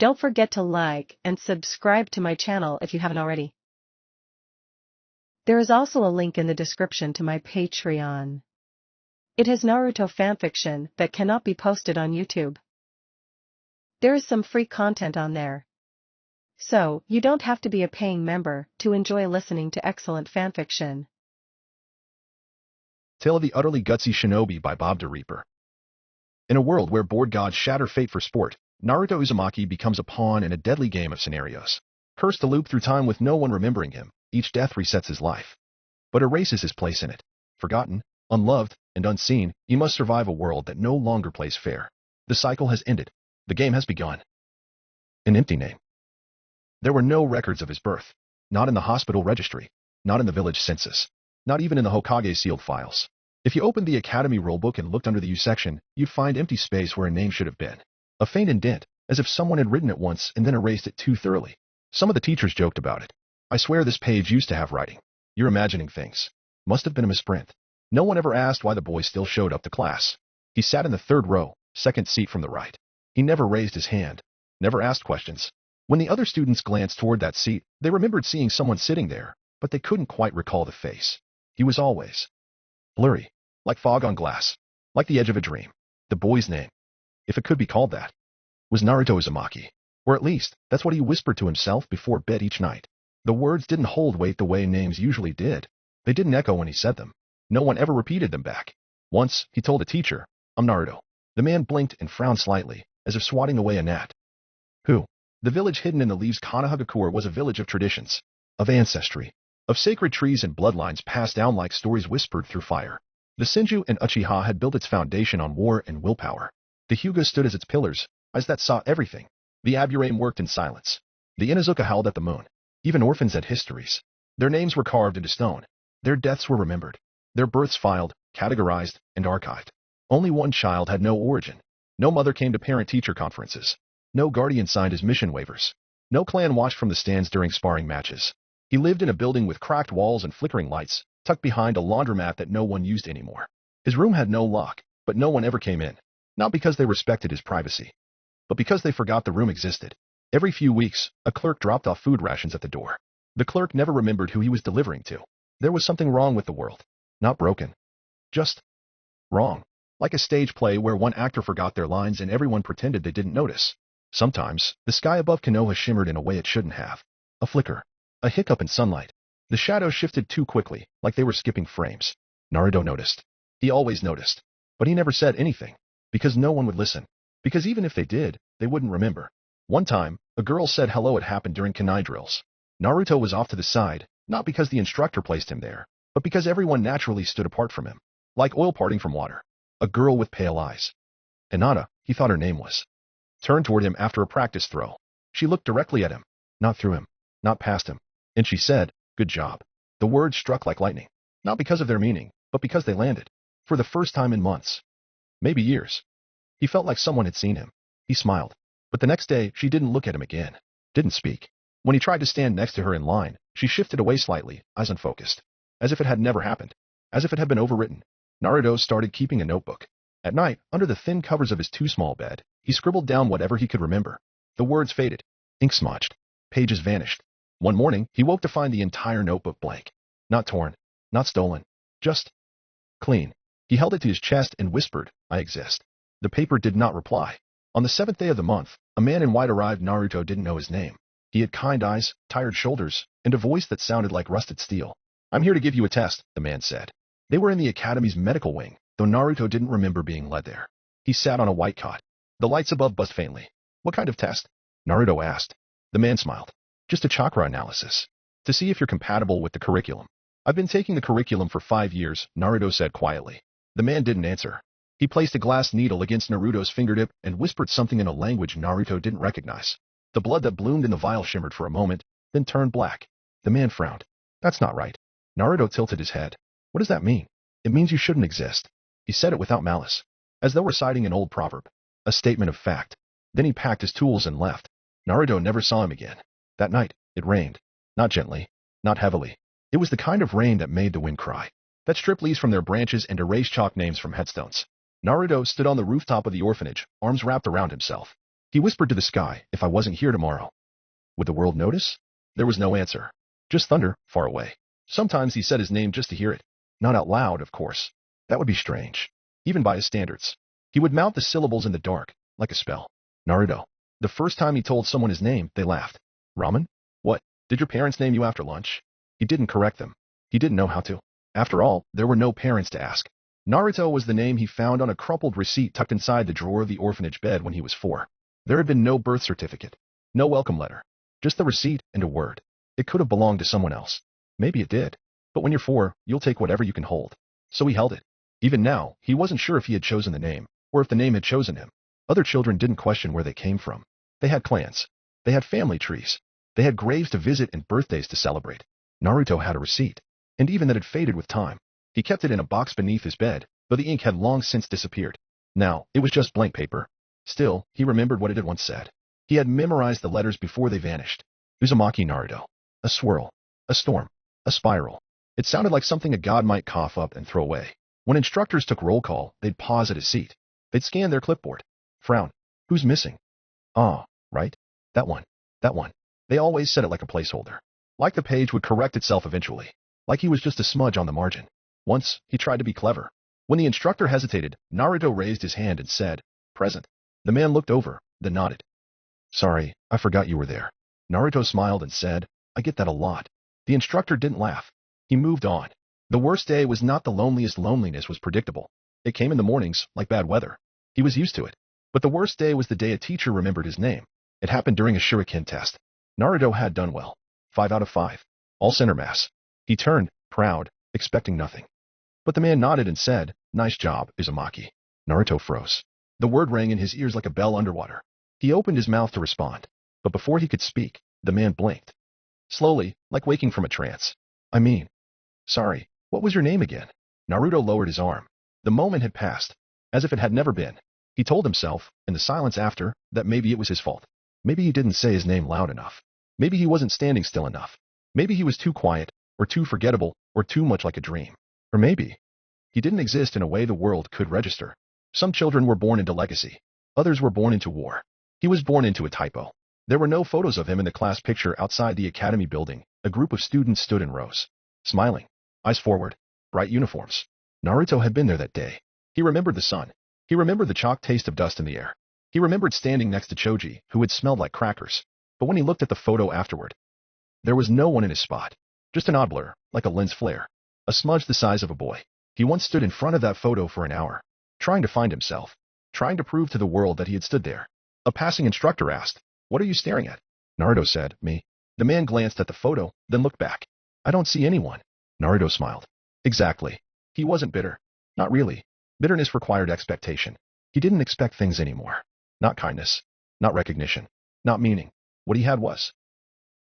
Don't forget to like and subscribe to my channel if you haven't already. There is also a link in the description to my Patreon. It has Naruto fanfiction that cannot be posted on YouTube. There is some free content on there. So, you don't have to be a paying member to enjoy listening to excellent fanfiction. Tale of the Utterly Gutsy Shinobi by Bob the Reaper. In a world where board gods shatter fate for sport, Naruto Uzumaki becomes a pawn in a deadly game of scenarios. Cursed to loop through time with no one remembering him, each death resets his life, but erases his place in it. Forgotten, unloved, and unseen, he must survive a world that no longer plays fair. The cycle has ended. The game has begun. An empty name. There were no records of his birth. Not in the hospital registry. Not in the village census. Not even in the Hokage sealed files. If you opened the Academy rulebook and looked under the U section, you'd find empty space where a name should have been. A faint indent, as if someone had written it once and then erased it too thoroughly. Some of the teachers joked about it. I swear this page used to have writing. You're imagining things. Must have been a misprint. No one ever asked why the boy still showed up to class. He sat in the third row, second seat from the right. He never raised his hand. Never asked questions. When the other students glanced toward that seat, they remembered seeing someone sitting there, but they couldn't quite recall the face. He was always blurry, like fog on glass, like the edge of a dream. The boy's name, if it could be called that, was Naruto Uzumaki. Or at least, that's what he whispered to himself before bed each night. The words didn't hold weight the way names usually did. They didn't echo when he said them. No one ever repeated them back. Once, he told a teacher, "I'm Naruto." The man blinked and frowned slightly, as if swatting away a gnat. Who? The village hidden in the leaves Konohagakure was a village of traditions, of ancestry, of sacred trees and bloodlines passed down like stories whispered through fire. The Senju and Uchiha had built its foundation on war and willpower. The Hyuga stood as its pillars, eyes that saw everything. The Aburame worked in silence. The Inuzuka howled at the moon. Even orphans had histories. Their names were carved into stone. Their deaths were remembered. Their births filed, categorized, and archived. Only one child had no origin. No mother came to parent-teacher conferences. No guardian signed his mission waivers. No clan watched from the stands during sparring matches. He lived in a building with cracked walls and flickering lights, tucked behind a laundromat that no one used anymore. His room had no lock, but no one ever came in. Not because they respected his privacy, but because they forgot the room existed. Every few weeks, a clerk dropped off food rations at the door. The clerk never remembered who he was delivering to. There was something wrong with the world. Not broken. Just wrong. Like a stage play where one actor forgot their lines and everyone pretended they didn't notice. Sometimes, the sky above Konoha shimmered in a way it shouldn't have. A flicker. A hiccup in sunlight. The shadows shifted too quickly, like they were skipping frames. Naruto noticed. He always noticed. But he never said anything. Because no one would listen. Because even if they did, they wouldn't remember. One time, a girl said hello had happened during kunai drills. Naruto was off to the side, not because the instructor placed him there, but because everyone naturally stood apart from him. Like oil parting from water. A girl with pale eyes. Hinata, he thought her name was. Turned toward him after a practice throw. She looked directly at him, not through him, not past him, and she said, "Good job." The words struck like lightning, not because of their meaning, but because they landed. For the first time in months. Maybe years. He felt like someone had seen him. He smiled. But the next day, she didn't look at him again. Didn't speak. When he tried to stand next to her in line, she shifted away slightly, eyes unfocused. As if it had never happened. As if it had been overwritten. Naruto started keeping a notebook. At night, under the thin covers of his too small bed, he scribbled down whatever he could remember. The words faded. Ink smudged. Pages vanished. One morning, he woke to find the entire notebook blank. Not torn. Not stolen. Just clean. He held it to his chest and whispered, "I exist." The paper did not reply. On the 7th day of the month, a man in white arrived. Naruto didn't know his name. He had kind eyes, tired shoulders, and a voice that sounded like rusted steel. "I'm here to give you a test," the man said. They were in the Academy's medical wing, though Naruto didn't remember being led there. He sat on a white cot. The lights above buzzed faintly. "What kind of test?" Naruto asked. The man smiled. "Just a chakra analysis. To see if you're compatible with the curriculum." "I've been taking the curriculum for 5 years," Naruto said quietly. The man didn't answer. He placed a glass needle against Naruto's fingertip and whispered something in a language Naruto didn't recognize. The blood that bloomed in the vial shimmered for a moment, then turned black. The man frowned. "That's not right." Naruto tilted his head. "What does that mean?" "It means you shouldn't exist." He said it without malice, as though reciting an old proverb. A statement of fact. Then he packed his tools and left. Naruto never saw him again. That night, it rained. Not gently. Not heavily. It was the kind of rain that made the wind cry. That stripped leaves from their branches and erased chalk names from headstones. Naruto stood on the rooftop of the orphanage, arms wrapped around himself. He whispered to the sky, if I wasn't here tomorrow, would the world notice? There was no answer. Just thunder, far away. Sometimes he said his name just to hear it. Not out loud, of course. That would be strange. Even by his standards. He would mouth the syllables in the dark, like a spell. Naruto. The first time he told someone his name, they laughed. Ramen? What? Did your parents name you after lunch? He didn't correct them. He didn't know how to. After all, there were no parents to ask. Naruto was the name he found on a crumpled receipt tucked inside the drawer of the orphanage bed when he was 4. There had been no birth certificate. No welcome letter. Just the receipt and a word. It could have belonged to someone else. Maybe it did. But when you're 4, you'll take whatever you can hold. So he held it. Even now, he wasn't sure if he had chosen the name, or if the name had chosen him. Other children didn't question where they came from. They had clans. They had family trees. They had graves to visit and birthdays to celebrate. Naruto had a receipt. And even that had faded with time. He kept it in a box beneath his bed, though the ink had long since disappeared. Now, it was just blank paper. Still, he remembered what it had once said. He had memorized the letters before they vanished. Uzumaki Naruto. A swirl. A storm. A spiral. It sounded like something a god might cough up and throw away. When instructors took roll call, they'd pause at his seat. They'd scan their clipboard. Frown. Who's missing? Ah, right? That one. That one. They always said it like a placeholder. Like the page would correct itself eventually. Like he was just a smudge on the margin. Once, he tried to be clever. When the instructor hesitated, Naruto raised his hand and said, Present. The man looked over, then nodded. Sorry, I forgot you were there. Naruto smiled and said, I get that a lot. The instructor didn't laugh. He moved on. The worst day was not the loneliest. Loneliness was predictable. It came in the mornings, like bad weather. He was used to it. But the worst day was the day a teacher remembered his name. It happened during a shuriken test. Naruto had done well. 5 out of 5. All center mass. He turned, proud, expecting nothing. But the man nodded and said, Nice job, Uzumaki. Naruto froze. The word rang in his ears like a bell underwater. He opened his mouth to respond. But before he could speak, the man blinked. Slowly, like waking from a trance. Sorry, what was your name again? Naruto lowered his arm. The moment had passed, as if it had never been. He told himself, in the silence after, that maybe it was his fault. Maybe he didn't say his name loud enough. Maybe he wasn't standing still enough. Maybe he was too quiet, or too forgettable, or too much like a dream. Or maybe he didn't exist in a way the world could register. Some children were born into legacy. Others were born into war. He was born into a typo. There were no photos of him in the class picture outside the academy building. A group of students stood in rows, smiling, eyes forward, bright uniforms. Naruto had been there that day. He remembered the sun. He remembered the chalk taste of dust in the air. He remembered standing next to Choji, who had smelled like crackers. But when he looked at the photo afterward, there was no one in his spot. Just an odd blur, like a lens flare. A smudge the size of a boy. He once stood in front of that photo for an hour, trying to find himself, trying to prove to the world that he had stood there. A passing instructor asked, What are you staring at? Naruto said, Me. The man glanced at the photo, then looked back. I don't see anyone. Naruto smiled. Exactly. He wasn't bitter. Not really. Bitterness required expectation. He didn't expect things anymore. Not kindness. Not recognition. Not meaning. What he had was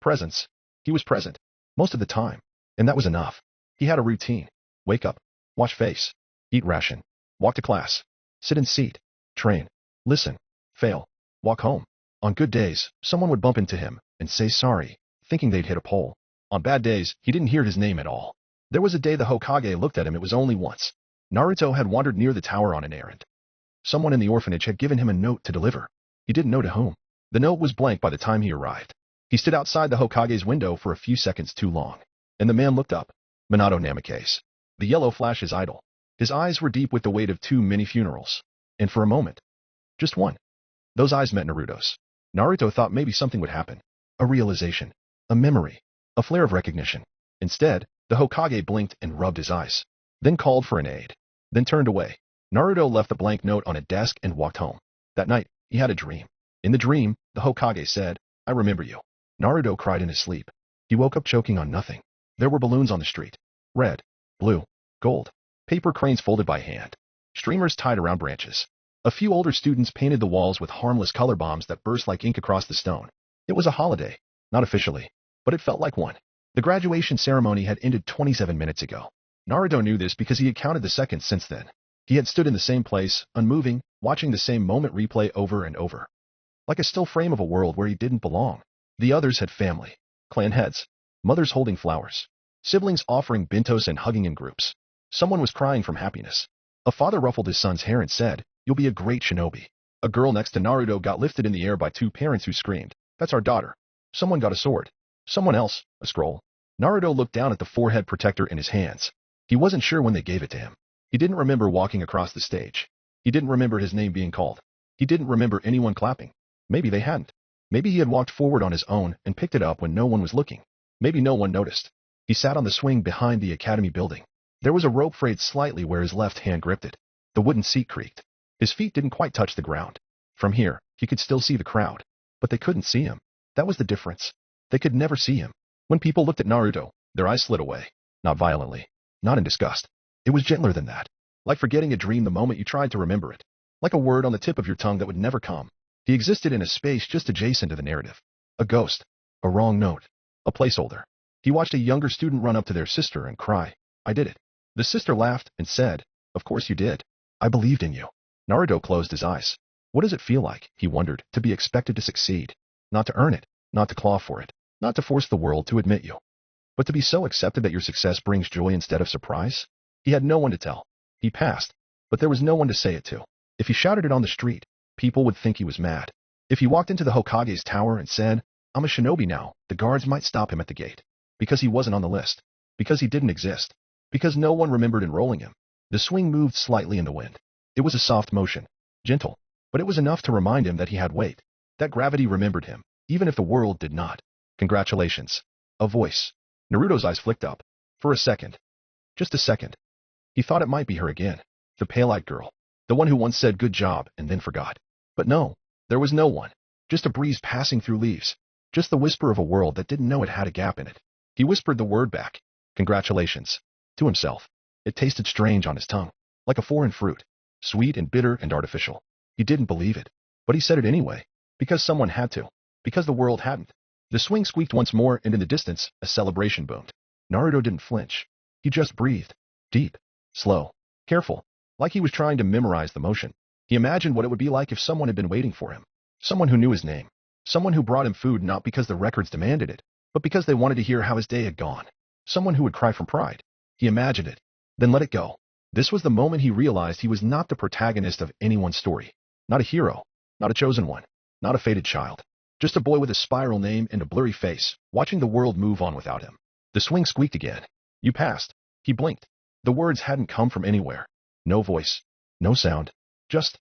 presence. He was present. Most of the time. And that was enough. He had a routine. Wake up. Wash face. Eat ration. Walk to class. Sit in seat. Train. Listen. Fail. Walk home. On good days, someone would bump into him and say sorry, thinking they'd hit a pole. On bad days, he didn't hear his name at all. There was a day the Hokage looked at him. It was only once. Naruto had wandered near the tower on an errand. Someone in the orphanage had given him a note to deliver. He didn't know to whom. The note was blank by the time he arrived. He stood outside the Hokage's window for a few seconds too long. And the man looked up. Minato Namikaze. The yellow flash his idol. His eyes were deep with the weight of too many funerals. And for a moment, just one, those eyes met Naruto's. Naruto thought maybe something would happen. A realization. A memory. A flare of recognition. Instead, the Hokage blinked and rubbed his eyes. Then called for an aide. Then turned away. Naruto left the blank note on a desk and walked home. That night, he had a dream. In the dream, the Hokage said, I remember you. Naruto cried in his sleep. He woke up choking on nothing. There were balloons on the street. Red, blue, gold. Paper cranes folded by hand. Streamers tied around branches. A few older students painted the walls with harmless color bombs that burst like ink across the stone. It was a holiday. Not officially, but it felt like one. The graduation ceremony had ended 27 minutes ago. Naruto knew this because he had counted the seconds since then. He had stood in the same place, unmoving, watching the same moment replay over and over. Like a still frame of a world where he didn't belong. The others had family, clan heads, mothers holding flowers, siblings offering bentos and hugging in groups. Someone was crying from happiness. A father ruffled his son's hair and said, You'll be a great shinobi. A girl next to Naruto got lifted in the air by two parents who screamed, "That's our daughter." Someone got a sword. Someone else, a scroll. Naruto looked down at the forehead protector in his hands. He wasn't sure when they gave it to him. He didn't remember walking across the stage. He didn't remember his name being called. He didn't remember anyone clapping. Maybe they hadn't. Maybe he had walked forward on his own and picked it up when no one was looking. Maybe no one noticed. He sat on the swing behind the academy building. There was a rope frayed slightly where his left hand gripped it. The wooden seat creaked. His feet didn't quite touch the ground. From here, he could still see the crowd. But they couldn't see him. That was the difference. They could never see him. When people looked at Naruto, their eyes slid away. Not violently. Not in disgust. It was gentler than that. Like forgetting a dream the moment you tried to remember it. Like a word on the tip of your tongue that would never come. He existed in a space just adjacent to the narrative. A ghost. A wrong note. A placeholder. He watched a younger student run up to their sister and cry, "I did it." The sister laughed and said, "Of course you did. I believed in you." Naruto closed his eyes. What does it feel like, he wondered, to be expected to succeed? Not to earn it, not to claw for it, not to force the world to admit you, but to be so accepted that your success brings joy instead of surprise? He had no one to tell. He passed, but there was no one to say it to. If he shouted it on the street, people would think he was mad. If he walked into the Hokage's tower and said, "I'm a shinobi now," the guards might stop him at the gate. Because he wasn't on the list. Because he didn't exist. Because no one remembered enrolling him. The swing moved slightly in the wind. It was a soft motion. Gentle. But it was enough to remind him that he had weight. That gravity remembered him, even if the world did not. Congratulations. A voice. Naruto's eyes flicked up. For a second. Just a second. He thought it might be her again. The pale-eyed girl. The one who once said good job and then forgot. But no. There was no one. Just a breeze passing through leaves. Just the whisper of a world that didn't know it had a gap in it. He whispered the word back. Congratulations. To himself. It tasted strange on his tongue. Like a foreign fruit. Sweet and bitter and artificial. He didn't believe it. But he said it anyway. Because someone had to. Because the world hadn't. The swing squeaked once more, and in the distance, a celebration boomed. Naruto didn't flinch. He just breathed. Deep. Slow. Careful. Like he was trying to memorize the motion. He imagined what it would be like if someone had been waiting for him. Someone who knew his name. Someone who brought him food not because the records demanded it, but because they wanted to hear how his day had gone. Someone who would cry from pride. He imagined it. Then let it go. This was the moment he realized he was not the protagonist of anyone's story. Not a hero. Not a chosen one. Not a fated child. Just a boy with a spiral name and a blurry face, watching the world move on without him. The swing squeaked again. You passed. He blinked. The words hadn't come from anywhere. No voice. No sound. Just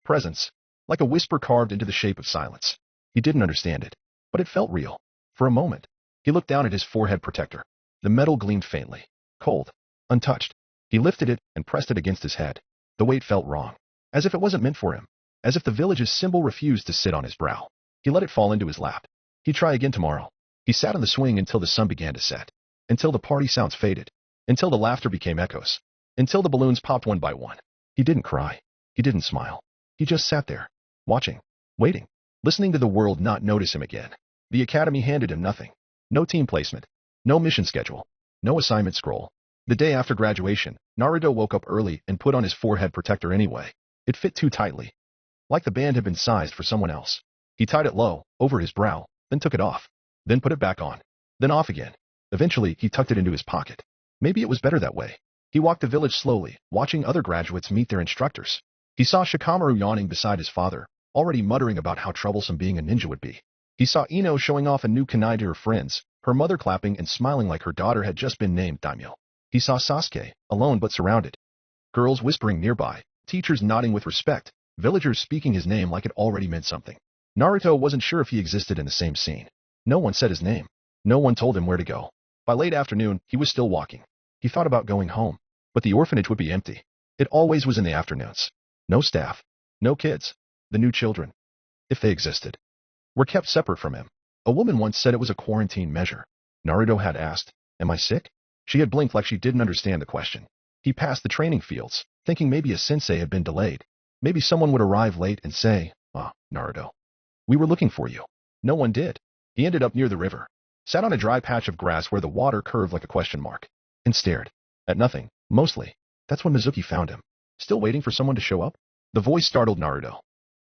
presence. Like a whisper carved into the shape of silence. He didn't understand it, but it felt real. For a moment, he looked down at his forehead protector. The metal gleamed faintly. Cold. Untouched. He lifted it and pressed it against his head. The weight felt wrong. As if it wasn't meant for him. As if the village's symbol refused to sit on his brow. He let it fall into his lap. He'd try again tomorrow. He sat on the swing until the sun began to set. Until the party sounds faded. Until the laughter became echoes. Until the balloons popped one by one. He didn't cry. He didn't smile. He just sat there. Watching. Waiting. Listening to the world not notice him again. The academy handed him nothing. No team placement. No mission schedule. No assignment scroll. The day after graduation, Naruto woke up early and put on his forehead protector anyway. It fit too tightly. Like the band had been sized for someone else. He tied it low, over his brow, then took it off. Then put it back on. Then off again. Eventually, he tucked it into his pocket. Maybe it was better that way. He walked the village slowly, watching other graduates meet their instructors. He saw Shikamaru yawning beside his father, already muttering about how troublesome being a ninja would be. He saw Ino showing off a new kunai to her friends, her mother clapping and smiling like her daughter had just been named daimyo. He saw Sasuke, alone but surrounded. Girls whispering nearby, teachers nodding with respect, villagers speaking his name like it already meant something. Naruto wasn't sure if he existed in the same scene. No one said his name. No one told him where to go. By late afternoon, he was still walking. He thought about going home, but the orphanage would be empty. It always was in the afternoons. No staff. No kids. The new children, if they existed, were kept separate from him. A woman once said it was a quarantine measure. Naruto had asked, "Am I sick?" She had blinked like she didn't understand the question. He passed the training fields, thinking maybe a sensei had been delayed. Maybe someone would arrive late and say, "Ah, Naruto, we were looking for you." No one did. He ended up near the river, sat on a dry patch of grass where the water curved like a question mark, and stared. At nothing, mostly. That's when Mizuki found him. Still waiting for someone to show up? The voice startled Naruto.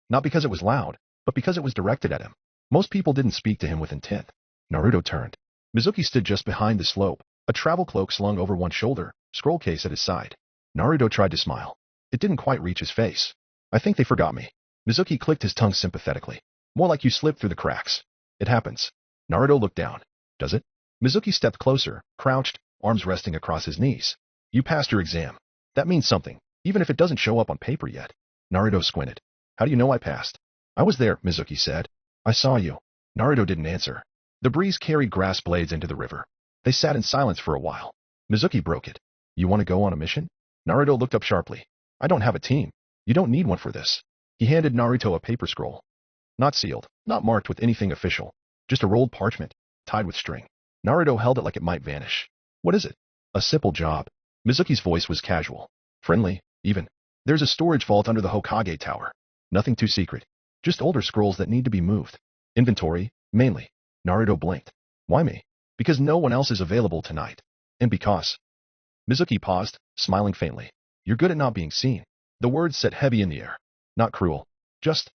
Not because it was loud, but because it was directed at him. Most people didn't speak to him with intent. Naruto turned. Mizuki stood just behind the slope, a travel cloak slung over one shoulder, scroll case at his side. Naruto tried to smile. It didn't quite reach his face. "I think they forgot me." Mizuki clicked his tongue sympathetically. More like you slipped through the cracks. It happens. Naruto looked down. Does it? Mizuki stepped closer, crouched, arms resting across his knees. You passed your exam. That means something, even if it doesn't show up on paper yet. Naruto squinted. How do you know I passed? I was there, Mizuki said. I saw you. Naruto didn't answer. The breeze carried grass blades into the river. They sat in silence for a while. Mizuki broke it. You want to go on a mission? Naruto looked up sharply. I don't have a team. You don't need one for this. He handed Naruto a paper scroll. Not sealed, not marked with anything official. Just a rolled parchment, tied with string. Naruto held it like it might vanish. What is it? A simple job. Mizuki's voice was casual. Friendly, even. There's a storage vault under the Hokage Tower. Nothing too secret. Just older scrolls that need to be moved. Inventory, mainly. Naruto blinked. Why me? Because no one else is available tonight. And because. Mizuki paused, smiling faintly. You're good at not being seen. The words set heavy in the air. Not cruel. Just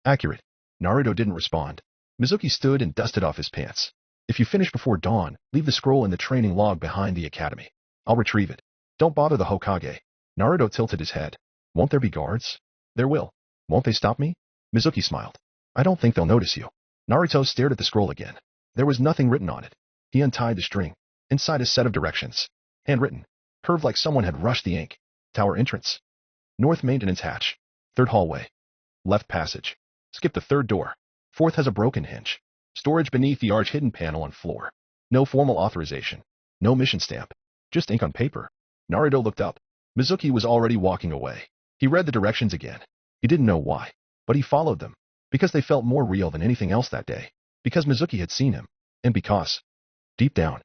accurate. Naruto didn't respond. Mizuki stood and dusted off his pants. If you finish before dawn, leave the scroll in the training log behind the academy. I'll retrieve it. Don't bother the Hokage. Naruto tilted his head. Won't there be guards? There will. Won't they stop me? Mizuki smiled. I don't think they'll notice you. Naruto stared at the scroll again. There was nothing written on it. He untied the string. Inside a set of directions. Handwritten. Curved like someone had rushed the ink. Tower entrance. North maintenance hatch. Third hallway. Left passage. Skip the third door. Fourth has a broken hinge. Storage beneath the arch hidden panel on floor. No formal authorization. No mission stamp. Just ink on paper. Naruto looked up. Mizuki was already walking away. He read the directions again. He didn't know why, but he followed them. Because they felt more real than anything else that day. Because Mizuki had seen him. And because, deep down,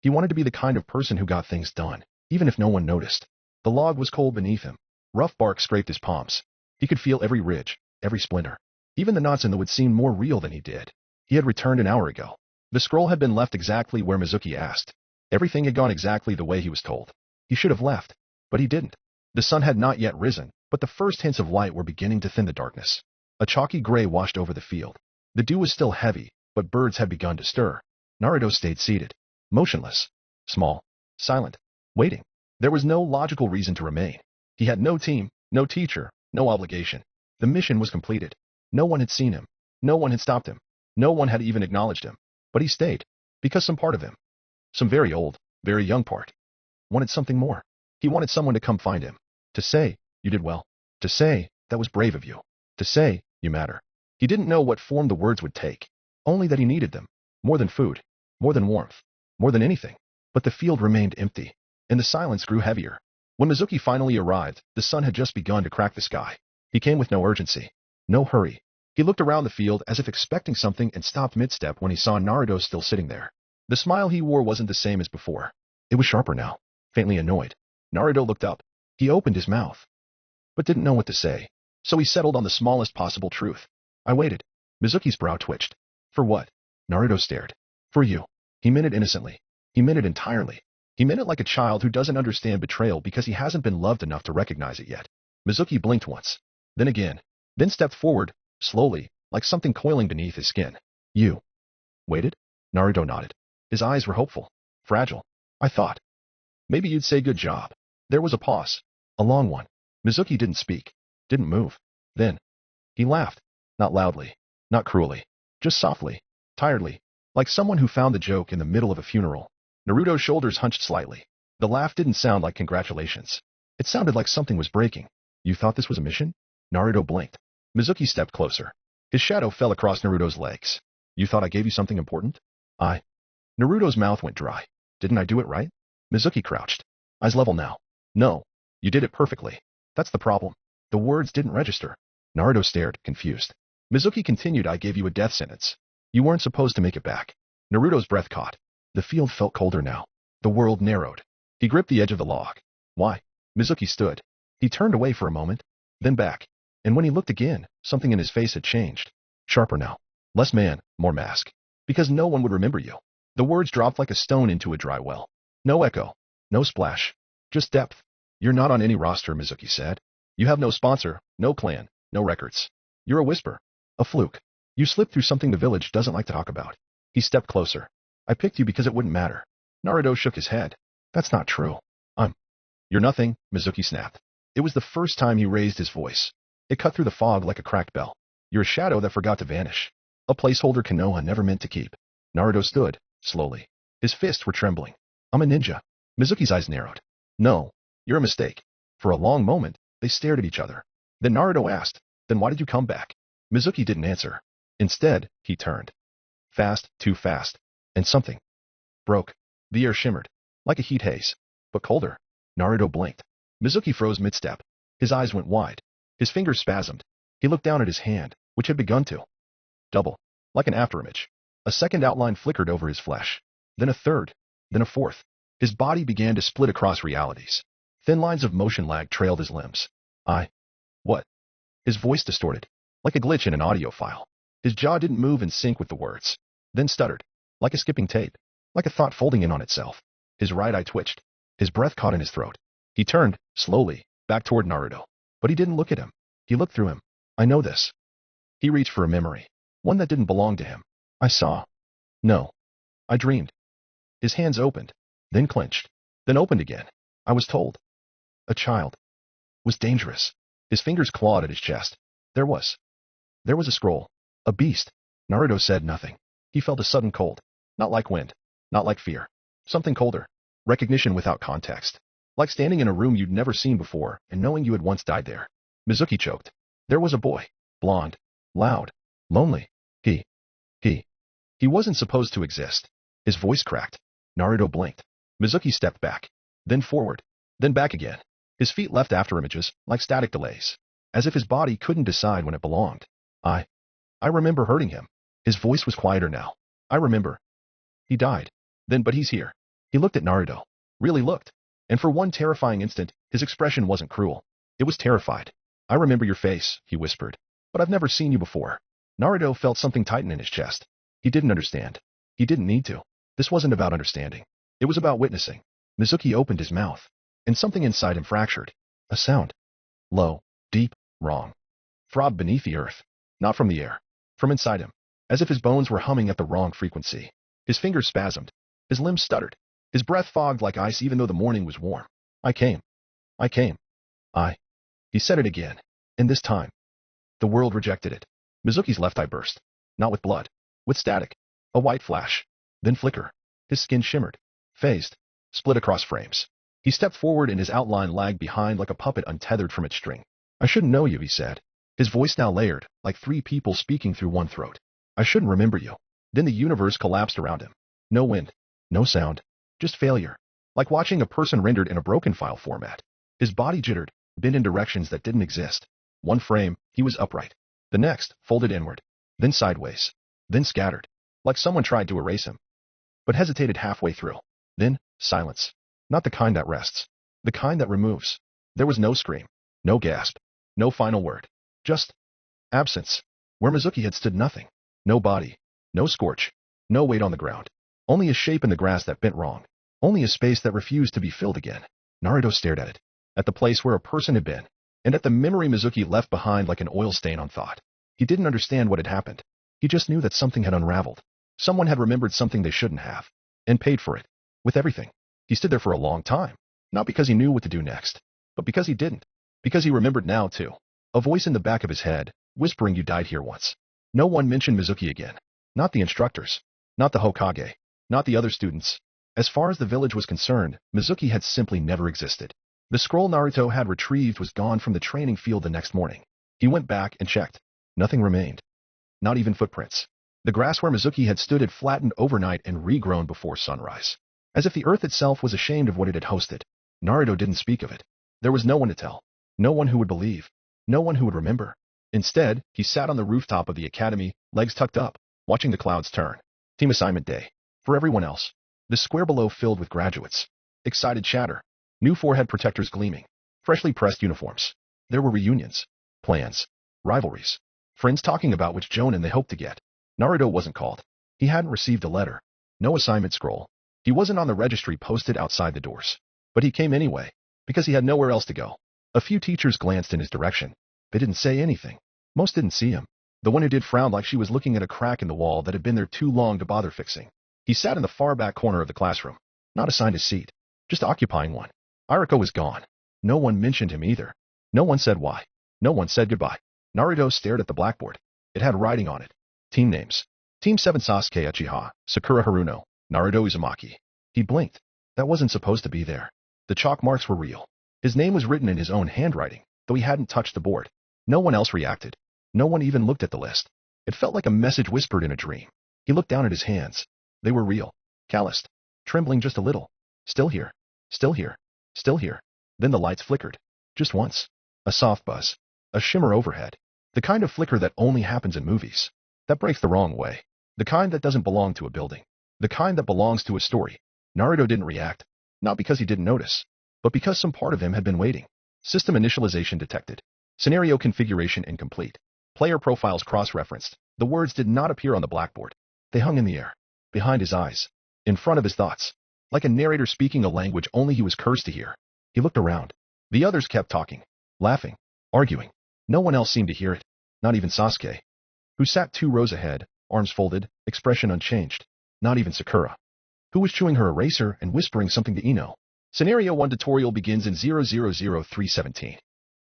he wanted to be the kind of person who got things done, even if no one noticed. The log was cold beneath him. Rough bark scraped his palms. He could feel every ridge, every splinter. Even the knots in the wood seemed more real than he did. He had returned an hour ago. The scroll had been left exactly where Mizuki asked. Everything had gone exactly the way he was told. He should have left, but he didn't. The sun had not yet risen, but the first hints of light were beginning to thin the darkness. A chalky gray washed over the field. The dew was still heavy, but birds had begun to stir. Naruto stayed seated, motionless, small, silent, waiting. There was no logical reason to remain. He had no team, no teacher, no obligation. The mission was completed. No one had seen him. No one had stopped him. No one had even acknowledged him. But he stayed, because some part of him, some very old, very young part, wanted something more. He wanted someone to come find him. To say, you did well. To say, that was brave of you. To say, you matter. He didn't know what form the words would take. Only that he needed them. More than food. More than warmth. More than anything. But the field remained empty. And the silence grew heavier. When Mizuki finally arrived, the sun had just begun to crack the sky. He came with no urgency. No hurry. He looked around the field as if expecting something and stopped mid-step when he saw Naruto still sitting there. The smile he wore wasn't the same as before. It was sharper now. Faintly annoyed. Naruto looked up. He opened his mouth, but didn't know what to say. So he settled on the smallest possible truth. I waited. Mizuki's brow twitched. For what? Naruto stared. For you. He meant it innocently. He meant it entirely. He meant it like a child who doesn't understand betrayal because he hasn't been loved enough to recognize it yet. Mizuki blinked once. Then again. Then stepped forward, slowly, like something coiling beneath his skin. You. Waited? Naruto nodded. His eyes were hopeful. Fragile. I thought. Maybe you'd say good job. There was a pause. A long one. Mizuki didn't speak. Didn't move. Then. He laughed. Not loudly. Not cruelly. Just softly. Tiredly. Like someone who found the joke in the middle of a funeral. Naruto's shoulders hunched slightly. The laugh didn't sound like congratulations. It sounded like something was breaking. You thought this was a mission? Naruto blinked. Mizuki stepped closer. His shadow fell across Naruto's legs. You thought I gave you something important? Naruto's mouth went dry. Didn't I do it right? Mizuki crouched. Eyes level now. No. You did it perfectly. That's the problem. The words didn't register. Naruto stared, confused. Mizuki continued. I gave you a death sentence. You weren't supposed to make it back. Naruto's breath caught. The field felt colder now. The world narrowed. He gripped the edge of the log. Why? Mizuki stood. He turned away for a moment, then back. And when he looked again, something in his face had changed. Sharper now. Less man, more mask. Because no one would remember you. The words dropped like a stone into a dry well. No echo. No splash. Just depth. You're not on any roster, Mizuki said. You have no sponsor, no clan, no records. You're a whisper. A fluke. You slipped through something the village doesn't like to talk about. He stepped closer. I picked you because it wouldn't matter. Naruto shook his head. That's not true. You're nothing, Mizuki snapped. It was the first time he raised his voice. It cut through the fog like a cracked bell. You're a shadow that forgot to vanish. A placeholder Konoha never meant to keep. Naruto stood, slowly. His fists were trembling. I'm a ninja. Mizuki's eyes narrowed. No, you're a mistake. For a long moment, they stared at each other. Then Naruto asked, then why did you come back? Mizuki didn't answer. Instead, he turned. Fast, too fast. And something broke. The air shimmered, like a heat haze, but colder. Naruto blinked. Mizuki froze mid-step. His eyes went wide. His fingers spasmed. He looked down at his hand, which had begun to double, like an afterimage. A second outline flickered over his flesh. Then a third. Then a fourth. His body began to split across realities. Thin lines of motion lag trailed his limbs. What? His voice distorted, like a glitch in an audio file. His jaw didn't move in sync with the words. Then stuttered, like a skipping tape, like a thought folding in on itself. His right eye twitched. His breath caught in his throat. He turned, slowly, back toward Naruto. But he didn't look at him. He looked through him. I know this. He reached for a memory. One that didn't belong to him. I saw. No. I dreamed. His hands opened, then clenched, then opened again. I was told. A child was dangerous. His fingers clawed at his chest. There was a scroll. A beast. Naruto said nothing. He felt a sudden cold. Not like wind. Not like fear. Something colder. Recognition without context. Like standing in a room you'd never seen before and knowing you had once died there. Mizuki choked. There was a boy. Blonde. Loud. Lonely. He wasn't supposed to exist. His voice cracked. Naruto blinked. Mizuki stepped back. Then forward. Then back again. His feet left afterimages, like static delays. As if his body couldn't decide when it belonged. I remember hurting him. His voice was quieter now. I remember. He died. Then, but he's here. He looked at Naruto. Really looked. And for one terrifying instant, his expression wasn't cruel. It was terrified. I remember your face, he whispered. But I've never seen you before. Naruto felt something tighten in his chest. He didn't understand. He didn't need to. This wasn't about understanding. It was about witnessing. Mizuki opened his mouth. And something inside him fractured. A sound. Low, deep, wrong. Throbbed beneath the earth. Not from the air. From inside him. As if his bones were humming at the wrong frequency. His fingers spasmed. His limbs stuttered. His breath fogged like ice even though the morning was warm. I came. He said it again. And this time. The world rejected it. Mizuki's left eye burst. Not with blood. With static. A white flash. Then flicker. His skin shimmered. Phased. Split across frames. He stepped forward and his outline lagged behind like a puppet untethered from its string. I shouldn't know you, he said. His voice now layered, like three people speaking through one throat. I shouldn't remember you. Then the universe collapsed around him. No wind. No sound. Just failure. Like watching a person rendered in a broken file format. His body jittered, bent in directions that didn't exist. One frame, he was upright. The next, folded inward. Then sideways. Then scattered. Like someone tried to erase him. But hesitated halfway through. Then, silence. Not the kind that rests. The kind that removes. There was no scream. No gasp. No final word. Just absence. Where Mizuki had stood, nothing. No body. No scorch. No weight on the ground. Only a shape in the grass that bent wrong. Only a space that refused to be filled again. Naruto stared at it. At the place where a person had been. And at the memory Mizuki left behind like an oil stain on thought. He didn't understand what had happened. He just knew that something had unraveled. Someone had remembered something they shouldn't have. And paid for it. With everything. He stood there for a long time. Not because he knew what to do next. But because he didn't. Because he remembered now, too. A voice in the back of his head, whispering you died here once. No one mentioned Mizuki again. Not the instructors. Not the Hokage. Not the other students. As far as the village was concerned, Mizuki had simply never existed. The scroll Naruto had retrieved was gone from the training field the next morning. He went back and checked. Nothing remained. Not even footprints. The grass where Mizuki had stood had flattened overnight and regrown before sunrise. As if the earth itself was ashamed of what it had hosted. Naruto didn't speak of it. There was no one to tell. No one who would believe. No one who would remember. Instead, he sat on the rooftop of the academy, legs tucked up, watching the clouds turn. Team assignment day. For everyone else. The square below filled with graduates. Excited chatter. New forehead protectors gleaming. Freshly pressed uniforms. There were reunions. Plans. Rivalries. Friends talking about which Jonin they hoped to get. Naruto wasn't called. He hadn't received a letter. No assignment scroll. He wasn't on the registry posted outside the doors. But he came anyway. Because he had nowhere else to go. A few teachers glanced in his direction. They didn't say anything. Most didn't see him. The one who did frowned like she was looking at a crack in the wall that had been there too long to bother fixing. He sat in the far back corner of the classroom. Not assigned a seat. Just occupying one. Iriko was gone. No one mentioned him either. No one said why. No one said goodbye. Naruto stared at the blackboard. It had writing on it. Team names. Team 7 Sasuke Uchiha, Sakura Haruno, Naruto Uzumaki. He blinked. That wasn't supposed to be there. The chalk marks were real. His name was written in his own handwriting, though he hadn't touched the board. No one else reacted. No one even looked at the list. It felt like a message whispered in a dream. He looked down at his hands. They were real. Calloused. Trembling just a little. Still here. Still here. Still here. Then the lights flickered. Just once. A soft buzz. A shimmer overhead. The kind of flicker that only happens in movies. That breaks the wrong way. The kind that doesn't belong to a building. The kind that belongs to a story. Naruto didn't react. Not because he didn't notice, but because some part of him had been waiting. System initialization detected. Scenario configuration incomplete. Player profiles cross-referenced. The words did not appear on the blackboard. They hung in the air. Behind his eyes. In front of his thoughts. Like a narrator speaking a language only he was cursed to hear. He looked around. The others kept talking. Laughing. Arguing. No one else seemed to hear it. Not even Sasuke, who sat 2 rows ahead, arms folded, expression unchanged. Not even Sakura, who was chewing her eraser and whispering something to Ino. Scenario 1 tutorial begins in 000317.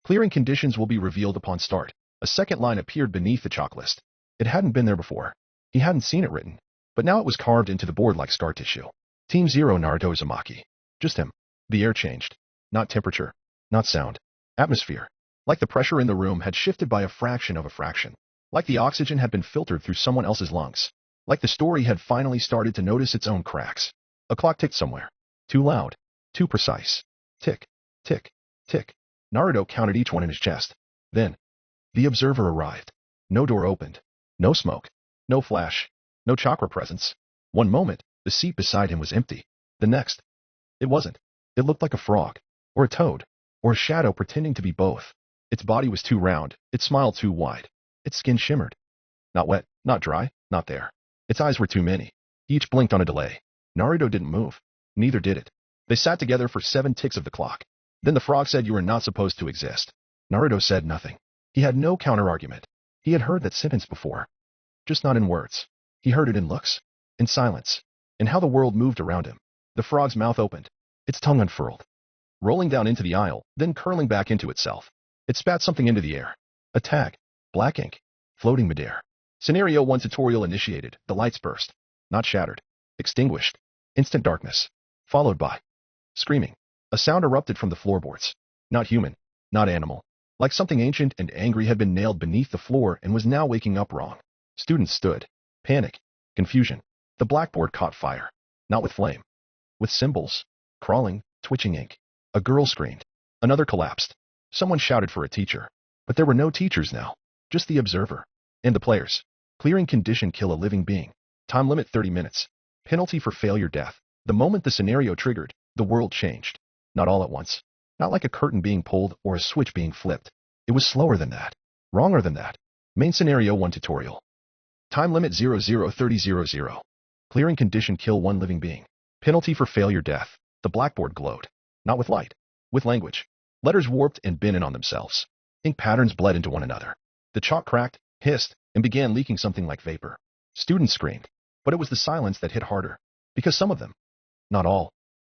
Clearing conditions will be revealed upon start. A second line appeared beneath the chalk list. It hadn't been there before. He hadn't seen it written, but now it was carved into the board like scar tissue. Team 0 Naruto Uzumaki. Just him. The air changed. Not temperature. Not sound. Atmosphere. Like the pressure in the room had shifted by a fraction of a fraction. Like the oxygen had been filtered through someone else's lungs. Like the story had finally started to notice its own cracks. A clock ticked somewhere. Too loud. Too precise. Tick. Tick. Tick. Naruto counted each one in his chest. Then, the observer arrived. No door opened. No smoke. No flash. No chakra presence. One moment, the seat beside him was empty. The next, it wasn't. It looked like a frog. Or a toad. Or a shadow pretending to be both. Its body was too round. Its smile too wide. Its skin shimmered. Not wet. Not dry. Not there. Its eyes were too many. Each blinked on a delay. Naruto didn't move. Neither did it. They sat together for 7 ticks of the clock. Then the frog said, "You are not supposed to exist." Naruto said nothing. He had no counter-argument. He had heard that sentence before. Just not in words. He heard it in looks. In silence. In how the world moved around him. The frog's mouth opened. Its tongue unfurled. Rolling down into the aisle, then curling back into itself. It spat something into the air. A tag. Black ink. Floating midair. Scenario 1 tutorial initiated. The lights burst. Not shattered. Extinguished. Instant darkness. Followed by screaming. A sound erupted from the floorboards. Not human. Not animal. Like something ancient and angry had been nailed beneath the floor and was now waking up wrong. Students stood. Panic. Confusion. The blackboard caught fire. Not with flame. With symbols. Crawling, twitching ink. A girl screamed. Another collapsed. Someone shouted for a teacher. But there were no teachers now. Just the observer. And the players. Clearing condition: kill a living being. Time limit 30 minutes. Penalty for failure: death. The moment the scenario triggered, the world changed. Not all at once. Not like a curtain being pulled or a switch being flipped. It was slower than that. Wronger than that. Main scenario 1 tutorial. Time limit 003000. Clearing condition: kill 1 living being. Penalty for failure: death. The blackboard glowed. Not with light. With language. Letters warped and bent in on themselves. Ink patterns bled into one another. The chalk cracked, hissed, and began leaking something like vapor. Students screamed. But it was the silence that hit harder. Because some of them, not all,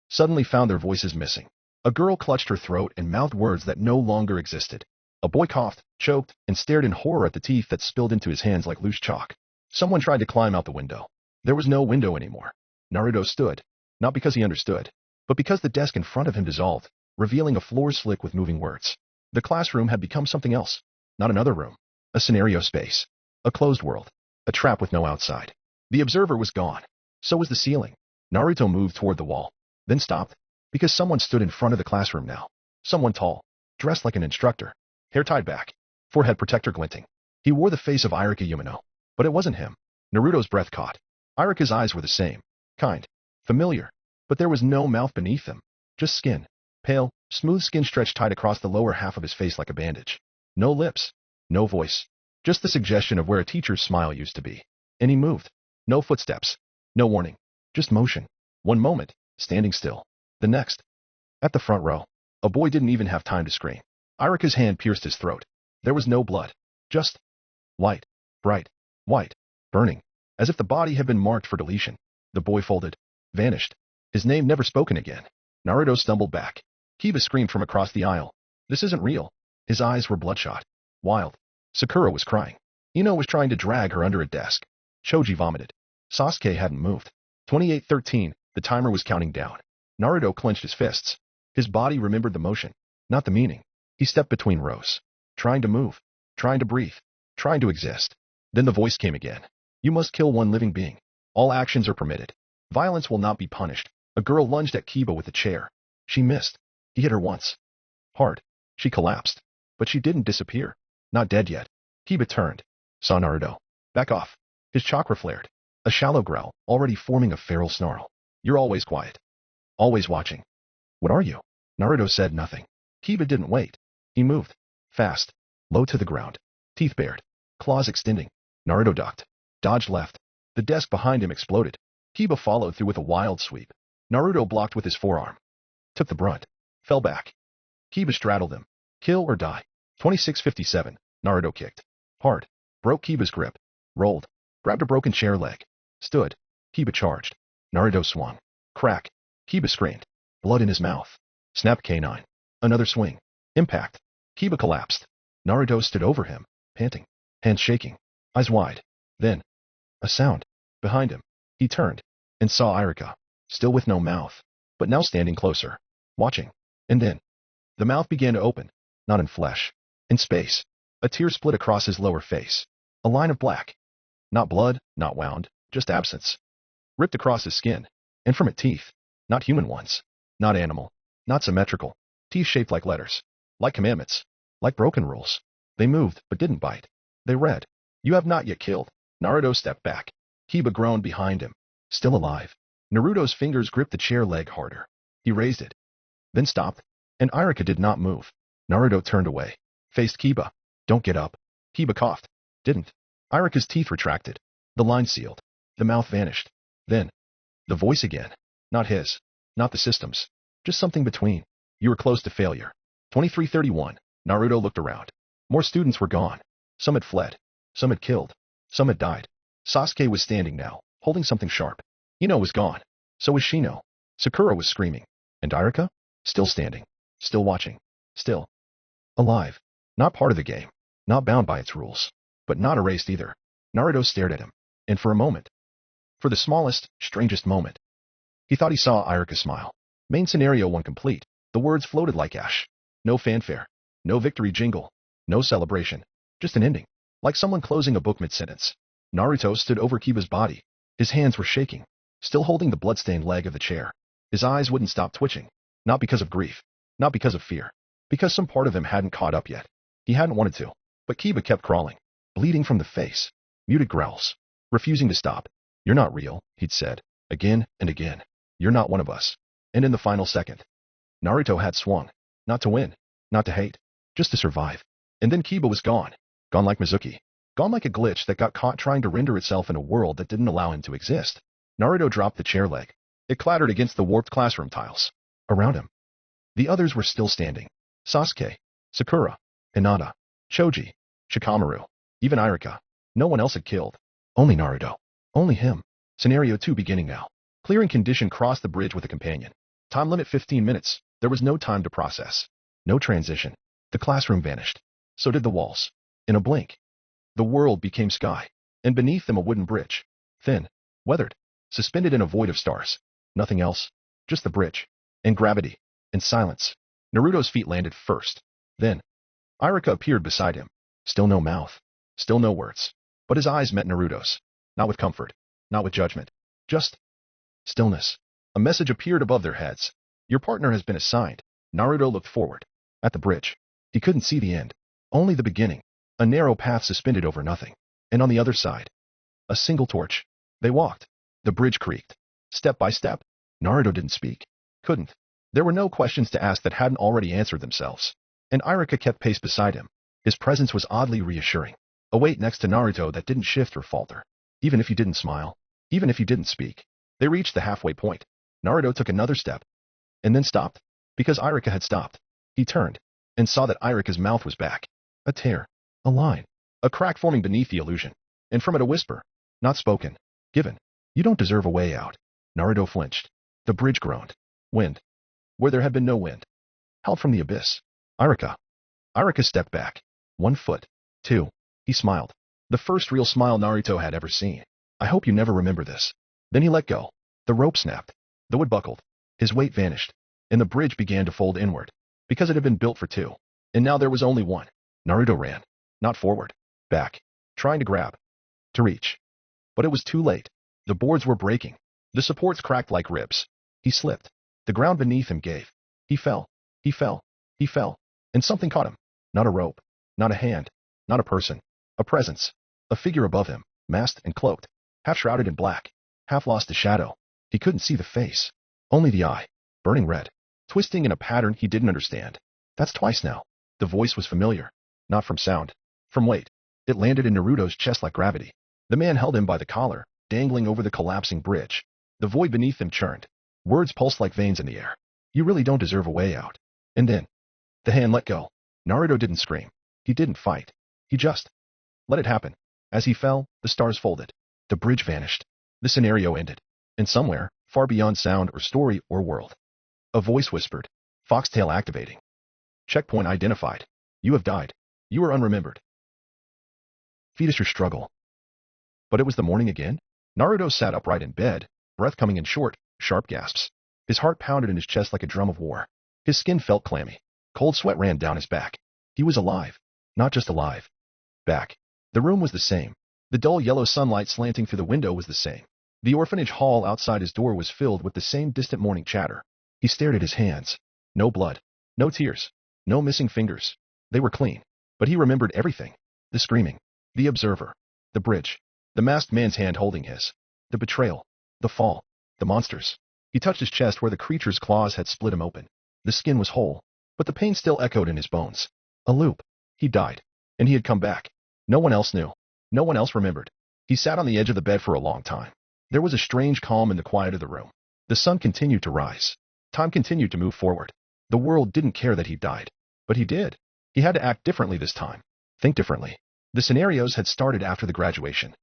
suddenly found their voices missing. A girl clutched her throat and mouthed words that no longer existed. A boy coughed, choked, and stared in horror at the teeth that spilled into his hands like loose chalk. Someone tried to climb out the window. There was no window anymore. Naruto stood. Not because he understood, but because the desk in front of him dissolved, revealing a floor slick with moving words. The classroom had become something else. Not another room. A scenario space. A closed world. A trap with no outside. The observer was gone. So was the ceiling. Naruto moved toward the wall, then stopped, because someone stood in front of the classroom now. Someone tall, dressed like an instructor, hair tied back, forehead protector glinting. He wore the face of Iruka Umino, but it wasn't him. Naruto's breath caught. Iruka's eyes were the same, kind, familiar, but there was no mouth beneath them, just skin. Pale, smooth skin stretched tight across the lower half of his face like a bandage. No lips, no voice, just the suggestion of where a teacher's smile used to be. And he moved. No footsteps, no warning, just motion. One moment, standing still. The next, at the front row, a boy didn't even have time to scream. Iruka's hand pierced his throat. There was no blood, just light, bright, white, burning, as if the body had been marked for deletion. The boy folded, vanished. His name never spoken again. Naruto stumbled back. Kiba screamed from across the aisle. This isn't real. His eyes were bloodshot. Wild. Sakura was crying. Ino was trying to drag her under a desk. Choji vomited. Sasuke hadn't moved. 28:13, the timer was counting down. Naruto clenched his fists. His body remembered the motion, not the meaning. He stepped between rows. Trying to move. Trying to breathe. Trying to exist. Then the voice came again. You must kill one living being. All actions are permitted. Violence will not be punished. A girl lunged at Kiba with a chair. She missed. He hit her once. Hard. She collapsed. But she didn't disappear. Not dead yet. Kiba turned. Saw Naruto. Back off. His chakra flared. A shallow growl, already forming a feral snarl. You're always quiet. Always watching. What are you? Naruto said nothing. Kiba didn't wait. He moved. Fast. Low to the ground. Teeth bared. Claws extending. Naruto ducked. Dodged left. The desk behind him exploded. Kiba followed through with a wild sweep. Naruto blocked with his forearm. Took the brunt. Fell back. Kiba straddled him. Kill or die. 26:57. Naruto kicked. Hard. Broke Kiba's grip. Rolled. Grabbed a broken chair leg. Stood. Kiba charged. Naruto swung. Crack. Kiba screamed. Blood in his mouth. Snap canine. Another swing. Impact. Kiba collapsed. Naruto stood over him, panting. Hands shaking. Eyes wide. Then. A sound. Behind him. He turned. And saw Irika. Still with no mouth. But now standing closer. Watching. And then. The mouth began to open. Not in flesh. In space. A tear split across his lower face. A line of black. Not blood, not wound, just absence. Ripped across his skin. And from it teeth. Not human ones. Not animal. Not symmetrical. Teeth shaped like letters. Like commandments. Like broken rules. They moved, but didn't bite. They read. You have not yet killed. Naruto stepped back. Kiba groaned behind him. Still alive. Naruto's fingers gripped the chair leg harder. He raised it. Then stopped. And Irika did not move. Naruto turned away. Faced Kiba. Don't get up. Kiba coughed. Didn't. Irika's teeth retracted. The line sealed. The mouth vanished. Then. The voice again. Not his. Not the system's. Just something between. You were close to failure. 23:31. Naruto looked around. More students were gone. Some had fled. Some had killed. Some had died. Sasuke was standing now, holding something sharp. Ino was gone. So was Shino. Sakura was screaming. And Irika? Still standing. Still watching. Still. Alive. Not part of the game. Not bound by its rules. But not erased either. Naruto stared at him. And for a moment. For the smallest, strangest moment. He thought he saw Irika smile. Main scenario 1 complete. The words floated like ash. No fanfare. No victory jingle. No celebration. Just an ending. Like someone closing a book mid-sentence. Naruto stood over Kiba's body. His hands were shaking. Still holding the bloodstained leg of the chair. His eyes wouldn't stop twitching. Not because of grief. Not because of fear. Because some part of him hadn't caught up yet. He hadn't wanted to. But Kiba kept crawling. Bleeding from the face. Muted growls. Refusing to stop. You're not real, he'd said. Again and again. You're not one of us. And in the final second. Naruto had swung. Not to win. Not to hate. Just to survive. And then Kiba was gone. Gone like Mizuki. Gone like a glitch that got caught trying to render itself in a world that didn't allow him to exist. Naruto dropped the chair leg. It clattered against the warped classroom tiles. Around him. The others were still standing. Sasuke. Sakura. Hinata. Choji. Shikamaru. Even Irika. No one else had killed. Only Naruto. Only him. Scenario 2 beginning now. Clearing condition crossed the bridge with a companion. Time limit 15 minutes. There was no time to process. No transition. The classroom vanished. So did the walls. In a blink. The world became sky. And beneath them a wooden bridge. Thin. Weathered. Suspended in a void of stars. Nothing else. Just the bridge. And gravity. And silence. Naruto's feet landed first. Then. Irika appeared beside him. Still no mouth. Still no words. But his eyes met Naruto's. Not with comfort. Not with judgment. Just stillness. A message appeared above their heads. Your partner has been assigned. Naruto looked forward. At the bridge. He couldn't see the end. Only the beginning. A narrow path suspended over nothing. And on the other side. A single torch. They walked. The bridge creaked. Step by step. Naruto didn't speak. Couldn't. There were no questions to ask that hadn't already answered themselves. And Irika kept pace beside him. His presence was oddly reassuring. A weight next to Naruto that didn't shift or falter. Even if he didn't smile. Even if he didn't speak. They reached the halfway point. Naruto took another step. And then stopped. Because Irika had stopped. He turned. And saw that Irika's mouth was back. A tear. A line. A crack forming beneath the illusion. And from it a whisper. Not spoken. Given. You don't deserve a way out. Naruto flinched. The bridge groaned. Wind. Where there had been no wind. Howled from the abyss. Irika. Iruka stepped back. 1 foot. 2. He smiled. The first real smile Naruto had ever seen. I hope you never remember this. Then he let go. The rope snapped. The wood buckled. His weight vanished. And the bridge began to fold inward. Because it had been built for 2. And now there was only 1. Naruto ran. Not forward. Back. Trying to grab. To reach. But it was too late. The boards were breaking. The supports cracked like ribs. He slipped. The ground beneath him gave. He fell. He fell. He fell. And something caught him. Not a rope. Not a hand. Not a person. A presence. A figure above him, masked and cloaked. Half shrouded in black. Half lost to shadow. He couldn't see the face. Only the eye. Burning red. Twisting in a pattern he didn't understand. That's twice now. The voice was familiar. Not from sound. From weight. It landed in Naruto's chest like gravity. The man held him by the collar, dangling over the collapsing bridge. The void beneath them churned. Words pulsed like veins in the air. You really don't deserve a way out. And then, the hand let go. Naruto didn't scream. He didn't fight. He just let it happen. As he fell, the stars folded. The bridge vanished. The scenario ended. And somewhere, far beyond sound or story or world, a voice whispered, Foxtail activating. Checkpoint identified. You have died. You are unremembered. Fetus your struggle. But it was the morning again? Naruto sat upright in bed, breath coming in short, sharp gasps. His heart pounded in his chest like a drum of war. His skin felt clammy. Cold sweat ran down his back. He was alive. Not just alive. Back. The room was the same. The dull yellow sunlight slanting through the window was the same. The orphanage hall outside his door was filled with the same distant morning chatter. He stared at his hands. No blood. No tears. No missing fingers. They were clean. But he remembered everything. The screaming. The observer. The bridge. The masked man's hand holding his. The betrayal. The fall. The monsters. He touched his chest where the creature's claws had split him open. The skin was whole. But the pain still echoed in his bones. A loop. He died. And he had come back. No one else knew. No one else remembered. He sat on the edge of the bed for a long time. There was a strange calm in the quiet of the room. The sun continued to rise. Time continued to move forward. The world didn't care that he died. But he did. He had to act differently this time. Think differently. The scenarios had started after the graduation.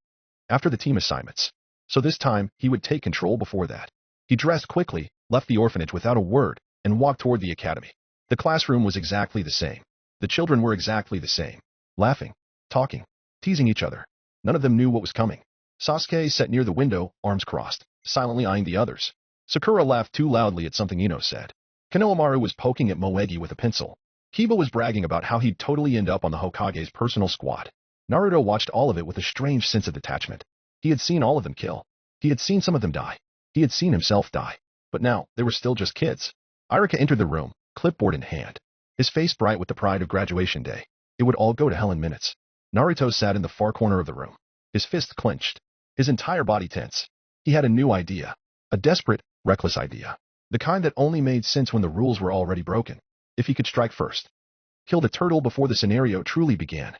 After the team assignments. So this time, he would take control before that. He dressed quickly, left the orphanage without a word, and walked toward the academy. The classroom was exactly the same. The children were exactly the same. Laughing, talking, teasing each other. None of them knew what was coming. Sasuke sat near the window, arms crossed, silently eyeing the others. Sakura laughed too loudly at something Ino said. Konohamaru was poking at Moegi with a pencil. Kiba was bragging about how he'd totally end up on the Hokage's personal squad. Naruto watched all of it with a strange sense of detachment. He had seen all of them kill. He had seen some of them die. He had seen himself die. But now, they were still just kids. Iruka entered the room, clipboard in hand. His face bright with the pride of graduation day. It would all go to hell in minutes. Naruto sat in the far corner of the room. His fist clenched. His entire body tense. He had a new idea. A desperate, reckless idea. The kind that only made sense when the rules were already broken. If he could strike first. Kill the turtle before the scenario truly began.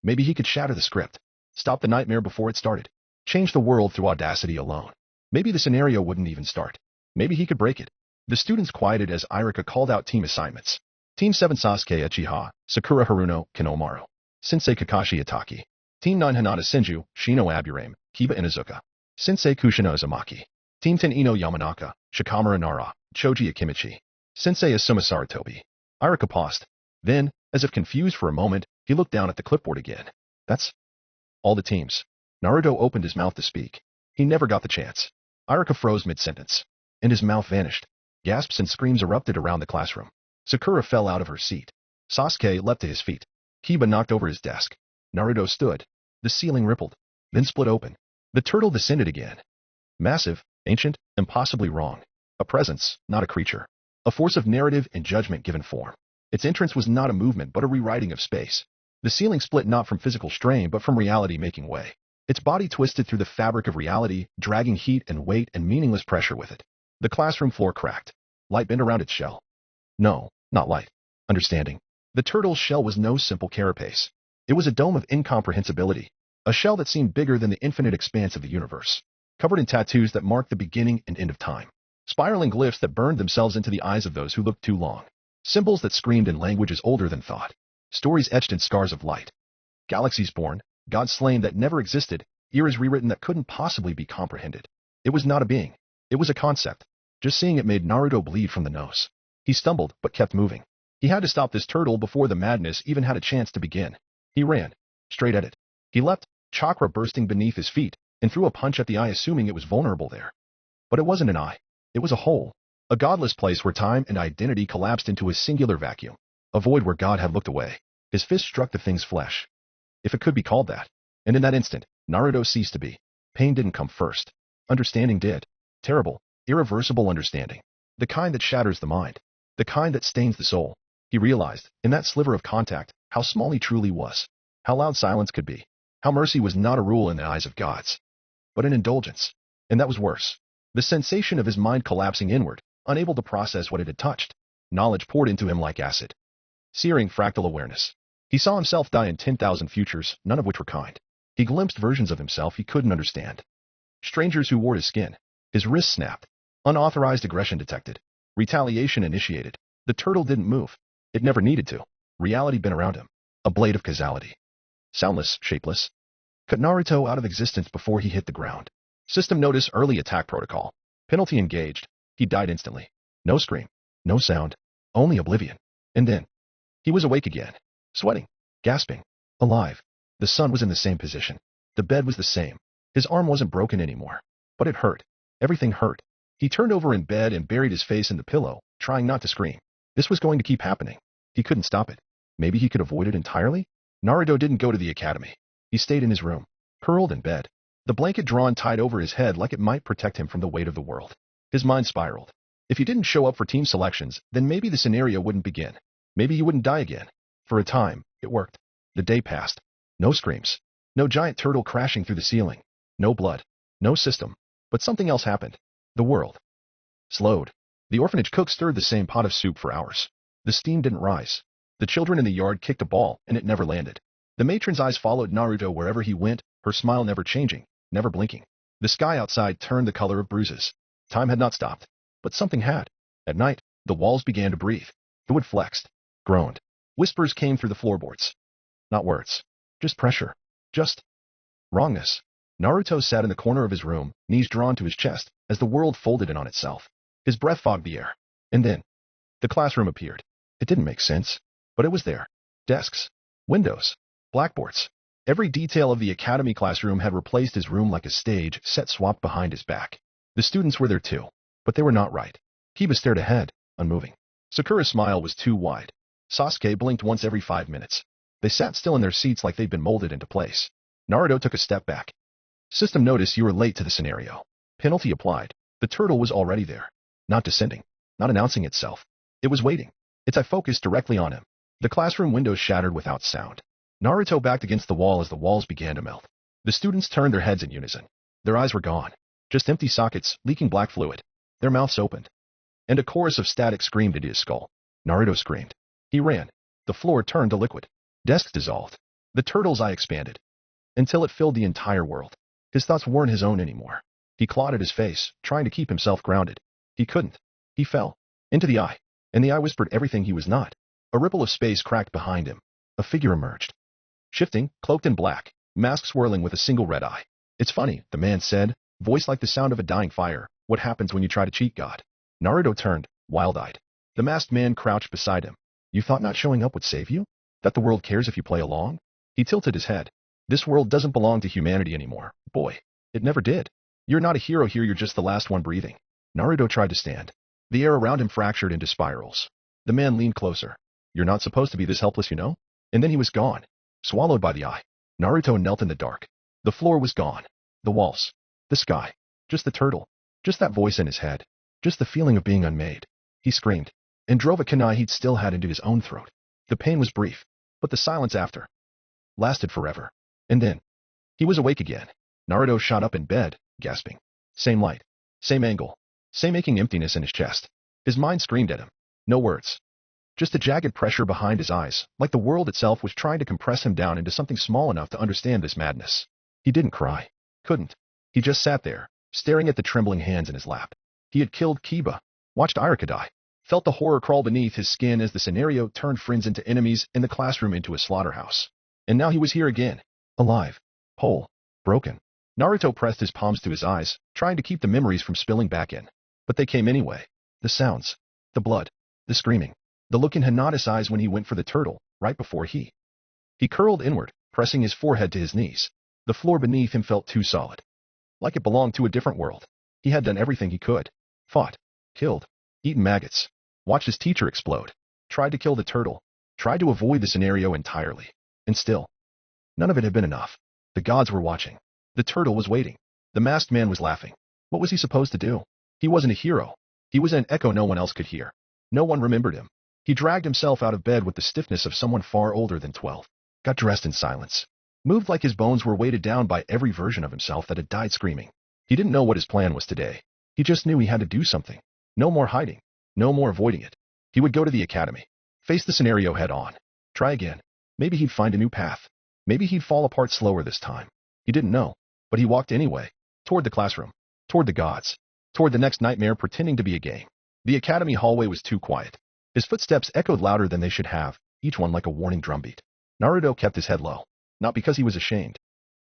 Maybe he could shatter the script. Stop the nightmare before it started. Change the world through audacity alone. Maybe the scenario wouldn't even start. Maybe he could break it. The students quieted as Iruka called out team assignments. Team 7 Sasuke Uchiha, Sakura Haruno, Konohamaru. Sensei Kakashi Itaki. Team 9 Hinata Senju, Shino Aburame, Kiba Inuzuka. Sensei Kushina Uzumaki. Team 10 Ino Yamanaka, Shikamaru Nara, Choji Akimichi. Sensei Asuma Sarutobi. Iruka paused. Then, as if confused for a moment, he looked down at the clipboard again. That's all the teams. Naruto opened his mouth to speak. He never got the chance. Iruka froze mid-sentence. And his mouth vanished. Gasps and screams erupted around the classroom. Sakura fell out of her seat. Sasuke leapt to his feet. Kiba knocked over his desk. Naruto stood. The ceiling rippled, then split open. The turtle descended again. Massive, ancient, impossibly wrong. A presence, not a creature. A force of narrative and judgment given form. Its entrance was not a movement but a rewriting of space. The ceiling split not from physical strain but from reality making way. Its body twisted through the fabric of reality, dragging heat and weight and meaningless pressure with it. The classroom floor cracked. Light bent around its shell. No, not light. Understanding. The turtle's shell was no simple carapace. It was a dome of incomprehensibility. A shell that seemed bigger than the infinite expanse of the universe. Covered in tattoos that marked the beginning and end of time. Spiraling glyphs that burned themselves into the eyes of those who looked too long. Symbols that screamed in languages older than thought. Stories etched in scars of light. Galaxies born, gods slain that never existed, eras rewritten that couldn't possibly be comprehended. It was not a being. It was a concept. Just seeing it made Naruto bleed from the nose. He stumbled, but kept moving. He had to stop this turtle before the madness even had a chance to begin. He ran straight at it. He leapt, chakra bursting beneath his feet, and threw a punch at the eye assuming it was vulnerable there. But it wasn't an eye. It was a hole. A godless place where time and identity collapsed into a singular vacuum. A void where God had looked away. His fist struck the thing's flesh, if it could be called that. And in that instant, Naruto ceased to be. Pain didn't come first. Understanding did. Terrible, irreversible understanding. The kind that shatters the mind. The kind that stains the soul. He realized, in that sliver of contact, how small he truly was. How loud silence could be. How mercy was not a rule in the eyes of gods, but an indulgence. And that was worse. The sensation of his mind collapsing inward, unable to process what it had touched. Knowledge poured into him like acid. Searing fractal awareness. He saw himself die in 10,000 futures, none of which were kind. He glimpsed versions of himself he couldn't understand. Strangers who wore his skin. His wrists snapped. Unauthorized aggression detected. Retaliation initiated. The turtle didn't move. It never needed to. Reality been around him. A blade of causality. Soundless, shapeless. Cut Naruto out of existence before he hit the ground. System notice early attack protocol. Penalty engaged. He died instantly. No scream. No sound. Only oblivion. And then he was awake again. Sweating. Gasping. Alive. The sun was in the same position. The bed was the same. His arm wasn't broken anymore. But it hurt. Everything hurt. He turned over in bed and buried his face in the pillow, trying not to scream. This was going to keep happening. He couldn't stop it. Maybe he could avoid it entirely? Naruto didn't go to the academy. He stayed in his room, curled in bed, the blanket drawn tight over his head like it might protect him from the weight of the world. His mind spiraled. If he didn't show up for team selections, then maybe the scenario wouldn't begin. Maybe he wouldn't die again. For a time, it worked. The day passed. No screams. No giant turtle crashing through the ceiling. No blood. No system. But something else happened. The world slowed. The orphanage cook stirred the same pot of soup for hours. The steam didn't rise. The children in the yard kicked a ball, and it never landed. The matron's eyes followed Naruto wherever he went, her smile never changing, never blinking. The sky outside turned the color of bruises. Time had not stopped. But something had. At night, the walls began to breathe. The wood flexed, groaned. Whispers came through the floorboards. Not words. Just pressure. Just wrongness. Naruto sat in the corner of his room, knees drawn to his chest, as the world folded in on itself. His breath fogged the air. And then the classroom appeared. It didn't make sense, but it was there. Desks, windows, blackboards. Every detail of the academy classroom had replaced his room like a stage set swapped behind his back. The students were there too, but they were not right. Kiba stared ahead, unmoving. Sakura's smile was too wide. Sasuke blinked once every 5 minutes. They sat still in their seats like they'd been molded into place. Naruto took a step back. System notice you were late to the scenario. Penalty applied. The turtle was already there. Not descending. Not announcing itself. It was waiting. Its eye focused directly on him. The classroom windows shattered without sound. Naruto backed against the wall as the walls began to melt. The students turned their heads in unison. Their eyes were gone. Just empty sockets, leaking black fluid. Their mouths opened. And a chorus of static screamed into his skull. Naruto screamed. He ran. The floor turned to liquid. Desks dissolved. The turtle's eye expanded. Until it filled the entire world. His thoughts weren't his own anymore. He clawed at his face, trying to keep himself grounded. He couldn't. He fell. Into the eye. And the eye whispered everything he was not. A ripple of space cracked behind him. A figure emerged. Shifting, cloaked in black, mask swirling with a single red eye. It's funny, the man said, voice like the sound of a dying fire. What happens when you try to cheat God? Naruto turned, wild-eyed. The masked man crouched beside him. You thought not showing up would save you? That the world cares if you play along? He tilted his head. This world doesn't belong to humanity anymore. Boy, it never did. You're not a hero here, you're just the last one breathing. Naruto tried to stand. The air around him fractured into spirals. The man leaned closer. You're not supposed to be this helpless, you know? And then he was gone. Swallowed by the eye. Naruto knelt in the dark. The floor was gone. The walls. The sky. Just the turtle. Just that voice in his head. Just the feeling of being unmade. He screamed, and drove a kunai he'd still had into his own throat. The pain was brief, but the silence after lasted forever. And then he was awake again. Naruto shot up in bed, gasping. Same light. Same angle. Same aching emptiness in his chest. His mind screamed at him. No words. Just a jagged pressure behind his eyes, like the world itself was trying to compress him down into something small enough to understand this madness. He didn't cry. Couldn't. He just sat there, staring at the trembling hands in his lap. He had killed Kiba, watched Irika die, felt the horror crawl beneath his skin as the scenario turned friends into enemies and the classroom into a slaughterhouse. And now he was here again, alive, whole, broken. Naruto pressed his palms to his eyes, trying to keep the memories from spilling back in. But they came anyway. The sounds, the blood, the screaming. The look in Hinata's eyes when he went for the turtle, right before he curled inward, pressing his forehead to his knees. The floor beneath him felt too solid. Like it belonged to a different world. He had done everything he could. Fought. Killed. Eaten maggots. Watched his teacher explode. Tried to kill the turtle. Tried to avoid the scenario entirely. And still, none of it had been enough. The gods were watching. The turtle was waiting. The masked man was laughing. What was he supposed to do? He wasn't a hero. He was an echo no one else could hear. No one remembered him. He dragged himself out of bed with the stiffness of someone far older than 12. Got dressed in silence. Moved like his bones were weighted down by every version of himself that had died screaming. He didn't know what his plan was today. He just knew he had to do something. No more hiding. No more avoiding it. He would go to the academy. Face the scenario head on. Try again. Maybe he'd find a new path. Maybe he'd fall apart slower this time. He didn't know. But he walked anyway. Toward the classroom. Toward the gods. Toward the next nightmare pretending to be a game. The academy hallway was too quiet. His footsteps echoed louder than they should have, each one like a warning drumbeat. Naruto kept his head low. Not because he was ashamed,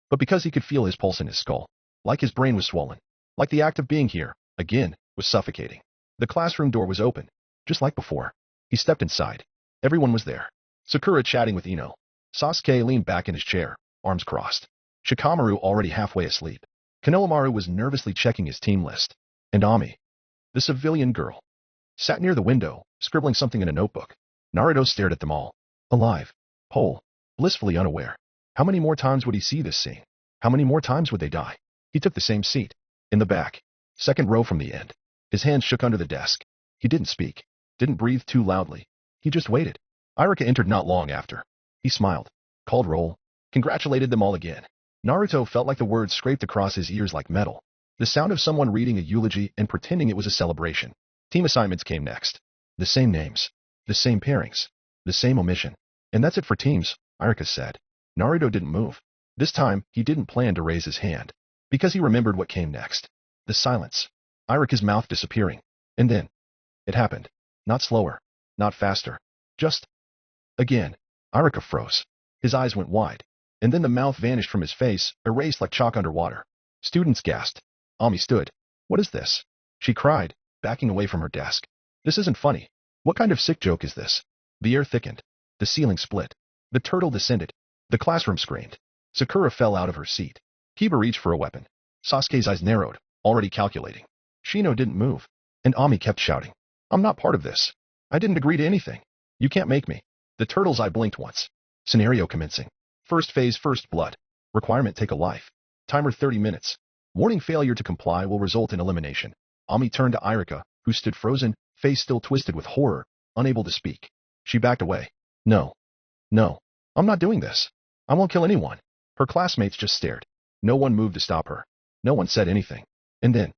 but because he could feel his pulse in his skull. Like his brain was swollen. Like the act of being here, again, was suffocating. The classroom door was open, just like before. He stepped inside. Everyone was there. Sakura chatting with Ino. Sasuke leaned back in his chair, arms crossed. Shikamaru already halfway asleep. Konohamaru was nervously checking his team list. And Ami, the civilian girl, sat near the window, scribbling something in a notebook. Naruto stared at them all. Alive. Whole. Blissfully unaware. How many more times would he see this scene? How many more times would they die? He took the same seat. In the back. Second row from the end. His hands shook under the desk. He didn't speak. Didn't breathe too loudly. He just waited. Irika entered not long after. He smiled. Called roll. Congratulated them all again. Naruto felt like the words scraped across his ears like metal. The sound of someone reading a eulogy and pretending it was a celebration. Team assignments came next. The same names. The same pairings. The same omission. And that's it for teams, Irika said. Naruto didn't move. This time, he didn't plan to raise his hand. Because he remembered what came next. The silence. Irika's mouth disappearing. And then, it happened. Not slower. Not faster. Just, again. Irika froze. His eyes went wide. And then the mouth vanished from his face, erased like chalk under water. Students gasped. Ami stood. What is this? She cried, backing away from her desk. This isn't funny. What kind of sick joke is this? The air thickened. The ceiling split. The turtle descended. The classroom screamed. Sakura fell out of her seat. Kiba reached for a weapon. Sasuke's eyes narrowed, already calculating. Shino didn't move. And Ami kept shouting. I'm not part of this. I didn't agree to anything. You can't make me. The turtle's eye blinked once. Scenario commencing. First phase, first blood. Requirement take a life. Timer 30 minutes. Warning failure to comply will result in elimination. Ami turned to Irika, who stood frozen, face still twisted with horror, unable to speak. She backed away. No. No. I'm not doing this. I won't kill anyone. Her classmates just stared. No one moved to stop her. No one said anything. And then,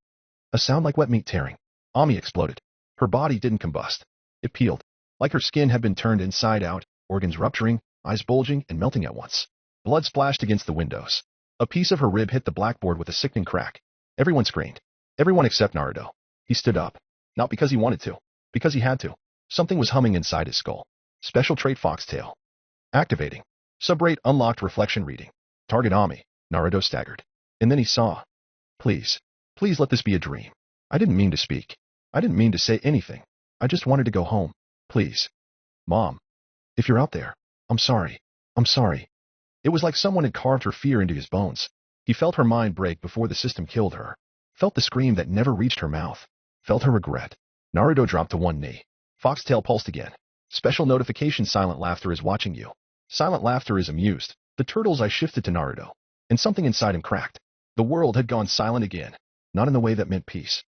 a sound like wet meat tearing. Ami exploded. Her body didn't combust. It peeled. Like her skin had been turned inside out, organs rupturing, eyes bulging and melting at once. Blood splashed against the windows. A piece of her rib hit the blackboard with a sickening crack. Everyone screamed. Everyone except Naruto. He stood up. Not because he wanted to. Because he had to. Something was humming inside his skull. Special trait Foxtail. Activating. Subrate unlocked reflection reading. Target Ami. Naruto staggered. And then he saw. Please. Please let this be a dream. I didn't mean to speak. I didn't mean to say anything. I just wanted to go home. Please. Mom. If you're out there. I'm sorry. I'm sorry. It was like someone had carved her fear into his bones. He felt her mind break before the system killed her. Felt the scream that never reached her mouth. Felt her regret. Naruto dropped to one knee. Foxtail pulsed again. Special notification silent laughter is watching you. Silent laughter is amused. The turtle's eye shifted to Naruto. And something inside him cracked. The world had gone silent again. Not in the way that meant peace.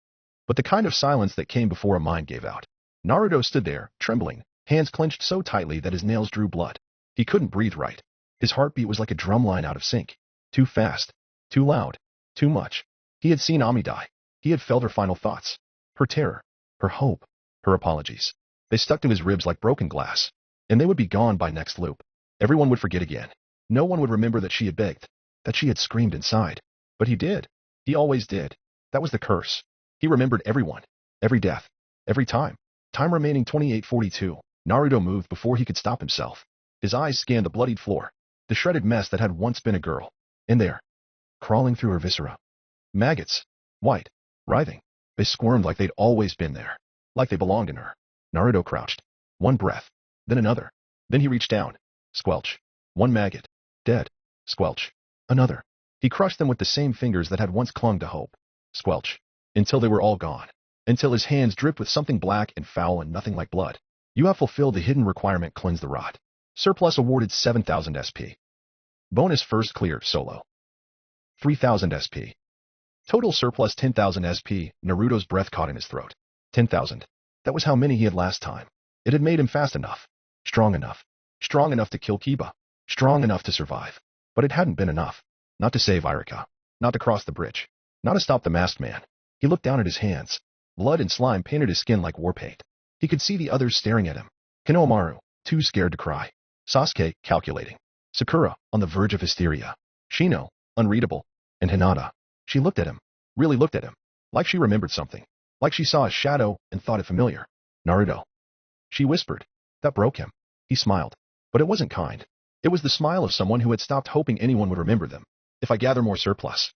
But the kind of silence that came before a mind gave out. Naruto stood there, trembling, hands clenched so tightly that his nails drew blood. He couldn't breathe right. His heartbeat was like a drum line out of sync. Too fast. Too loud. Too much. He had seen Ami die. He had felt her final thoughts. Her terror. Her hope. Her apologies. They stuck to his ribs like broken glass. And they would be gone by next loop. Everyone would forget again. No one would remember that she had begged. That she had screamed inside. But he did. He always did. That was the curse. He remembered everyone. Every death. Every time. Time remaining 28:42. Naruto moved before he could stop himself. His eyes scanned the bloodied floor. The shredded mess that had once been a girl. And there. Crawling through her viscera. Maggots. White. Writhing. They squirmed like they'd always been there. Like they belonged in her. Naruto crouched. One breath. Then another. Then he reached down. Squelch. One maggot. Dead. Squelch. Another. He crushed them with the same fingers that had once clung to hope. Squelch. Until they were all gone. Until his hands dripped with something black and foul and nothing like blood. You have fulfilled the hidden requirement. Cleanse the rot. Surplus awarded 7,000 SP. Bonus first clear solo. 3,000 SP. Total surplus 10,000 SP. Naruto's breath caught in his throat. 10,000. That was how many he had last time. It had made him fast enough. Strong enough. Strong enough to kill Kiba. Strong enough to survive. But it hadn't been enough. Not to save Irika. Not to cross the bridge. Not to stop the masked man. He looked down at his hands. Blood and slime painted his skin like war paint. He could see the others staring at him. Konohamaru, too scared to cry. Sasuke, calculating. Sakura, on the verge of hysteria. Shino, unreadable. And Hinata. She looked at him. Really looked at him. Like she remembered something. Like she saw a shadow and thought it familiar. Naruto. She whispered. That broke him. He smiled. But it wasn't kind. It was the smile of someone who had stopped hoping anyone would remember them. If I gather more surplus.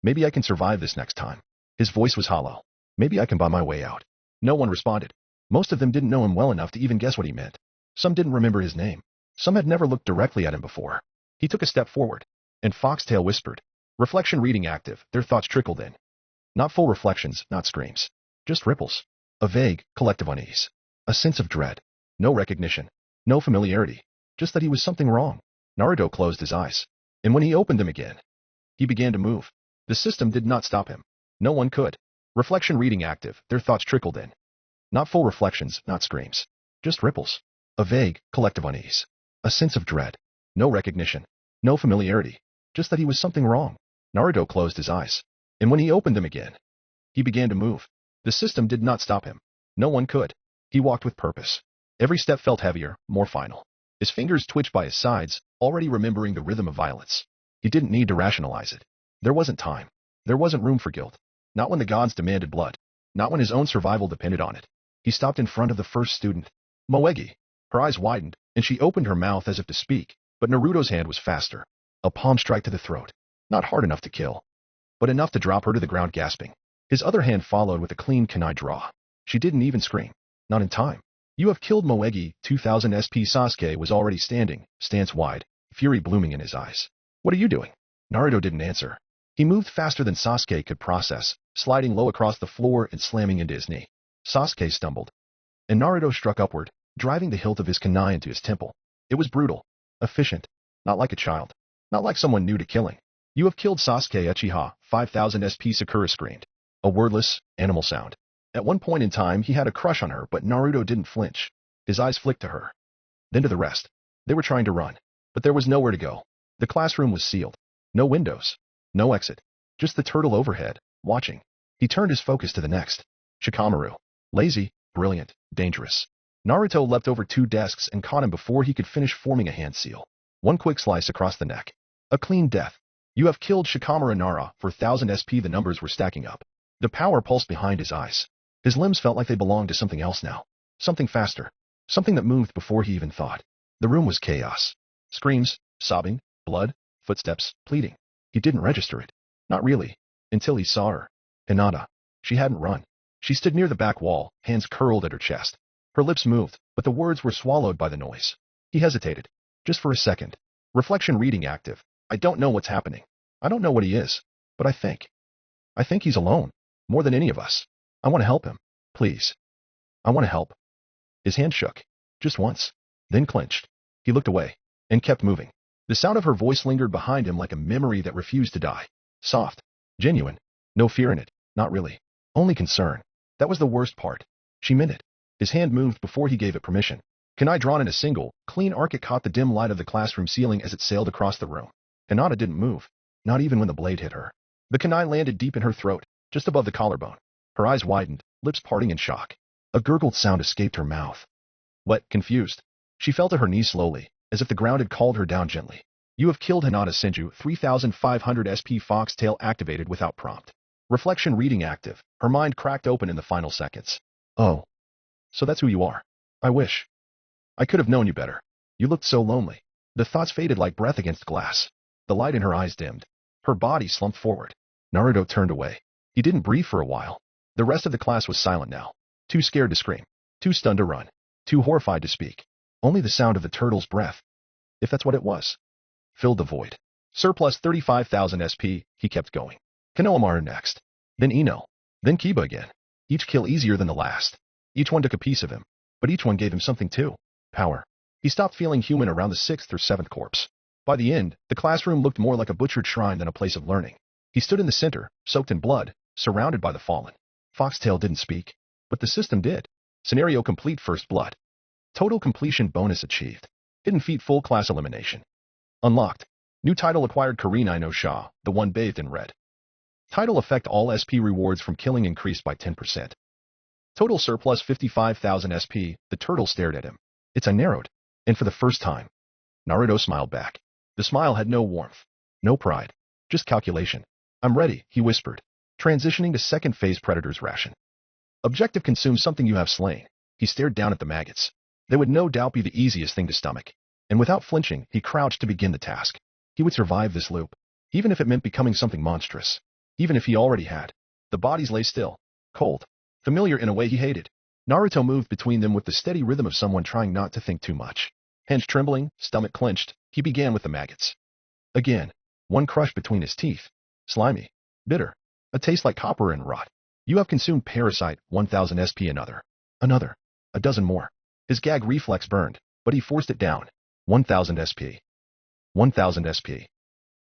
Maybe I can survive this next time. His voice was hollow. Maybe I can buy my way out. No one responded. Most of them didn't know him well enough to even guess what he meant. Some didn't remember his name. Some had never looked directly at him before. He took a step forward. And Foxtail whispered. Reflection reading active. Their thoughts trickled in. Not full reflections, not screams. Just ripples. A vague, collective unease. A sense of dread. No recognition. No familiarity. Just that he was something wrong. Naruto closed his eyes. And when he opened them again, he began to move. The system did not stop him. No one could. Reflection reading active. Their thoughts trickled in. Not full reflections, not screams. Just ripples. A vague, collective unease. A sense of dread. No recognition. No familiarity. Just that he was something wrong. Naruto closed his eyes. And when he opened them again, he began to move. The system did not stop him. No one could. He walked with purpose. Every step felt heavier, more final. His fingers twitched by his sides, already remembering the rhythm of violence. He didn't need to rationalize it. There wasn't time. There wasn't room for guilt. Not when the gods demanded blood. Not when his own survival depended on it. He stopped in front of the first student. Moegi. Her eyes widened, and she opened her mouth as if to speak, but Naruto's hand was faster. A palm strike to the throat. Not hard enough to kill, but enough to drop her to the ground gasping. His other hand followed with a clean kunai draw. She didn't even scream. Not in time. You have killed Moegi. 2000 SP. Sasuke was already standing, stance wide, fury blooming in his eyes. What are you doing? Naruto didn't answer. He moved faster than Sasuke could process, sliding low across the floor and slamming into his knee. Sasuke stumbled, and Naruto struck upward, driving the hilt of his kunai into his temple. It was brutal, efficient, not like a child, not like someone new to killing. You have killed Sasuke Uchiha. 5000 SP. Sakura screamed. A wordless, animal sound. At one point in time he had a crush on her, but Naruto didn't flinch. His eyes flicked to her. Then to the rest. They were trying to run, but there was nowhere to go. The classroom was sealed. No windows. No exit. Just the turtle overhead, watching. He turned his focus to the next. Shikamaru. Lazy, brilliant, dangerous. Naruto leapt over 2 desks and caught him before he could finish forming a hand seal. One quick slice across the neck. A clean death. You have killed Shikamaru Nara. For 1000 SP. The numbers were stacking up. The power pulsed behind his eyes. His limbs felt like they belonged to something else now. Something faster. Something that moved before he even thought. The room was chaos. Screams, sobbing, blood, footsteps, pleading. He didn't register it. Not really. Until he saw her. Hinata. She hadn't run. She stood near the back wall, hands curled at her chest. Her lips moved, but the words were swallowed by the noise. He hesitated. Just for a second. Reflection reading active. I don't know what's happening. I don't know what he is. But I think he's alone. More than any of us. I want to help him. Please. I want to help. His hand shook. Just once. Then clenched. He looked away. And kept moving. The sound of her voice lingered behind him like a memory that refused to die. Soft. Genuine. No fear in it. Not really. Only concern. That was the worst part. She meant it. His hand moved before he gave it permission. Kunai drawn in a single, clean arc. It caught the dim light of the classroom ceiling as it sailed across the room. Hinata didn't move. Not even when the blade hit her. The kunai landed deep in her throat, just above the collarbone. Her eyes widened, lips parting in shock. A gurgled sound escaped her mouth. Wet, confused. She fell to her knees slowly, as if the ground had called her down gently. You have killed Hinata Senju. 3500 SP. Foxtail activated without prompt. Reflection reading active. Her mind cracked open in the final seconds. Oh. So that's who you are. I wish. I could have known you better. You looked so lonely. The thoughts faded like breath against glass. The light in her eyes dimmed. Her body slumped forward. Naruto turned away. He didn't breathe for a while. The rest of the class was silent now. Too scared to scream. Too stunned to run. too horrified to speak. Only the sound of the turtle's breath, if that's what it was, filled the void. Surplus 35,000 SP, he kept going. Konohamaru next. Then Ino. Then Kiba again. Each kill easier than the last. Each one took a piece of him, but each one gave him something too. Power. He stopped feeling human around the 6th or 7th corpse. By the end, the classroom looked more like a butchered shrine than a place of learning. He stood in the center, soaked in blood, surrounded by the fallen. Foxtail didn't speak, but the system did. Scenario complete first blood. Total completion bonus achieved. Hidden feat full class elimination. Unlocked. New title acquired Kurenai no Sha, the one bathed in red. Title effect all SP rewards from killing increased by 10%. Total surplus 55,000 SP, the turtle stared at him. Its eye narrowed, and for the first time, Naruto smiled back. The smile had no warmth, no pride, just calculation. I'm ready, he whispered, transitioning to second phase predator's ration. Objective consume something you have slain. He stared down at the maggots. They would no doubt be the easiest thing to stomach, and without flinching, he crouched to begin the task. He would survive this loop, even if it meant becoming something monstrous. Even if he already had. The bodies lay still, cold, familiar in a way he hated. Naruto moved between them with the steady rhythm of someone trying not to think too much. Hands trembling, stomach clenched, he began with the maggots. Again, one crushed between his teeth. Slimy, bitter, a taste like copper and rot. You have consumed parasite, 1000 SP another. Another. A dozen more. His gag reflex burned, but he forced it down. 1000 SP. 1000 SP.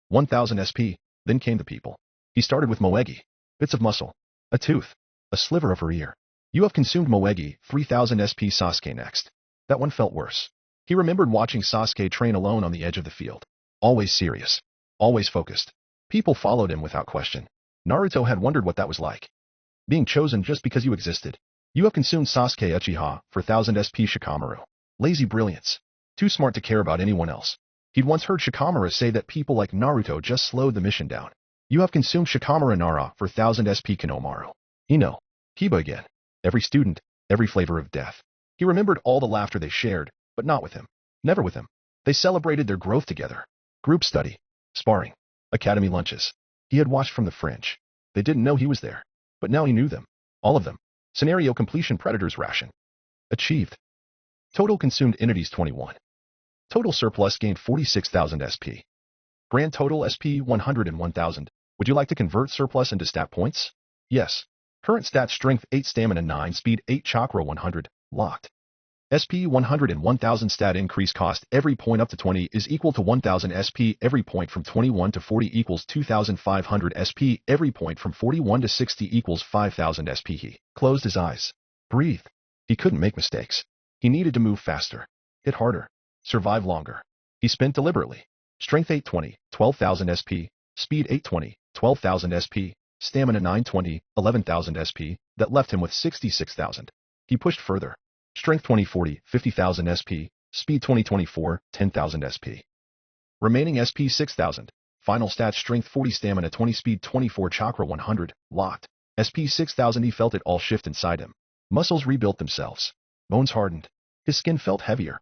1000 SP, then came the people. He started with Moegi. Bits of muscle. A tooth. A sliver of her ear. You have consumed Moegi, 3000 SP Sasuke next. That one felt worse. He remembered watching Sasuke train alone on the edge of the field. Always serious. Always focused. People followed him without question. Naruto had wondered what that was like. Being chosen just because you existed. You have consumed Sasuke Uchiha, 4000 SP Shikamaru. Lazy brilliance. Too smart to care about anyone else. He'd once heard Shikamaru say that people like Naruto just slowed the mission down. You have consumed Shikamaru Nara for 1000 SP Konohamaru. Ino. Kiba again. Every student, every flavor of death. He remembered all the laughter they shared, but not with him. Never with him. They celebrated their growth together. Group study. Sparring. Academy lunches. He had watched from the fringe. They didn't know he was there. But now he knew them. All of them. Scenario completion predator's ration. Achieved. Total consumed entities 21. Total surplus gained 46,000 SP. Grand total SP 101,000. Would you like to convert surplus into stat points? Yes. Current stat strength 8, stamina 9, speed 8, chakra 100. Locked. SP 101,000 stat increase cost every point up to 20 is equal to 1,000 SP. Every point from 21 to 40 equals 2,500 SP. Every point from 41 to 60 equals 5,000 SP. He closed his eyes. Breathe. He couldn't make mistakes. He needed to move faster. Hit harder. Survive longer. He spent deliberately. Strength 820, 12,000 SP. Speed 820, 12,000 SP. Stamina 920, 11,000 SP. That left him with 66,000. He pushed further. Strength 2040, 50,000 SP. Speed 2024, 10,000 SP. Remaining SP 6,000. Final stats strength 40, stamina 20, speed 24, chakra 100. Locked. SP 6,000. He felt it all shift inside him. Muscles rebuilt themselves. Bones hardened. His skin felt heavier.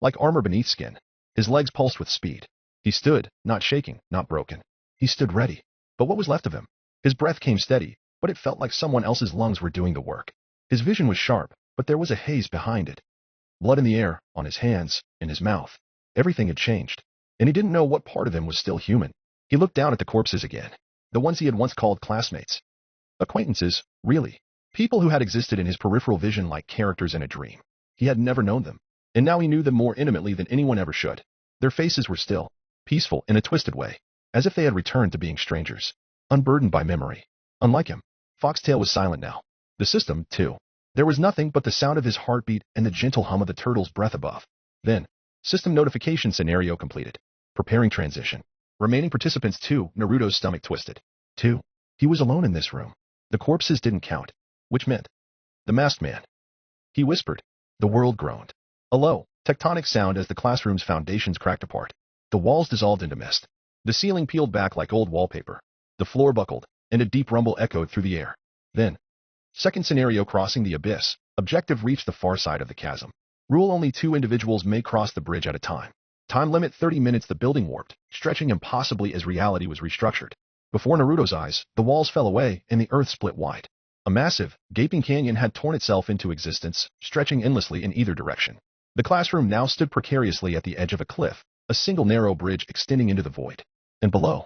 Like armor beneath skin. His legs pulsed with speed. He stood, not shaking, not broken. He stood ready. But what was left of him? His breath came steady, but it felt like someone else's lungs were doing the work. His vision was sharp, but there was a haze behind it. Blood in the air, on his hands, in his mouth. Everything had changed, and he didn't know what part of him was still human. He looked down at the corpses again. The ones he had once called classmates. Acquaintances, really. People who had existed in his peripheral vision like characters in a dream. He had never known them, and now he knew them more intimately than anyone ever should. Their faces were still, peaceful in a twisted way, as if they had returned to being strangers, unburdened by memory. Unlike him, Foxtail was silent now. The system, too. There was nothing but the sound of his heartbeat and the gentle hum of the turtle's breath above. Then, system notification scenario completed. Preparing transition. Remaining participants 2, Naruto's stomach twisted. 2. He was alone in this room. The corpses didn't count, which meant the masked man. He whispered. The world groaned. A low, tectonic sound as the classroom's foundations cracked apart. The walls dissolved into mist. The ceiling peeled back like old wallpaper. The floor buckled, and a deep rumble echoed through the air. Then, second scenario crossing the abyss. Objective reached the far side of the chasm. Rule only 2 individuals may cross the bridge at a time. Time limit 30 minutes. The building warped, stretching impossibly as reality was restructured. Before Naruto's eyes, the walls fell away and the earth split wide. A massive, gaping canyon had torn itself into existence, stretching endlessly in either direction. The classroom now stood precariously at the edge of a cliff, a single narrow bridge extending into the void. And below,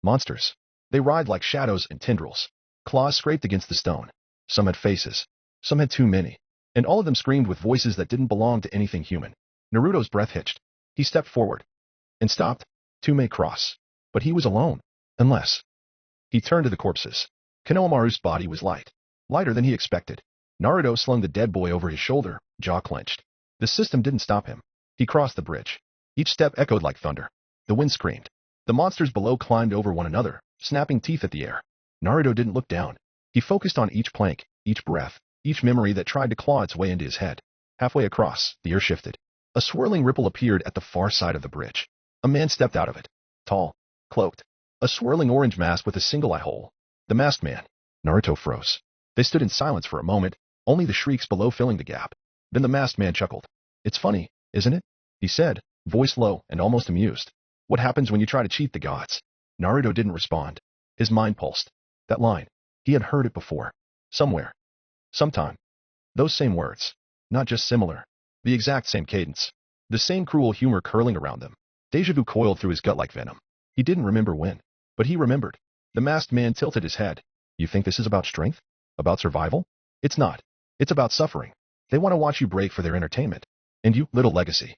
monsters. They writhed like shadows and tendrils. Claws scraped against the stone. Some had faces. Some had too many. And all of them screamed with voices that didn't belong to anything human. Naruto's breath hitched. He stepped forward. And stopped. Two may cross. But he was alone. Unless. He turned to the corpses. Konohamaru's body was light. Lighter than he expected. Naruto slung the dead boy over his shoulder, jaw clenched. The system didn't stop him. He crossed the bridge. Each step echoed like thunder. The wind screamed. The monsters below climbed over one another, snapping teeth at the air. Naruto didn't look down. He focused on each plank, each breath, each memory that tried to claw its way into his head. Halfway across, the air shifted. A swirling ripple appeared at the far side of the bridge. A man stepped out of it. Tall. Cloaked. A swirling orange mask with a single eye hole. The masked man. Naruto froze. They stood in silence for a moment, only the shrieks below filling the gap. Then the masked man chuckled. It's funny, isn't it? He said, voice low and almost amused. What happens when you try to cheat the gods? Naruto didn't respond. His mind pulsed. That line. He had heard it before. Somewhere. Sometime. Those same words. Not just similar. The exact same cadence. The same cruel humor curling around them. Deja vu coiled through his gut like venom. He didn't remember when. But he remembered. The masked man tilted his head. You think this is about strength? About survival? It's not. It's about suffering. They want to watch you break for their entertainment. And you, little legacy.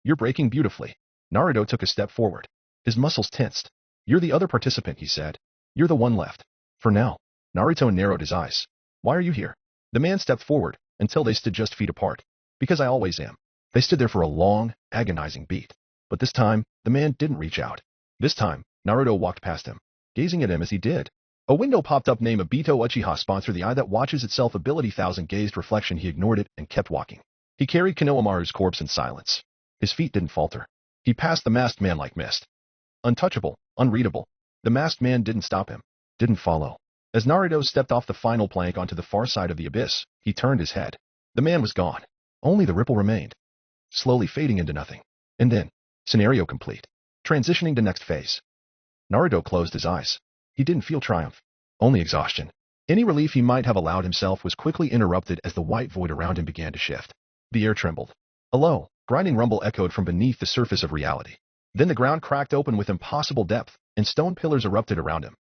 You're breaking beautifully. Naruto took a step forward. His muscles tensed. You're the other participant, he said. You're the one left. For now. Naruto narrowed his eyes. Why are you here? The man stepped forward, until they stood just feet apart. Because I always am. They stood there for a long, agonizing beat. But this time, the man didn't reach out. This time, Naruto walked past him, gazing at him as he did. A window popped up. Name Obito Uchiha sponsor the eye that watches itself ability thousand gazed reflection. He ignored it and kept walking. He carried Konohamaru's corpse in silence. His feet didn't falter. He passed the masked man like mist. Untouchable, unreadable. The masked man didn't stop him. Didn't follow. As Naruto stepped off the final plank onto the far side of the abyss, he turned his head. The man was gone. Only the ripple remained. Slowly fading into nothing. And then, scenario complete. Transitioning to next phase. Naruto closed his eyes. He didn't feel triumph. Only exhaustion. Any relief he might have allowed himself was quickly interrupted as the white void around him began to shift. The air trembled. A low, grinding rumble echoed from beneath the surface of reality. Then the ground cracked open with impossible depth, and stone pillars erupted around him.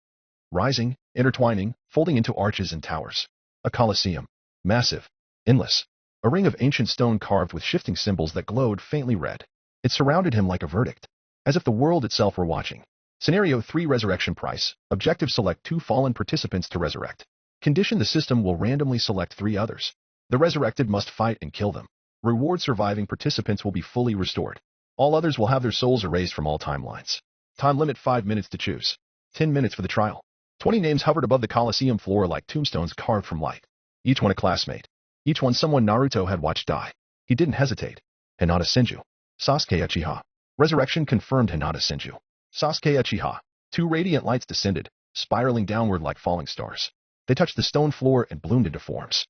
Rising, intertwining, folding into arches and towers. A colosseum. Massive. Endless. A ring of ancient stone carved with shifting symbols that glowed faintly red. It surrounded him like a verdict. As if the world itself were watching. Scenario 3 Resurrection Price. Objective select 2 fallen participants to resurrect. Condition the system will randomly select 3 others. The resurrected must fight and kill them. Reward surviving participants will be fully restored. All others will have their souls erased from all timelines. Time limit 5 minutes to choose. 10 minutes for the trial. 20 names hovered above the Colosseum floor like tombstones carved from light. Each one a classmate. Each one someone Naruto had watched die. He didn't hesitate. Hinata Senju. Sasuke Uchiha. Resurrection confirmed Hinata Senju. Sasuke Uchiha. 2 radiant lights descended, spiraling downward like falling stars. They touched the stone floor and bloomed into forms.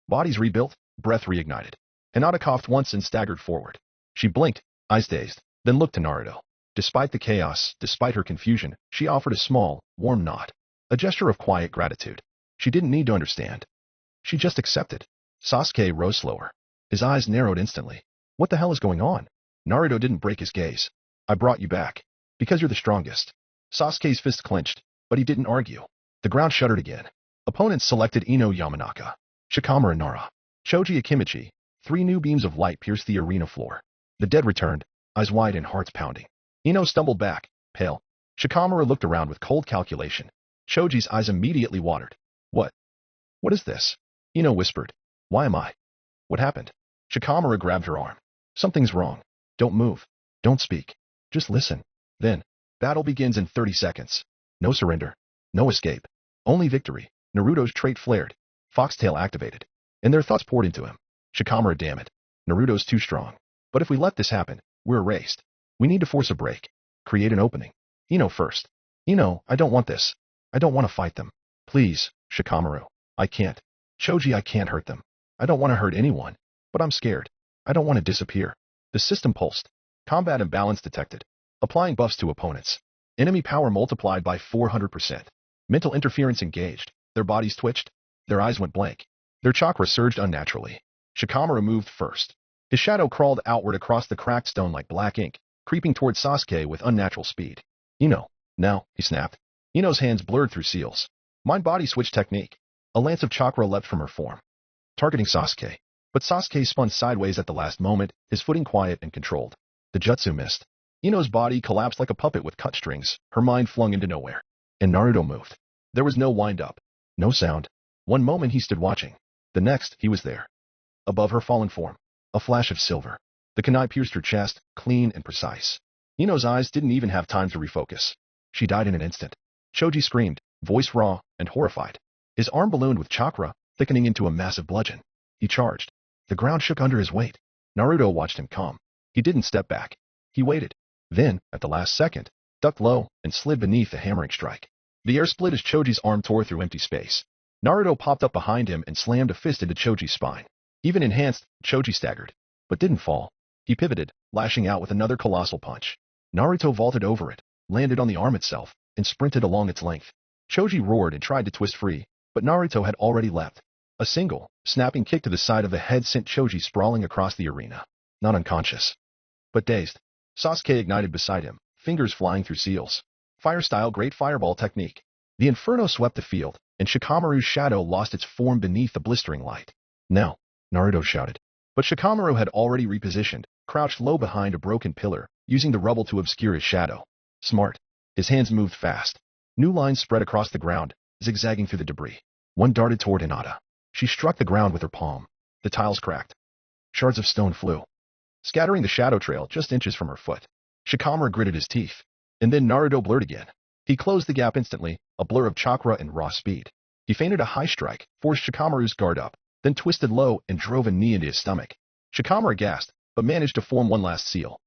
Bodies rebuilt, breath reignited. Hinata coughed once and staggered forward. She blinked, eyes dazed, then looked to Naruto. Despite the chaos, despite her confusion, she offered a small, warm nod. A gesture of quiet gratitude. She didn't need to understand. She just accepted. Sasuke rose slower. His eyes narrowed instantly. What the hell is going on? Naruto didn't break his gaze. I brought you back. Because you're the strongest. Sasuke's fist clenched, but he didn't argue. The ground shuddered again. Opponents selected Ino Yamanaka, Shikamaru Nara, Choji Akimichi. 3 new beams of light pierced the arena floor. The dead returned, eyes wide and hearts pounding. Ino stumbled back, pale. Shikamaru looked around with cold calculation. Choji's eyes immediately watered. What? What is this? Ino whispered. Why am I? What happened? Shikamaru grabbed her arm. Something's wrong. Don't move. Don't speak. Just listen. Then, battle begins in 30 seconds. No surrender. No escape. Only victory. Naruto's trait flared. Foxtail activated. And their thoughts poured into him. Shikamaru, damn it. Naruto's too strong. But if we let this happen, we're erased. We need to force a break. Create an opening. Ino first. Ino, I don't want this. I don't want to fight them. Please, Shikamaru. I can't. Choji, I can't hurt them. I don't want to hurt anyone. But I'm scared. I don't want to disappear. The system pulsed. Combat imbalance detected. Applying buffs to opponents. Enemy power multiplied by 400%. Mental interference engaged. Their bodies twitched. Their eyes went blank. Their chakra surged unnaturally. Shikamaru moved first. His shadow crawled outward across the cracked stone like black ink, creeping toward Sasuke with unnatural speed. Now, he snapped. Ino's hands blurred through seals. Mind-body switch technique. A lance of chakra leapt from her form, targeting Sasuke. But Sasuke spun sideways at the last moment, his footing quiet and controlled. The jutsu missed. Ino's body collapsed like a puppet with cut strings, her mind flung into nowhere. And Naruto moved. There was no wind-up. No sound. One moment he stood watching. The next, he was there. Above her fallen form. A flash of silver. The kunai pierced her chest, clean and precise. Ino's eyes didn't even have time to refocus. She died in an instant. Choji screamed, voice raw and horrified. His arm ballooned with chakra, thickening into a massive bludgeon. He charged. The ground shook under his weight. Naruto watched him calm. He didn't step back. He waited. Then, at the last second, ducked low and slid beneath the hammering strike. The air split as Choji's arm tore through empty space. Naruto popped up behind him and slammed a fist into Choji's spine. Even enhanced, Choji staggered, but didn't fall. He pivoted, lashing out with another colossal punch. Naruto vaulted over it, landed on the arm itself, and sprinted along its length. Choji roared and tried to twist free, but Naruto had already leapt. A single, snapping kick to the side of the head sent Choji sprawling across the arena. Not unconscious, but dazed. Sasuke ignited beside him, fingers flying through seals. Fire-style great fireball technique. The inferno swept the field, and Shikamaru's shadow lost its form beneath the blistering light. Now, Naruto shouted. But Shikamaru had already repositioned, crouched low behind a broken pillar, using the rubble to obscure his shadow. Smart. His hands moved fast. New lines spread across the ground, zigzagging through the debris. One darted toward Hinata. She struck the ground with her palm. The tiles cracked. Shards of stone flew, scattering the shadow trail just inches from her foot. Shikamaru gritted his teeth. And then Naruto blurred again. He closed the gap instantly, a blur of chakra and raw speed. He feinted a high strike, forced Shikamaru's guard up, then twisted low and drove a knee into his stomach. Shikamaru gasped, but managed to form one last seal.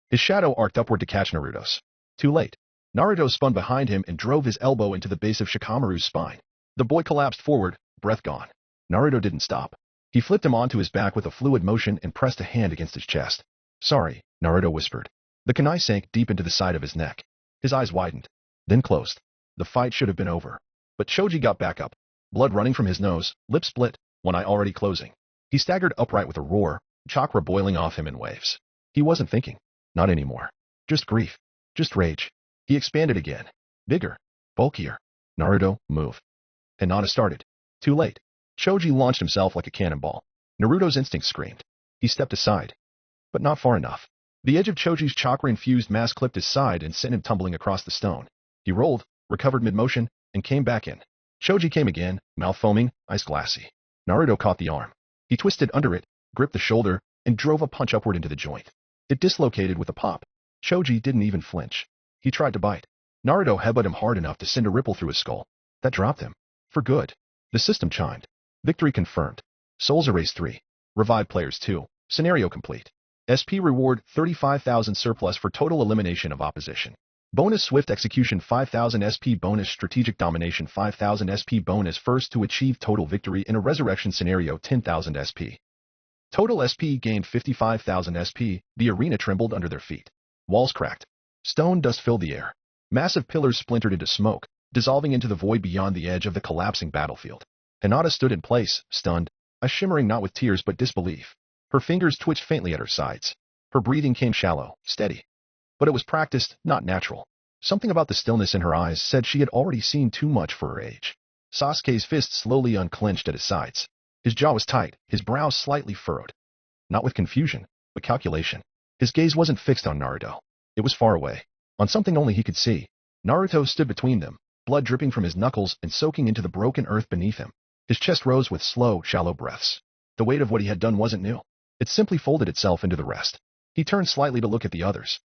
His shadow arced upward to catch Naruto's. Too late. Naruto spun behind him and drove his elbow into the base of Shikamaru's spine. The boy collapsed forward, breath gone. Naruto didn't stop. He flipped him onto his back with a fluid motion and pressed a hand against his chest. Sorry, Naruto whispered. The kunai sank deep into the side of his neck. His eyes widened, then closed. The fight should have been over. But Choji got back up, blood running from his nose, lips split, one eye already closing. He staggered upright with a roar, chakra boiling off him in waves. He wasn't thinking. Not anymore. Just grief. Just rage. He expanded again. Bigger. Bulkier. Naruto, move. Hinata started. Too late. Choji launched himself like a cannonball. Naruto's instinct screamed. He stepped aside. But not far enough. The edge of Choji's chakra-infused mass clipped his side and sent him tumbling across the stone. He rolled, recovered mid-motion, and came back in. Choji came again, mouth foaming, eyes glassy. Naruto caught the arm. He twisted under it, gripped the shoulder, and drove a punch upward into the joint. It dislocated with a pop. Choji didn't even flinch. He tried to bite. Naruto headbutted him hard enough to send a ripple through his skull. That dropped him. For good. The system chimed. Victory confirmed. Souls erased 3. Revive players 2. Scenario complete. SP reward 35,000 surplus for total elimination of opposition. Bonus swift execution 5,000 SP bonus strategic domination 5,000 SP bonus first to achieve total victory in a resurrection scenario 10,000 SP. Total SP gained 55,000 SP. The arena trembled under their feet. Walls cracked. Stone dust filled the air. Massive pillars splintered into smoke, dissolving into the void beyond the edge of the collapsing battlefield. Hinata stood in place, stunned, eyes shimmering not with tears but disbelief. Her fingers twitched faintly at her sides. Her breathing came shallow, steady. But it was practiced, not natural. Something about the stillness in her eyes said she had already seen too much for her age. Sasuke's fist slowly unclenched at his sides. His jaw was tight, his brows slightly furrowed. Not with confusion, but calculation. His gaze wasn't fixed on Naruto. It was far away, on something only he could see. Naruto stood between them, blood dripping from his knuckles and soaking into the broken earth beneath him. His chest rose with slow, shallow breaths. The weight of what he had done wasn't new. It simply folded itself into the rest. He turned slightly to look at the others.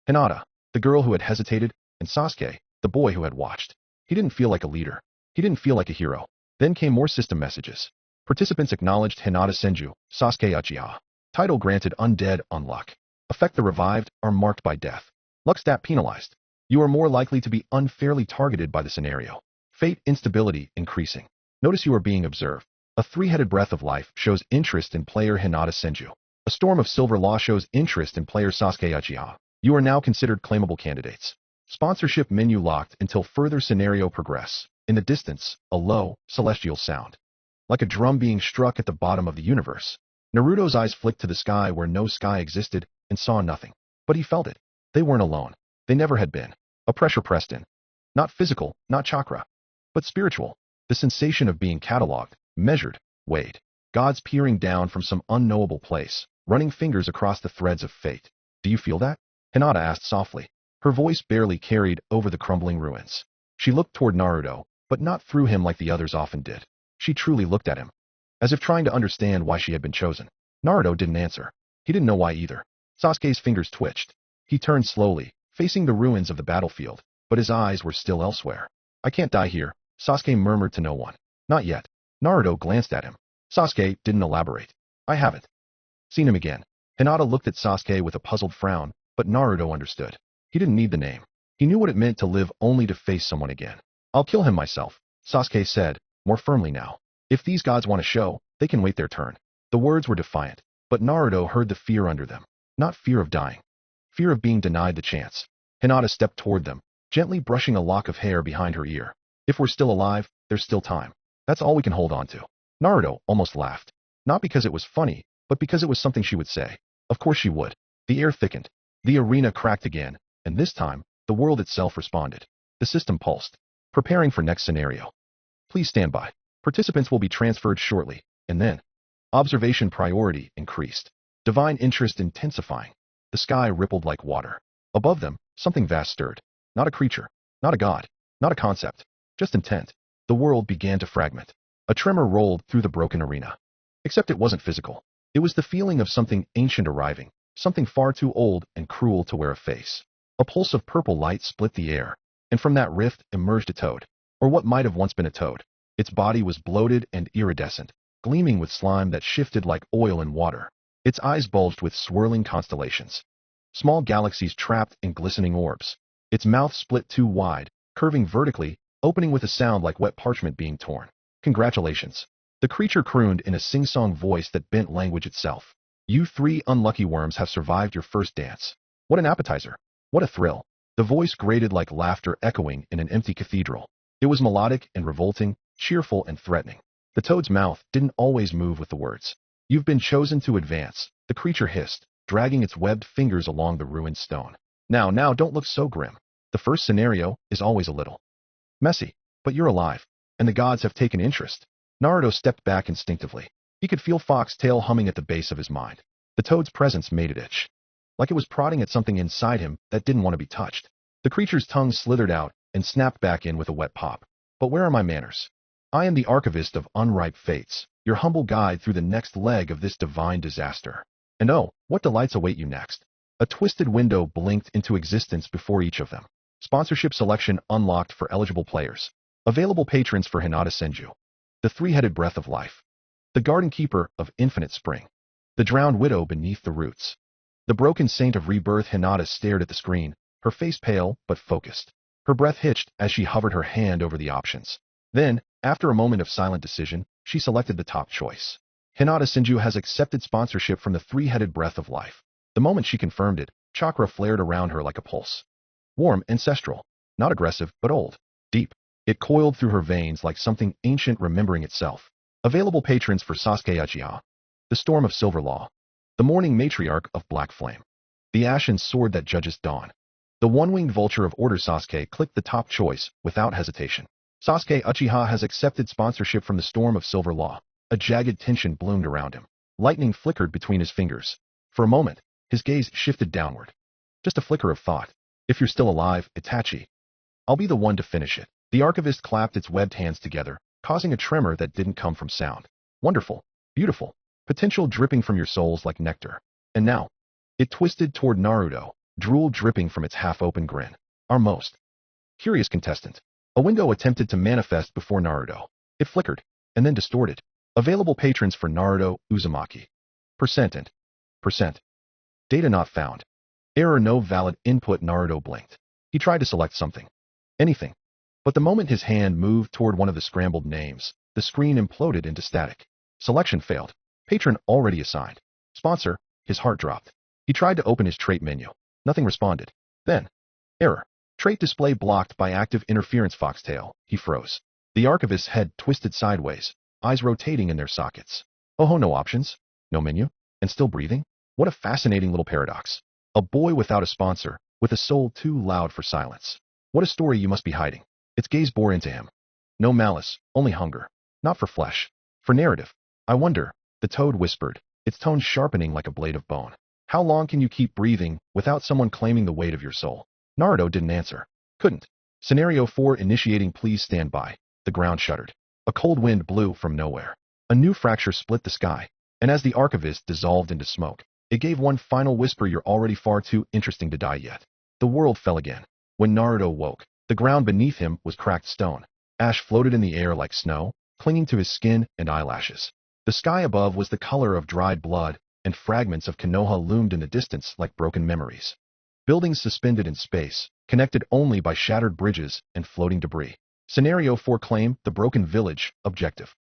Hinata, the girl who had hesitated, and Sasuke, the boy who had watched. He didn't feel like a leader. He didn't feel like a hero. Then came more system messages. Participants acknowledged Hinata Senju, Sasuke Uchiha. Title granted undead on luck. Effect the revived are marked by death. Luck stat penalized. You are more likely to be unfairly targeted by the scenario. Fate instability increasing. Notice you are being observed. A three-headed breath of life shows interest in player Hinata Senju. A storm of silver law shows interest in player Sasuke Uchiha. You are now considered claimable candidates. Sponsorship menu locked until further scenario progress. In the distance, a low, celestial sound. like a drum being struck at the bottom of the universe. Naruto's eyes flicked to the sky where no sky existed and saw nothing. But he felt it. They weren't alone. They never had been. A pressure pressed in. Not physical, not chakra, but spiritual. The sensation of being catalogued, measured, weighed. Gods peering down from some unknowable place, running fingers across the threads of fate. Do you feel that? Hinata asked softly. Her voice barely carried over the crumbling ruins. She looked toward Naruto, but not through him like the others often did. She truly looked at him, as if trying to understand why she had been chosen. Naruto didn't answer. He didn't know why either. Sasuke's fingers twitched. He turned slowly, facing the ruins of the battlefield, but his eyes were still elsewhere. I can't die here, Sasuke murmured to no one. Not yet. Naruto glanced at him. Sasuke didn't elaborate. I haven't seen him again. Hinata looked at Sasuke with a puzzled frown, but Naruto understood. He didn't need the name. He knew what it meant to live only to face someone again. I'll kill him myself, Sasuke said, more firmly now. If these gods want to show, they can wait their turn. The words were defiant, but Naruto heard the fear under them. Not fear of dying. Fear of being denied the chance. Hinata stepped toward them, gently brushing a lock of hair behind her ear. If we're still alive, there's still time. That's all we can hold on to. Naruto almost laughed. Not because it was funny, but because it was something she would say. Of course she would. The air thickened. The arena cracked again, and this time, the world itself responded. The system pulsed, preparing for next scenario. Please stand by. Participants will be transferred shortly, and then, observation priority increased. Divine interest intensifying. The sky rippled like water. Above them, something vast stirred. Not a creature, not a god, not a concept, just intent. The world began to fragment. A tremor rolled through the broken arena. Except it wasn't physical. It was the feeling of something ancient arriving, something far too old and cruel to wear a face. A pulse of purple light split the air, and from that rift emerged a toad, or what might have once been a toad. Its body was bloated and iridescent, gleaming with slime that shifted like oil in water. Its eyes bulged with swirling constellations. Small galaxies trapped in glistening orbs. Its mouth split too wide, curving vertically, opening with a sound like wet parchment being torn. Congratulations. The creature crooned in a sing-song voice that bent language itself. You 3 unlucky worms have survived your first dance. What an appetizer. What a thrill. The voice grated like laughter echoing in an empty cathedral. It was melodic and revolting, cheerful and threatening. The toad's mouth didn't always move with the words. You've been chosen to advance, the creature hissed, dragging its webbed fingers along the ruined stone. Now, don't look so grim. The first scenario is always a little messy, but you're alive, and the gods have taken interest. Naruto stepped back instinctively. He could feel Foxtail humming at the base of his mind. The toad's presence made it itch, like it was prodding at something inside him that didn't want to be touched. The creature's tongue slithered out and snapped back in with a wet pop. But where are my manners? I am the archivist of unripe fates, your humble guide through the next leg of this divine disaster. And oh, what delights await you next. A twisted window blinked into existence before each of them. Sponsorship selection unlocked for eligible players. Available patrons for Hinata Senju. The three-headed breath of life. The garden keeper of infinite spring. The drowned widow beneath the roots. The broken saint of rebirth. Hinata stared at the screen, her face pale but focused. Her breath hitched as she hovered her hand over the options. Then, after a moment of silent decision, she selected the top choice. Hinata Senju has accepted sponsorship from the three-headed breath of life. The moment she confirmed it, chakra flared around her like a pulse. Warm, ancestral, not aggressive, but old, deep. It coiled through her veins like something ancient remembering itself. Available patrons for Sasuke Uchiha. The Storm of Silver Law. The Morning Matriarch of Black Flame. The Ashen Sword that judges dawn. The one-winged vulture of Order. Sasuke clicked the top choice without hesitation. Sasuke Uchiha has accepted sponsorship from the Storm of Silver Law. A jagged tension bloomed around him. Lightning flickered between his fingers. For a moment, his gaze shifted downward. Just a flicker of thought. If you're still alive, Itachi, I'll be the one to finish it. The archivist clapped its webbed hands together, causing a tremor that didn't come from sound. Wonderful. Beautiful. Potential dripping from your souls like nectar. And now, it twisted toward Naruto, drool dripping from its half-open grin. Our most curious contestant. A window attempted to manifest before Naruto. It flickered, and then distorted. Available patrons for Naruto Uzumaki. Percent and percent. Data not found. Error, no valid input. Naruto blinked. He tried to select something. Anything. But the moment his hand moved toward one of the scrambled names, the screen imploded into static. Selection failed. Patron already assigned. Sponsor. His heart dropped. He tried to open his trait menu. Nothing responded. Then, error. Trait display blocked by active interference. Foxtail. He froze. The archivist's head twisted sideways. eyes rotating in their sockets. Oh, no options? No menu? And still breathing? What a fascinating little paradox. A boy without a sponsor, with a soul too loud for silence. What a story you must be hiding. Its gaze bore into him. No malice, only hunger. Not for flesh. For narrative. I wonder, the toad whispered, its tone sharpening like a blade of bone. How long can you keep breathing without someone claiming the weight of your soul? Naruto didn't answer. Couldn't. Scenario 4 initiating, please stand by. The ground shuddered. A cold wind blew from nowhere. A new fracture split the sky, and as the archivist dissolved into smoke, it gave one final whisper, you're already far too interesting to die yet. The world fell again. When Naruto woke, the ground beneath him was cracked stone. Ash floated in the air like snow, clinging to his skin and eyelashes. The sky above was the color of dried blood, and fragments of Konoha loomed in the distance like broken memories. Buildings suspended in space, connected only by shattered bridges and floating debris. Scenario 4 claim the broken village. Objective.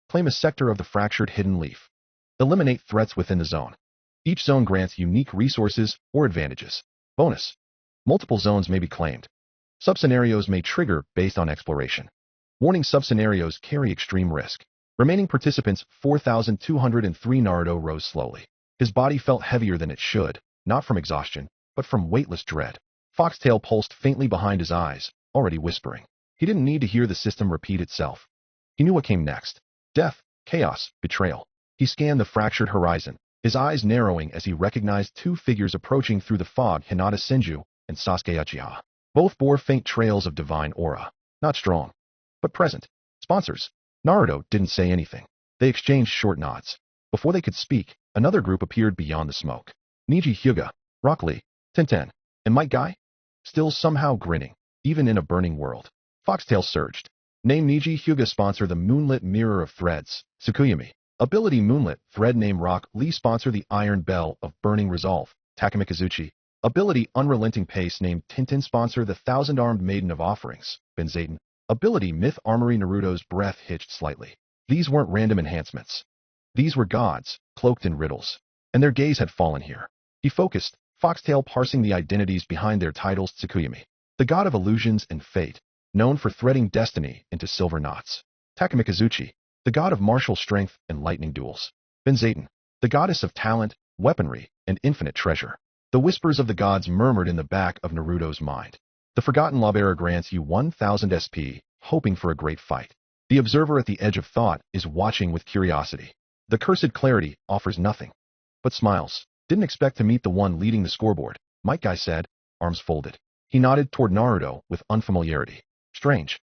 Claim a sector of the fractured hidden leaf. Eliminate threats within the zone. Each zone grants unique resources or advantages. Bonus. Multiple zones may be claimed. Sub-scenarios may trigger based on exploration. Warning, sub-scenarios carry extreme risk. Remaining participants 4,203. Naruto rose slowly. His body felt heavier than it should, not from exhaustion, but from weightless dread. Foxtail pulsed faintly behind his eyes, already whispering. He didn't need to hear the system repeat itself. He knew what came next. Death, chaos, betrayal. He scanned the fractured horizon, his eyes narrowing as he recognized two figures approaching through the fog, Hinata Senju and Sasuke Uchiha. Both bore faint trails of divine aura. Not strong, but present. Sponsors. Naruto didn't say anything. They exchanged short nods. Before they could speak, another group appeared beyond the smoke. Neji Hyuga, Rock Lee, Tenten, and Might Guy? Still somehow grinning, even in a burning world. Foxtail surged. Name Neji Hyuga, sponsor the Moonlit Mirror of Threads, Tsukuyami. Ability Moonlit, thread name Rock Lee, sponsor the Iron Bell of Burning Resolve, Takumi Kazuchi. Ability Unrelenting Pace, named Tintin, sponsor the Thousand-Armed Maiden of Offerings, Benzaten. Ability Myth Armory, Naruto's breath hitched slightly. These weren't random enhancements. These were gods, cloaked in riddles. And their gaze had fallen here. He focused, Foxtail parsing the identities behind their titles. Tsukuyami, the god of illusions and fate, known for threading destiny into silver knots. Takumi Kazuchi, the god of martial strength and lightning duels. Benzaten, the goddess of talent, weaponry, and infinite treasure. The whispers of the gods murmured in the back of Naruto's mind. The Forgotten Lawbearer grants you 1000 SP, hoping for a great fight. The observer at the edge of thought is watching with curiosity. The Cursed Clarity offers nothing but smiles. Didn't expect to meet the one leading the scoreboard, Might Guy said, arms folded. He nodded toward Naruto with unfamiliarity. Strange.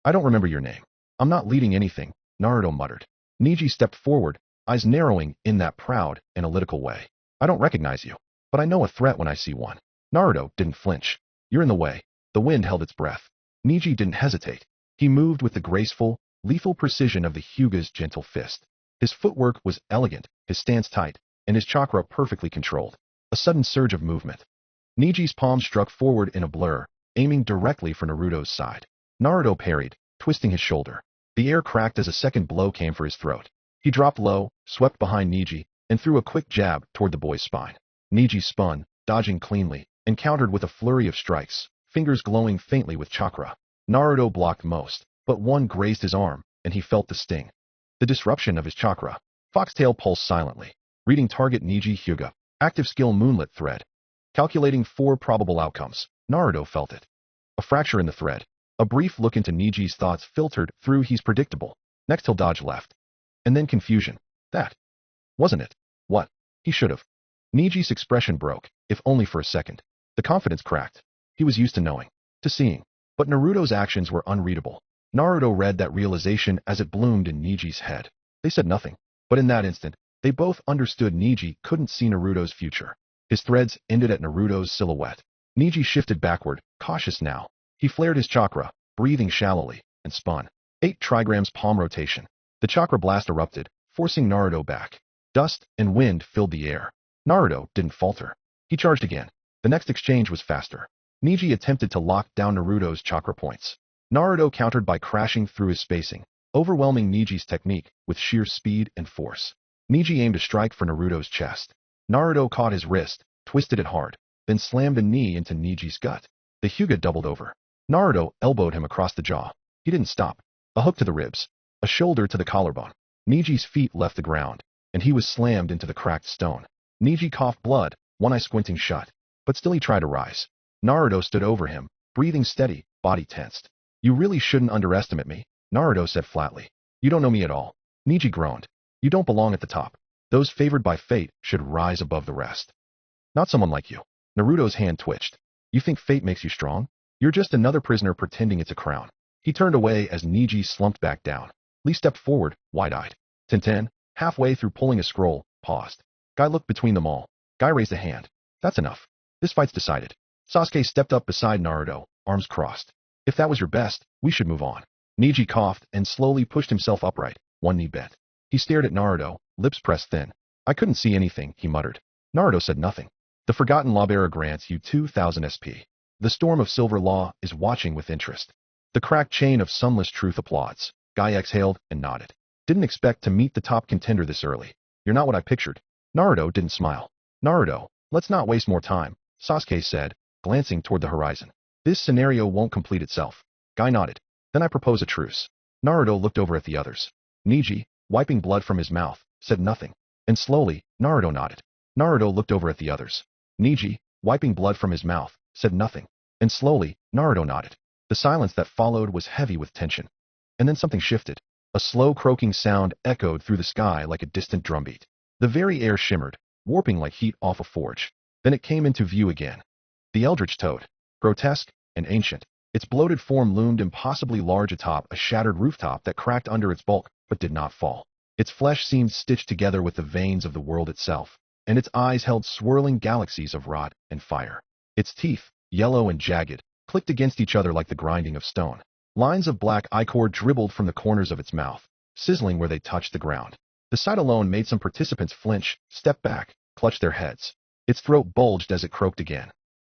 I don't remember your name. I'm not leading anything, Naruto muttered. Neji stepped forward, eyes narrowing in that proud, analytical way. I don't recognize you, but I know a threat when I see one. Naruto didn't flinch. You're in the way. The wind held its breath. Neji didn't hesitate. He moved with the graceful, lethal precision of the Hyuga's gentle fist. His footwork was elegant, his stance tight, and his chakra perfectly controlled. A sudden surge of movement. Neji's palm struck forward in a blur, aiming directly for Naruto's side. Naruto parried, twisting his shoulder. The air cracked as a second blow came for his throat. He dropped low, swept behind Neji, and threw a quick jab toward the boy's spine. Neji spun, dodging cleanly, and countered with a flurry of strikes, fingers glowing faintly with chakra. Naruto blocked most, but one grazed his arm, and he felt the sting. The disruption of his chakra. Foxtail pulsed silently, reading target Neji Hyuga. Active skill Moonlit Thread. Calculating 4 probable outcomes. Naruto felt it. A fracture in the thread. A brief look into Neji's thoughts filtered through. He's predictable. Next he'll dodge left. And then confusion. That wasn't it. What? He should have. Neji's expression broke, if only for a second. The confidence cracked. He was used to knowing, to seeing. But Naruto's actions were unreadable. Naruto read that realization as it bloomed in Neji's head. They said nothing, but in that instant, they both understood Neji couldn't see Naruto's future. His threads ended at Naruto's silhouette. Neji shifted backward, cautious now. He flared his chakra, breathing shallowly, and spun. 8 trigrams palm rotation. The chakra blast erupted, forcing Naruto back. Dust and wind filled the air. Naruto didn't falter. He charged again. The next exchange was faster. Neji attempted to lock down Naruto's chakra points. Naruto countered by crashing through his spacing, overwhelming Neji's technique with sheer speed and force. Neji aimed a strike for Naruto's chest. Naruto caught his wrist, twisted it hard, then slammed a knee into Neji's gut. The Hyuga doubled over. Naruto elbowed him across the jaw. He didn't stop. A hook to the ribs. a shoulder to the collarbone. Niji's feet left the ground, and he was slammed into the cracked stone. Niji coughed blood, one eye squinting shut. But still he tried to rise. Naruto stood over him, breathing steady, body tensed. You really shouldn't underestimate me, Naruto said flatly. You don't know me at all. Niji groaned. You don't belong at the top. Those favored by fate should rise above the rest. Not someone like you. Naruto's hand twitched. You think fate makes you strong? You're just another prisoner pretending it's a crown. He turned away as Niji slumped back down. Lee stepped forward, wide-eyed. Tenten, halfway through pulling a scroll, paused. Guy looked between them all. Guy raised a hand. That's enough. This fight's decided. Sasuke stepped up beside Naruto, arms crossed. If that was your best, we should move on. Niji coughed and slowly pushed himself upright, one knee bent. He stared at Naruto, lips pressed thin. I couldn't see anything, he muttered. Naruto said nothing. The Forgotten Law Bearer grants you 2,000 SP. The Storm of Silver Law is watching with interest. The cracked chain of sunless truth applauds. Guy exhaled and nodded. Didn't expect to meet the top contender this early. You're not what I pictured. Naruto didn't smile. Naruto, let's not waste more time, Sasuke said, glancing toward the horizon. This scenario won't complete itself. Guy nodded. Then I propose a truce. Naruto looked over at the others. Niji, wiping blood from his mouth, said nothing. And slowly, Naruto nodded. Naruto looked over at the others. Niji, wiping blood from his mouth, said nothing. And slowly, Naruto nodded. The silence that followed was heavy with tension. And then something shifted. A slow croaking sound echoed through the sky like a distant drumbeat. The very air shimmered, warping like heat off a forge. Then it came into view again. The eldritch toad. Grotesque and ancient. Its bloated form loomed impossibly large atop a shattered rooftop that cracked under its bulk, but did not fall. Its flesh seemed stitched together with the veins of the world itself, and its eyes held swirling galaxies of rot and fire. Its teeth, yellow and jagged, clicked against each other like the grinding of stone. Lines of black ichor dribbled from the corners of its mouth, sizzling where they touched the ground. The sight alone made some participants flinch, step back, clutch their heads. Its throat bulged as it croaked again.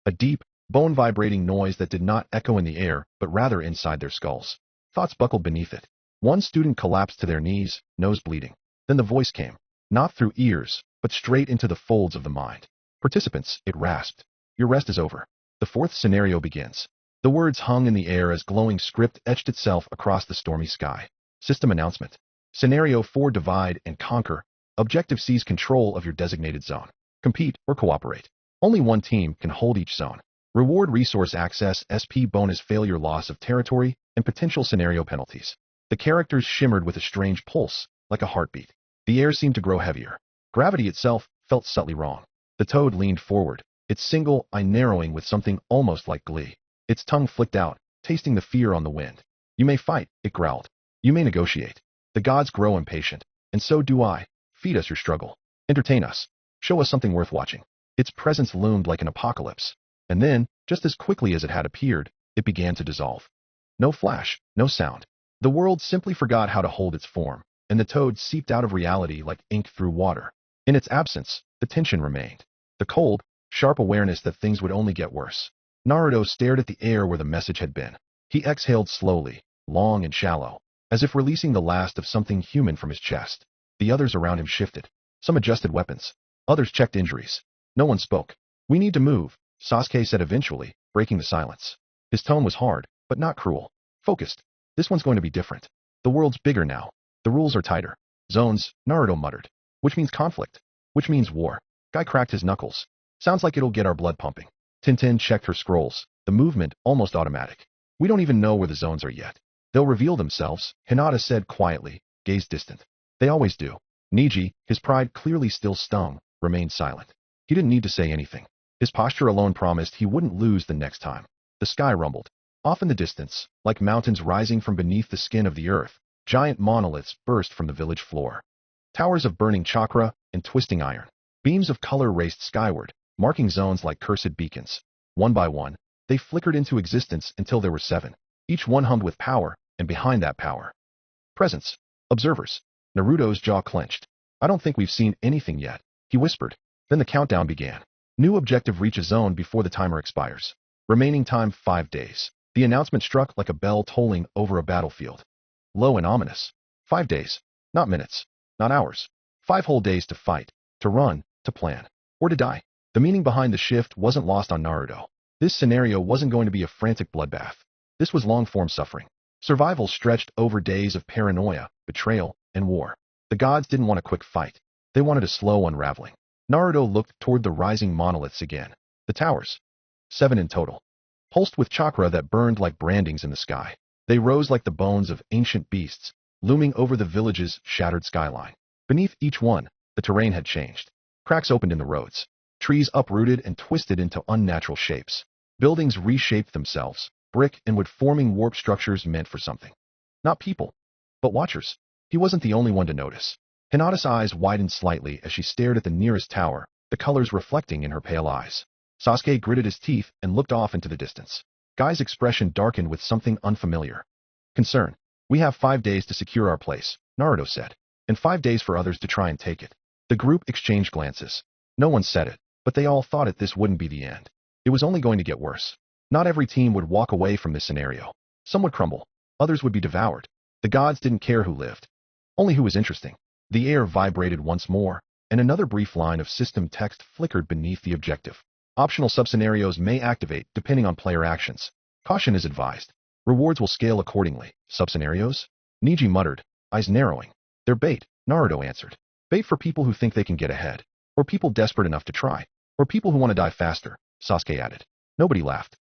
A deep, bone-vibrating noise that did not echo in the air, but rather inside their skulls. Thoughts buckled beneath it. One student collapsed to their knees, nose bleeding. Then the voice came, not through ears, but straight into the folds of the mind. Participants, it rasped. Your rest is over. The fourth scenario begins. The words hung in the air as glowing script etched itself across the stormy sky. System announcement. Scenario 4: Divide and Conquer. Objective: seize control of your designated zone. Compete or cooperate. Only one team can hold each zone. Reward: resource access, SP bonus, failure, loss of territory, and potential scenario penalties. The characters shimmered with a strange pulse, like a heartbeat. The air seemed to grow heavier. Gravity itself felt subtly wrong. The toad leaned forward, its single eye narrowing with something almost like glee. Its tongue flicked out, tasting the fear on the wind. You may fight, it growled. You may negotiate. The gods grow impatient, and so do I. Feed us your struggle. Entertain us. Show us something worth watching. Its presence loomed like an apocalypse. And then, just as quickly as it had appeared, it began to dissolve. No flash, no sound. The world simply forgot how to hold its form, and the toad seeped out of reality like ink through water. In its absence, the tension remained. The cold, sharp awareness that things would only get worse. Naruto stared at the air where the message had been. He exhaled slowly, long and shallow, as if releasing the last of something human from his chest. The others around him shifted. Some adjusted weapons. Others checked injuries. No one spoke. We need to move, Sasuke said eventually, breaking the silence. His tone was hard, but not cruel. Focused. This one's going to be different. The world's bigger now. The rules are tighter. Zones, Naruto muttered. Which means conflict. Which means war. Guy cracked his knuckles. Sounds like it'll get our blood pumping. Tintin checked her scrolls, the movement almost automatic. We don't even know where the zones are yet. They'll reveal themselves, Hinata said quietly, gaze distant. They always do. Niji, his pride clearly still stung, remained silent. He didn't need to say anything. His posture alone promised he wouldn't lose the next time. The sky rumbled. Off in the distance, like mountains rising from beneath the skin of the earth, giant monoliths burst from the village floor. Towers of burning chakra and twisting iron. Beams of color raced skyward, marking zones like cursed beacons. One by one, they flickered into existence until there were 7. Each one hummed with power, and behind that power, presence. Observers. Naruto's jaw clenched. I don't think we've seen anything yet, he whispered. Then the countdown began. New objective: reach a zone before the timer expires. Remaining time 5 days. The announcement struck like a bell tolling over a battlefield. Low and ominous. 5 days. Not minutes. Not hours. 5 whole days to fight, to run, to plan, or to die. The meaning behind the shift wasn't lost on Naruto. This scenario wasn't going to be a frantic bloodbath. This was long-form suffering. Survival stretched over days of paranoia, betrayal, and war. The gods didn't want a quick fight. They wanted a slow unraveling. Naruto looked toward the rising monoliths again. The towers. 7 in total. Pulsed with chakra that burned like brandings in the sky. They rose like the bones of ancient beasts, looming over the village's shattered skyline. Beneath each one, the terrain had changed. Cracks opened in the roads. Trees uprooted and twisted into unnatural shapes. Buildings reshaped themselves, brick and wood forming warp structures meant for something. Not people, but watchers. He wasn't the only one to notice. Hinata's eyes widened slightly as she stared at the nearest tower, the colors reflecting in her pale eyes. Sasuke gritted his teeth and looked off into the distance. Guy's expression darkened with something unfamiliar. Concern. We have 5 days to secure our place, Naruto said, and 5 days for others to try and take it. The group exchanged glances. No one said it, but they all thought this wouldn't be the end. It was only going to get worse. Not every team would walk away from this scenario. Some would crumble. Others would be devoured. The gods didn't care who lived. Only who was interesting. The air vibrated once more, and another brief line of system text flickered beneath the objective. Optional sub-scenarios may activate depending on player actions. Caution is advised. Rewards will scale accordingly. Sub-scenarios? Niji muttered, eyes narrowing. They're bait, Naruto answered. Bait for people who think they can get ahead. Or people desperate enough to try. Or people who want to die faster, Sasuke added. Nobody laughed.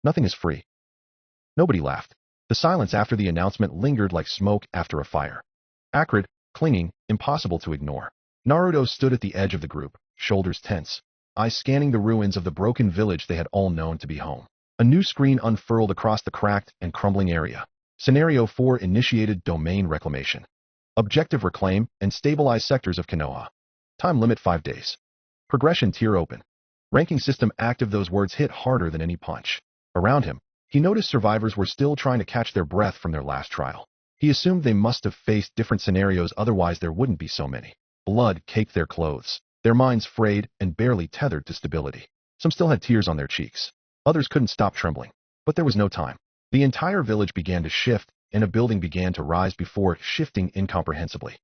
Nothing is free. Nobody laughed. The silence after the announcement lingered like smoke after a fire. Acrid, clinging, impossible to ignore. Naruto stood at the edge of the group, shoulders tense, eyes scanning the ruins of the broken village they had all known to be home. A new screen unfurled across the cracked and crumbling area. Scenario 4 initiated domain reclamation. Objective reclaim and stabilize sectors of Konoha. Time limit 5 days. Progression tier open. Ranking system active. Those words hit harder than any punch. Around him, he noticed survivors were still trying to catch their breath from their last trial. He assumed they must have faced different scenarios, otherwise there wouldn't be so many. Blood caked their clothes, their minds frayed and barely tethered to stability. Some still had tears on their cheeks. Others couldn't stop trembling. But there was no time. The entire village began to shift, and a building began to rise before it, shifting incomprehensibly.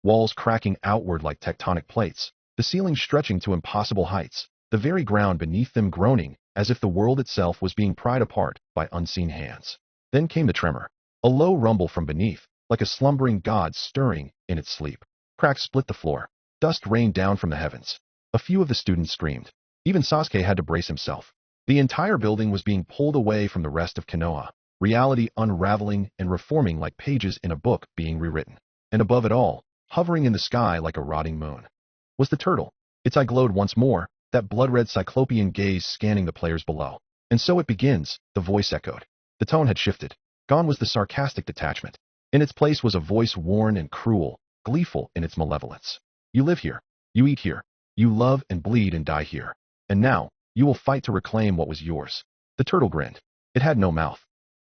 Walls cracking outward like tectonic plates, the ceiling stretching to impossible heights, the very ground beneath them groaning as if the world itself was being pried apart by unseen hands. Then came the tremor. A low rumble from beneath, like a slumbering god stirring in its sleep. Cracks split the floor. Dust rained down from the heavens. A few of the students screamed. Even Sasuke had to brace himself. The entire building was being pulled away from the rest of Konoha, reality unraveling and reforming like pages in a book being rewritten. And above it all, hovering in the sky like a rotting moon, was the turtle. Its eye glowed once more, that blood-red cyclopean gaze scanning the players below. And so it begins, the voice echoed. The tone had shifted. Gone was the sarcastic detachment. In its place was a voice worn and cruel, gleeful in its malevolence. You live here. You eat here. You love and bleed and die here. And now, you will fight to reclaim what was yours. The turtle grinned. It had no mouth.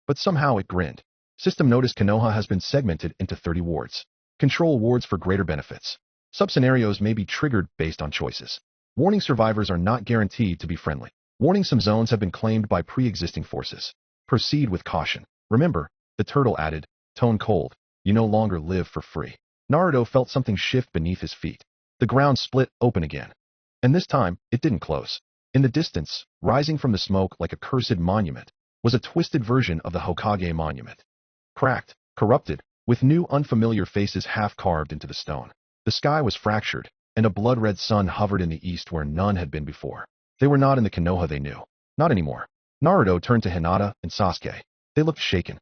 But somehow it grinned. System notice Konoha has been segmented into 30 wards. Control wards for greater benefits. Sub-scenarios may be triggered based on choices. Warning survivors are not guaranteed to be friendly. Warning some zones have been claimed by pre-existing forces. Proceed with caution. Remember, the turtle added, tone cold, you no longer live for free. Naruto felt something shift beneath his feet. The ground split open again. And this time, it didn't close. In the distance, rising from the smoke like a cursed monument, was a twisted version of the Hokage monument. Cracked, corrupted, with new unfamiliar faces half carved into the stone. The sky was fractured, and a blood-red sun hovered in the east where none had been before. They were not in the Konoha they knew. Not anymore. Naruto turned to Hinata and Sasuke. They looked shaken,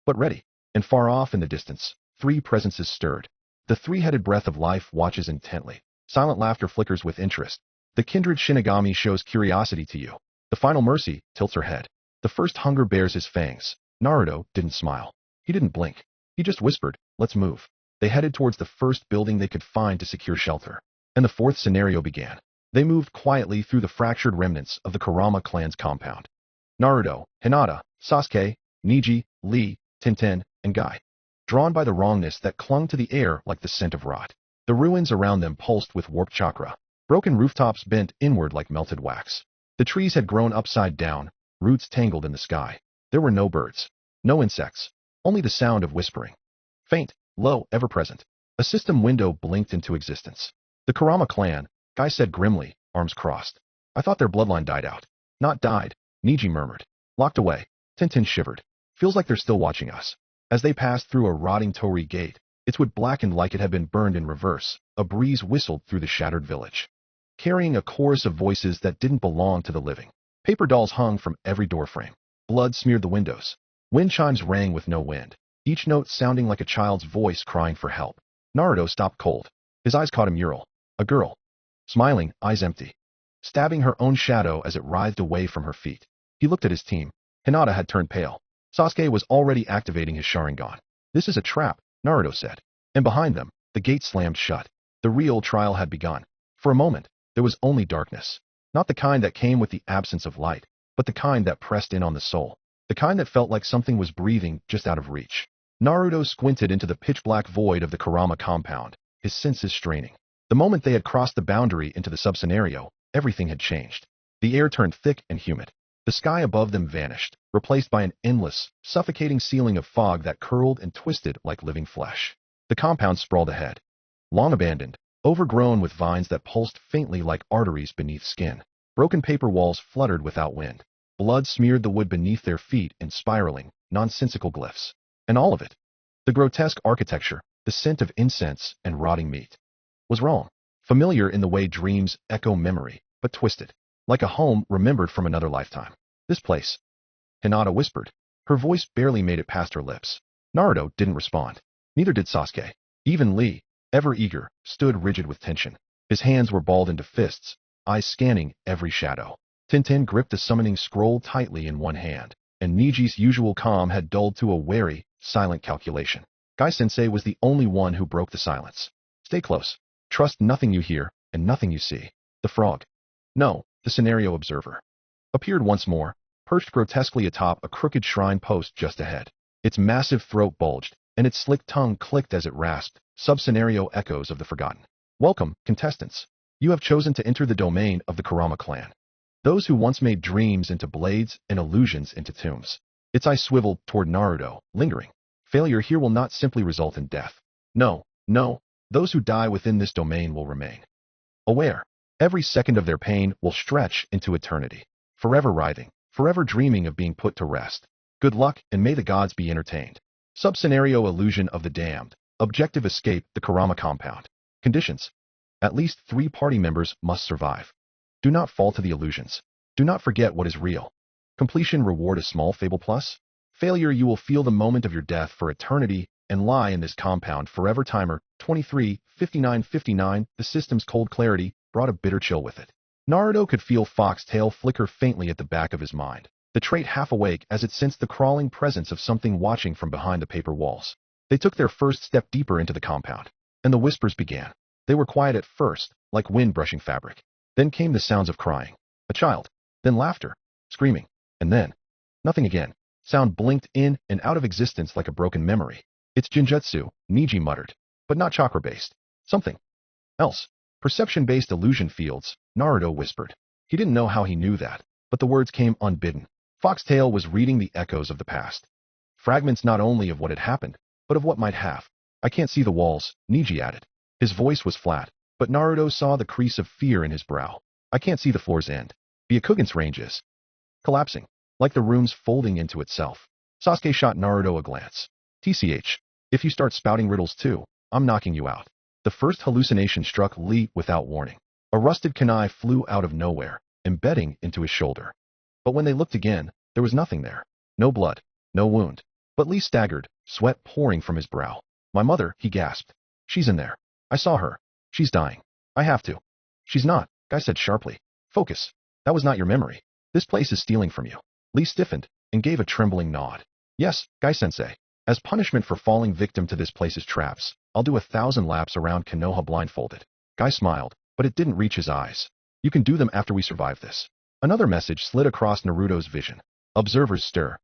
but ready. And far off in the distance, 3 presences stirred. The 3-headed breath of life watches intently. Silent laughter flickers with interest. The kindred Shinigami shows curiosity to you. The final mercy tilts her head. The first hunger bares his fangs. Naruto didn't smile. He didn't blink. He just whispered, let's move. They headed towards the first building they could find to secure shelter. And the 4th scenario began. They moved quietly through the fractured remnants of the Kurama clan's compound. Naruto, Hinata, Sasuke, Niji, Lee, Tenten, and Guy. Drawn by the wrongness that clung to the air like the scent of rot. The ruins around them pulsed with warped chakra. Broken rooftops bent inward like melted wax. The trees had grown upside down, roots tangled in the sky. There were no birds. No insects. Only the sound of whispering. Faint, low, ever-present. A system window blinked into existence. The Kurama clan, Guy said grimly, arms crossed. I thought their bloodline died out. Not died, Niji murmured. Locked away. Tenten shivered. Feels like they're still watching us. As they passed through a rotting torii gate, its wood blackened like it had been burned in reverse. A breeze whistled through the shattered village, carrying a chorus of voices that didn't belong to the living. Paper dolls hung from every doorframe. Blood smeared the windows. Wind chimes rang with no wind, each note sounding like a child's voice crying for help. Naruto stopped cold. His eyes caught a mural. A girl. Smiling, eyes empty. Stabbing her own shadow as it writhed away from her feet. He looked at his team. Hinata had turned pale. Sasuke was already activating his Sharingan. This is a trap, Naruto said. And behind them, the gate slammed shut. The real trial had begun. For a moment, there was only darkness. Not the kind that came with the absence of light, but the kind that pressed in on the soul. The kind that felt like something was breathing just out of reach. Naruto squinted into the pitch-black void of the Kurama compound, his senses straining. The moment they had crossed the boundary into the sub-scenario, everything had changed. The air turned thick and humid. The sky above them vanished, replaced by an endless, suffocating ceiling of fog that curled and twisted like living flesh. The compound sprawled ahead, long abandoned, overgrown with vines that pulsed faintly like arteries beneath skin. Broken paper walls fluttered without wind. Blood smeared the wood beneath their feet in spiraling, nonsensical glyphs. And all of it, the grotesque architecture, the scent of incense and rotting meat, was wrong. Familiar in the way dreams echo memory, but twisted, like a home remembered from another lifetime. This place, Hinata whispered. Her voice barely made it past her lips. Naruto didn't respond. Neither did Sasuke. Even Lee, ever eager, stood rigid with tension. His hands were balled into fists, eyes scanning every shadow. Tintin gripped the summoning scroll tightly in one hand, and Niji's usual calm had dulled to a wary, silent calculation. Gai-sensei was the only one who broke the silence. Stay close. Trust nothing you hear, and nothing you see. The frog. No, the scenario observer. Appeared once more, perched grotesquely atop a crooked shrine post just ahead. Its massive throat bulged, and its slick tongue clicked as it rasped, sub-scenario echoes of the forgotten. Welcome, contestants. You have chosen to enter the domain of the Kurama clan. Those who once made dreams into blades and illusions into tombs. Its eye swiveled toward Naruto, lingering. Failure here will not simply result in death. No, no, those who die within this domain will remain aware. Every second of their pain will stretch into eternity. Forever writhing, forever dreaming of being put to rest. Good luck, and may the gods be entertained. Sub-scenario illusion of the damned. Objective escape the Kurama compound. Conditions. At least 3 party members must survive. Do not fall to the illusions. Do not forget what is real. Completion reward a small fable plus. Failure you will feel the moment of your death for eternity and lie in this compound forever. Timer 23:59:59. The system's cold clarity brought a bitter chill with it. Naruto could feel Foxtail flicker faintly at the back of his mind, the trait half awake as it sensed the crawling presence of something watching from behind the paper walls. They took their first step deeper into the compound, and the whispers began. They were quiet at first, like wind brushing fabric. Then came the sounds of crying. A child. Then laughter. Screaming. And then nothing again. Sound blinked in and out of existence like a broken memory. It's Jinjutsu, Niji muttered. But not chakra-based. Something else. Perception-based illusion fields, Naruto whispered. He didn't know how he knew that, but the words came unbidden. Foxtail was reading the echoes of the past. Fragments not only of what had happened, but of what might have. I can't see the walls, Niji added. His voice was flat, but Naruto saw the crease of fear in his brow. I can't see the floor's end. Byakugan's range is collapsing, like the room's folding into itself. Sasuke shot Naruto a glance. TCH, if you start spouting riddles too, I'm knocking you out. The first hallucination struck Lee without warning. A rusted kunai flew out of nowhere, embedding into his shoulder. But when they looked again, there was nothing there. No blood, no wound. But Lee staggered, sweat pouring from his brow. My mother, he gasped. She's in there. I saw her. She's dying. I have to. She's not, Guy said sharply. Focus. That was not your memory. This place is stealing from you. Lee stiffened and gave a trembling nod. Yes, Guy-sensei. As punishment for falling victim to this place's traps, I'll do 1,000 laps around Konoha blindfolded. Guy smiled, but it didn't reach his eyes. You can do them after we survive this. Another message slid across Naruto's vision. Observers stir.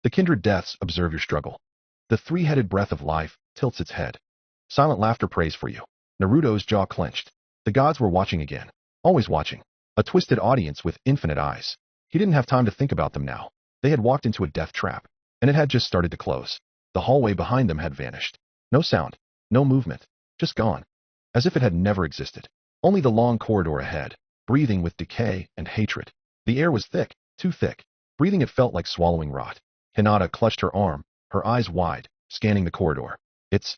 The kindred deaths observe your struggle. The 3-headed breath of life tilts its head. Silent laughter prays for you. Naruto's jaw clenched. The gods were watching again. Always watching. A twisted audience with infinite eyes. He didn't have time to think about them now. They had walked into a death trap, and it had just started to close. The hallway behind them had vanished. No sound, no movement, just gone. As if it had never existed. Only the long corridor ahead, breathing with decay and hatred. The air was thick, too thick. Breathing it felt like swallowing rot. Hinata clutched her arm, her eyes wide, scanning the corridor. It's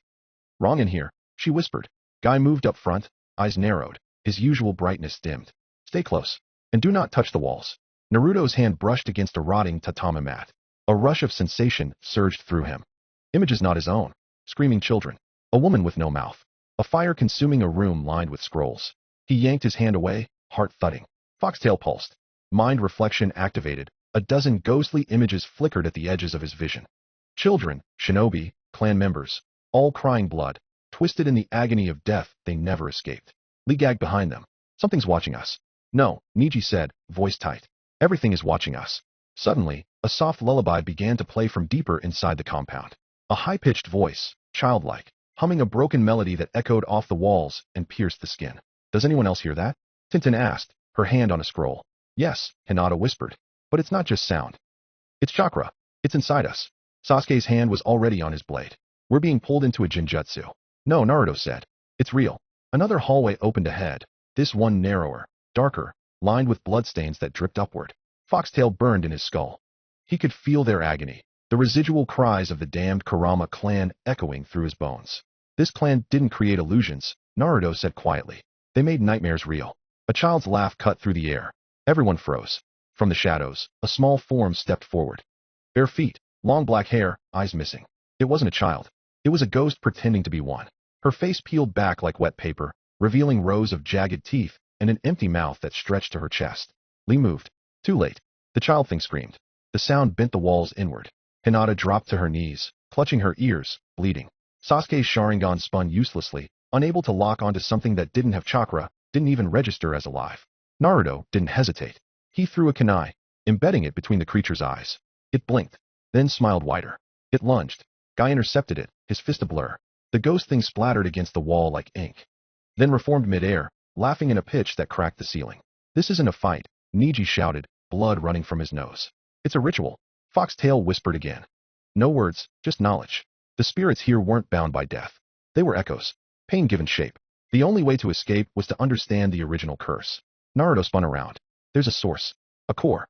wrong in here, she whispered. Guy moved up front, eyes narrowed, his usual brightness dimmed. Stay close, and do not touch the walls. Naruto's hand brushed against a rotting tatami mat. A rush of sensation surged through him. Images not his own. Screaming children. A woman with no mouth. A fire consuming a room lined with scrolls. He yanked his hand away, heart thudding. Foxtail pulsed. Mind reflection activated. A dozen ghostly images flickered at the edges of his vision. Children, shinobi, clan members, all crying blood, twisted in the agony of death they never escaped. Lee gagged behind them. Something's watching us. No, Niji said, voice tight. Everything is watching us. Suddenly, a soft lullaby began to play from deeper inside the compound. A high-pitched voice, childlike, humming a broken melody that echoed off the walls and pierced the skin. Does anyone else hear that? Tintin asked, her hand on a scroll. Yes, Hinata whispered. But it's not just sound. It's chakra. It's inside us. Sasuke's hand was already on his blade. We're being pulled into a jinjutsu. No, Naruto said. It's real. Another hallway opened ahead, this one narrower, darker, lined with bloodstains that dripped upward. Foxtail burned in his skull. He could feel their agony, the residual cries of the damned Kurama clan echoing through his bones. This clan didn't create illusions, Naruto said quietly. They made nightmares real. A child's laugh cut through the air. Everyone froze. From the shadows, a small form stepped forward. Bare feet, long black hair, eyes missing. It wasn't a child. It was a ghost pretending to be one. Her face peeled back like wet paper, revealing rows of jagged teeth and an empty mouth that stretched to her chest. Lee moved. Too late. The child thing screamed. The sound bent the walls inward. Hinata dropped to her knees, clutching her ears, bleeding. Sasuke's Sharingan spun uselessly, unable to lock onto something that didn't have chakra, didn't even register as alive. Naruto didn't hesitate. He threw a kunai, embedding it between the creature's eyes. It blinked, then smiled wider. It lunged. Guy intercepted it, his fist ablur. The ghost thing splattered against the wall like ink, then reformed midair, laughing in a pitch that cracked the ceiling. This isn't a fight, Niji shouted, blood running from his nose. It's a ritual, Foxtail whispered again. No words, just knowledge. The spirits here weren't bound by death. They were echoes, pain given shape. The only way to escape was to understand the original curse. Naruto spun around. There's a source, a core.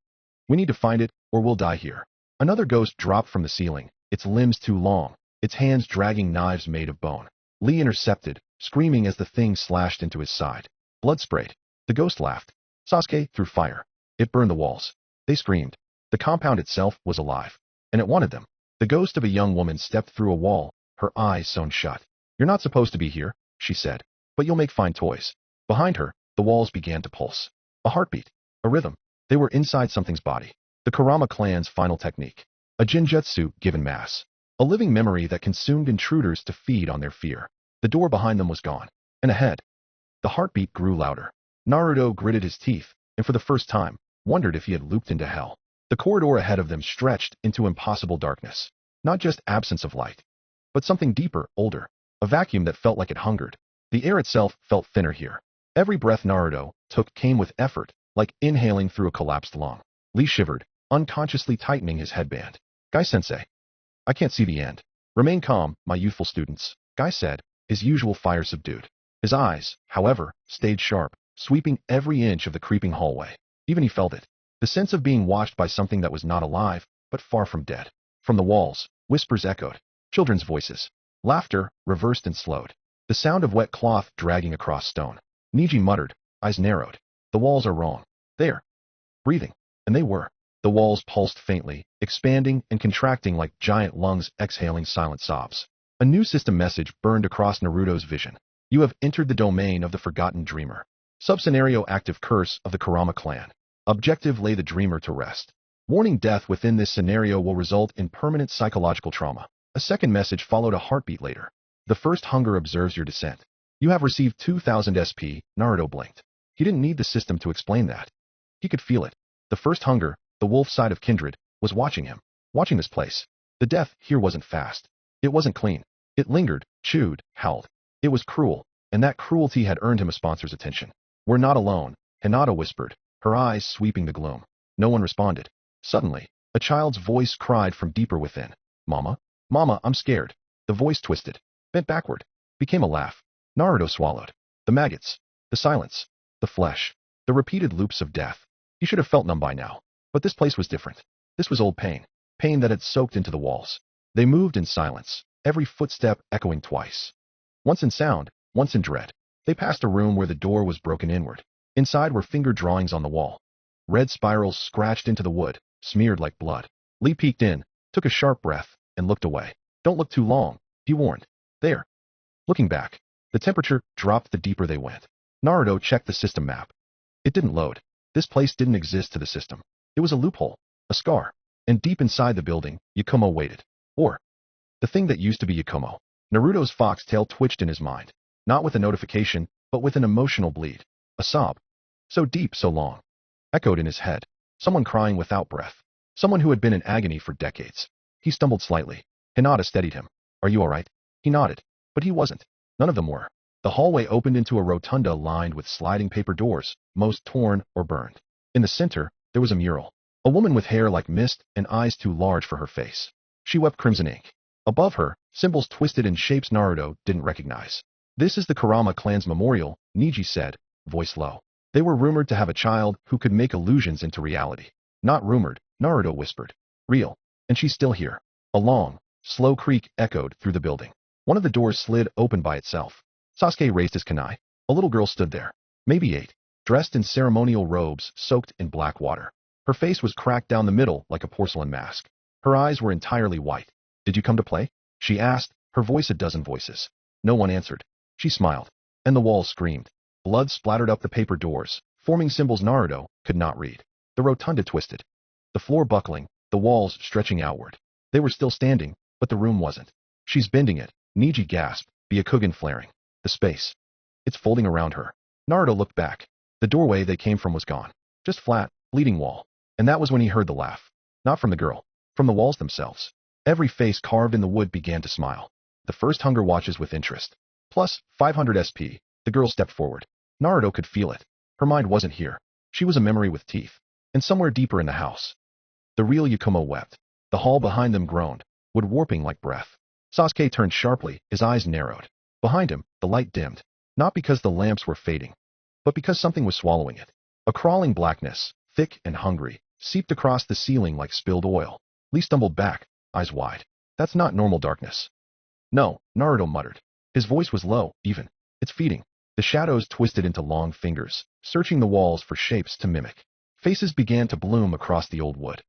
We need to find it, or we'll die here. Another ghost dropped from the ceiling, its limbs too long, its hands dragging knives made of bone. Lee intercepted, screaming as the thing slashed into his side. Blood sprayed. The ghost laughed. Sasuke threw fire. It burned the walls. They screamed. The compound itself was alive, and it wanted them. The ghost of a young woman stepped through a wall, her eyes sewn shut. You're not supposed to be here, she said, but you'll make fine toys. Behind her, the walls began to pulse. A heartbeat. A rhythm. They were inside something's body. The Kurama clan's final technique. A jinjutsu given mass. A living memory that consumed intruders to feed on their fear. The door behind them was gone. And ahead. The heartbeat grew louder. Naruto gritted his teeth, and for the first time, wondered if he had looped into hell. The corridor ahead of them stretched into impossible darkness. Not just absence of light, but something deeper, older. A vacuum that felt like it hungered. The air itself felt thinner here. Every breath Naruto took came with effort, like inhaling through a collapsed lung. Lee shivered, unconsciously tightening his headband. Guy-sensei. I can't see the end. Remain calm, my youthful students, Guy said, his usual fire subdued. His eyes, however, stayed sharp, sweeping every inch of the creeping hallway. Even he felt it. The sense of being watched by something that was not alive, but far from dead. From the walls, whispers echoed. Children's voices. Laughter, reversed and slowed. The sound of wet cloth dragging across stone. Niji muttered, eyes narrowed. The walls are wrong. There. Breathing. And they were. The walls pulsed faintly, expanding and contracting like giant lungs exhaling silent sobs. A new system message burned across Naruto's vision. You have entered the domain of the forgotten dreamer. Sub-scenario active curse of the Kurama clan. Objective lay the dreamer to rest. Warning death within this scenario will result in permanent psychological trauma. A second message followed a heartbeat later. The first hunger observes your descent. You have received 2000 SP, Naruto blinked. He didn't need the system to explain that. He could feel it. The first hunger, the wolf side of kindred, was watching him. Watching this place. The death here wasn't fast. It wasn't clean. It lingered, chewed, howled. It was cruel, and that cruelty had earned him a sponsor's attention. We're not alone, Hinata whispered, her eyes sweeping the gloom. No one responded. Suddenly, a child's voice cried from deeper within. Mama? Mama, I'm scared. The voice twisted, bent backward, became a laugh. Naruto swallowed. The maggots. The silence. The flesh. The repeated loops of death. He should have felt numb by now. But this place was different. This was old pain. pain that had soaked into the walls. They moved in silence, every footstep echoing twice. Once in sound, once in dread. They passed a room where the door was broken inward. Inside were finger drawings on the wall. Red spirals scratched into the wood, smeared like blood. Lee peeked in, took a sharp breath, and looked away. Don't look too long, he warned. There. Looking back, the temperature dropped the deeper they went. Naruto checked the system map. It didn't load. This place didn't exist to the system. It was a loophole, a scar. And deep inside the building, Yakumo waited. Or the thing that used to be Yakumo. Naruto's foxtail twitched in his mind. Not with a notification, but with an emotional bleed. A sob. So deep, so long. Echoed in his head. Someone crying without breath. Someone who had been in agony for decades. He stumbled slightly. Hinata steadied him. Are you alright? He nodded. But he wasn't. None of them were. The hallway opened into a rotunda lined with sliding paper doors, most torn or burned. In the center, there was a mural. A woman with hair like mist and eyes too large for her face. She wept crimson ink. Above her, symbols twisted in shapes Naruto didn't recognize. This is the Kurama clan's memorial, Niji said, voice low. They were rumored to have a child who could make illusions into reality. Not rumored, Naruto whispered. Real. And she's still here. A long, slow creak echoed through the building. One of the doors slid open by itself. Sasuke raised his kunai. A little girl stood there. Maybe 8. Dressed in ceremonial robes soaked in black water. Her face was cracked down the middle like a porcelain mask. Her eyes were entirely white. Did you come to play? She asked, her voice a dozen voices. No one answered. She smiled. And the walls screamed. Blood splattered up the paper doors, forming symbols Naruto could not read. The rotunda twisted. The floor buckling, the walls stretching outward. They were still standing, but the room wasn't. She's bending it, Niji gasped, Byakugan flaring. The space. It's folding around her. Naruto looked back. The doorway they came from was gone. Just flat, bleeding wall. And that was when he heard the laugh. Not from the girl. From the walls themselves. Every face carved in the wood began to smile. The first hunger watches with interest. Plus, 500 SP. The girl stepped forward. Naruto could feel it. Her mind wasn't here. She was a memory with teeth. And somewhere deeper in the house. The real Yakumo wept. The hall behind them groaned, wood warping like breath. Sasuke turned sharply, his eyes narrowed. Behind him, the light dimmed. Not because the lamps were fading, but because something was swallowing it. A crawling blackness, thick and hungry, seeped across the ceiling like spilled oil. Lee stumbled back, eyes wide. That's not normal darkness. No, Naruto muttered. His voice was low, even. It's feeding. The shadows twisted into long fingers, searching the walls for shapes to mimic. Faces began to bloom across the old wood.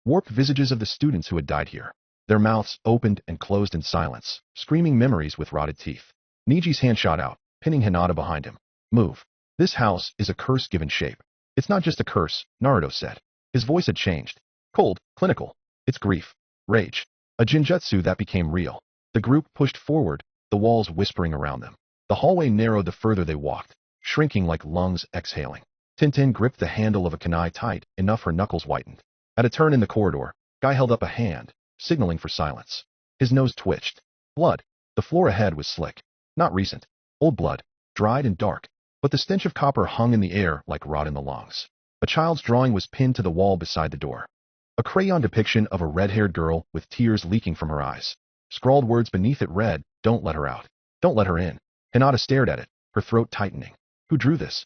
Warped visages of the students who had died here. Their mouths opened and closed in silence, screaming memories with rotted teeth. Niji's hand shot out, pinning Hinata behind him. Move. This house is a curse given shape. It's not just a curse, Naruto said. His voice had changed. Cold, clinical. It's grief. Rage. A jinjutsu that became real. The group pushed forward, the walls whispering around them. The hallway narrowed the further they walked, shrinking like lungs exhaling. Tintin gripped the handle of a kunai tight, enough her knuckles whitened. At a turn in the corridor, Guy held up a hand, signaling for silence. His nose twitched. Blood. The floor ahead was slick. Not recent. Old blood. Dried and dark. But the stench of copper hung in the air like rot in the lungs. A child's drawing was pinned to the wall beside the door. A crayon depiction of a red-haired girl with tears leaking from her eyes. Scrawled words beneath it read, "Don't let her out. Don't let her in." Hinata stared at it, her throat tightening. Who drew this?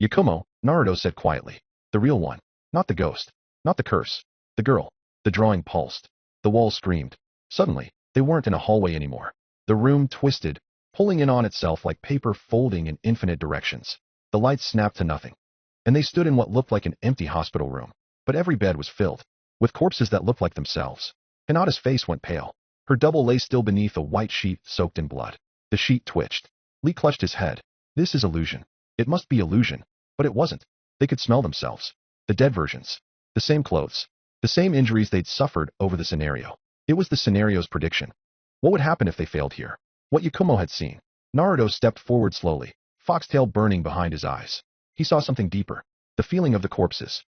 Yakumo, Naruto said quietly. The real one. Not the ghost. Not the curse. The girl. The drawing pulsed. The wall screamed. Suddenly, they weren't in a hallway anymore. The room twisted, pulling in on itself like paper folding in infinite directions. The lights snapped to nothing. And they stood in what looked like an empty hospital room. But every bed was filled with corpses that looked like themselves. Hinata's face went pale. Her double lay still beneath a white sheet soaked in blood. The sheet twitched. Lee clutched his head. This is illusion. It must be illusion. But it wasn't. They could smell themselves. The dead versions. The same clothes. The same injuries they'd suffered over the scenario. It was the scenario's prediction. What would happen if they failed here? What Yakumo had seen. Naruto stepped forward slowly, foxtail burning behind his eyes. He saw something deeper. The feeling of the corpses.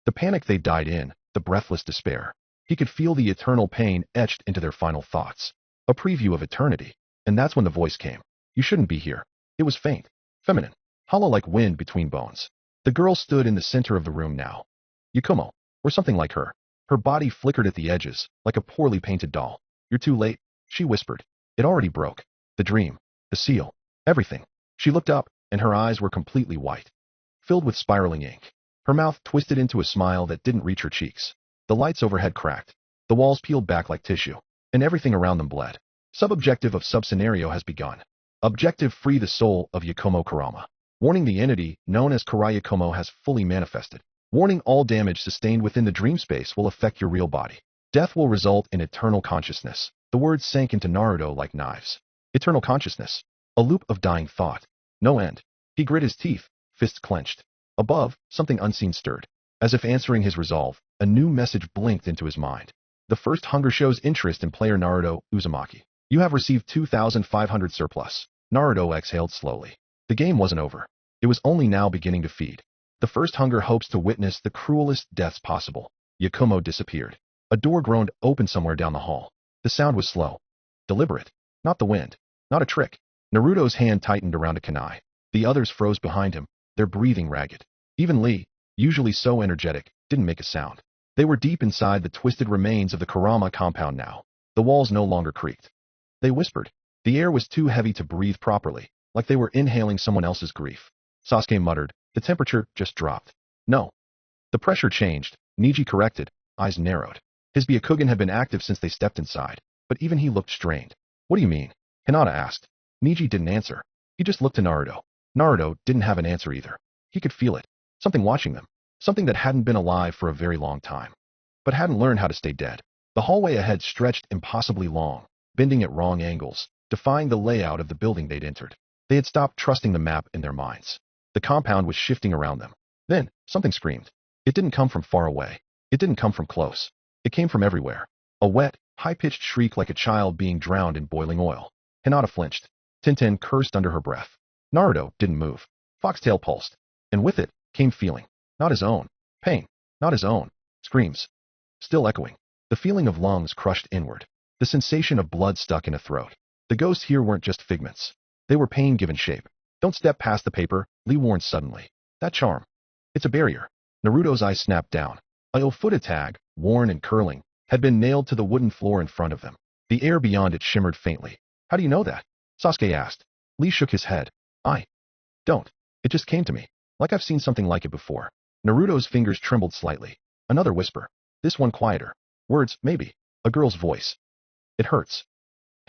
The panic they died in, the breathless despair. He could feel the eternal pain etched into their final thoughts. A preview of eternity. And that's when the voice came. You shouldn't be here. It was faint, feminine, hollow like wind between bones. The girl stood in the center of the room now. Yakumo, or something like her. Her body flickered at the edges, like a poorly painted doll. You're too late, she whispered. It already broke. The dream, the seal, everything. She looked up, and her eyes were completely white, filled with spiraling ink. Her mouth twisted into a smile that didn't reach her cheeks. The lights overhead cracked. The walls peeled back like tissue, and everything around them bled. Sub-objective of sub-scenario has begun. Objective: free the soul of Yakumo Kurama. Warning: the entity known as Kurayakumo has fully manifested. Warning: all damage sustained within the dream space will affect your real body. Death will result in eternal consciousness. The words sank into Naruto like knives. Eternal consciousness. A loop of dying thought. No end. He grit his teeth, fists clenched. Above, something unseen stirred. As if answering his resolve, a new message blinked into his mind. The first hunger shows interest in player Naruto Uzumaki. You have received 2,500 surplus. Naruto exhaled slowly. The game wasn't over. It was only now beginning to feed. The first hunger hopes to witness the cruelest deaths possible. Yakumo disappeared. A door groaned open somewhere down the hall. The sound was slow. Deliberate. Not the wind. Not a trick. Naruto's hand tightened around a kunai. The others froze behind him, their breathing ragged. Even Lee, usually so energetic, didn't make a sound. They were deep inside the twisted remains of the Kurama compound now. The walls no longer creaked. They whispered. The air was too heavy to breathe properly, like they were inhaling someone else's grief. Sasuke muttered. The temperature just dropped. No. The pressure changed. Niji corrected, eyes narrowed. His Byakugan had been active since they stepped inside, but even he looked strained. What do you mean? Hinata asked. Niji didn't answer. He just looked to Naruto. Naruto didn't have an answer either. He could feel it. Something watching them. Something that hadn't been alive for a very long time, but hadn't learned how to stay dead. The hallway ahead stretched impossibly long, bending at wrong angles, defying the layout of the building they'd entered. They had stopped trusting the map in their minds. The compound was shifting around them. Then, something screamed. It didn't come from far away. It didn't come from close. It came from everywhere. A wet, high-pitched shriek like a child being drowned in boiling oil. Hinata flinched. Tintin cursed under her breath. Naruto didn't move. Foxtail pulsed. And with it, came feeling. Not his own. Pain. Not his own. Screams. Still echoing. The feeling of lungs crushed inward. The sensation of blood stuck in a throat. The ghosts here weren't just figments. They were pain given shape. Don't step past the paper, Lee warned suddenly. That charm. It's a barrier. Naruto's eyes snapped down. A ill-footed tag, worn and curling, had been nailed to the wooden floor in front of them. The air beyond it shimmered faintly. How do you know that? Sasuke asked. Lee shook his head. I don't. It just came to me. Like I've seen something like it before. Naruto's fingers trembled slightly. Another whisper. This one quieter. Words, maybe. A girl's voice. It hurts.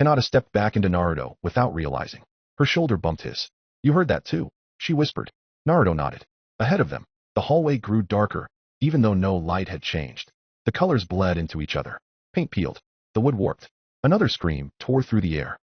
Hinata stepped back into Naruto without realizing. Her shoulder bumped his. You heard that too, she whispered. Naruto nodded. Ahead of them, the hallway grew darker, even though no light had changed. The colors bled into each other. Paint peeled. The wood warped. Another scream tore through the air.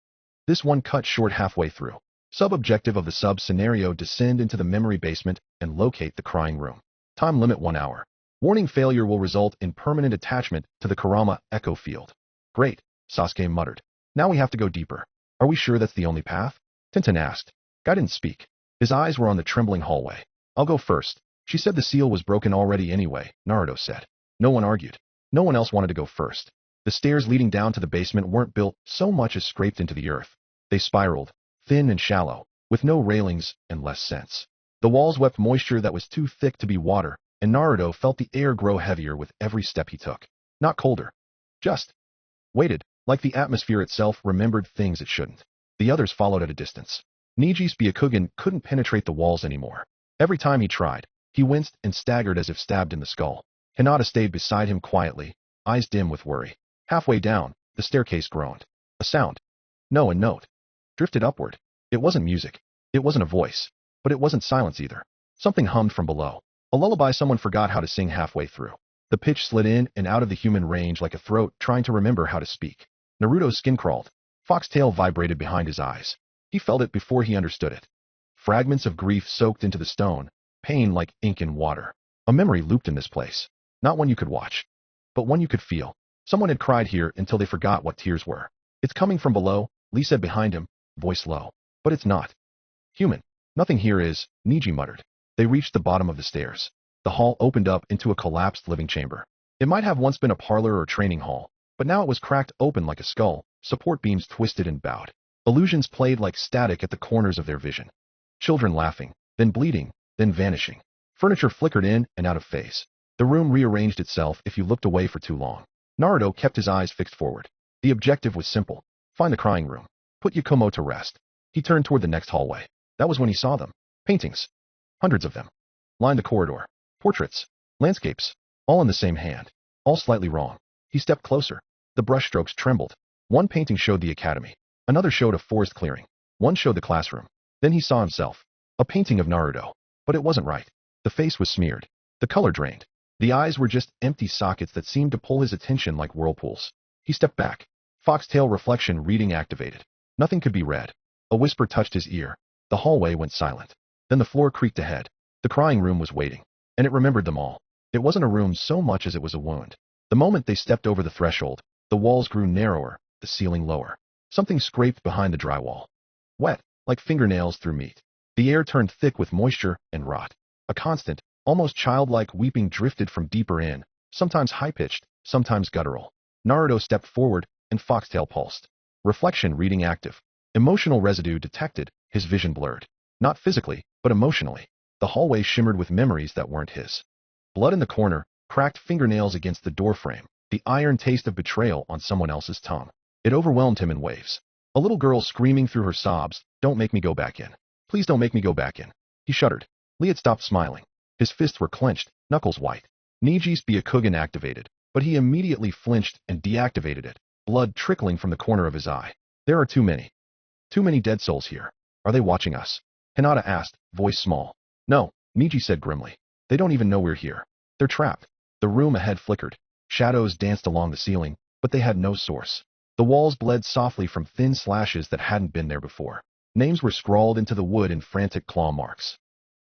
This one cut short halfway through. Sub-objective of the sub-scenario: descend into the memory basement and locate the crying room. Time limit 1 hour. Warning: failure will result in permanent attachment to the Kurama echo field. Great, Sasuke muttered. Now we have to go deeper. Are we sure that's the only path? Tintin asked. Guy didn't speak. His eyes were on the trembling hallway. I'll go first. She said the seal was broken already anyway, Naruto said. No one argued. No one else wanted to go first. The stairs leading down to the basement weren't built so much as scraped into the earth. They spiraled, thin and shallow, with no railings and less sense. The walls wept moisture that was too thick to be water, and Naruto felt the air grow heavier with every step he took. Not colder. Just waited, like the atmosphere itself remembered things it shouldn't. The others followed at a distance. Niji's Byakugan couldn't penetrate the walls anymore. Every time he tried, he winced and staggered as if stabbed in the skull. Hinata stayed beside him quietly, eyes dim with worry. Halfway down, the staircase groaned. A sound. No, a note. Drifted upward. It wasn't music. It wasn't a voice. But it wasn't silence either. Something hummed from below. A lullaby someone forgot how to sing halfway through. The pitch slid in and out of the human range like a throat trying to remember how to speak. Naruto's skin crawled. Foxtail vibrated behind his eyes. He felt it before he understood it. Fragments of grief soaked into the stone, pain like ink in water. A memory looped in this place. Not one you could watch, but one you could feel. Someone had cried here until they forgot what tears were. It's coming from below, Lee said behind him, voice low. But it's not human. Nothing here is, Niji muttered. They reached the bottom of the stairs. The hall opened up into a collapsed living chamber. It might have once been a parlor or training hall, but now it was cracked open like a skull, support beams twisted and bowed. Illusions played like static at the corners of their vision. Children laughing, then bleeding, then vanishing. Furniture flickered in and out of phase. The room rearranged itself if you looked away for too long. Naruto kept his eyes fixed forward. The objective was simple. Find the crying room. Put Yakumo to rest. He turned toward the next hallway. That was when he saw them. Paintings. Hundreds of them. Lined the corridor. Portraits. Landscapes. All in the same hand. All slightly wrong. He stepped closer. The brushstrokes trembled. One painting showed the academy. Another showed a forest clearing. One showed the classroom. Then he saw himself. A painting of Naruto. But it wasn't right. The face was smeared. The color drained. The eyes were just empty sockets that seemed to pull his attention like whirlpools. He stepped back. Foxtail reflection reading activated. Nothing could be read. A whisper touched his ear. The hallway went silent. Then the floor creaked ahead. The crying room was waiting. And it remembered them all. It wasn't a room so much as it was a wound. The moment they stepped over the threshold, the walls grew narrower, the ceiling lower. Something scraped behind the drywall. Wet, like fingernails through meat. The air turned thick with moisture and rot. A constant, almost childlike weeping drifted from deeper in, sometimes high-pitched, sometimes guttural. Naruto stepped forward, and Foxtail pulsed. Reflection reading active. Emotional residue detected, his vision blurred. Not physically, but emotionally. The hallway shimmered with memories that weren't his. Blood in the corner, cracked fingernails against the doorframe, the iron taste of betrayal on someone else's tongue. It overwhelmed him in waves. A little girl screaming through her sobs, "Don't make me go back in. Please don't make me go back in." He shuddered. Lee had stopped smiling. His fists were clenched, knuckles white. Niji's Byakugan activated, but he immediately flinched and deactivated it, blood trickling from the corner of his eye. There are too many. Too many dead souls here. Are they watching us? Hinata asked, voice small. No, Niji said grimly. They don't even know we're here. They're trapped. The room ahead flickered. Shadows danced along the ceiling, but they had no source. The walls bled softly from thin slashes that hadn't been there before. Names were scrawled into the wood in frantic claw marks.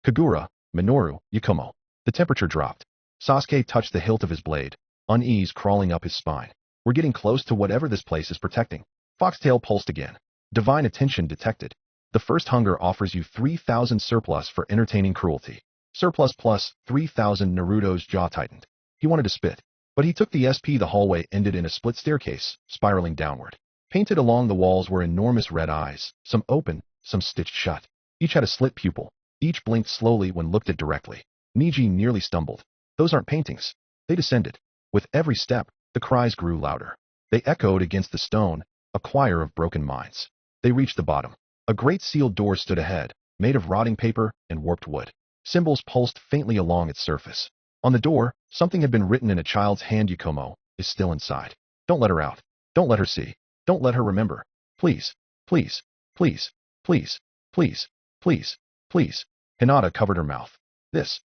Kagura, Minoru, Yakumo. The temperature dropped. Sasuke touched the hilt of his blade, unease crawling up his spine. We're getting close to whatever this place is protecting. Foxtail pulsed again. Divine attention detected. The first hunger offers you 3,000 surplus for entertaining cruelty. Surplus plus 3,000. Naruto's jaw tightened. He wanted to spit. But he took the SP. The hallway ended in a split staircase, spiraling downward. Painted along the walls were enormous red eyes, some open, some stitched shut. Each had a slit pupil. Each blinked slowly when looked at directly. Niji nearly stumbled. Those aren't paintings. They descended. With every step, the cries grew louder. They echoed against the stone, a choir of broken minds. They reached the bottom. A great sealed door stood ahead, made of rotting paper and warped wood. Symbols pulsed faintly along its surface. On the door, something had been written in a child's hand. Yakumo is still inside. Don't let her out. Don't let her see. Don't let her remember. Please, please, please, please, please, please, please. Hinata covered her mouth. This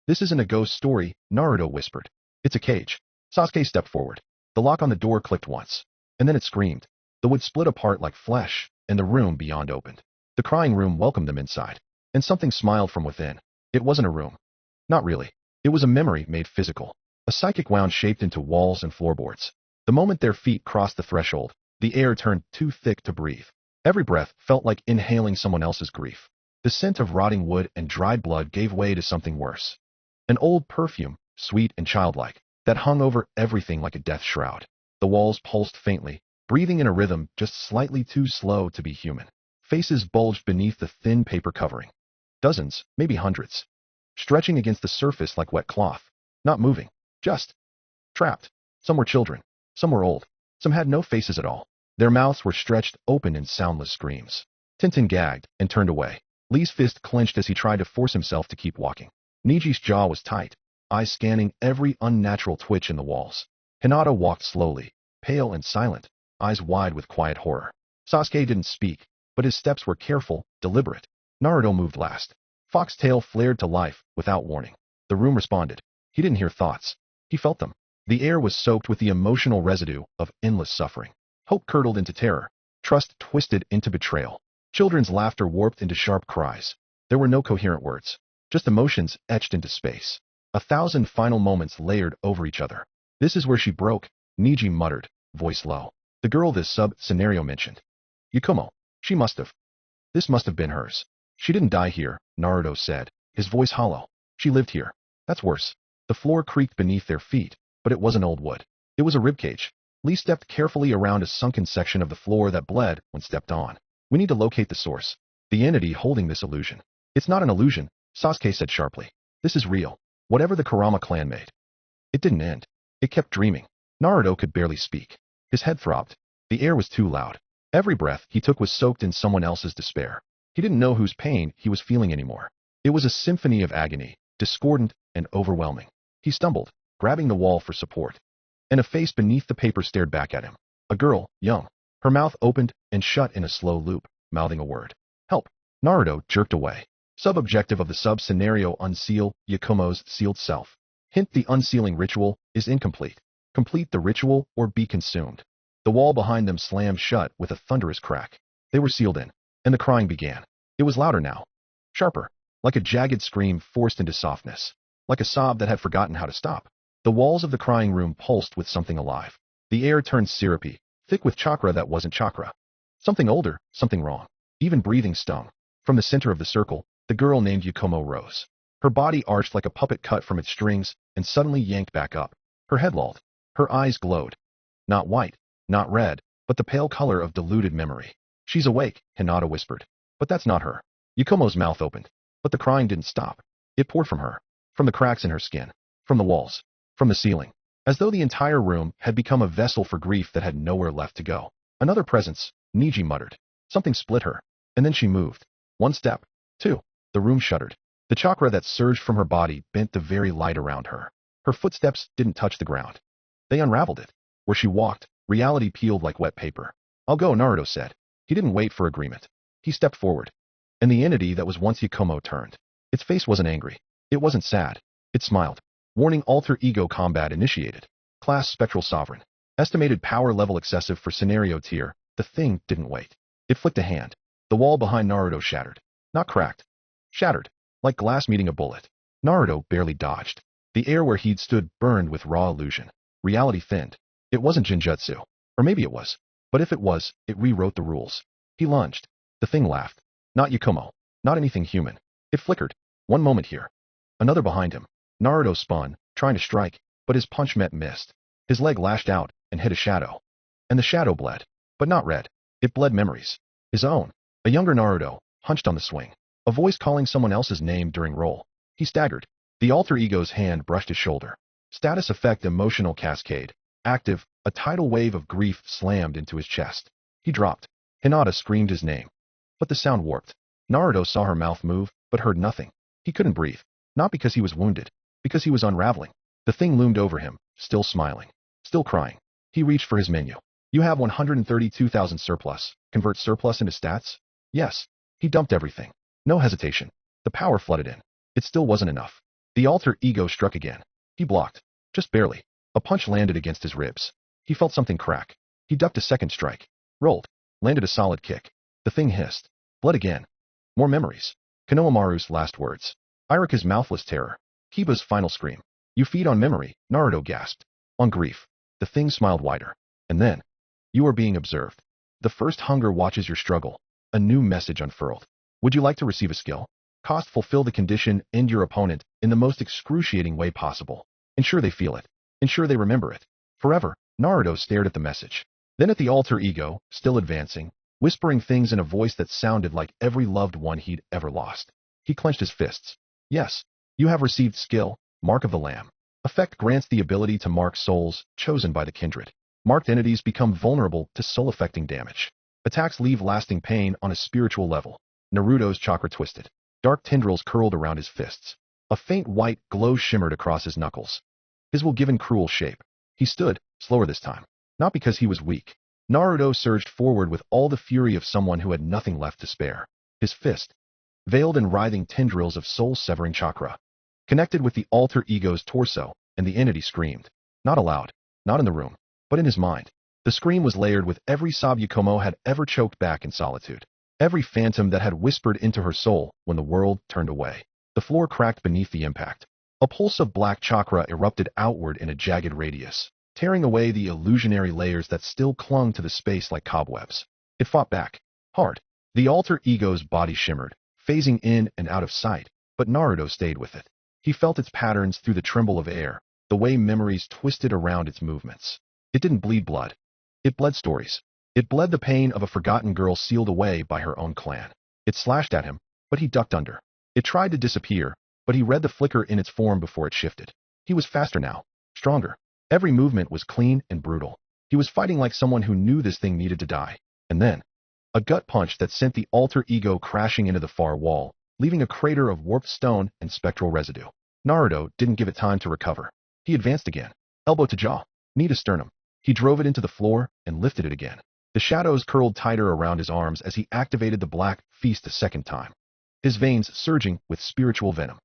isn't a ghost story, Naruto whispered. It's a cage. Sasuke stepped forward. The lock on the door clicked once. And then it screamed. The wood split apart like flesh, and the room beyond opened. The crying room welcomed them inside. And something smiled from within. It wasn't a room. Not really. It was a memory made physical. A psychic wound shaped into walls and floorboards. The moment their feet crossed the threshold, the air turned too thick to breathe. Every breath felt like inhaling someone else's grief. The scent of rotting wood and dried blood gave way to something worse. An old perfume, sweet and childlike, that hung over everything like a death shroud. The walls pulsed faintly, breathing in a rhythm just slightly too slow to be human. Faces bulged beneath the thin paper covering. Dozens, maybe hundreds. Stretching against the surface like wet cloth. Not moving. Just trapped. Some were children. Some were old. Some had no faces at all. Their mouths were stretched open in soundless screams. Tintin gagged and turned away. Lee's fist clenched as he tried to force himself to keep walking. Niji's jaw was tight, eyes scanning every unnatural twitch in the walls. Hinata walked slowly, pale and silent, eyes wide with quiet horror. Sasuke didn't speak, but his steps were careful, deliberate. Naruto moved last. Foxtail flared to life, without warning. The room responded. He didn't hear thoughts. He felt them. The air was soaked with the emotional residue of endless suffering. Hope curdled into terror. Trust twisted into betrayal. Children's laughter warped into sharp cries. There were no coherent words. Just emotions etched into space. 1,000 final moments layered over each other. This is where she broke, Niji muttered, voice low. The girl this sub-scenario mentioned. Yakumo. She must have. This must have been hers. She didn't die here, Naruto said, his voice hollow. She lived here. That's worse. The floor creaked beneath their feet, but it wasn't old wood. It was a ribcage. Lee stepped carefully around a sunken section of the floor that bled when stepped on. We need to locate the source. The entity holding this illusion. It's not an illusion, Sasuke said sharply. This is real. Whatever the Kurama clan made. It didn't end. It kept dreaming. Naruto could barely speak. His head throbbed. The air was too loud. Every breath he took was soaked in someone else's despair. He didn't know whose pain he was feeling anymore. It was a symphony of agony, discordant and overwhelming. He stumbled, grabbing the wall for support. and a face beneath the paper stared back at him. A girl, young. Her mouth opened and shut in a slow loop, mouthing a word. Help. Naruto jerked away. Sub-objective of the sub-scenario: unseal Yakumo's sealed self. Hint: the unsealing ritual is incomplete. Complete the ritual or be consumed. The wall behind them slammed shut with a thunderous crack. They were sealed in, and the crying began. It was louder now. Sharper. Like a jagged scream forced into softness. Like a sob that had forgotten how to stop. The walls of the crying room pulsed with something alive. The air turned syrupy, thick with chakra that wasn't chakra. Something older, something wrong. Even breathing stung. From the center of the circle, the girl named Yakumo rose. Her body arched like a puppet cut from its strings and suddenly yanked back up. Her head lolled. Her eyes glowed. Not white, not red, but the pale color of diluted memory. She's awake, Hinata whispered. But that's not her. Yakumo's mouth opened. But the crying didn't stop. It poured from her. From the cracks in her skin. From the walls. From the ceiling. As though the entire room had become a vessel for grief that had nowhere left to go. Another presence, Niji muttered. Something split her. And then she moved. One step. Two. The room shuddered. The chakra that surged from her body bent the very light around her. Her footsteps didn't touch the ground. They unraveled it. Where she walked, reality peeled like wet paper. I'll go, Naruto said. He didn't wait for agreement. He stepped forward. And the entity that was once Yakumo turned. Its face wasn't angry. It wasn't sad. It smiled. Warning: alter ego combat initiated. Class: Spectral Sovereign. Estimated power level excessive for scenario tier. The thing didn't wait. It flicked a hand. The wall behind Naruto shattered. Not cracked. Shattered. Like glass meeting a bullet. Naruto barely dodged. The air where he'd stood burned with raw illusion. Reality thinned. It wasn't Jinjutsu. Or maybe it was. But if it was, it rewrote the rules. He lunged. The thing laughed. Not Yakumo. Not anything human. It flickered. One moment here. Another behind him. Naruto spun, trying to strike, but his punch missed. His leg lashed out and hit a shadow. And the shadow bled. But not red. It bled memories. His own. A younger Naruto, hunched on the swing. A voice calling someone else's name during roll. He staggered. The alter ego's hand brushed his shoulder. Status effect: emotional cascade. Active. A tidal wave of grief slammed into his chest. He dropped. Hinata screamed his name. But the sound warped. Naruto saw her mouth move, but heard nothing. He couldn't breathe. Not because he was wounded. Because he was unraveling. The thing loomed over him, still smiling. Still crying. He reached for his menu. You have 132,000 surplus. Convert surplus into stats? Yes. He dumped everything. No hesitation. The power flooded in. It still wasn't enough. The alter ego struck again. He blocked. Just barely. A punch landed against his ribs. He felt something crack. He ducked a second strike. Rolled. Landed a solid kick. The thing hissed. Blood again. More memories. Konohamaru's last words. Irika's mouthless terror. Kiba's final scream. You feed on memory, Naruto gasped. On grief. The thing smiled wider. And then. You are being observed. The first hunger watches your struggle. A new message unfurled. Would you like to receive a skill? Cost: fulfill the condition, end your opponent, in the most excruciating way possible. Ensure they feel it. Ensure they remember it. Forever. Naruto stared at the message. Then at the alter ego, still advancing, whispering things in a voice that sounded like every loved one he'd ever lost. He clenched his fists. Yes. You have received skill, Mark of the Lamb. Effect: grants the ability to mark souls, chosen by the kindred. Marked entities become vulnerable to soul-affecting damage. Attacks leave lasting pain on a spiritual level. Naruto's chakra twisted. Dark tendrils curled around his fists. A faint white glow shimmered across his knuckles. His will given cruel shape. He stood, slower this time. Not because he was weak. Naruto surged forward with all the fury of someone who had nothing left to spare. His fist, veiled in writhing tendrils of soul-severing chakra, connected with the alter ego's torso, and the entity screamed. Not aloud, not in the room, but in his mind. The scream was layered with every sob Yakumo had ever choked back in solitude. Every phantom that had whispered into her soul when the world turned away. The floor cracked beneath the impact. A pulse of black chakra erupted outward in a jagged radius, tearing away the illusionary layers that still clung to the space like cobwebs. It fought back. Hard. The alter ego's body shimmered, phasing in and out of sight, but Naruto stayed with it. He felt its patterns through the tremble of air, the way memories twisted around its movements. It didn't bleed blood. It bled stories. It bled the pain of a forgotten girl sealed away by her own clan. It slashed at him, but he ducked under. It tried to disappear, but he read the flicker in its form before it shifted. He was faster now, stronger. Every movement was clean and brutal. He was fighting like someone who knew this thing needed to die. And then, a gut punch that sent the alter ego crashing into the far wall, leaving a crater of warped stone and spectral residue. Naruto didn't give it time to recover. He advanced again, elbow to jaw. Need a sternum. He drove it into the floor and lifted it again. The shadows curled tighter around his arms as he activated the black feast a second time, his veins surging with spiritual venom.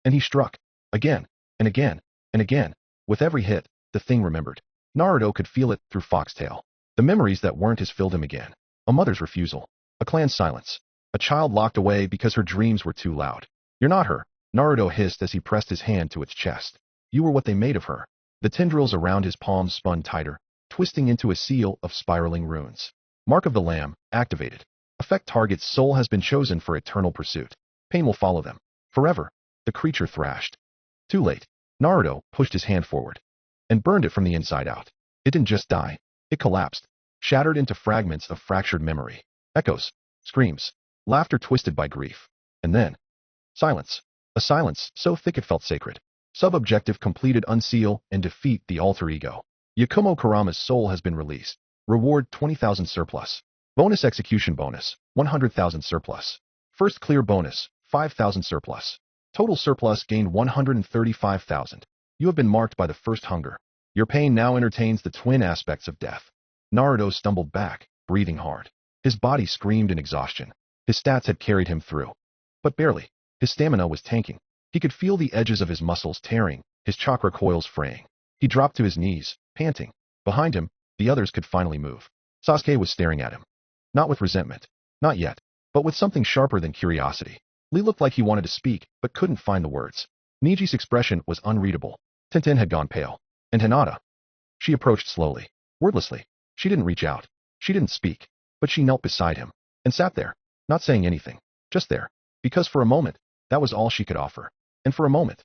And he struck. Again, and again, and again. With every hit, the thing remembered. Naruto could feel it through Foxtail. The memories that weren't his filled him again. A mother's refusal. A clan's silence. A child locked away because her dreams were too loud. You're not her, Naruto hissed as he pressed his hand to its chest. You were what they made of her. The tendrils around his palms spun tighter, twisting into a seal of spiraling runes. Mark of the Lamb, activated. Effect target's soul has been chosen for eternal pursuit. Pain will follow them. Forever. The creature thrashed. Too late. Naruto pushed his hand forward and burned it from the inside out. It didn't just die. It collapsed, shattered into fragments of fractured memory. Echoes, screams, laughter twisted by grief. And then, silence. A silence so thick it felt sacred. Sub-objective completed. Unseal and defeat the alter ego. Yakumo Kurama's soul has been released. Reward 20,000 surplus. Bonus execution bonus, 100,000 surplus. First clear bonus, 5,000 surplus. Total surplus gained 135,000. You have been marked by the first hunger. Your pain now entertains the twin aspects of death. Naruto stumbled back, breathing hard. His body screamed in exhaustion. His stats had carried him through. But barely. His stamina was tanking. He could feel the edges of his muscles tearing, his chakra coils fraying. He dropped to his knees, panting. Behind him, the others could finally move. Sasuke was staring at him. Not with resentment. Not yet. But with something sharper than curiosity. Lee looked like he wanted to speak, but couldn't find the words. Niji's expression was unreadable. Tenten had gone pale. And Hinata? She approached slowly, wordlessly. She didn't reach out. She didn't speak. But she knelt beside him and sat there, not saying anything. Just there. Because for a moment, that was all she could offer. And for a moment,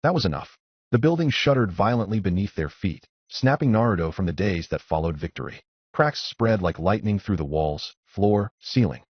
that was enough. The building shuddered violently beneath their feet, snapping Naruto from the days that followed victory. Cracks spread like lightning through the walls, floor, ceiling.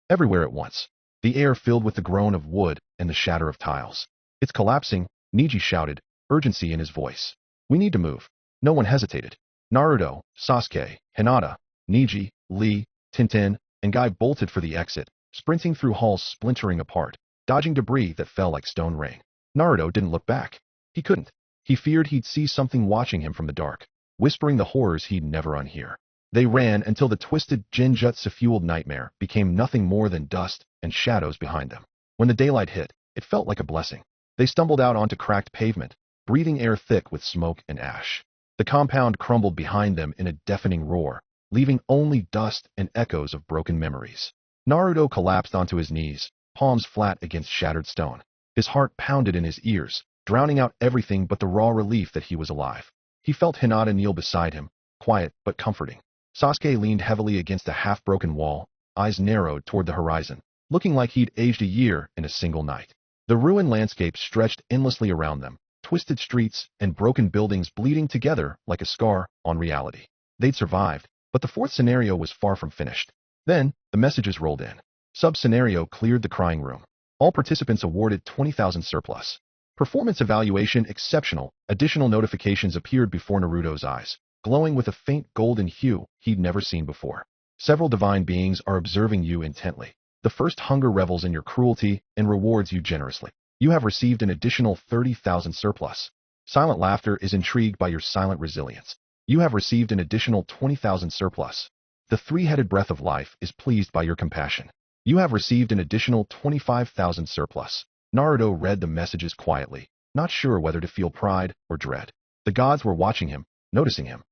Everywhere at once. The air filled with the groan of wood and the shatter of tiles. It's collapsing, Niji shouted, urgency in his voice. We need to move. No one hesitated. Naruto, Sasuke, Hinata, Niji, Lee, Tenten, and Guy bolted for the exit, sprinting through halls splintering apart, dodging debris that fell like stone rain. Naruto didn't look back. He couldn't. He feared he'd see something watching him from the dark, whispering the horrors he'd never unhear. They ran until the twisted Genjutsu-fueled nightmare became nothing more than dust and shadows behind them. When the daylight hit, it felt like a blessing. They stumbled out onto cracked pavement, breathing air thick with smoke and ash. The compound crumbled behind them in a deafening roar, leaving only dust and echoes of broken memories. Naruto collapsed onto his knees, palms flat against shattered stone. His heart pounded in his ears, drowning out everything but the raw relief that he was alive. He felt Hinata kneel beside him, quiet but comforting. Sasuke leaned heavily against a half-broken wall, eyes narrowed toward the horizon, looking like he'd aged a year in a single night. The ruined landscape stretched endlessly around them, twisted streets and broken buildings bleeding together like a scar on reality. They'd survived, but the fourth scenario was far from finished. Then, the messages rolled in. Sub-scenario cleared the crying room. All participants awarded 20,000 surplus. Performance evaluation exceptional. Additional notifications appeared before Naruto's eyes, glowing with a faint golden hue he'd never seen before. Several divine beings are observing you intently. The first hunger revels in your cruelty and rewards you generously. You have received an additional 30,000 surplus. Silent laughter is intrigued by your silent resilience. You have received an additional 20,000 surplus. The three-headed breath of life is pleased by your compassion. You have received an additional 25,000 surplus. Naruto read the messages quietly, not sure whether to feel pride or dread. The gods were watching him, noticing him.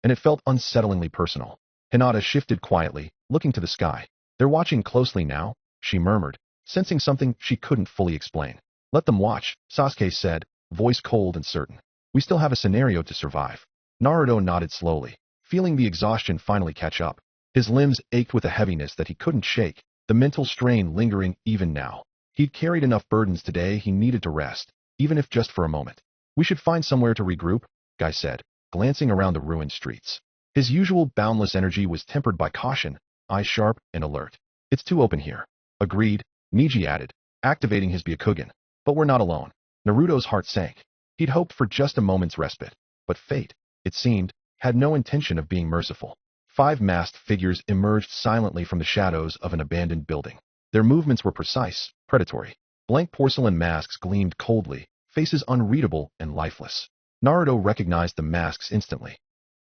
And it felt unsettlingly personal. Hinata shifted quietly, looking to the sky. They're watching closely now, she murmured, sensing something she couldn't fully explain. Let them watch, Sasuke said, voice cold and certain. We still have a scenario to survive. Naruto nodded slowly, feeling the exhaustion finally catch up. His limbs ached with a heaviness that he couldn't shake, the mental strain lingering even now. He'd carried enough burdens today he needed to rest, even if just for a moment. We should find somewhere to regroup, Guy said, glancing around the ruined streets. His usual boundless energy was tempered by caution, eyes sharp and alert. It's too open here. Agreed, Niji added, activating his Byakugan. But we're not alone. Naruto's heart sank. He'd hoped for just a moment's respite. But fate, it seemed, had no intention of being merciful. 5 masked figures emerged silently from the shadows of an abandoned building. Their movements were precise, predatory. Blank porcelain masks gleamed coldly, faces unreadable and lifeless. Naruto recognized the masks instantly.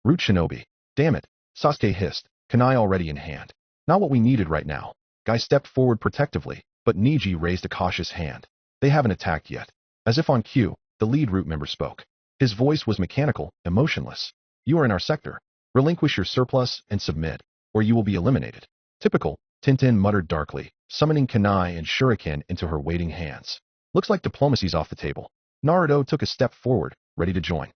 Root Shinobi. Damn it, Sasuke hissed, kunai already in hand. Not what we needed right now. Guy stepped forward protectively, but Niji raised a cautious hand. They haven't attacked yet. As if on cue, the lead root member spoke. His voice was mechanical, emotionless. You are in our sector. Relinquish your surplus and submit, or you will be eliminated. Typical, Tintin muttered darkly, summoning kunai and shuriken into her waiting hands. Looks like diplomacy's off the table. Naruto took a step forward, ready to join.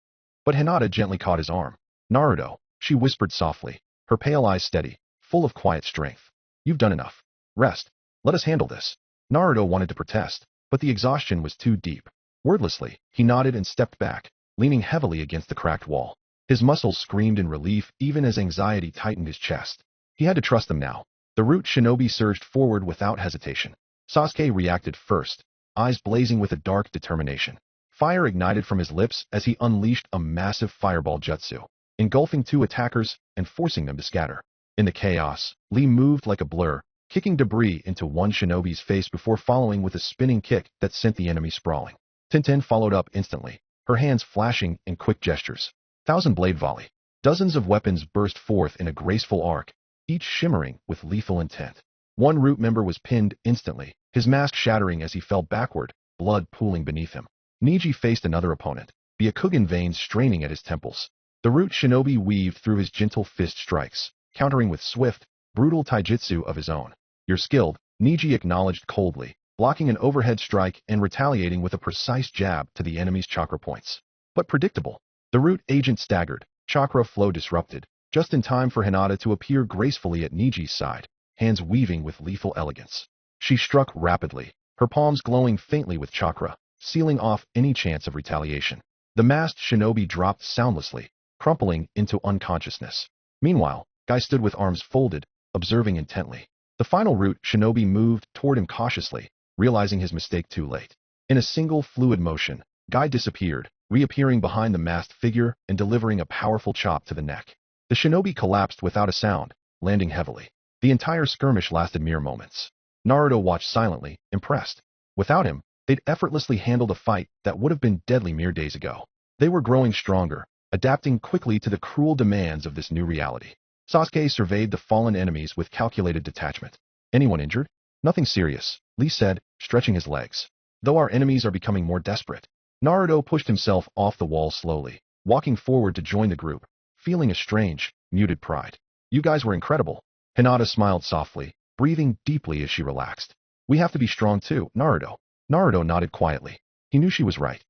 But Hinata gently caught his arm. Naruto, she whispered softly, her pale eyes steady, full of quiet strength. You've done enough. Rest. Let us handle this. Naruto wanted to protest, but the exhaustion was too deep. Wordlessly, he nodded and stepped back, leaning heavily against the cracked wall. His muscles screamed in relief even as anxiety tightened his chest. He had to trust them now. The root shinobi surged forward without hesitation. Sasuke reacted first, eyes blazing with a dark determination. Fire ignited from his lips as he unleashed a massive fireball jutsu, engulfing two attackers and forcing them to scatter. In the chaos, Lee moved like a blur, kicking debris into one shinobi's face before following with a spinning kick that sent the enemy sprawling. Tintin followed up instantly, her hands flashing in quick gestures. Thousand blade volley. Dozens of weapons burst forth in a graceful arc, each shimmering with lethal intent. One root member was pinned instantly, his mask shattering as he fell backward, blood pooling beneath him. Niji faced another opponent, the Akugan veins straining at his temples. The root shinobi weaved through his gentle fist strikes, countering with swift, brutal taijutsu of his own. You're skilled, Niji acknowledged coldly, blocking an overhead strike and retaliating with a precise jab to the enemy's chakra points. But predictable. The root agent staggered, chakra flow disrupted, just in time for Hinata to appear gracefully at Niji's side, hands weaving with lethal elegance. She struck rapidly, her palms glowing faintly with chakra, sealing off any chance of retaliation. The masked shinobi dropped soundlessly, crumpling into unconsciousness. Meanwhile, Guy stood with arms folded, observing intently. The final root shinobi moved toward him cautiously, realizing his mistake too late. In a single fluid motion, Guy disappeared, reappearing behind the masked figure and delivering a powerful chop to the neck. The shinobi collapsed without a sound, landing heavily. The entire skirmish lasted mere moments. Naruto watched silently, impressed. Without him, they'd effortlessly handled a fight that would have been deadly mere days ago. They were growing stronger, adapting quickly to the cruel demands of this new reality. Sasuke surveyed the fallen enemies with calculated detachment. Anyone injured? Nothing serious, Lee said, stretching his legs. Though our enemies are becoming more desperate. Naruto pushed himself off the wall slowly, walking forward to join the group, feeling a strange, muted pride. You guys were incredible. Hinata smiled softly, breathing deeply as she relaxed. We have to be strong too, Naruto. Naruto nodded quietly. He knew she was right.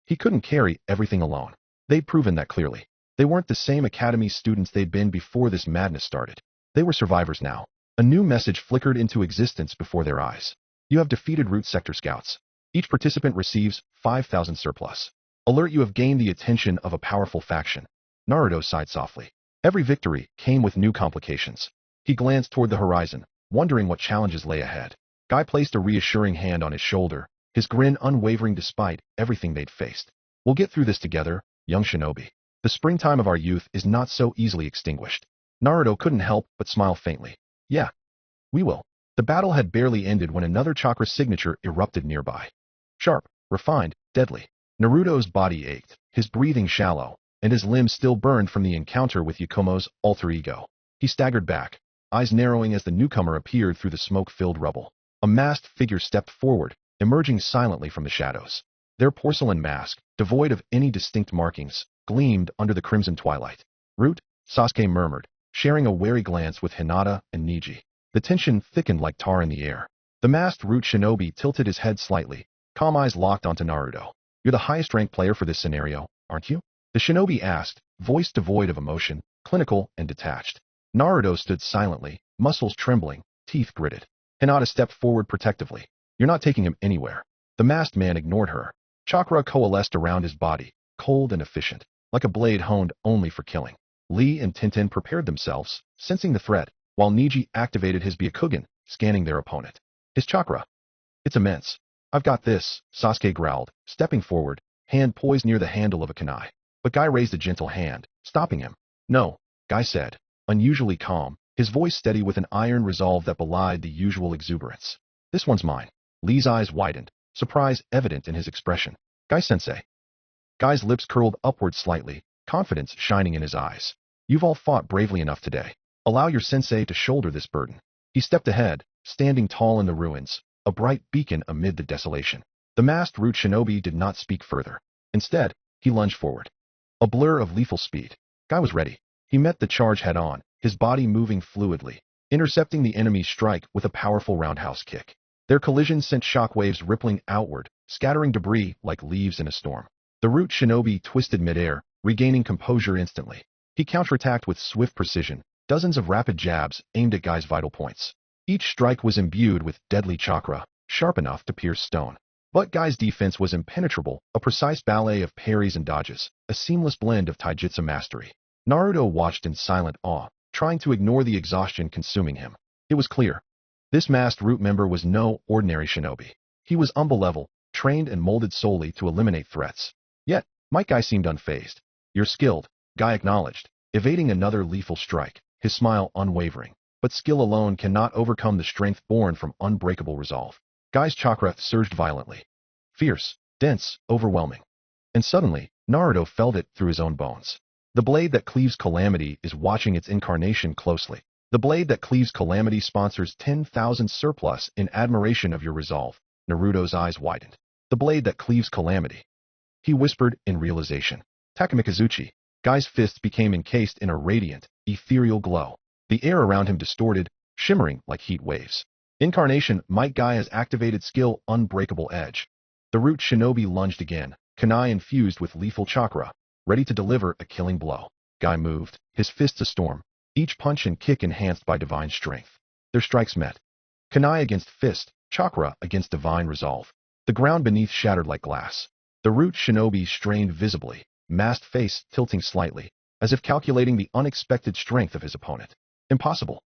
He couldn't carry everything alone. They'd proven that clearly. They weren't the same academy students they'd been before this madness started. They were survivors now. A new message flickered into existence before their eyes. You have defeated Root Sector Scouts. Each participant receives 5,000 surplus. Alert, you have gained the attention of a powerful faction. Naruto sighed softly. Every victory came with new complications. He glanced toward the horizon, wondering what challenges lay ahead. Guy placed a reassuring hand on his shoulder, his grin unwavering despite everything they'd faced. We'll get through this together, young shinobi. The springtime of our youth is not so easily extinguished. Naruto couldn't help but smile faintly. Yeah, we will. The battle had barely ended when another chakra signature erupted nearby. Sharp, refined, deadly. Naruto's body ached, his breathing shallow, and his limbs still burned from the encounter with Yakumo's alter ego. He staggered back, eyes narrowing as the newcomer appeared through the smoke-filled rubble. A masked figure stepped forward, emerging silently from the shadows. Their porcelain mask, devoid of any distinct markings, gleamed under the crimson twilight. Root, Sasuke murmured, sharing a wary glance with Hinata and Niji. The tension thickened like tar in the air. The masked root shinobi tilted his head slightly, calm eyes locked onto Naruto. You're the highest-ranked player for this scenario, aren't you? The shinobi asked, voice devoid of emotion, clinical and detached. Naruto stood silently, muscles trembling, teeth gritted. Hinata stepped forward protectively. You're not taking him anywhere. The masked man ignored her. Chakra coalesced around his body, cold and efficient, like a blade honed only for killing. Lee and Tintin prepared themselves, sensing the threat, while Niji activated his Byakugan, scanning their opponent. His chakra. It's immense. I've got this, Sasuke growled, stepping forward, hand poised near the handle of a kunai. But Guy raised a gentle hand, stopping him. No, Guy said, unusually calm, his voice steady with an iron resolve that belied the usual exuberance. This one's mine. Lee's eyes widened, surprise evident in his expression. Guy-sensei. Guy's lips curled upward slightly, confidence shining in his eyes. You've all fought bravely enough today. Allow your sensei to shoulder this burden. He stepped ahead, standing tall in the ruins, a bright beacon amid the desolation. The masked root shinobi did not speak further. Instead, he lunged forward. A blur of lethal speed. Guy was ready. He met the charge head-on, his body moving fluidly, intercepting the enemy's strike with a powerful roundhouse kick. Their collision sent shockwaves rippling outward, scattering debris like leaves in a storm. The root shinobi twisted midair, regaining composure instantly. He counterattacked with swift precision, dozens of rapid jabs aimed at Guy's vital points. Each strike was imbued with deadly chakra, sharp enough to pierce stone. But Guy's defense was impenetrable, a precise ballet of parries and dodges, a seamless blend of taijutsu mastery. Naruto watched in silent awe, trying to ignore the exhaustion consuming him. It was clear. This masked root member was no ordinary shinobi. He was Umba-level, trained and molded solely to eliminate threats. Yet, Guy seemed unfazed. You're skilled, Guy acknowledged, evading another lethal strike, his smile unwavering. But skill alone cannot overcome the strength born from unbreakable resolve. Guy's chakra surged violently. Fierce, dense, overwhelming. And suddenly, Naruto felt it through his own bones. The blade that cleaves calamity is watching its incarnation closely. The blade that cleaves calamity sponsors 10,000 surplus in admiration of your resolve. Naruto's eyes widened. The blade that cleaves calamity. He whispered in realization. Takamikazuchi. Guy's fists became encased in a radiant, ethereal glow. The air around him distorted, shimmering like heat waves. Incarnation, Might Guy has activated skill Unbreakable Edge. The root shinobi lunged again, kunai infused with lethal chakra, ready to deliver a killing blow. Guy moved, his fists a storm, each punch and kick enhanced by divine strength. Their strikes met. Kunai against fist, chakra against divine resolve. The ground beneath shattered like glass. The root shinobi strained visibly, masked face tilting slightly, as if calculating the unexpected strength of his opponent. Impossible.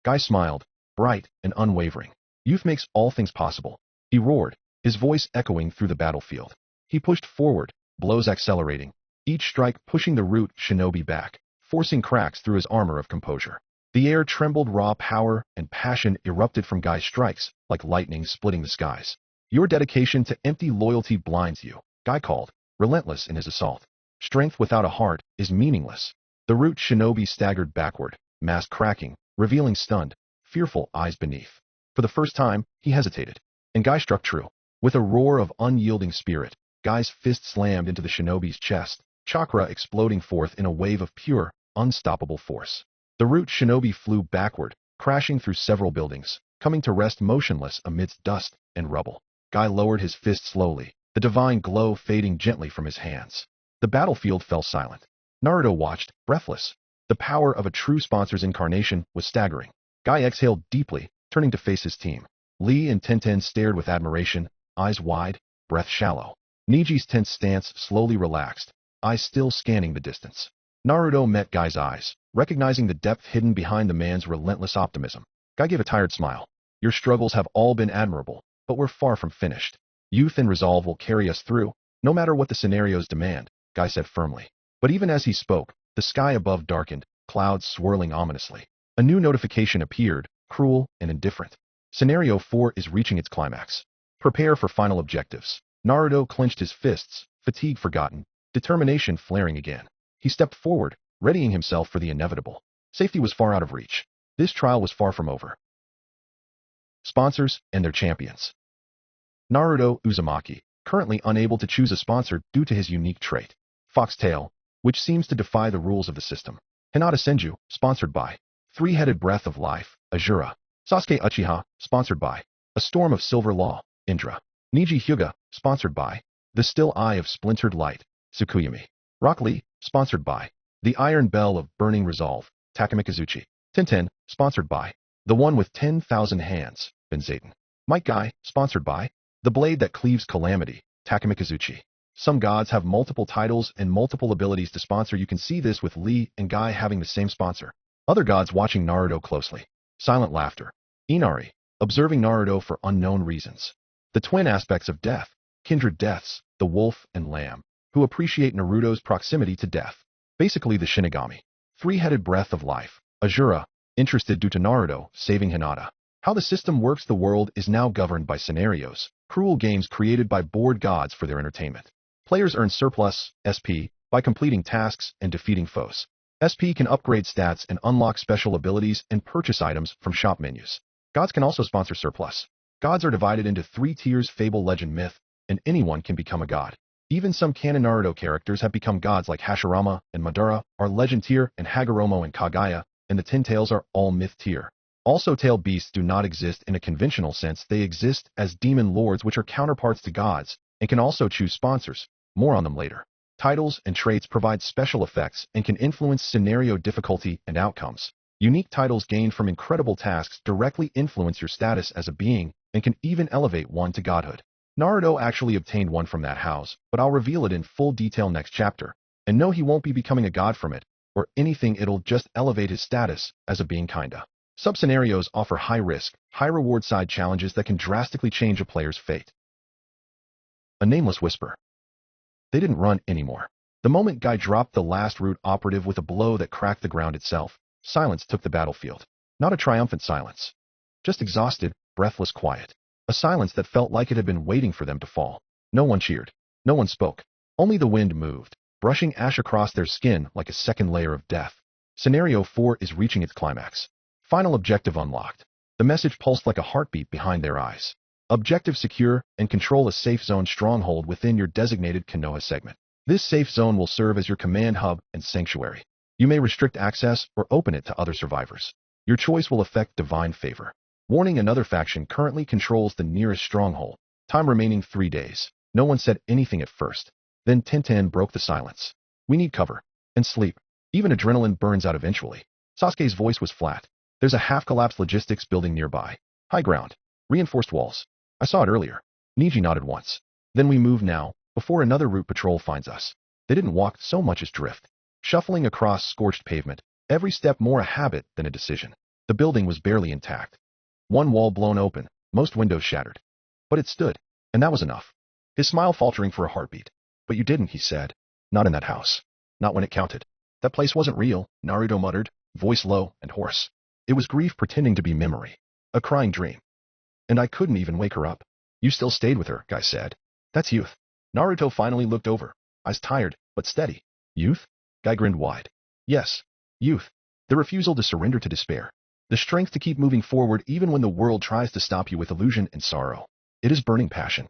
Guy smiled, bright and unwavering. Youth makes all things possible. He roared, his voice echoing through the battlefield. He pushed forward, blows accelerating, each strike pushing the root shinobi back, forcing cracks through his armor of composure. The air trembled, raw power and passion erupted from Guy's strikes, like lightning splitting the skies. Your dedication to empty loyalty blinds you, Guy called, relentless in his assault. Strength without a heart is meaningless. The root shinobi staggered backward, mask cracking, revealing stunned, fearful eyes beneath. For the first time, he hesitated. And Guy struck true. With a roar of unyielding spirit, Guy's fist slammed into the shinobi's chest, chakra exploding forth in a wave of pure, unstoppable force. The root shinobi flew backward, crashing through several buildings, coming to rest motionless amidst dust and rubble. Guy lowered his fist slowly, the divine glow fading gently from his hands. The battlefield fell silent. Naruto watched, breathless. The power of a true sponsor's incarnation was staggering. Guy exhaled deeply, turning to face his team. Lee and Tenten stared with admiration, eyes wide, breath shallow. Niji's tense stance slowly relaxed, eyes still scanning the distance. Naruto met Guy's eyes, recognizing the depth hidden behind the man's relentless optimism. Guy gave a tired smile. Your struggles have all been admirable, but we're far from finished. Youth and resolve will carry us through, no matter what the scenarios demand, Guy said firmly. But even as he spoke, the sky above darkened, clouds swirling ominously. A new notification appeared, cruel and indifferent. Scenario 4 is reaching its climax. Prepare for final objectives. Naruto clenched his fists, fatigue forgotten, determination flaring again. He stepped forward, readying himself for the inevitable. Safety was far out of reach. This trial was far from over. Sponsors and their champions. Naruto Uzumaki, currently unable to choose a sponsor due to his unique trait. Foxtail, which seems to defy the rules of the system. Hinata Senju, sponsored by Three-Headed Breath of Life, Azura. Sasuke Uchiha, sponsored by A Storm of Silver Law, Indra. Niji Hyuga, sponsored by The Still Eye of Splintered Light, Tsukuyami. Rock Lee, sponsored by The Iron Bell of Burning Resolve, Takamikazuchi. Tenten, sponsored by The One with 10,000 Hands, Benzaten. Might Guy, sponsored by The Blade That Cleaves Calamity, Takamikazuchi. Some gods have multiple titles and multiple abilities to sponsor. You can see this with Lee and Guy having the same sponsor. Other gods watching Naruto closely. Silent laughter. Inari, observing Naruto for unknown reasons. The twin aspects of death, kindred deaths, the wolf and lamb, who appreciate Naruto's proximity to death. Basically the Shinigami. Three-Headed Breath of Life, Azura, interested due to Naruto saving Hinata. How the system works. The world is now governed by scenarios, cruel games created by bored gods for their entertainment. Players earn surplus, SP, by completing tasks and defeating foes. SP can upgrade stats and unlock special abilities and purchase items from shop menus. Gods can also sponsor surplus. Gods are divided into 3 tiers: Fable, Legend, Myth, and anyone can become a god. Even some canon Naruto characters have become gods, like Hashirama and Madara are Legend tier, and Hagoromo and Kagaya and the Ten Tails are all Myth tier. Also, tail beasts do not exist in a conventional sense. They exist as demon lords, which are counterparts to gods, and can also choose sponsors. More on them later. Titles and traits provide special effects and can influence scenario difficulty and outcomes. Unique titles gained from incredible tasks directly influence your status as a being and can even elevate one to godhood. Naruto actually obtained one from that house, but I'll reveal it in full detail next chapter. And no, he won't be becoming a god from it, or anything. It'll just elevate his status as a being, kinda. Sub-scenarios offer high-risk, high-reward side challenges that can drastically change a player's fate. A nameless whisper. They didn't run anymore. The moment Guy dropped the last root operative with a blow that cracked the ground itself, silence took the battlefield. Not a triumphant silence. Just exhausted, breathless quiet. A silence that felt like it had been waiting for them to fall. No one cheered. No one spoke. Only the wind moved, brushing ash across their skin like a second layer of death. Scenario 4 is reaching its climax. Final objective unlocked. The message pulsed like a heartbeat behind their eyes. Objective: secure and control a safe zone stronghold within your designated Konoha segment. This safe zone will serve as your command hub and sanctuary. You may restrict access or open it to other survivors. Your choice will affect divine favor. Warning: another faction currently controls the nearest stronghold. Time remaining 3 days. No one said anything at first. Then Tintin broke the silence. We need cover. And sleep. Even adrenaline burns out eventually. Sasuke's voice was flat. There's a half-collapsed logistics building nearby. High ground. Reinforced walls. I saw it earlier. Niji nodded once. Then we move now, before another route patrol finds us. They didn't walk so much as drift. Shuffling across scorched pavement, every step more a habit than a decision. The building was barely intact. One wall blown open, most windows shattered. But it stood, and that was enough. His smile faltering for a heartbeat. But you didn't, he said. Not in that house. Not when it counted. That place wasn't real, Naruto muttered, voice low and hoarse. It was grief pretending to be memory. A crying dream. And I couldn't even wake her up. You still stayed with her, Guy said. That's youth. Naruto finally looked over, eyes tired, but steady. Youth? Guy grinned wide. Yes, youth. The refusal to surrender to despair. The strength to keep moving forward even when the world tries to stop you with illusion and sorrow. It is burning passion.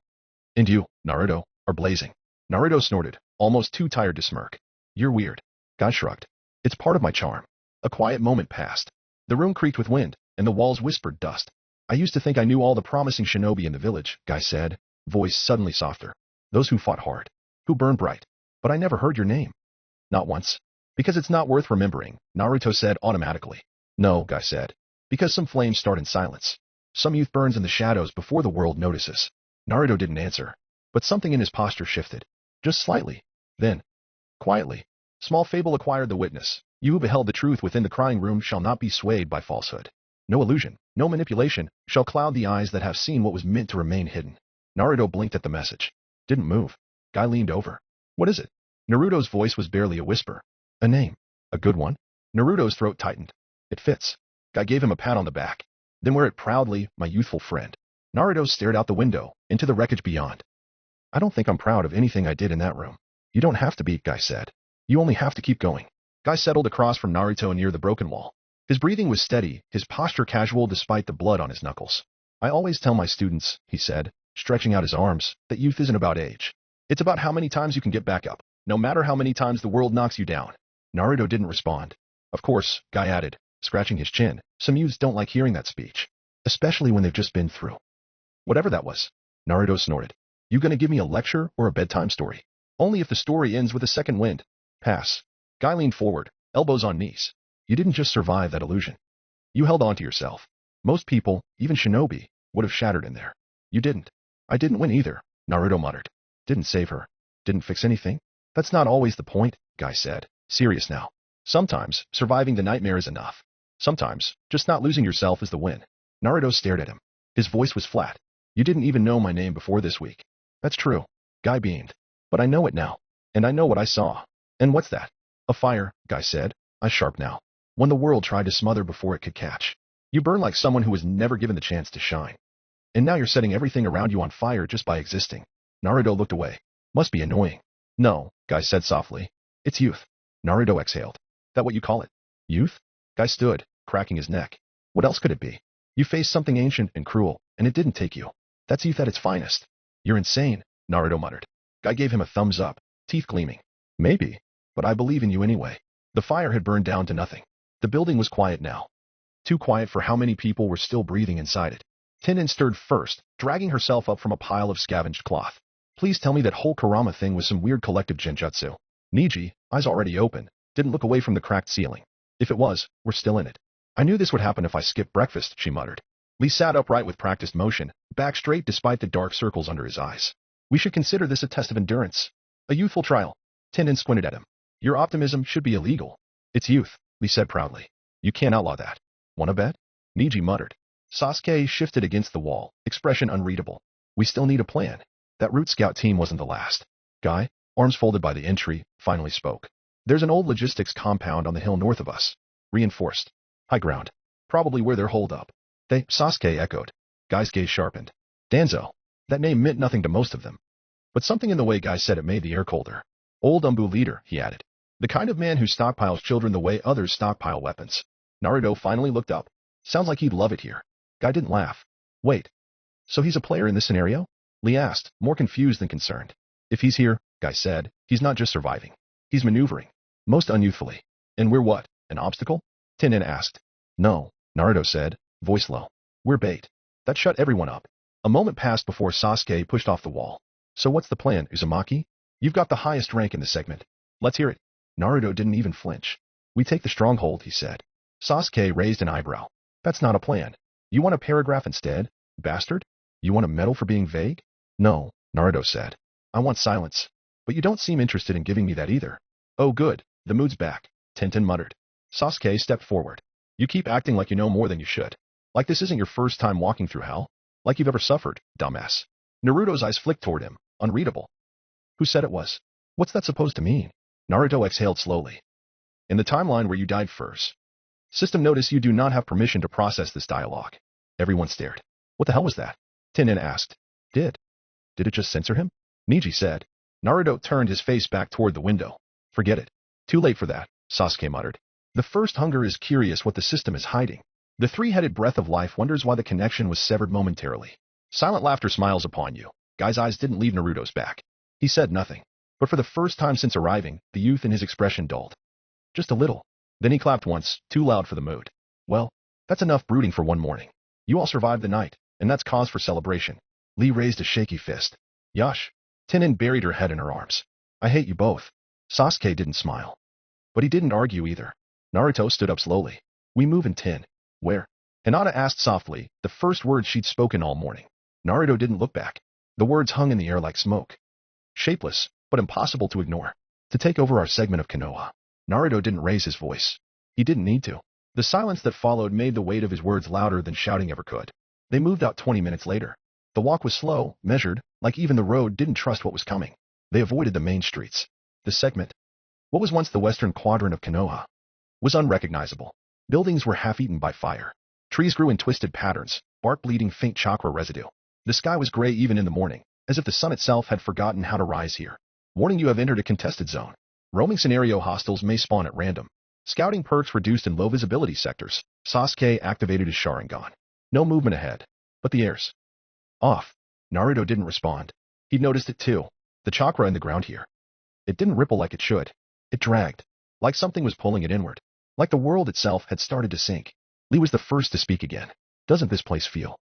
And you, Naruto, are blazing. Naruto snorted, almost too tired to smirk. You're weird. Guy shrugged. It's part of my charm. A quiet moment passed. The room creaked with wind, and the walls whispered dust. I used to think I knew all the promising shinobi in the village, Guy said, voice suddenly softer. Those who fought hard. Who burned bright. But I never heard your name. Not once. Because it's not worth remembering, Naruto said automatically. No, Guy said. Because some flames start in silence. Some youth burns in the shadows before the world notices. Naruto didn't answer. But something in his posture shifted. Just slightly. Then, quietly, small Fable acquired the witness. You who beheld the truth within the crying room shall not be swayed by falsehood. No illusion, no manipulation, shall cloud the eyes that have seen what was meant to remain hidden. Naruto blinked at the message. Didn't move. Guy leaned over. What is it? Naruto's voice was barely a whisper. A name. A good one? Naruto's throat tightened. It fits. Guy gave him a pat on the back. Then wear it proudly, my youthful friend. Naruto stared out the window, into the wreckage beyond. I don't think I'm proud of anything I did in that room. You don't have to be, Guy said. You only have to keep going. Guy settled across from Naruto near the broken wall. His breathing was steady, his posture casual despite the blood on his knuckles. I always tell my students, he said, stretching out his arms, that youth isn't about age. It's about how many times you can get back up, no matter how many times the world knocks you down. Naruto didn't respond. Of course, Guy added, scratching his chin, some youths don't like hearing that speech. Especially when they've just been through. Whatever that was. Naruto snorted. You gonna give me a lecture or a bedtime story? Only if the story ends with a second wind. Pass. Guy leaned forward, elbows on knees. You didn't just survive that illusion. You held on to yourself. Most people, even shinobi, would have shattered in there. You didn't. I didn't win either, Naruto muttered. Didn't save her. Didn't fix anything. That's not always the point, Guy said, serious now. Sometimes, surviving the nightmare is enough. Sometimes, just not losing yourself is the win. Naruto stared at him. His voice was flat. You didn't even know my name before this week. That's true. Guy beamed. But I know it now. And I know what I saw. And what's that? A fire, Guy said, eyes sharp now. When the world tried to smother before it could catch. You burn like someone who was never given the chance to shine. And now you're setting everything around you on fire just by existing. Naruto looked away. Must be annoying. No, Guy said softly. It's youth. Naruto exhaled. That what you call it? Youth? Guy stood, cracking his neck. What else could it be? You faced something ancient and cruel, and it didn't take you. That's youth at its finest. You're insane, Naruto muttered. Guy gave him a thumbs up, teeth gleaming. Maybe, but I believe in you anyway. The fire had burned down to nothing. The building was quiet now. Too quiet for how many people were still breathing inside it. Tenen stirred first, dragging herself up from a pile of scavenged cloth. Please tell me that whole Kurama thing was some weird collective genjutsu. Niji, eyes already open, didn't look away from the cracked ceiling. If it was, we're still in it. I knew this would happen if I skipped breakfast, she muttered. Lee sat upright with practiced motion, back straight despite the dark circles under his eyes. We should consider this a test of endurance. A youthful trial. Tenen squinted at him. Your optimism should be illegal. It's youth, Lee said proudly. You can't outlaw that. Wanna bet? Niji muttered. Sasuke shifted against the wall, expression unreadable. We still need a plan. That Root Scout team wasn't the last. Guy, arms folded by the entry, finally spoke. There's an old logistics compound on the hill north of us. Reinforced. High ground. Probably where they're holed up. Sasuke echoed. Guy's gaze sharpened. Danzo. That name meant nothing to most of them. But something in the way Guy said it made the air colder. Old Umbu leader, he added. The kind of man who stockpiles children the way others stockpile weapons. Naruto finally looked up. Sounds like he'd love it here. Guy didn't laugh. Wait. So he's a player in this scenario? Lee asked, more confused than concerned. If he's here, Guy said, he's not just surviving. He's maneuvering. Most unyouthfully. And we're what? An obstacle? Tenen asked. No, Naruto said, voice low. We're bait. That shut everyone up. A moment passed before Sasuke pushed off the wall. So what's the plan, Uzumaki? You've got the highest rank in the segment. Let's hear it. Naruto didn't even flinch. We take the stronghold, he said. Sasuke raised an eyebrow. That's not a plan. You want a paragraph instead, bastard? You want a medal for being vague? No, Naruto said. I want silence. But you don't seem interested in giving me that either. Oh good, the mood's back, Tenten muttered. Sasuke stepped forward. You keep acting like you know more than you should. Like this isn't your first time walking through hell. Like you've ever suffered, dumbass. Naruto's eyes flicked toward him, unreadable. Who said it was? What's that supposed to mean? Naruto exhaled slowly. In the timeline where you died first. System notice you do not have permission to process this dialogue. Everyone stared. What the hell was that? Tenen asked. Did it just censor him? Niji said. Naruto turned his face back toward the window. Forget it. Too late for that, Sasuke muttered. The first hunger is curious what the system is hiding. The three-headed breath of life wonders why the connection was severed momentarily. Silent laughter smiles upon you. Guy's eyes didn't leave Naruto's back. He said nothing. But for the first time since arriving, the youth in his expression dulled. Just a little. Then he clapped once, too loud for the mood. Well, that's enough brooding for one morning. You all survived the night, and that's cause for celebration. Lee raised a shaky fist. Yosh. Tenen buried her head in her arms. I hate you both. Sasuke didn't smile. But he didn't argue either. Naruto stood up slowly. We move in 10. Where? Hinata asked softly, the first words she'd spoken all morning. Naruto didn't look back. The words hung in the air like smoke. Shapeless, but impossible to ignore. To take over our segment of Konoha. Naruto didn't raise his voice. He didn't need to. The silence that followed made the weight of his words louder than shouting ever could. They moved out 20 minutes later. The walk was slow, measured, like even the road didn't trust what was coming. They avoided the main streets. The segment, what was once the western quadrant of Konoha, was unrecognizable. Buildings were half-eaten by fire. Trees grew in twisted patterns, bark bleeding faint chakra residue. The sky was gray even in the morning, as if the sun itself had forgotten how to rise here. Warning, you have entered a contested zone. Roaming scenario hostiles may spawn at random. Scouting perks reduced in low visibility sectors. Sasuke activated his Sharingan. No movement ahead. But the air's off. Naruto didn't respond. He'd noticed it too. The chakra in the ground here. It didn't ripple like it should. It dragged. Like something was pulling it inward. Like the world itself had started to sink. Lee was the first to speak again. Doesn't this place feel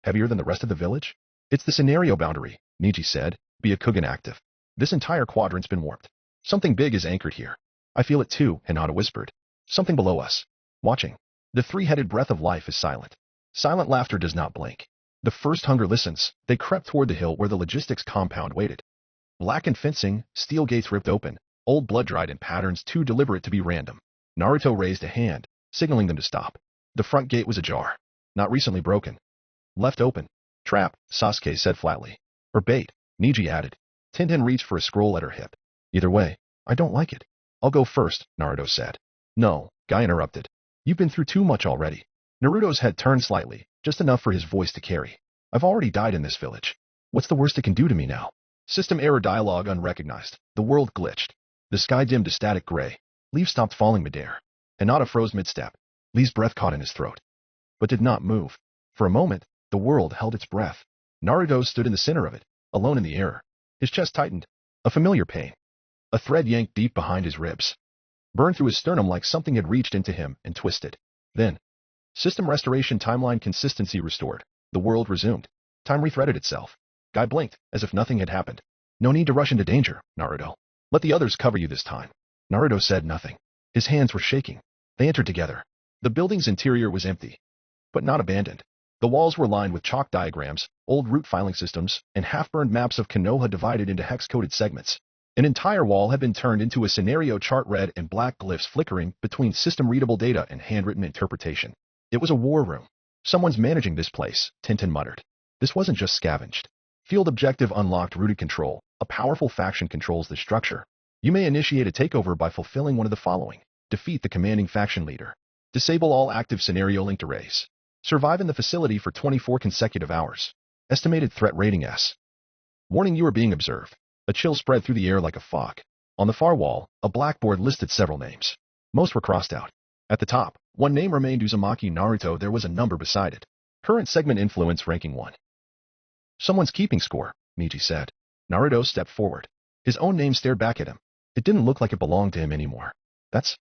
heavier than the rest of the village? It's the scenario boundary, Niji said. Be a Kugan active. This entire quadrant's been warped. Something big is anchored here. I feel it too, Hinata whispered. Something below us. Watching. The three-headed breath of life is silent. Silent laughter does not blink. The first hunger listens. They crept toward the hill where the logistics compound waited. Blackened fencing, steel gates ripped open, old blood dried in patterns too deliberate to be random. Naruto raised a hand, signaling them to stop. The front gate was ajar. Not recently broken. Left open. Trap, Sasuke said flatly. Or bait, Niji added. Tenten reached for a scroll at her hip. Either way, I don't like it. I'll go first, Naruto said. No, Guy interrupted. You've been through too much already. Naruto's head turned slightly, just enough for his voice to carry. I've already died in this village. What's the worst it can do to me now? System error dialogue unrecognized. The world glitched. The sky dimmed to static gray. Leaf stopped falling midair. Hinata froze mid-step. Lee's breath caught in his throat, but did not move. For a moment, the world held its breath. Naruto stood in the center of it, alone in the air. His chest tightened. A familiar pain. A thread yanked deep behind his ribs. Burned through his sternum like something had reached into him and twisted. Then, system restoration timeline consistency restored. The world resumed. Time rethreaded itself. Guy blinked, as if nothing had happened. No need to rush into danger, Naruto. Let the others cover you this time. Naruto said nothing. His hands were shaking. They entered together. The building's interior was empty, but not abandoned. The walls were lined with chalk diagrams, old route filing systems, and half-burned maps of Konoha divided into hex-coded segments. An entire wall had been turned into a scenario chart, red and black glyphs flickering between system-readable data and handwritten interpretation. It was a war room. Someone's managing this place, Tintin muttered. This wasn't just scavenged. Field objective unlocked rooted control. A powerful faction controls the structure. You may initiate a takeover by fulfilling one of the following. Defeat the commanding faction leader. Disable all active scenario-linked arrays. Survive in the facility for 24 consecutive hours. Estimated threat rating S. Warning: you are being observed. A chill spread through the air like a fog. On the far wall, a blackboard listed several names. Most were crossed out. At the top, one name remained: Uzumaki Naruto. There was a number beside it. Current segment influence ranking 1. Someone's keeping score, Niji said. Naruto stepped forward. His own name stared back at him. It didn't look like it belonged to him anymore. That's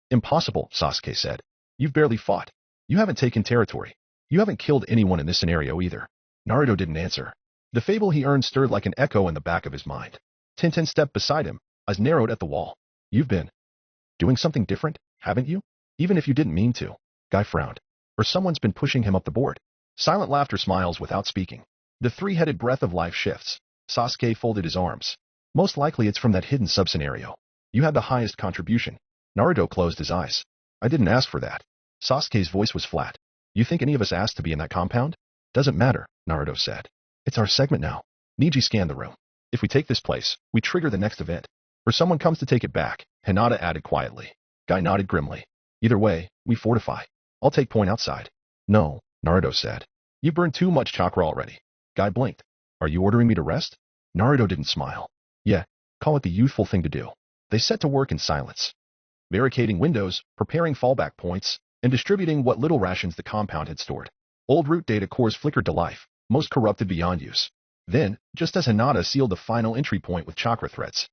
impossible, Sasuke said. You've barely fought. You haven't taken territory. You haven't killed anyone in this scenario either. Naruto didn't answer. The fable he earned stirred like an echo in the back of his mind. Tintin stepped beside him, eyes narrowed at the wall. You've been doing something different, haven't you? Even if you didn't mean to. Guy frowned. Or someone's been pushing him up the board. Silent laughter smiles without speaking. The three-headed breath of life shifts. Sasuke folded his arms. Most likely it's from that hidden sub-scenario. You had the highest contribution. Naruto closed his eyes. I didn't ask for that. Sasuke's voice was flat. You think any of us asked to be in that compound? Doesn't matter, Naruto said. It's our segment now. Niji scanned the room. If we take this place, we trigger the next event. Or someone comes to take it back, Hinata added quietly. Guy nodded grimly. Either way, we fortify. I'll take point outside. No, Naruto said. You burned too much chakra already. Guy blinked. Are you ordering me to rest? Naruto didn't smile. Yeah, call it the youthful thing to do. They set to work in silence. Barricading windows, preparing fallback points, and distributing what little rations the compound had stored. Old root data cores flickered to life, most corrupted beyond use. Then, just as Hinata sealed the final entry point with chakra threads,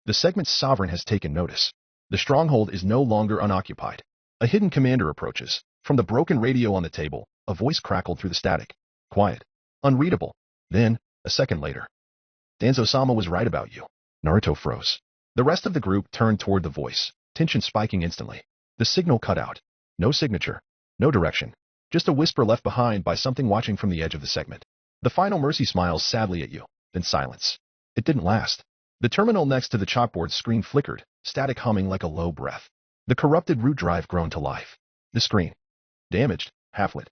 the segment's sovereign has taken notice. The stronghold is no longer unoccupied. A hidden commander approaches. From the broken radio on the table, a voice crackled through the static. Quiet. Unreadable. Then, a second later. Danzo-sama was right about you. Naruto froze. The rest of the group turned toward the voice, tension spiking instantly. The signal cut out. No signature. No direction. Just a whisper left behind by something watching from the edge of the segment. The final mercy smiles sadly at you, then silence. It didn't last. The terminal next to the chalkboard screen flickered, static humming like a low breath. The corrupted root drive groaned to life. The screen, damaged, half-lit,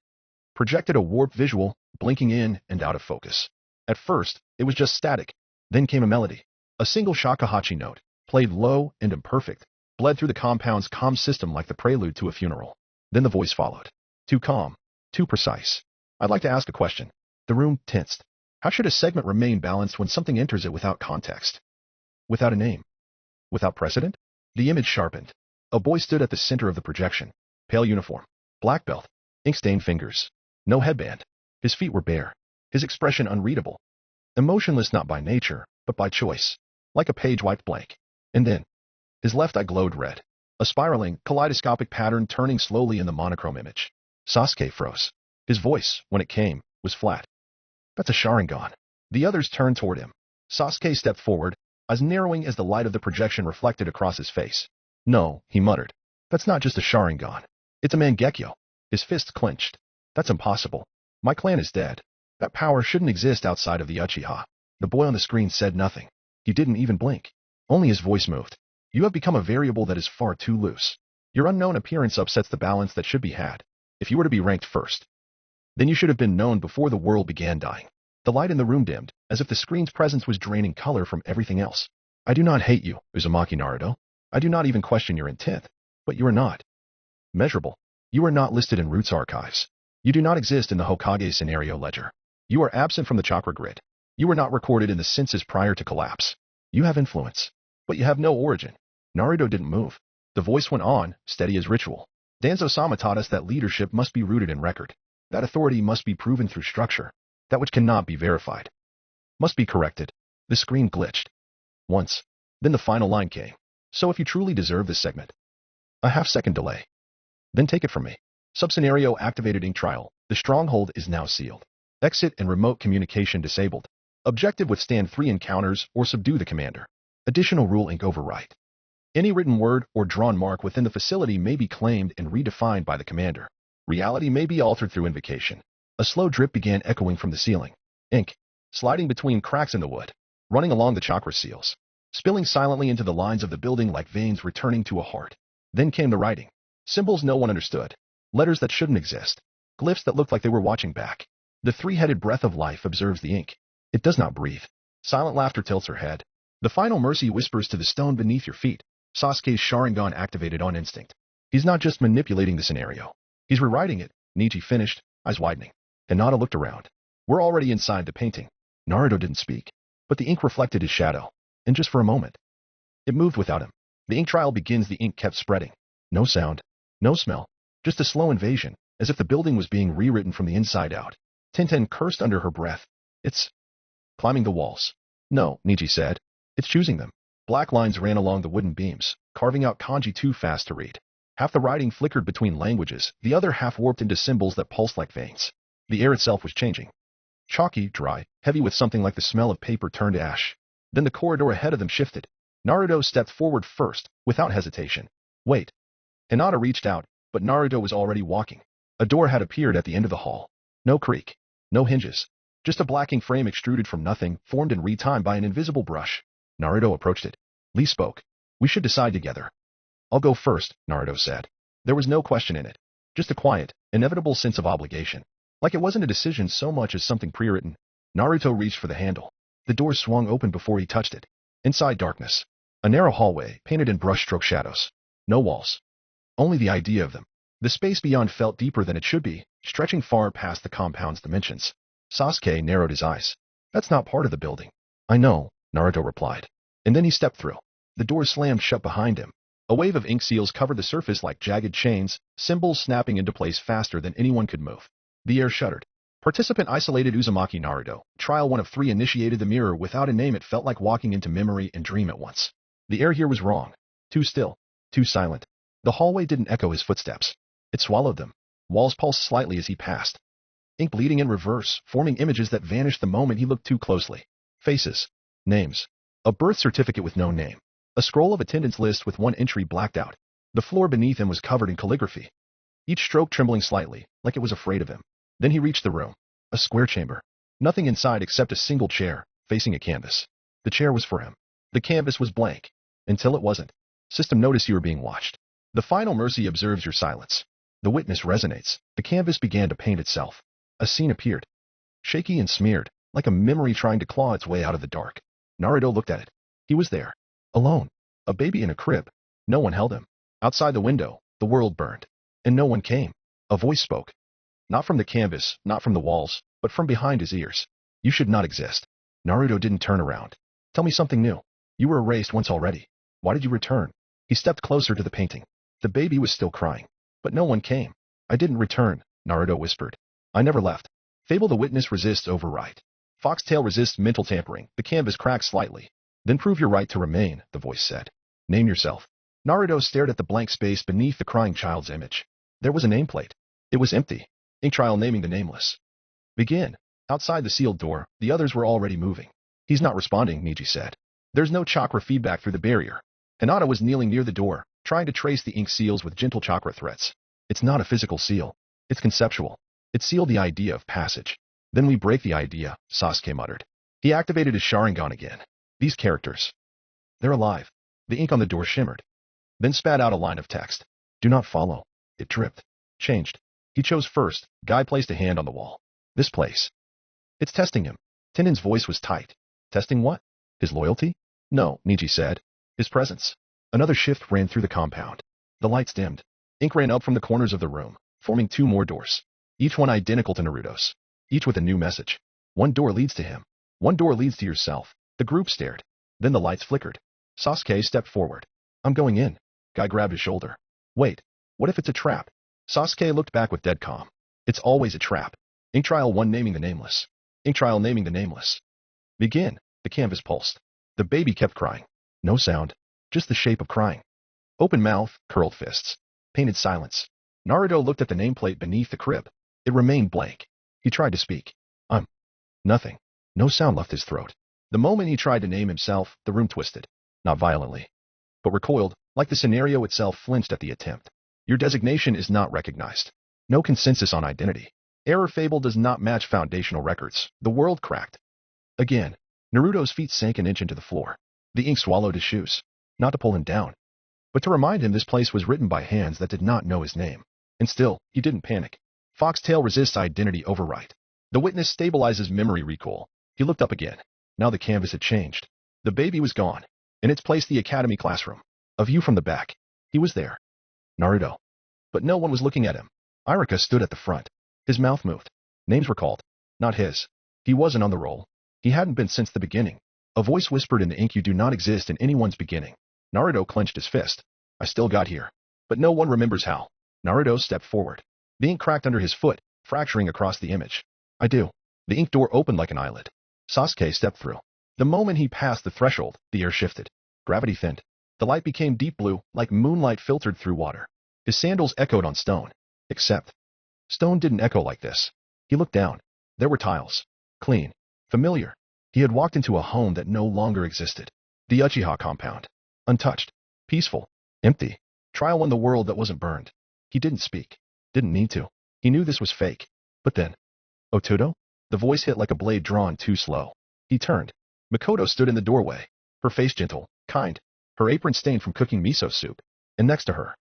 projected a warped visual, blinking in and out of focus. At first, it was just static. Then came a melody. A single shakuhachi note, played low and imperfect, bled through the compound's comm system like the prelude to a funeral. Then the voice followed. Too calm. Too precise. I'd like to ask a question. The room tensed. How should a segment remain balanced when something enters it without context? Without a name? Without precedent? The image sharpened. A boy stood at the center of the projection. Pale uniform. Black belt. Ink-stained fingers. No headband. His feet were bare. His expression unreadable. Emotionless not by nature, but by choice. Like a page wiped blank. And then, his left eye glowed red. A spiraling, kaleidoscopic pattern turning slowly in the monochrome image. Sasuke froze. His voice, when it came, was flat. That's a Sharingan. The others turned toward him. Sasuke stepped forward, eyes narrowing as the light of the projection reflected across his face. No, he muttered. That's not just a Sharingan. It's a Mangekyo. His fists clenched. That's impossible. My clan is dead. That power shouldn't exist outside of the Uchiha. The boy on the screen said nothing. He didn't even blink. Only his voice moved. You have become a variable that is far too loose. Your unknown appearance upsets the balance that should be had. If you were to be ranked first, then you should have been known before the world began dying. The light in the room dimmed, as if the screen's presence was draining color from everything else. I do not hate you, Uzumaki Naruto. I do not even question your intent. But you are not measurable. You are not listed in Root's archives. You do not exist in the Hokage scenario ledger. You are absent from the chakra grid. You were not recorded in the census prior to collapse. You have influence, but you have no origin. Naruto didn't move. The voice went on, steady as ritual. Danzo-sama taught us that leadership must be rooted in record. That authority must be proven through structure. That which cannot be verified must be corrected. The screen glitched. Once. Then the final line came. So if you truly deserve this segment. A half-second delay. Then take it from me. Sub-scenario activated ink trial. The stronghold is now sealed. Exit and remote communication disabled. Objective withstand 3 encounters or subdue the commander. Additional rule ink overwrite. Any written word or drawn mark within the facility may be claimed and redefined by the commander. Reality may be altered through invocation. A slow drip began echoing from the ceiling. Ink, sliding between cracks in the wood, running along the chakra seals, spilling silently into the lines of the building like veins returning to a heart. Then came the writing. Symbols no one understood. Letters that shouldn't exist. Glyphs that looked like they were watching back. The 3-headed breath of life observes the ink. It does not breathe. Silent laughter tilts her head. The final mercy whispers to the stone beneath your feet. Sasuke's Sharingan activated on instinct. He's not just manipulating the scenario. He's rewriting it. Neji finished, eyes widening. Hinata looked around. We're already inside the painting. Naruto didn't speak, but the ink reflected his shadow. And just for a moment, it moved without him. The ink trial begins. The ink kept spreading. No sound, no smell, just a slow invasion, as if the building was being rewritten from the inside out. Tenten cursed under her breath. It's climbing the walls. No, Neji said. It's choosing them. Black lines ran along the wooden beams, carving out kanji too fast to read. Half the writing flickered between languages, the other half warped into symbols that pulsed like veins. The air itself was changing. Chalky, dry, heavy with something like the smell of paper turned to ash. Then the corridor ahead of them shifted. Naruto stepped forward first, without hesitation. Wait. Hinata reached out, but Naruto was already walking. A door had appeared at the end of the hall. No creak. No hinges. Just a blacking frame extruded from nothing, formed in time by an invisible brush. Naruto approached it. Lee spoke. We should decide together. I'll go first, Naruto said. There was no question in it. Just a quiet, inevitable sense of obligation. Like it wasn't a decision so much as something pre-written. Naruto reached for the handle. The door swung open before he touched it. Inside darkness. A narrow hallway, painted in brushstroke shadows. No walls. Only the idea of them. The space beyond felt deeper than it should be, stretching far past the compound's dimensions. Sasuke narrowed his eyes. That's not part of the building. I know, Naruto replied. And then he stepped through. The door slammed shut behind him. A wave of ink seals covered the surface like jagged chains, symbols snapping into place faster than anyone could move. The air shuddered. Participant isolated Uzumaki Naruto. Trial 1 of 3 initiated the mirror without a name. It felt like walking into memory and dream at once. The air here was wrong. Too still. Too silent. The hallway didn't echo his footsteps. It swallowed them. Walls pulsed slightly as he passed. Ink bleeding in reverse, forming images that vanished the moment he looked too closely. Faces. Names. A birth certificate with no name. A scroll of attendance list with one entry blacked out. The floor beneath him was covered in calligraphy. Each stroke trembling slightly, like it was afraid of him. Then he reached the room. A square chamber. Nothing inside except a single chair, facing a canvas. The chair was for him. The canvas was blank. Until it wasn't. System notice you are being watched. The final mercy observes your silence. The witness resonates. The canvas began to paint itself. A scene appeared. Shaky and smeared, like a memory trying to claw its way out of the dark. Naruto looked at it. He was there. Alone. A baby in a crib. No one held him. Outside the window, the world burned. And no one came. A voice spoke. Not from the canvas, not from the walls, but from behind his ears. You should not exist. Naruto didn't turn around. Tell me something new. You were erased once already. Why did you return? He stepped closer to the painting. The baby was still crying. But no one came. I didn't return, Naruto whispered. I never left. Fable the witness resists override. Foxtail resists mental tampering. The canvas cracked slightly. Then prove your right to remain, the voice said. Name yourself. Naruto stared at the blank space beneath the crying child's image. There was a nameplate. It was empty. Ink trial naming the nameless. Begin. Outside the sealed door, the others were already moving. He's not responding, Neji said. There's no chakra feedback through the barrier. Hinata was kneeling near the door, trying to trace the ink seals with gentle chakra threads. It's not a physical seal. It's conceptual. It sealed the idea of passage. Then we break the idea, Sasuke muttered. He activated his Sharingan again. These characters. They're alive. The ink on the door shimmered. Then spat out a line of text. Do not follow. It dripped. Changed. He chose first. Guy placed a hand on the wall. This place. It's testing him. Tennin's voice was tight. Testing what? His loyalty? No, Neji said. His presence. Another shift ran through the compound. The lights dimmed. Ink ran up from the corners of the room, forming 2 more doors. Each one identical to Naruto's. Each with a new message. One door leads to him. One door leads to yourself. The group stared. Then the lights flickered. Sasuke stepped forward. I'm going in. Guy grabbed his shoulder. Wait, what if it's a trap? Sasuke looked back with dead calm. It's always a trap. Ink Trial 1 naming the nameless. Ink Trial naming the nameless. Begin. The canvas pulsed. The baby kept crying. No sound. Just the shape of crying. Open mouth, curled fists. Painted silence. Naruto looked at the nameplate beneath the crib. It remained blank. He tried to speak. Nothing. No sound left his throat. The moment he tried to name himself, the room twisted. Not violently, but recoiled, like the scenario itself flinched at the attempt. Your designation is not recognized. No consensus on identity. Error fable does not match foundational records. The world cracked. Again, Naruto's feet sank an inch into the floor. The ink swallowed his shoes. Not to pull him down, but to remind him this place was written by hands that did not know his name. And still, he didn't panic. Foxtail resists identity overwrite. The witness stabilizes memory recall. He looked up again. Now the canvas had changed. The baby was gone. In its place the academy classroom. A view from the back. He was there. Naruto. But no one was looking at him. Iruka stood at the front. His mouth moved. Names were called. Not his. He wasn't on the roll. He hadn't been since the beginning. A voice whispered in the ink, you do not exist in anyone's beginning. Naruto clenched his fist. I still got here. But no one remembers how. Naruto stepped forward. The ink cracked under his foot, fracturing across the image. I do. The ink door opened like an eyelid. Sasuke stepped through. The moment he passed the threshold, the air shifted. Gravity thinned. The light became deep blue, like moonlight filtered through water. His sandals echoed on stone. Except, stone didn't echo like this. He looked down. There were tiles. Clean. Familiar. He had walked into a home that no longer existed. The Uchiha compound. Untouched. Peaceful. Empty. Trial won the world that wasn't burned. He didn't speak. Didn't need to. He knew this was fake. But then, Otudo? The voice hit like a blade drawn too slow. He turned. Mikoto stood in the doorway. Her face gentle, kind. Her apron stained from cooking miso soup. And next to her,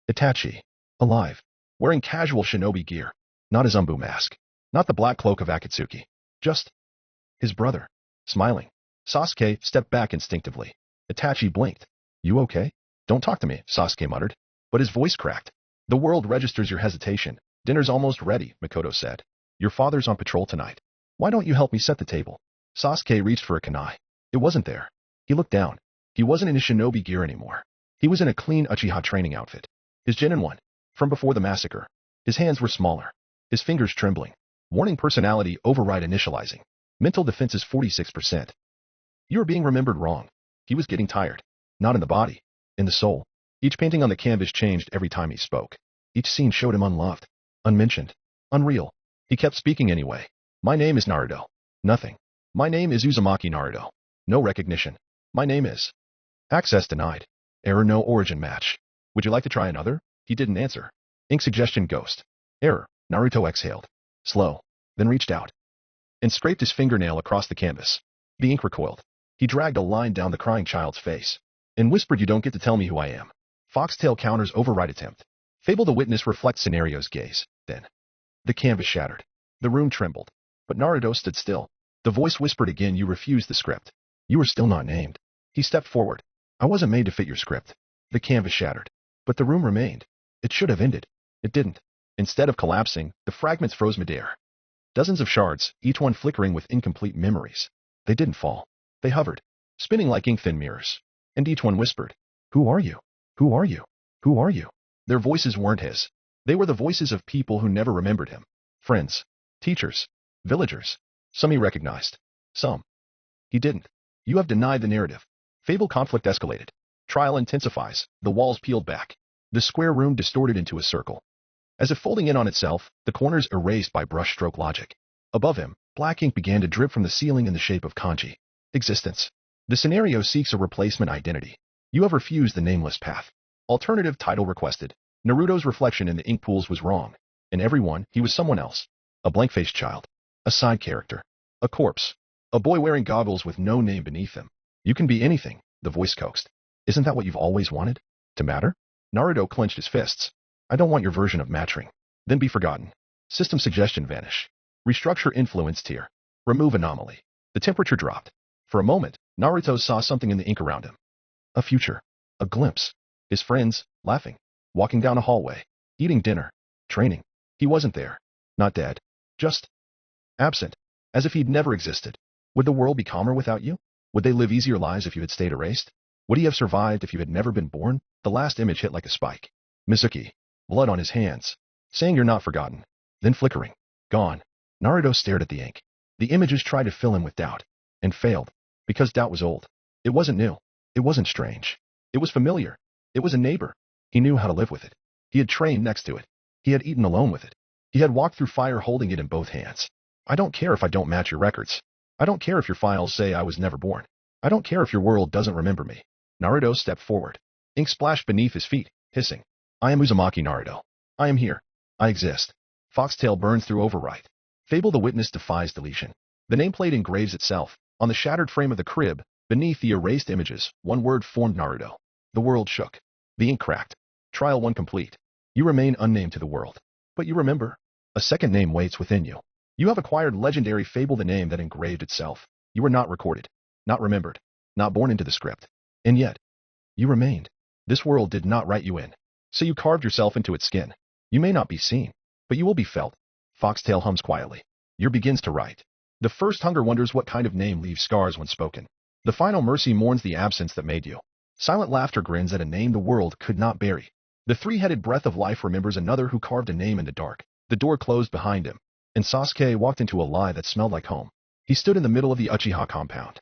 Itachi. Alive. Wearing casual shinobi gear. Not his Umbu mask. Not the black cloak of Akatsuki. Just his brother. Smiling. Sasuke stepped back instinctively. Itachi blinked. You okay? Don't talk to me, Sasuke muttered. But his voice cracked. The world registers your hesitation. Dinner's almost ready, Mikoto said. Your father's on patrol tonight. Why don't you help me set the table? Sasuke reached for a kunai. It wasn't there. He looked down. He wasn't in his shinobi gear anymore. He was in a clean Uchiha training outfit. His genin one. From before the massacre. His hands were smaller. His fingers trembling. Warning personality override initializing. Mental defenses 46%. You are being remembered wrong. He was getting tired. Not in the body. In the soul. Each painting on the canvas changed every time he spoke. Each scene showed him unloved. Unmentioned. Unreal. He kept speaking anyway. My name is Naruto. Nothing. My name is Uzumaki Naruto. No recognition. My name is. Access denied. Error no origin match. Would you like to try another? He didn't answer. Ink suggestion ghost. Error. Naruto exhaled. Slow. Then reached out. And scraped his fingernail across the canvas. The ink recoiled. He dragged a line down the crying child's face. And whispered, you don't get to tell me who I am. Foxtail counters override attempt. Fable the witness reflects scenario's gaze. Then. The canvas shattered. The room trembled. But Naruto stood still. The voice whispered again, you refused the script. You were still not named. He stepped forward. I wasn't made to fit your script. The canvas shattered. But the room remained. It should have ended. It didn't. Instead of collapsing, the fragments froze midair. Dozens of shards, each one flickering with incomplete memories. They didn't fall. They hovered, spinning like ink-thin mirrors. And each one whispered, who are you? Who are you? Who are you? Their voices weren't his. They were the voices of people who never remembered him. Friends, teachers, villagers. Some he recognized. Some. He didn't. You have denied the narrative. Fable conflict escalated. Trial intensifies. The walls peeled back. The square room distorted into a circle. As if folding in on itself, the corners erased by brushstroke logic. Above him, black ink began to drip from the ceiling in the shape of kanji. Existence. The scenario seeks a replacement identity. You have refused the nameless path. Alternative title requested. Naruto's reflection in the ink pools was wrong. In everyone, he was someone else. A blank-faced child. A side character. A corpse. A boy wearing goggles with no name beneath them. You can be anything, the voice coaxed. Isn't that what you've always wanted? To matter? Naruto clenched his fists. I don't want your version of mattering. Then be forgotten. System suggestion vanish. Restructure influence tier. Remove anomaly. The temperature dropped. For a moment, Naruto saw something in the ink around him. A future. A glimpse. His friends, laughing. Walking down a hallway. Eating dinner. Training. He wasn't there. Not dead. Just absent. As if he'd never existed. Would the world be calmer without you? Would they live easier lives if you had stayed erased? Would he have survived if you had never been born? The last image hit like a spike. Mizuki. Blood on his hands. Saying you're not forgotten. Then flickering. Gone. Naruto stared at the ink. The images tried to fill him with doubt. And failed. Because doubt was old. It wasn't new. It wasn't strange. It was familiar. It was a neighbor. He knew how to live with it. He had trained next to it. He had eaten alone with it. He had walked through fire holding it in both hands. I don't care if I don't match your records. I don't care if your files say I was never born. I don't care if your world doesn't remember me. Naruto stepped forward. Ink splashed beneath his feet, hissing. I am Uzumaki Naruto. I am here. I exist. Foxtail burns through overwrite. Fable the Witness defies deletion. The nameplate engraves itself. On the shattered frame of the crib, beneath the erased images, one word formed Naruto. The world shook. The ink cracked. Trial 1 complete. You remain unnamed to the world. But you remember. A second name waits within you. You have acquired legendary Fable the name that engraved itself. You were not recorded. Not remembered. Not born into the script. And yet, you remained. This world did not write you in. So you carved yourself into its skin. You may not be seen, but you will be felt. Foxtail hums quietly. Your begins to write. The first hunger wonders what kind of name leaves scars when spoken. The final mercy mourns the absence that made you. Silent laughter grins at a name the world could not bury. The three-headed breath of life remembers another who carved a name in the dark. The door closed behind him, and Sasuke walked into a lie that smelled like home. He stood in the middle of the Uchiha compound.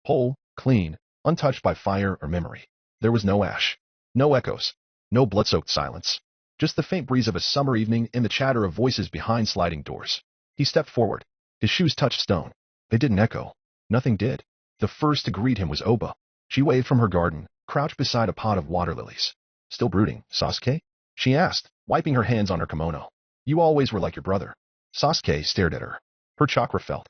Whole, clean, untouched by fire or memory. There was no ash. No echoes. No blood-soaked silence. Just the faint breeze of a summer evening and the chatter of voices behind sliding doors. He stepped forward. His shoes touched stone. They didn't echo. Nothing did. The first to greet him was Oba. She waved from her garden, crouched beside a pot of water lilies. Still brooding, Sasuke? She asked, wiping her hands on her kimono. You always were like your brother. Sasuke stared at her. Her chakra felt.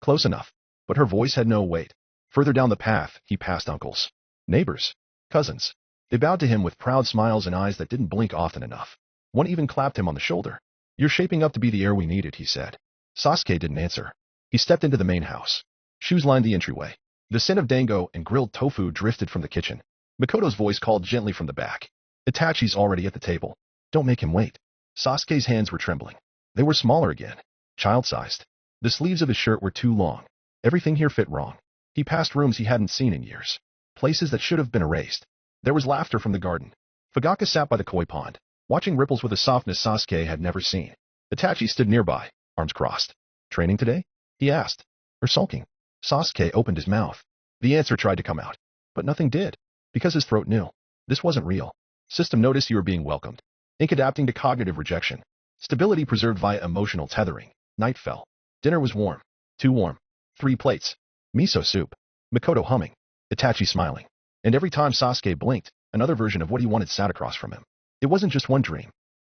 Close enough. But her voice had no weight. Further down the path, he passed uncles. Neighbors. Cousins. They bowed to him with proud smiles and eyes that didn't blink often enough. One even clapped him on the shoulder. You're shaping up to be the heir we needed, he said. Sasuke didn't answer. He stepped into the main house. Shoes lined the entryway. The scent of dango and grilled tofu drifted from the kitchen. Makoto's voice called gently from the back. Itachi's already at the table. Don't make him wait. Sasuke's hands were trembling. They were smaller again. Child-sized. The sleeves of his shirt were too long. Everything here fit wrong. He passed rooms he hadn't seen in years. Places that should have been erased. There was laughter from the garden. Fugaka sat by the koi pond, watching ripples with a softness Sasuke had never seen. Itachi stood nearby, arms crossed. Training today? He asked. Or sulking? Sasuke opened his mouth. The answer tried to come out. But nothing did. Because his throat knew. This wasn't real. System noticed you were being welcomed. Ink adapting to cognitive rejection. Stability preserved via emotional tethering. Night fell. Dinner was warm. Too warm. 3 plates. Miso soup. Makoto humming. Itachi smiling. And every time Sasuke blinked, another version of what he wanted sat across from him. It wasn't just one dream.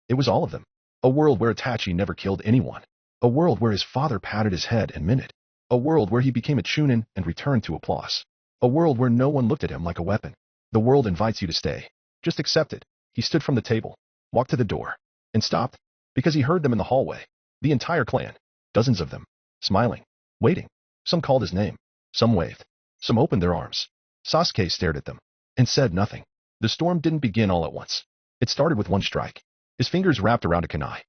It was all of them. A world where Itachi never killed anyone. A world where his father patted his head and meant it. A world where he became a chunin and returned to applause. A world where no one looked at him like a weapon. The world invites you to stay. Just accept it. He stood from the table, walked to the door, and stopped, because he heard them in the hallway. The entire clan. Dozens of them. Smiling. Waiting. Some called his name. Some waved. Some opened their arms. Sasuke stared at them, and said nothing. The storm didn't begin all at once. It started with one strike. His fingers wrapped around a kunai.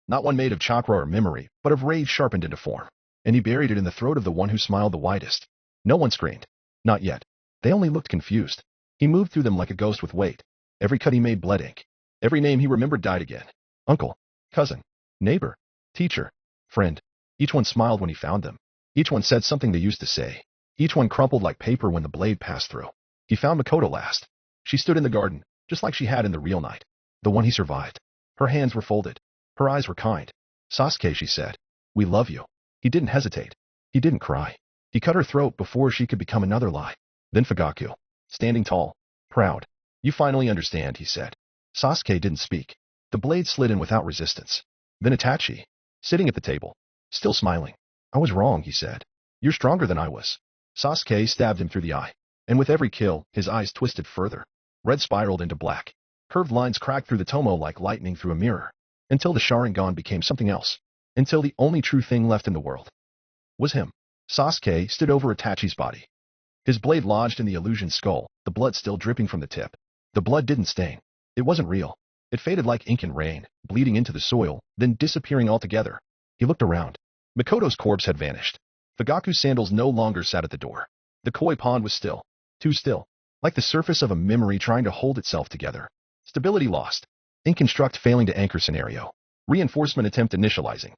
Not one made of chakra or memory, but of rage sharpened into form. And he buried it in the throat of the one who smiled the widest. No one screamed. Not yet. They only looked confused. He moved through them like a ghost with weight. Every cut he made bled ink. Every name he remembered died again. Uncle. Cousin. Neighbor. Teacher. Friend. Each one smiled when he found them. Each one said something they used to say. Each one crumpled like paper when the blade passed through. He found Makoto last. She stood in the garden, just like she had in the real night. The one he survived. Her hands were folded. Her eyes were kind. Sasuke, she said. We love you. He didn't hesitate. He didn't cry. He cut her throat before she could become another lie. Then Fugaku. Standing tall. Proud. You finally understand, he said. Sasuke didn't speak. The blade slid in without resistance. Then Itachi. Sitting at the table. Still smiling. I was wrong, he said. You're stronger than I was. Sasuke stabbed him through the eye. And with every kill, his eyes twisted further. Red spiraled into black. Curved lines cracked through the tomo like lightning through a mirror. Until the Sharingan became something else. Until the only true thing left in the world was him. Sasuke stood over Itachi's body. His blade lodged in the illusion's skull, the blood still dripping from the tip. The blood didn't stain. It wasn't real. It faded like ink in rain, bleeding into the soil, then disappearing altogether. He looked around. Makoto's corpse had vanished. Fugaku's sandals no longer sat at the door. The koi pond was still. Too still. like the surface of a memory trying to hold itself together. Stability lost. Ink construct failing to anchor scenario. Reinforcement attempt initializing.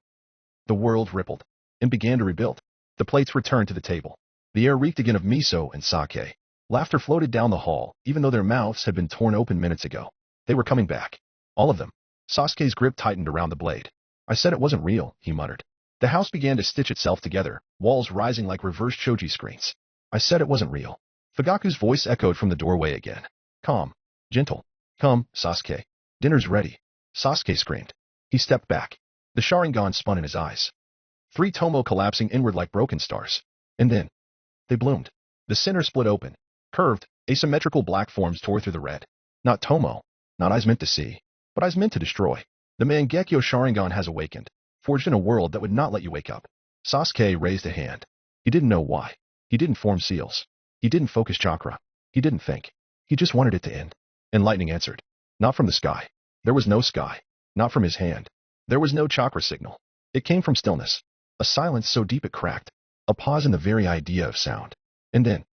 The world rippled and began to rebuild. The plates returned to the table. The air reeked again of miso and sake. Laughter floated down the hall, even though their mouths had been torn open minutes ago. They were coming back. All of them. Sasuke's grip tightened around the blade. I said it wasn't real, he muttered. The house began to stitch itself together, walls rising like reversed shoji screens. I said it wasn't real. Fugaku's voice echoed from the doorway again. Calm. Gentle. Come, Sasuke. Dinner's ready. Sasuke screamed. He stepped back. The Sharingan spun in his eyes. 3 Tomo collapsing inward like broken stars. And then, they bloomed. The center split open. Curved, asymmetrical black forms tore through the red. Not Tomo. Not eyes meant to see. But eyes meant to destroy. The Mangekyo Sharingan has awakened. Forged in a world that would not let you wake up. Sasuke raised a hand. He didn't know why. He didn't form seals. He didn't focus chakra. He didn't think. He just wanted it to end. And lightning answered. Not from the sky. There was no sky. Not from his hand. There was no chakra signal. It came from stillness. A silence so deep it cracked. A pause in the very idea of sound. And then,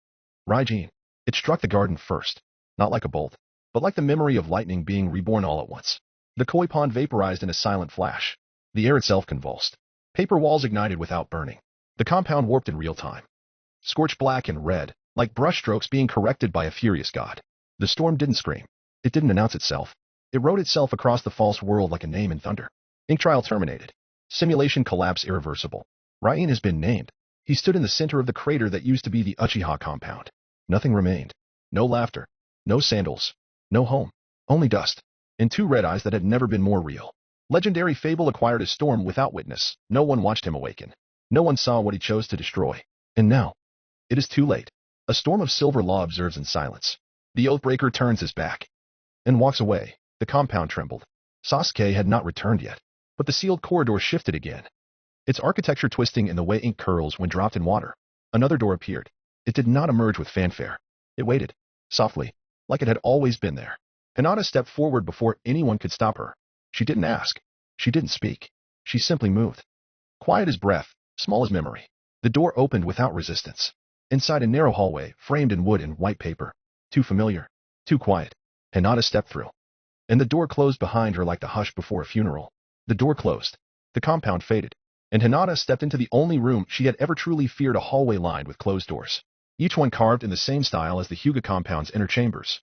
Raijin. It struck the garden first. Not like a bolt, but like the memory of lightning being reborn all at once. The koi pond vaporized in a silent flash. The air itself convulsed. Paper walls ignited without burning. The compound warped in real time. Scorched black and red, like brushstrokes being corrected by a furious god. The storm didn't scream. It didn't announce itself. It wrote itself across the false world like a name in thunder. Ink trial terminated. Simulation collapse irreversible. Rain has been named. He stood in the center of the crater that used to be the Uchiha compound. Nothing remained. No laughter. No sandals. No home. Only dust. And 2 red eyes that had never been more real. Legendary fable acquired a storm without witness. No one watched him awaken. No one saw what he chose to destroy. And now, it is too late. A storm of silver law observes in silence. The Oathbreaker turns his back and walks away. The compound trembled. Sasuke had not returned yet, but the sealed corridor shifted again. Its architecture twisting in the way ink curls when dropped in water. Another door appeared. It did not emerge with fanfare. It waited, softly, like it had always been there. Hinata stepped forward before anyone could stop her. She didn't ask. She didn't speak. She simply moved. Quiet as breath, small as memory. The door opened without resistance. Inside a narrow hallway, framed in wood and white paper. Too familiar. Too quiet. Hinata stepped through. And the door closed behind her like the hush before a funeral. The door closed. The compound faded. And Hinata stepped into the only room she had ever truly feared, a hallway lined with closed doors. Each one carved in the same style as the Hyuga compound's inner chambers.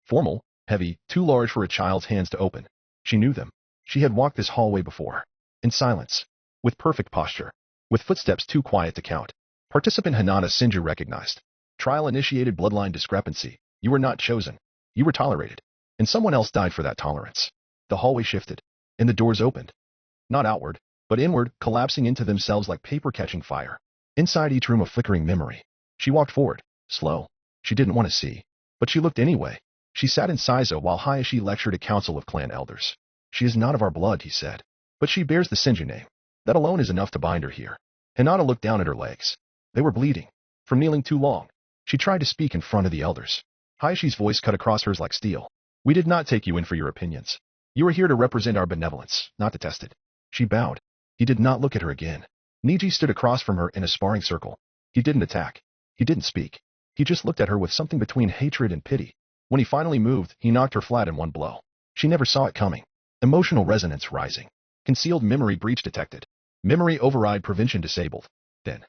Formal, heavy, too large for a child's hands to open. She knew them. She had walked this hallway before. In silence. With perfect posture. With footsteps too quiet to count. Participant Hinata Senju recognized. Trial-initiated bloodline discrepancy. You were not chosen. You were tolerated. And someone else died for that tolerance. The hallway shifted. And the doors opened. Not outward, but inward, collapsing into themselves like paper catching fire. Inside each room a flickering memory. She walked forward. Slow. She didn't want to see. But she looked anyway. She sat in Saizo while Hayashi lectured a council of clan elders. She is not of our blood, he said. But she bears the Senju name. That alone is enough to bind her here. Hinata looked down at her legs. They were bleeding. From kneeling too long. She tried to speak in front of the elders. Hayashi's voice cut across hers like steel. We did not take you in for your opinions. You are here to represent our benevolence, not to test it. She bowed. He did not look at her again. Niji stood across from her in a sparring circle. He didn't attack. He didn't speak. He just looked at her with something between hatred and pity. When he finally moved, he knocked her flat in one blow. She never saw it coming. Emotional resonance rising. Concealed memory breach detected. Memory override prevention disabled. Then,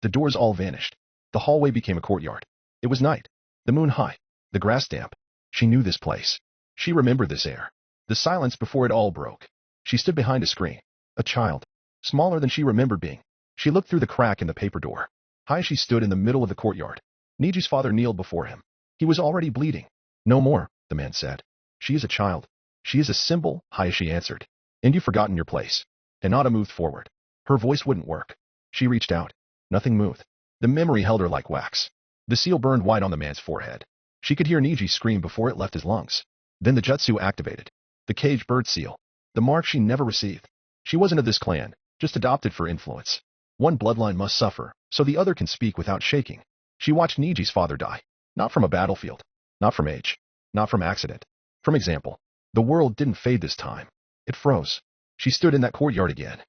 the doors all vanished. The hallway became a courtyard. It was night. The moon high. The grass damp. She knew this place. She remembered this air. The silence before it all broke. She stood behind a screen. A child. Smaller than she remembered being. She looked through the crack in the paper door. Hayashi stood in the middle of the courtyard. Niji's father kneeled before him. He was already bleeding. No more, the man said. She is a child. She is a symbol, Hayashi answered. And you've forgotten your place. Hinata moved forward. Her voice wouldn't work. She reached out. Nothing moved. The memory held her like wax. The seal burned white on the man's forehead. She could hear Niji scream before it left his lungs. Then the jutsu activated. The cage bird seal. The mark she never received. She wasn't of this clan, just adopted for influence. One bloodline must suffer, so the other can speak without shaking. She watched Niji's father die. Not from a battlefield. Not from age. Not from accident. From example. The world didn't fade this time. It froze. She stood in that courtyard again.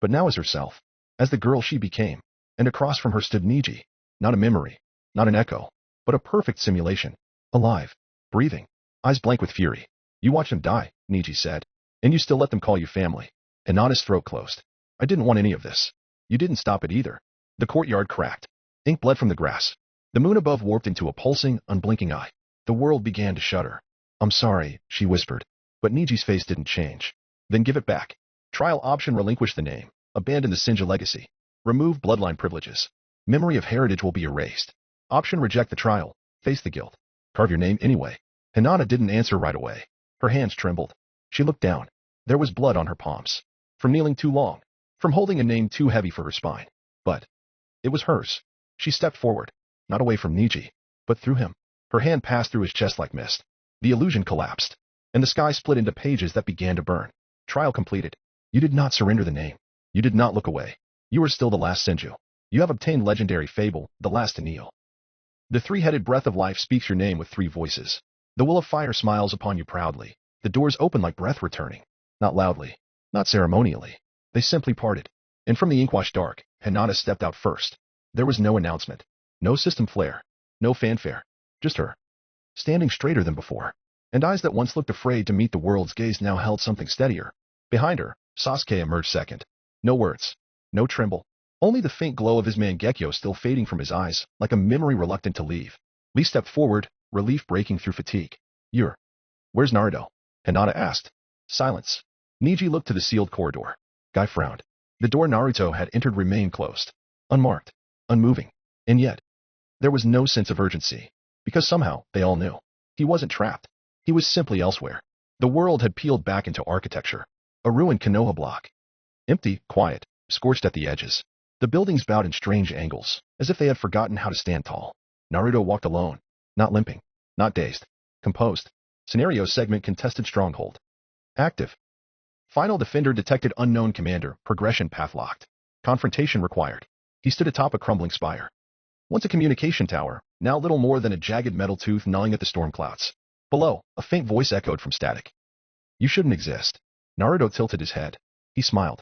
But now as herself. As the girl she became. And across from her stood Niji. Not a memory. Not an echo. But a perfect simulation. Alive. Breathing. Eyes blank with fury. You watched them die, Niji said. And you still let them call you family. Hinata's throat closed. I didn't want any of this. You didn't stop it either. The courtyard cracked. Ink bled from the grass. The moon above warped into a pulsing, unblinking eye. The world began to shudder. I'm sorry, she whispered. But Niji's face didn't change. Then give it back. Trial option: relinquish the name. Abandon the Sinja legacy. Remove bloodline privileges. Memory of heritage will be erased. Option: reject the trial. Face the guilt. Carve your name anyway. Hinata didn't answer right away. Her hands trembled. She looked down. There was blood on her palms. From kneeling too long. From holding a name too heavy for her spine. But it was hers. She stepped forward. Not away from Niji, but through him. Her hand passed through his chest like mist. The illusion collapsed. And the sky split into pages that began to burn. Trial completed. You did not surrender the name. You did not look away. You are still the last Senju. You have obtained legendary fable, the last to kneel. The three-headed breath of life speaks your name with three voices. The will of fire smiles upon you proudly. The doors open like breath returning. Not loudly. Not ceremonially. They simply parted. And from the ink-washed dark, Hinata stepped out first. There was no announcement. No system flare. No fanfare. Just her. Standing straighter than before. And eyes that once looked afraid to meet the world's gaze now held something steadier. Behind her, Sasuke emerged second. No words. No tremble. Only the faint glow of his Mangekyo still fading from his eyes, like a memory reluctant to leave. Lee stepped forward, relief breaking through fatigue. Where's Naruto? Hinata asked. Silence. Niji looked to the sealed corridor. Guy frowned. The door Naruto had entered remained closed. Unmarked. Unmoving. And yet, there was no sense of urgency. Because somehow, they all knew. He wasn't trapped. He was simply elsewhere. The world had peeled back into architecture. A ruined Konoha block. Empty, quiet, scorched at the edges. The buildings bowed in strange angles, as if they had forgotten how to stand tall. Naruto walked alone. Not limping. Not dazed. Composed. Scenario segment: contested stronghold. Active. Final defender detected: unknown commander, progression path locked. Confrontation required. He stood atop a crumbling spire. Once a communication tower, now little more than a jagged metal tooth gnawing at the storm clouds. Below, a faint voice echoed from static. You shouldn't exist. Naruto tilted his head. He smiled.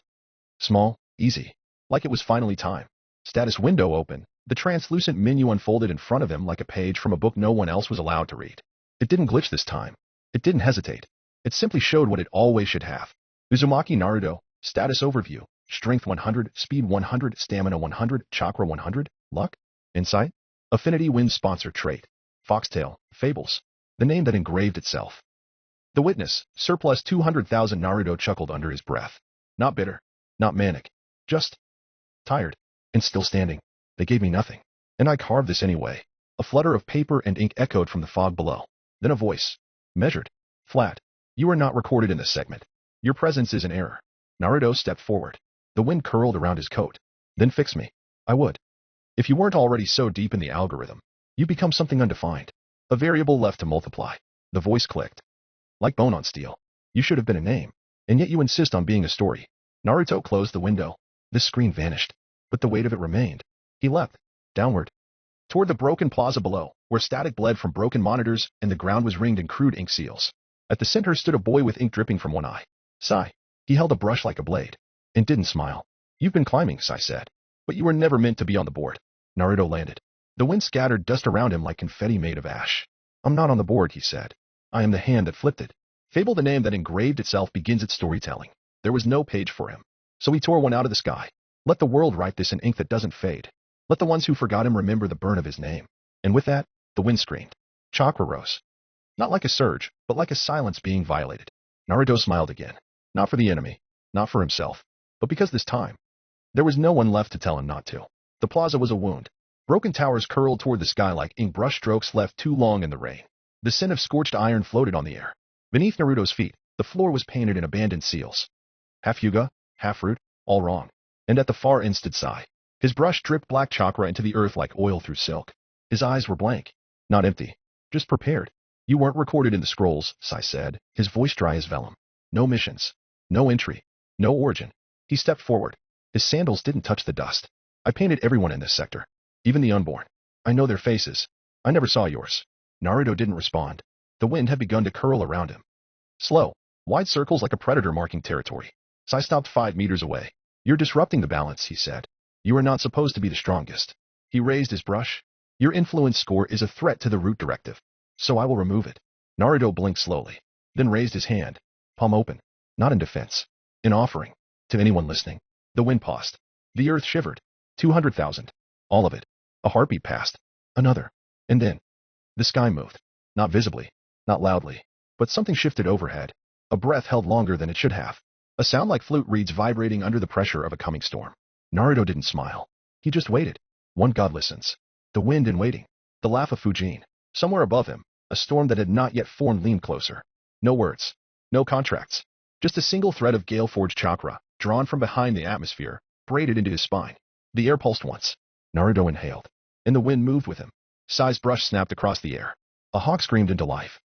Small, easy. Like it was finally time. Status window open. The translucent menu unfolded in front of him like a page from a book no one else was allowed to read. It didn't glitch this time. It didn't hesitate. It simply showed what it always should have. Uzumaki Naruto, status overview, strength 100, speed 100, stamina 100, chakra 100, luck, insight, affinity, win, sponsor trait, foxtail, fables, the name that engraved itself. The witness, surplus 200,000. Naruto chuckled under his breath. Not bitter, not manic, just tired, and still standing. They gave me nothing, and I carved this anyway. A flutter of paper and ink echoed from the fog below. Then a voice. Measured. Flat. You are not recorded in this segment. Your presence is an error. Naruto stepped forward. The wind curled around his coat. Then fix me. I would. If you weren't already so deep in the algorithm, you become something undefined. A variable left to multiply. The voice clicked. Like bone on steel. You should have been a name. And yet you insist on being a story. Naruto closed the window. The screen vanished. But the weight of it remained. He leapt. Downward. Toward the broken plaza below, where static bled from broken monitors and the ground was ringed in crude ink seals. At the center stood a boy with ink dripping from one eye. Sai. He held a brush like a blade. And didn't smile. You've been climbing, Sai said. But you were never meant to be on the board. Naruto landed. The wind scattered dust around him like confetti made of ash. I'm not on the board, he said. I am the hand that flipped it. Fable, the name that engraved itself, begins its storytelling. There was no page for him. So he tore one out of the sky. Let the world write this in ink that doesn't fade. Let the ones who forgot him remember the burn of his name. And with that, the wind screamed. Chakra rose. Not like a surge, but like a silence being violated. Naruto smiled again. Not for the enemy. Not for himself. But because this time, there was no one left to tell him not to. The plaza was a wound. Broken towers curled toward the sky like ink brush strokes left too long in the rain. The scent of scorched iron floated on the air. Beneath Naruto's feet, the floor was painted in abandoned seals. Half Hyuga, half fruit, all wrong. And at the far end stood Sai. His brush dripped black chakra into the earth like oil through silk. His eyes were blank. Not empty. Just prepared. You weren't recorded in the scrolls, Sai said, his voice dry as vellum. No missions. No entry. No origin. He stepped forward. His sandals didn't touch the dust. I painted everyone in this sector. Even the unborn. I know their faces. I never saw yours. Naruto didn't respond. The wind had begun to curl around him. Slow. Wide circles like a predator marking territory. Sai stopped 5 meters away. You're disrupting the balance, he said. You are not supposed to be the strongest. He raised his brush. Your influence score is a threat to the root directive. So I will remove it. Naruto blinked slowly, then raised his hand, palm open, not in defense, in offering. To anyone listening, the wind paused. The earth shivered. 200,000. All of it. A heartbeat passed. Another. And then, the sky moved. Not visibly, not loudly, but something shifted overhead. A breath held longer than it should have. A sound like flute reeds vibrating under the pressure of a coming storm. Naruto didn't smile. He just waited. One god listens. The wind in waiting. The laugh of Fujin. Somewhere above him, a storm that had not yet formed leaned closer. No words. No contracts. Just a single thread of gale-forged chakra, drawn from behind the atmosphere, braided into his spine. The air pulsed once. Naruto inhaled. And the wind moved with him. Sai's brush snapped across the air. A hawk screamed into life.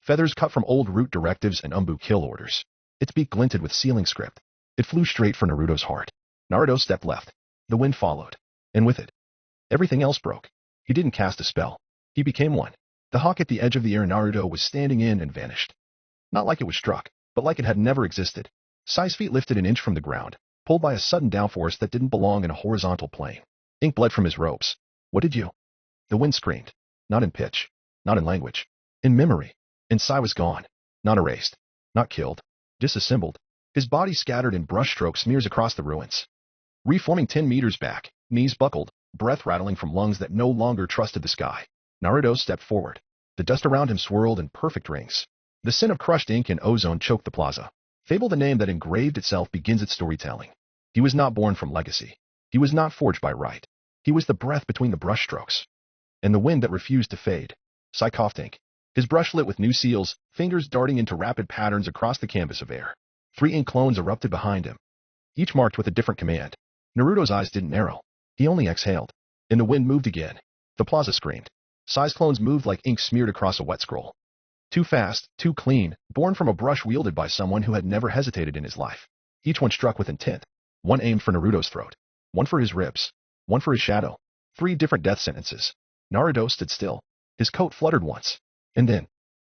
Feathers cut from old root directives and Umbu kill orders. Its beak glinted with sealing script. It flew straight for Naruto's heart. Naruto stepped left. The wind followed. And with it, everything else broke. He didn't cast a spell. He became one. The hawk at the edge of the air Naruto was standing in and vanished. Not like it was struck, but like it had never existed. Sai's feet lifted an inch from the ground, pulled by a sudden downforce that didn't belong in a horizontal plane. Ink bled from his ropes. What did you? The wind screamed. Not in pitch. Not in language. In memory. And Sai was gone. Not erased. Not killed. Disassembled. His body scattered in brushstroke smears across the ruins. Reforming 10 meters back, knees buckled, breath rattling from lungs that no longer trusted the sky. Naruto stepped forward. The dust around him swirled in perfect rings. The scent of crushed ink and ozone choked the plaza. Fable, the name that engraved itself, begins its storytelling. He was not born from legacy. He was not forged by right. He was the breath between the brushstrokes. And the wind that refused to fade. Sai coughed ink. His brush lit with new seals, fingers darting into rapid patterns across the canvas of air. 3 ink clones erupted behind him, each marked with a different command. Naruto's eyes didn't narrow. He only exhaled. And the wind moved again. The plaza screamed. Sai's clones moved like ink smeared across a wet scroll. Too fast, too clean, born from a brush wielded by someone who had never hesitated in his life. Each one struck with intent. One aimed for Naruto's throat. One for his ribs. One for his shadow. 3 different death sentences. Naruto stood still. His coat fluttered once. And then,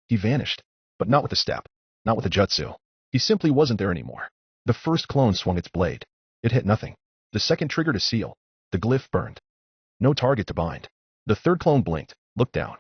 he vanished. But not with a step. Not with a jutsu. He simply wasn't there anymore. The first clone swung its blade. It hit nothing. The second triggered a seal. The glyph burned. No target to bind. The third clone blinked, looked down,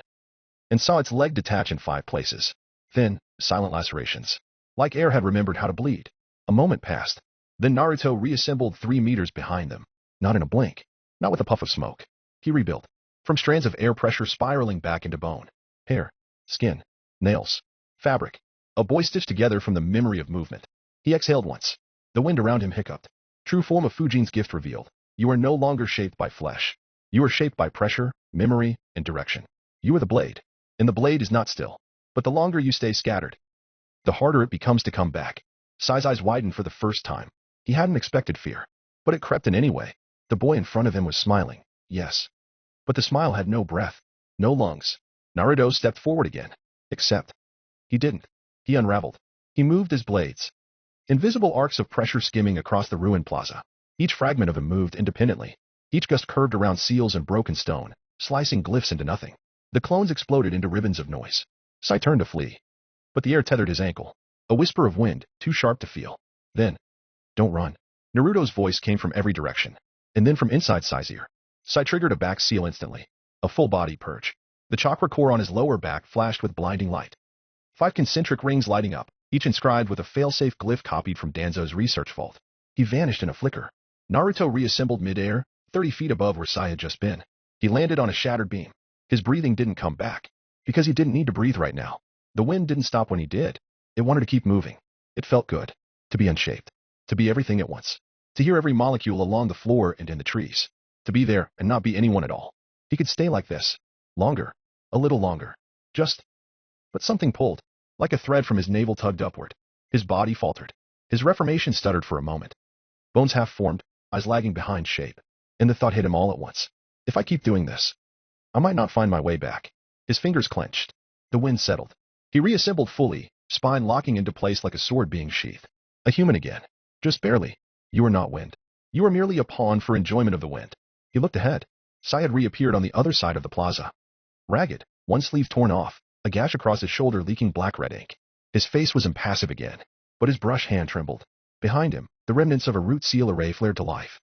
and saw its leg detach in 5 places. Thin, silent lacerations. Like air had remembered how to bleed. A moment passed. Then Naruto reassembled 3 meters behind them. Not in a blink. Not with a puff of smoke. He rebuilt. From strands of air pressure spiraling back into bone. Hair. Skin. Nails. Fabric. A boy stitched together from the memory of movement. He exhaled once. The wind around him hiccuped. True form of Fujin's gift revealed. You are no longer shaped by flesh. You are shaped by pressure, memory, and direction. You are the blade. And the blade is not still. But the longer you stay scattered, the harder it becomes to come back. Sai's eyes widened for the first time. He hadn't expected fear. But it crept in anyway. The boy in front of him was smiling. Yes. But the smile had no breath. No lungs. Naruto stepped forward again. Except, he didn't. He unraveled. He moved his blades. Invisible arcs of pressure skimming across the ruined plaza. Each fragment of him moved independently. Each gust curved around seals and broken stone, slicing glyphs into nothing. The clones exploded into ribbons of noise. Sai turned to flee. But the air tethered his ankle. A whisper of wind, too sharp to feel. Then, don't run. Naruto's voice came from every direction. And then from inside Sai's ear. Sai triggered a back seal instantly. A full body purge. The chakra core on his lower back flashed with blinding light. 5 concentric rings lighting up, each inscribed with a failsafe glyph copied from Danzo's research vault. He vanished in a flicker. Naruto reassembled midair, 30 feet above where Sai had just been. He landed on a shattered beam. His breathing didn't come back. Because he didn't need to breathe right now. The wind didn't stop when he did. It wanted to keep moving. It felt good. To be unshaped. To be everything at once. To hear every molecule along the floor and in the trees. To be there and not be anyone at all. He could stay like this. Longer. A little longer. But something pulled. Like a thread from his navel tugged upward. His body faltered. His reformation stuttered for a moment. Bones half formed, eyes lagging behind shape. And the thought hit him all at once. If I keep doing this, I might not find my way back. His fingers clenched. The wind settled. He reassembled fully, spine locking into place like a sword being sheathed. A human again. Just barely. You are not wind. You are merely a pawn for enjoyment of the wind. He looked ahead. Sai had reappeared on the other side of the plaza. Ragged, one sleeve torn off, a gash across his shoulder leaking black-red ink. His face was impassive again, but his brush hand trembled. Behind him, the remnants of a root seal array flared to life.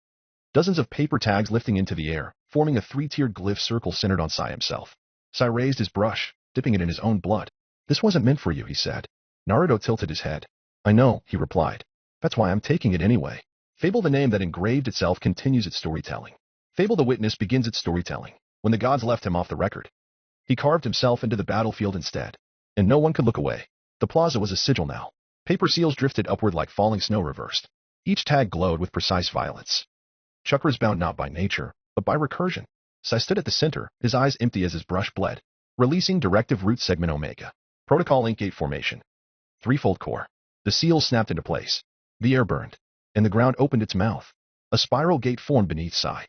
Dozens of paper tags lifting into the air, forming a 3-tiered glyph circle centered on Sai himself. Sai raised his brush, dipping it in his own blood. This wasn't meant for you, he said. Naruto tilted his head. I know, he replied. That's why I'm taking it anyway. Fable, the name that engraved itself, continues its storytelling. Fable the Witness begins its storytelling when the gods left him off the record. He carved himself into the battlefield instead, and no one could look away. The plaza was a sigil now. Paper seals drifted upward like falling snow reversed. Each tag glowed with precise violence. Chakras bound not by nature, but by recursion. Sai stood at the center, his eyes empty as his brush bled, releasing directive root segment Omega. Protocol Inkgate formation. Threefold core. The seals snapped into place. The air burned, and the ground opened its mouth. A spiral gate formed beneath Sai.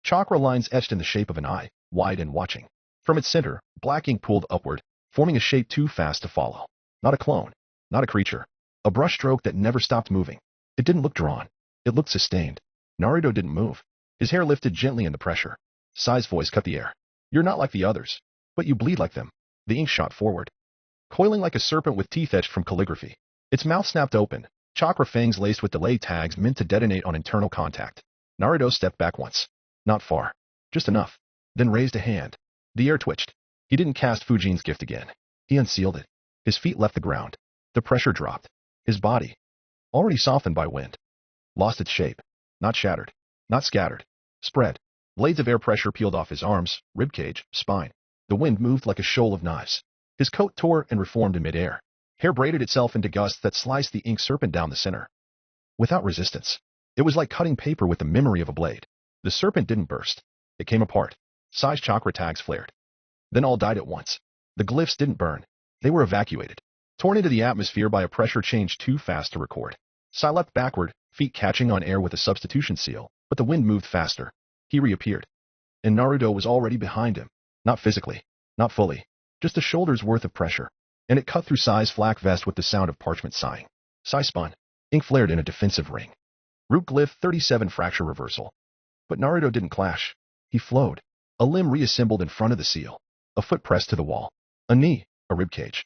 Chakra lines etched in the shape of an eye, wide and watching. From its center, black ink pooled upward, forming a shape too fast to follow. Not a clone, not a creature. A brushstroke that never stopped moving. It didn't look drawn. It looked sustained. Naruto didn't move. His hair lifted gently in the pressure. Sai's voice cut the air. You're not like the others, but you bleed like them. The ink shot forward, coiling like a serpent with teeth etched from calligraphy. Its mouth snapped open, chakra fangs laced with delay tags meant to detonate on internal contact. Naruto stepped back once. Not far. Just enough. Then raised a hand. The air twitched. He didn't cast Fujin's gift again. He unsealed it. His feet left the ground. The pressure dropped. His body, already softened by wind, lost its shape. Not shattered. Not scattered. Spread. Blades of air pressure peeled off his arms, ribcage, spine. The wind moved like a shoal of knives. His coat tore and reformed in midair. Hair braided itself into gusts that sliced the ink serpent down the center. Without resistance. It was like cutting paper with the memory of a blade. The serpent didn't burst. It came apart. Sai's chakra tags flared. Then all died at once. The glyphs didn't burn. They were evacuated. Torn into the atmosphere by a pressure change too fast to record. Sai leapt backward, feet catching on air with a substitution seal, but the wind moved faster. He reappeared. And Naruto was already behind him. Not physically. Not fully. Just a shoulder's worth of pressure. And it cut through Sai's flak vest with the sound of parchment sighing. Sai spun. Ink flared in a defensive ring. Root glyph 37 fracture reversal. But Naruto didn't clash. He flowed. A limb reassembled in front of the seal. A foot pressed to the wall. A knee. A ribcage.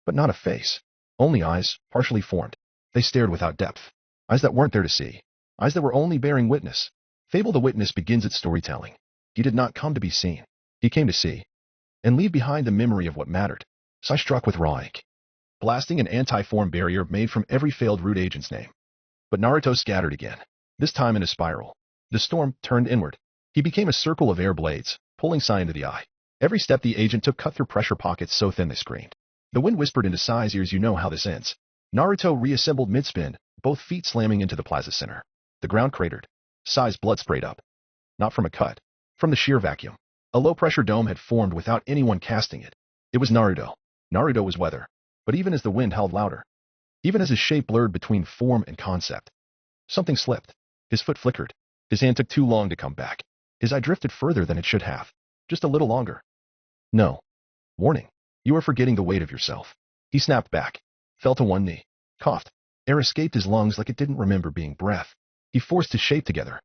But not a face. Only eyes, partially formed. They stared without depth. Eyes that weren't there to see. Eyes that were only bearing witness. Fable the Witness begins its storytelling. He did not come to be seen. He came to see. And leave behind the memory of what mattered. Sai struck with raw ink, blasting an anti-form barrier made from every failed root agent's name. But Naruto scattered again. This time in a spiral. The storm turned inward. He became a circle of air blades, pulling Sai into the eye. Every step the agent took cut through pressure pockets so thin they screamed. The wind whispered into Sai's ears, you know how this ends. Naruto reassembled mid-spin, both feet slamming into the plaza center. The ground cratered. Sai's blood sprayed up. Not from a cut. From the sheer vacuum. A low-pressure dome had formed without anyone casting it. It was Naruto. Naruto was weather. But even as the wind howled louder, even as his shape blurred between form and concept, something slipped. His foot flickered. His hand took too long to come back. His eye drifted further than it should have. Just a little longer. No. Warning. You are forgetting the weight of yourself. He snapped back. Fell to one knee. Coughed. Air escaped his lungs like it didn't remember being breath. He forced his shape together.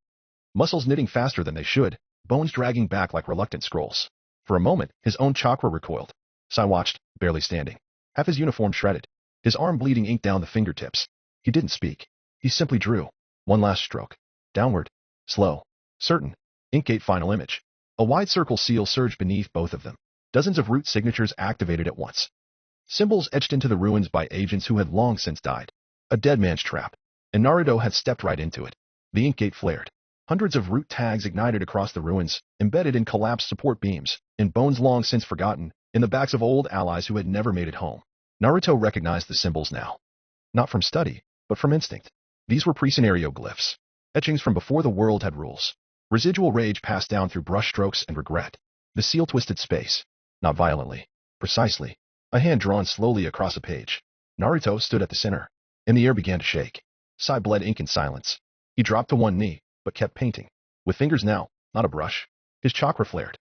Muscles knitting faster than they should. Bones dragging back like reluctant scrolls. For a moment, his own chakra recoiled. Sai watched, barely standing. Half his uniform shredded. His arm bleeding ink down the fingertips. He didn't speak. He simply drew. One last stroke. Downward. Slow. Certain. Inkgate final image. A wide circle seal surged beneath both of them. Dozens of root signatures activated at once. Symbols etched into the ruins by agents who had long since died. A dead man's trap. And Naruto had stepped right into it. The inkgate flared. Hundreds of root tags ignited across the ruins, embedded in collapsed support beams, in bones long since forgotten, in the backs of old allies who had never made it home. Naruto recognized the symbols now. Not from study, but from instinct. These were pre-scenario glyphs. Etchings from before the world had rules. Residual rage passed down through brushstrokes and regret. The seal twisted space. Not violently. Precisely. A hand drawn slowly across a page. Naruto stood at the center, and the air began to shake. Sai bled ink in silence. He dropped to one knee, but kept painting. With fingers now, not a brush. His chakra flared.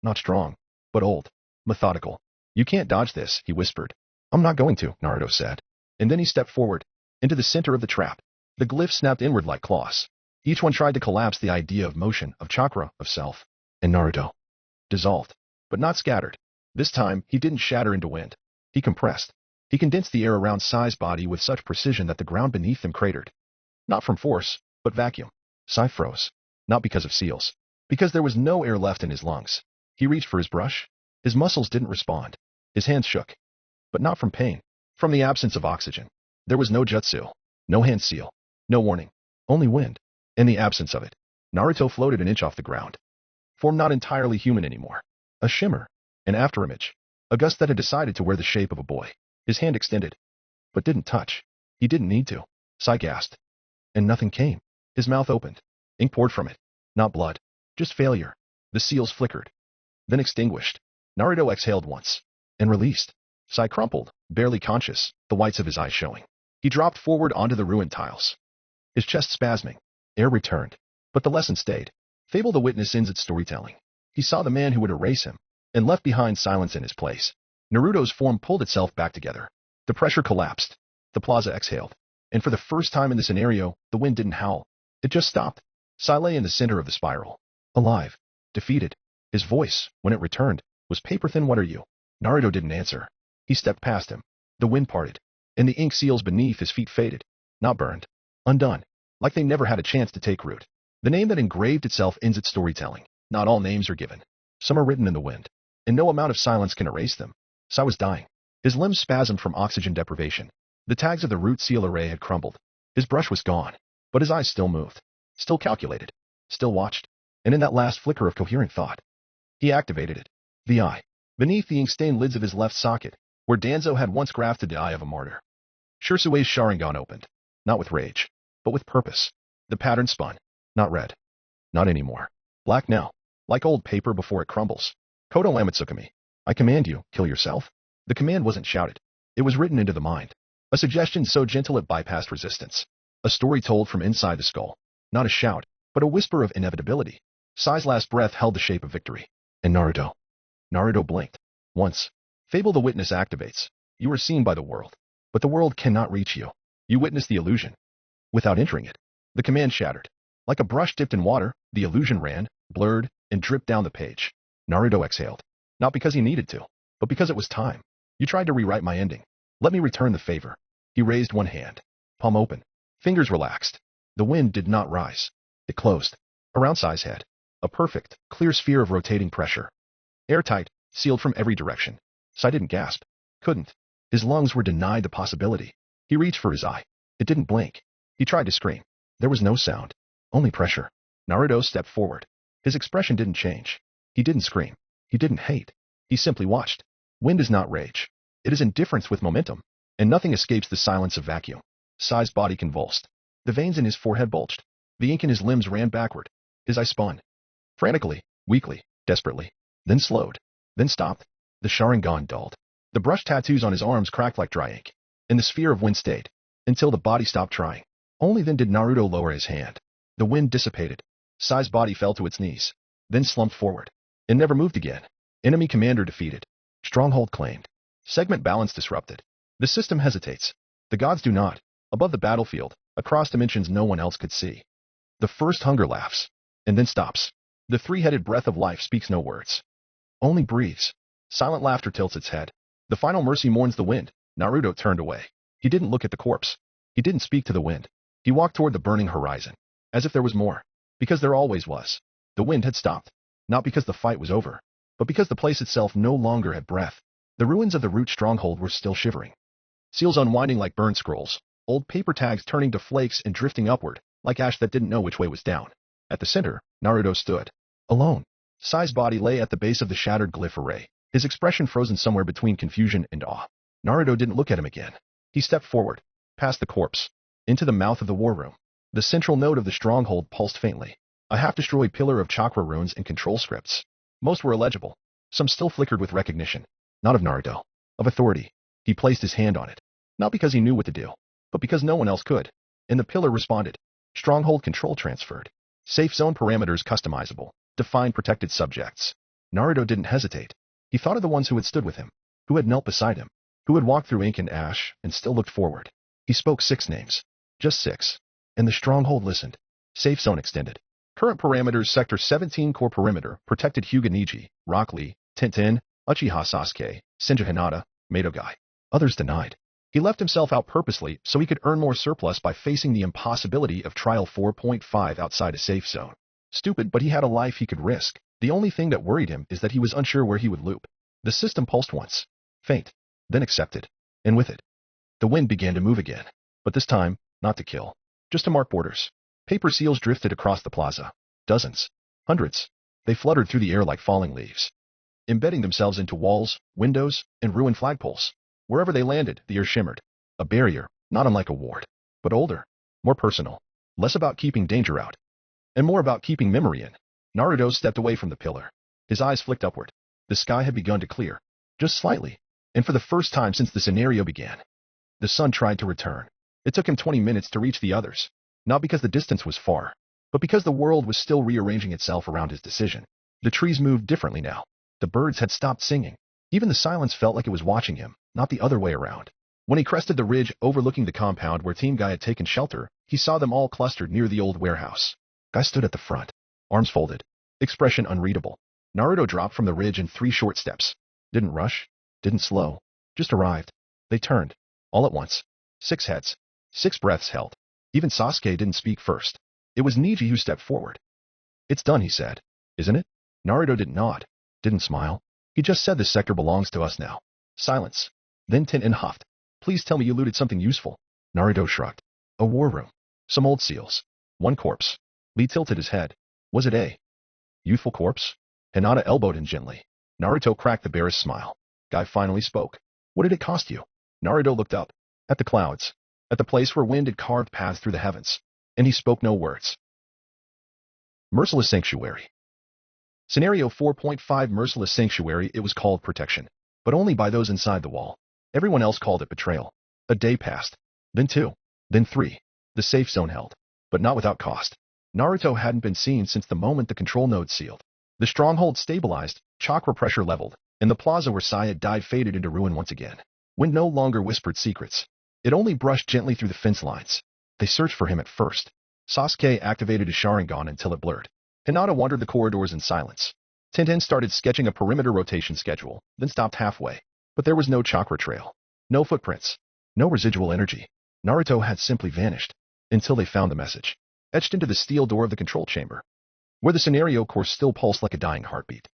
Not strong, but old. Methodical. You can't dodge this, he whispered. I'm not going to, Naruto said. And then he stepped forward, into the center of the trap. The glyphs snapped inward like claws. Each one tried to collapse the idea of motion, of chakra, of self. And Naruto dissolved, but not scattered. This time, he didn't shatter into wind. He compressed. He condensed the air around Sai's body with such precision that the ground beneath them cratered. Not from force, but vacuum. Sai froze. Not because of seals. Because there was no air left in his lungs. He reached for his brush. His muscles didn't respond. His hands shook. But not from pain. From the absence of oxygen. There was no jutsu. No hand seal. No warning. Only wind. In the absence of it, Naruto floated an inch off the ground. Form not entirely human anymore. A shimmer. An afterimage. A gust that had decided to wear the shape of a boy. His hand extended. But didn't touch. He didn't need to. Sai gasped. And nothing came. His mouth opened. Ink poured from it. Not blood. Just failure. The seals flickered. Then extinguished. Naruto exhaled once. And released. Sai crumpled, barely conscious, the whites of his eyes showing. He dropped forward onto the ruined tiles. His chest spasming. Air returned. But the lesson stayed. Fable the witness ends its storytelling. He saw the man who would erase him, and left behind silence in his place. Naruto's form pulled itself back together. The pressure collapsed. The plaza exhaled. And for the first time in the scenario, the wind didn't howl. It just stopped. Sai lay in the center of the spiral. Alive. Defeated. His voice, when it returned, was paper-thin. What are you? Naruto didn't answer. He stepped past him. The wind parted. And the ink seals beneath his feet faded. Not burned. Undone. Like they never had a chance to take root. The name that engraved itself ends its storytelling. Not all names are given. Some are written in the wind. And no amount of silence can erase them. Sai was dying. His limbs spasmed from oxygen deprivation. The tags of the root seal array had crumbled. His brush was gone. But his eyes still moved. Still calculated. Still watched. And in that last flicker of coherent thought, he activated it. The eye. Beneath the ink-stained lids of his left socket, where Danzo had once grafted the eye of a martyr. Shursue's Sharingan opened. Not with rage, but with purpose. The pattern spun. Not red. Not anymore. Black now. Like old paper before it crumbles. Kodo Amatsukami. I command you, kill yourself. The command wasn't shouted. It was written into the mind. A suggestion so gentle it bypassed resistance. A story told from inside the skull. Not a shout, but a whisper of inevitability. Sai's last breath held the shape of victory. And Naruto. Naruto blinked. Once. Fable the witness activates. You are seen by the world. But the world cannot reach you. You witness the illusion. Without entering it. The command shattered. Like a brush dipped in water, the illusion ran, blurred, and dripped down the page. Naruto exhaled. Not because he needed to, but because it was time. You tried to rewrite my ending. Let me return the favor. He raised one hand. Palm open. Fingers relaxed. The wind did not rise. It closed. Around Sai's head. A perfect, clear sphere of rotating pressure. Airtight, sealed from every direction. Sai didn't gasp. Couldn't. His lungs were denied the possibility. He reached for his eye. It didn't blink. He tried to scream. There was no sound. Only pressure. Naruto stepped forward. His expression didn't change. He didn't scream. He didn't hate. He simply watched. Wind is not rage. It is indifference with momentum. And nothing escapes the silence of vacuum. Sai's body convulsed. The veins in his forehead bulged. The ink in his limbs ran backward. His eyes spun. Frantically, weakly, desperately. Then slowed. Then stopped. The Sharingan dulled. The brush tattoos on his arms cracked like dry ink. And the sphere of wind stayed. Until the body stopped trying. Only then did Naruto lower his hand. The wind dissipated. Sai's body fell to its knees. Then slumped forward. And never moved again. Enemy commander defeated. Stronghold claimed. Segment balance disrupted. The system hesitates. The gods do not. Above the battlefield, across dimensions no one else could see. The first hunger laughs. And then stops. The three-headed breath of life speaks no words. Only breathes. Silent laughter tilts its head. The final mercy mourns the wind. Naruto turned away. He didn't look at the corpse. He didn't speak to the wind. He walked toward the burning horizon. As if there was more. Because there always was. The wind had stopped. Not because the fight was over. But because the place itself no longer had breath. The ruins of the root stronghold were still shivering. Seals unwinding like burned scrolls. Old paper tags turning to flakes and drifting upward, like ash that didn't know which way was down. At the center, Naruto stood. Alone. Sai's body lay at the base of the shattered glyph array, his expression frozen somewhere between confusion and awe. Naruto didn't look at him again. He stepped forward, past the corpse, into the mouth of the war room. The central node of the stronghold pulsed faintly. A half-destroyed pillar of chakra runes and control scripts. Most were illegible. Some still flickered with recognition. Not of Naruto. Of authority. He placed his hand on it. Not because he knew what to do, but because no one else could. And the pillar responded. Stronghold control transferred. Safe zone parameters customizable. Defined protected subjects. Naruto didn't hesitate. He thought of the ones who had stood with him, who had knelt beside him, who had walked through ink and ash and still looked forward. He spoke 6 names. Just 6. And the stronghold listened. Safe zone extended. Current parameters Sector 17 core perimeter, protected Hyuga Niji, Rock Lee, Tintin, Uchiha Sasuke, Senju Hinata, Madogai. Others denied. He left himself out purposely so he could earn more surplus by facing the impossibility of Trial 4.5 outside a safe zone. Stupid, but he had a life he could risk. The only thing that worried him is that he was unsure where he would loop. The system pulsed once. faint, then accepted. And with it, the wind began to move again. But this time, not to kill, just to mark borders. Paper seals drifted across the plaza. Dozens. Hundreds. They fluttered through the air like falling leaves, embedding themselves into walls, windows, and ruined flagpoles. Wherever they landed, the air shimmered. A barrier, not unlike a ward, but older, more personal, less about keeping danger out, and more about keeping memory in. Naruto stepped away from the pillar. His eyes flicked upward. The sky had begun to clear, just slightly, and for the first time since the scenario began. The sun tried to return. It took him 20 minutes to reach the others, not because the distance was far, but because the world was still rearranging itself around his decision. The trees moved differently now. The birds had stopped singing. Even the silence felt like it was watching him, not the other way around. When he crested the ridge overlooking the compound where Team Guy had taken shelter, he saw them all clustered near the old warehouse. Guy stood at the front, arms folded, expression unreadable. Naruto dropped from the ridge in 3 short steps. Didn't rush, didn't slow, just arrived. They turned, all at once. 6 heads, 6 breaths held. Even Sasuke didn't speak first. It was Neji who stepped forward. It's done, he said. Isn't it? Naruto didn't nod, didn't smile. He just said this sector belongs to us now. Silence. Then Tenten huffed. Please tell me you looted something useful. Naruto shrugged. A war room. Some old seals. 1 corpse. Lee tilted his head. Was it a youthful corpse? Hinata elbowed him gently. Naruto cracked the barest smile. Guy finally spoke. What did it cost you? Naruto looked up. At the clouds. At the place where wind had carved paths through the heavens. And he spoke no words. Merciless Sanctuary. Scenario 4.5 Merciless Sanctuary. It was called protection, but only by those inside the wall. Everyone else called it betrayal. A day passed. Then 2. Then 3. The safe zone held, but not without cost. Naruto hadn't been seen since the moment the control node sealed. The stronghold stabilized, chakra pressure leveled, and the plaza where Sai had died faded into ruin once again. Wind no longer whispered secrets. It only brushed gently through the fence lines. They searched for him at first. Sasuke activated his Sharingan until it blurred. Hinata wandered the corridors in silence. Tenten started sketching a perimeter rotation schedule, then stopped halfway. But there was no chakra trail. No footprints. No residual energy. Naruto had simply vanished. Until they found the message, etched into the steel door of the control chamber, where the scenario course still pulsed like a dying heartbeat.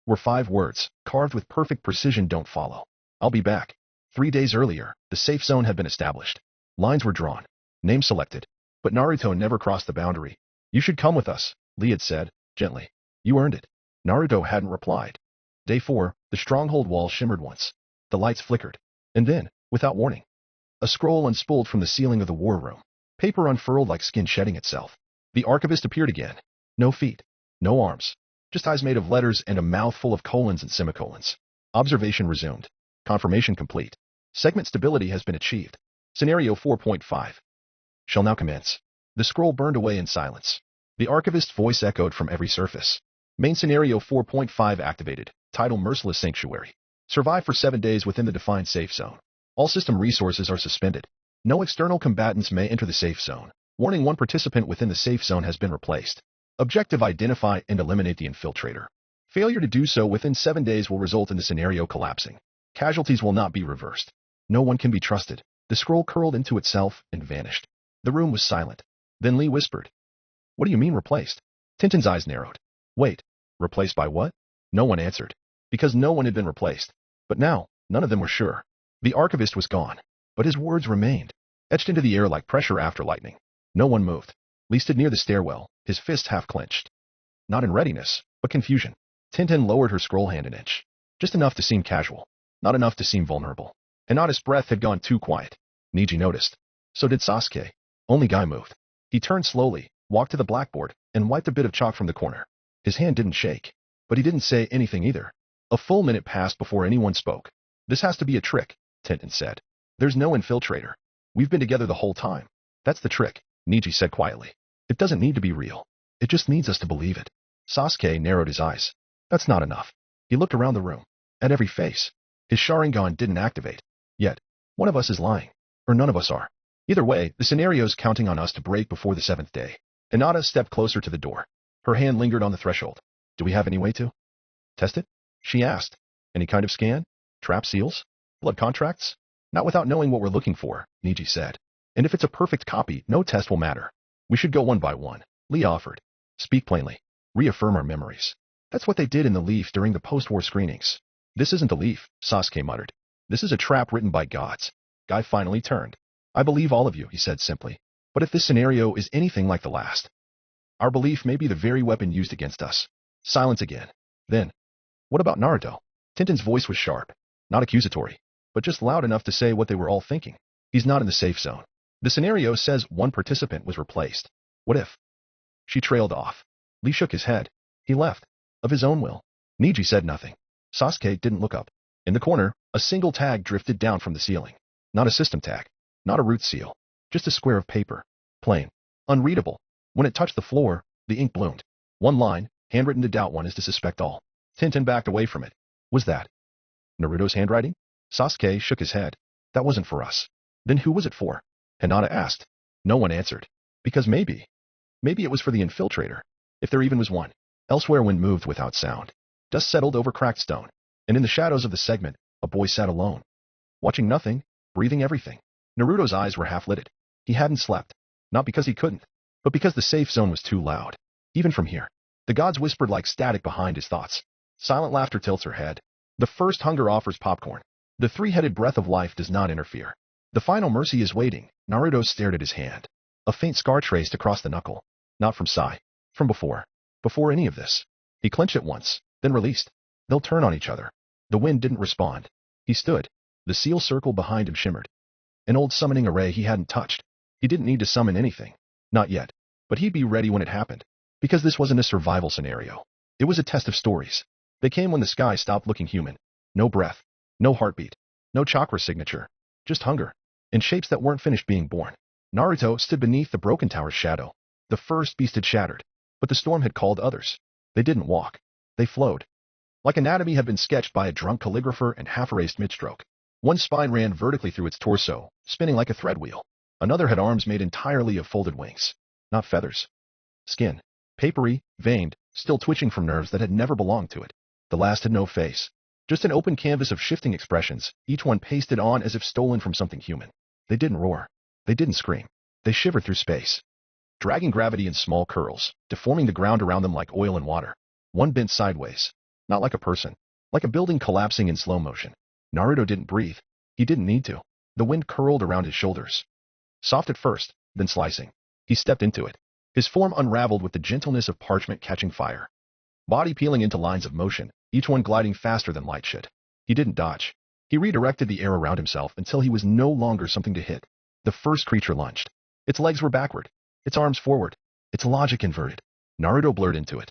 Were 5 words, carved with perfect precision: don't follow. I'll be back. 3 days earlier, the safe zone had been established. Lines were drawn. Names selected. But Naruto never crossed the boundary. You should come with us, Lee had said, gently. You earned it. Naruto hadn't replied. Day 4, the stronghold wall shimmered once. The lights flickered. And then, without warning, a scroll unspooled from the ceiling of the war room. Paper unfurled like skin shedding itself. The archivist appeared again. No feet. No arms. Just eyes made of letters and a mouth full of colons and semicolons. Observation resumed. Confirmation complete. Segment stability has been achieved. Scenario 4.5. Shall now commence. The scroll burned away in silence. The archivist's voice echoed from every surface. Main Scenario 4.5 activated. Title: Merciless Sanctuary. Survive for 7 days within the defined safe zone. All system resources are suspended. No external combatants may enter the safe zone. Warning: 1 participant within the safe zone has been replaced. Objective: identify and eliminate the infiltrator. Failure to do so within 7 days will result in the scenario collapsing. Casualties will not be reversed. No one can be trusted. The scroll curled into itself and vanished. The room was silent. Then Lee whispered. What do you mean replaced? Tenten's eyes narrowed. Wait, replaced by what? No one answered. Because no one had been replaced. But now, none of them were sure. The archivist was gone. But his words remained, etched into the air like pressure after lightning. No one moved. Lee stood near the stairwell, his fists half clenched. Not in readiness, but confusion. Tenten lowered her scroll hand an inch. Just enough to seem casual. Not enough to seem vulnerable. Hinata's breath had gone too quiet. Neji noticed. So did Sasuke. Only Guy moved. He turned slowly, walked to the blackboard, and wiped a bit of chalk from the corner. His hand didn't shake. But he didn't say anything either. A full minute passed before anyone spoke. This has to be a trick, Tenten said. There's no infiltrator. We've been together the whole time. That's the trick, Neji said quietly. It doesn't need to be real. It just needs us to believe it. Sasuke narrowed his eyes. That's not enough. He looked around the room. At every face. His Sharingan didn't activate. Yet, one of us is lying. Or none of us are. Either way, the scenario's counting on us to break before the 7th day. Hinata stepped closer to the door. Her hand lingered on the threshold. Do we have any way to test it? She asked. Any kind of scan? Trap seals? Blood contracts? Not without knowing what we're looking for, Neji said. And if it's a perfect copy, no test will matter. We should go one by one, Lee offered. Speak plainly. Reaffirm our memories. That's what they did in the Leaf during the post-war screenings. This isn't the Leaf, Sasuke muttered. This is a trap written by gods. Guy finally turned. I believe all of you, he said simply. But if this scenario is anything like the last, our belief may be the very weapon used against us. Silence again. Then, what about Naruto? Tintin's voice was sharp, not accusatory, but just loud enough to say what they were all thinking. He's not in the safe zone. The scenario says one participant was replaced. What if? She trailed off. Lee shook his head. He left. Of his own will. Niji said nothing. Sasuke didn't look up. In the corner, a single tag drifted down from the ceiling. Not a system tag. Not a root seal. Just a square of paper. Plain. Unreadable. When it touched the floor, the ink bloomed. One line, handwritten to doubt one is to suspect all. Tintin backed away from it. Was that Naruto's handwriting? Sasuke shook his head. That wasn't for us. Then who was it for? Hinata asked. No one answered. Because maybe it was for the infiltrator. If there even was one. Elsewhere, wind moved without sound. Dust settled over cracked stone. And in the shadows of the segment, a boy sat alone. Watching nothing, breathing everything. Naruto's eyes were half-lidded. He hadn't slept. Not because he couldn't, but because the safe zone was too loud. Even from here. The gods whispered like static behind his thoughts. Silent laughter tilts her head. The first hunger offers popcorn. The three-headed breath of life does not interfere. The final mercy is waiting. Naruto stared at his hand. A faint scar traced across the knuckle. Not from Sai. From before. Before any of this. He clenched it once, then released. They'll turn on each other. The wind didn't respond. He stood. The seal circle behind him shimmered. An old summoning array he hadn't touched. He didn't need to summon anything. Not yet. But he'd be ready when it happened. Because this wasn't a survival scenario. It was a test of stories. They came when the sky stopped looking human. No breath. No heartbeat. No chakra signature. Just hunger. In shapes that weren't finished being born. Naruto stood beneath the broken tower's shadow. The first beast had shattered. But the storm had called others. They didn't walk. They flowed. Like anatomy had been sketched by a drunk calligrapher and half-erased mid-stroke. One spine ran vertically through its torso, spinning like a thread wheel. Another had arms made entirely of folded wings. Not feathers. Skin. Papery, veined, still twitching from nerves that had never belonged to it. The last had no face. Just an open canvas of shifting expressions, each one pasted on as if stolen from something human. They didn't roar. They didn't scream. They shivered through space. Dragging gravity in small curls, deforming the ground around them like oil and water. One bent sideways. Not like a person. Like a building collapsing in slow motion. Naruto didn't breathe. He didn't need to. The wind curled around his shoulders. Soft at first, then slicing. He stepped into it. His form unraveled with the gentleness of parchment catching fire. Body peeling into lines of motion, each one gliding faster than light should. He didn't dodge. He redirected the air around himself until he was no longer something to hit. The first creature lunged. Its legs were backward. Its arms forward. Its logic inverted. Naruto blurred into it.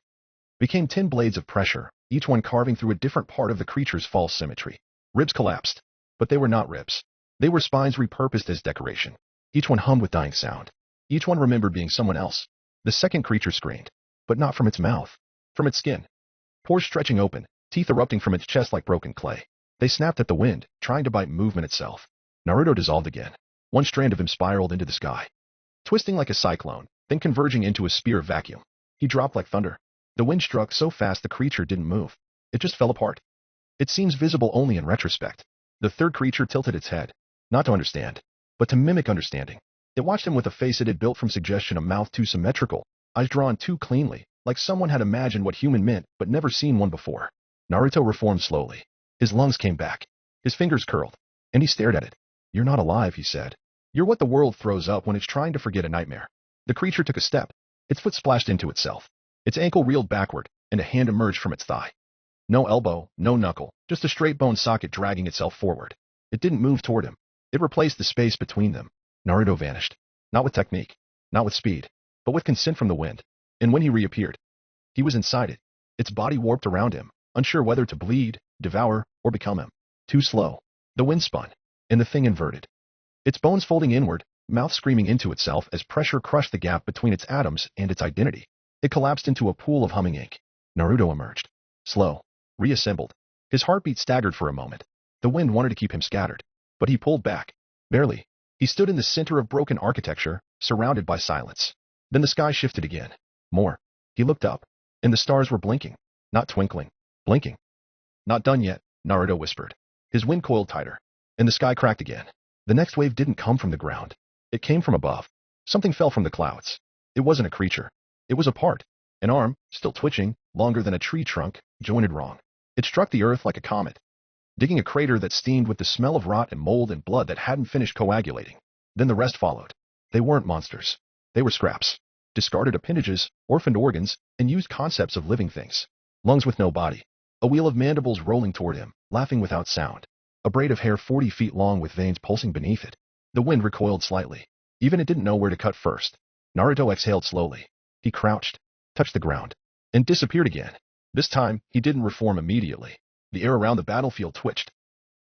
Became 10 blades of pressure, each one carving through a different part of the creature's false symmetry. Ribs collapsed. But they were not ribs. They were spines repurposed as decoration. Each one hummed with dying sound. Each one remembered being someone else. The second creature screamed. But not from its mouth. From its skin. Pores stretching open, teeth erupting from its chest like broken clay. They snapped at the wind, trying to bite movement itself. Naruto dissolved again. One strand of him spiraled into the sky. Twisting like a cyclone, then converging into a spear of vacuum. He dropped like thunder. The wind struck so fast the creature didn't move. It just fell apart. It seems visible only in retrospect. The third creature tilted its head. Not to understand, but to mimic understanding. It watched him with a face it had built from suggestion, a mouth too symmetrical, eyes drawn too cleanly, like someone had imagined what human meant but never seen one before. Naruto reformed slowly. His lungs came back. His fingers curled. And he stared at it. You're not alive, he said. You're what the world throws up when it's trying to forget a nightmare. The creature took a step. Its foot splashed into itself. Its ankle reeled backward, and a hand emerged from its thigh. No elbow, no knuckle, just a straight bone socket dragging itself forward. It didn't move toward him. It replaced the space between them. Naruto vanished. Not with technique. Not with speed. But with consent from the wind. And when he reappeared, he was inside it. Its body warped around him, unsure whether to bleed, devour, or become him. Too slow. The wind spun, and the thing inverted. Its bones folding inward, mouth screaming into itself as pressure crushed the gap between its atoms and its identity. It collapsed into a pool of humming ink. Naruto emerged. Slow. Reassembled. His heartbeat staggered for a moment. The wind wanted to keep him scattered. But he pulled back. Barely. He stood in the center of broken architecture, surrounded by silence. Then the sky shifted again. More. He looked up. And the stars were blinking. Not twinkling. Blinking. Not done yet, Naruto whispered. His wind coiled tighter. And the sky cracked again. The next wave didn't come from the ground. It came from above. Something fell from the clouds. It wasn't a creature. It was a part. An arm, still twitching, longer than a tree trunk, jointed wrong. It struck the earth like a comet. digging a crater that steamed with the smell of rot and mold and blood that hadn't finished coagulating. Then the rest followed. They weren't monsters. They were scraps. Discarded appendages, orphaned organs, and used concepts of living things. Lungs with no body. A wheel of mandibles rolling toward him, laughing without sound. A braid of hair 40 feet long with veins pulsing beneath it. The wind recoiled slightly. Even it didn't know where to cut first. Naruto exhaled slowly. He crouched, touched the ground, and disappeared again. This time, he didn't reform immediately. The air around the battlefield twitched.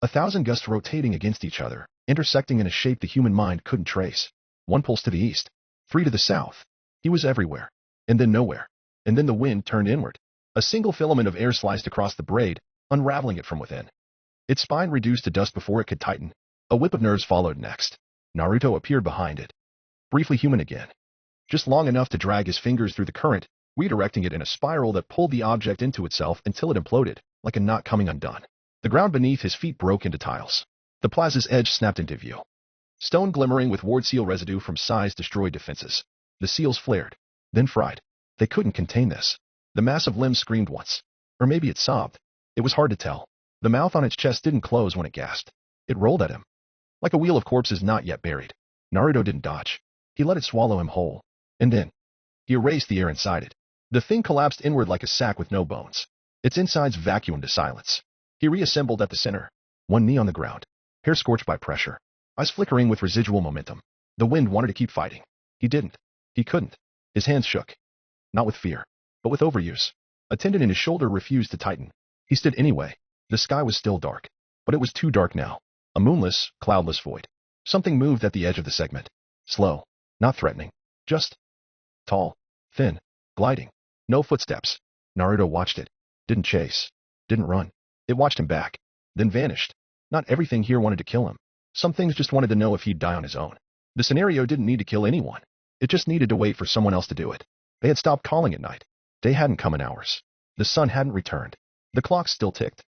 1,000 gusts rotating against each other, intersecting in a shape the human mind couldn't trace. 1 pulse to the east, 3 to the south. He was everywhere, and then nowhere. And then the wind turned inward. A single filament of air sliced across the braid, unraveling it from within. Its spine reduced to dust before it could tighten. A whip of nerves followed next. Naruto appeared behind it. Briefly human again. Just long enough to drag his fingers through the current, redirecting it in a spiral that pulled the object into itself until it imploded, like a knot coming undone. The ground beneath his feet broke into tiles. The plaza's edge snapped into view. Stone glimmering with ward seal residue from Sai's destroyed defenses. The seals flared, then fried. They couldn't contain this. The massive limb screamed once. Or maybe it sobbed. It was hard to tell. The mouth on its chest didn't close when it gasped. It rolled at him. Like a wheel of corpses not yet buried. Naruto didn't dodge. He let it swallow him whole. And then, he erased the air inside it. The thing collapsed inward like a sack with no bones. Its insides vacuumed to silence. He reassembled at the center. One knee on the ground. Hair scorched by pressure. Eyes flickering with residual momentum. The wind wanted to keep fighting. He didn't. He couldn't. His hands shook. Not with fear, but with overuse. A tendon in his shoulder refused to tighten. He stood anyway. The sky was still dark. But it was too dark now. A moonless, cloudless void. Something moved at the edge of the segment. Slow. Not threatening. Just tall. Thin. Gliding. No footsteps. Naruto watched it. Didn't chase. Didn't run. It watched him back. Then vanished. Not everything here wanted to kill him. Some things just wanted to know if he'd die on his own. The scenario didn't need to kill anyone. It just needed to wait for someone else to do it. They had stopped calling at night. Day hadn't come in hours. The sun hadn't returned. The clock still ticked.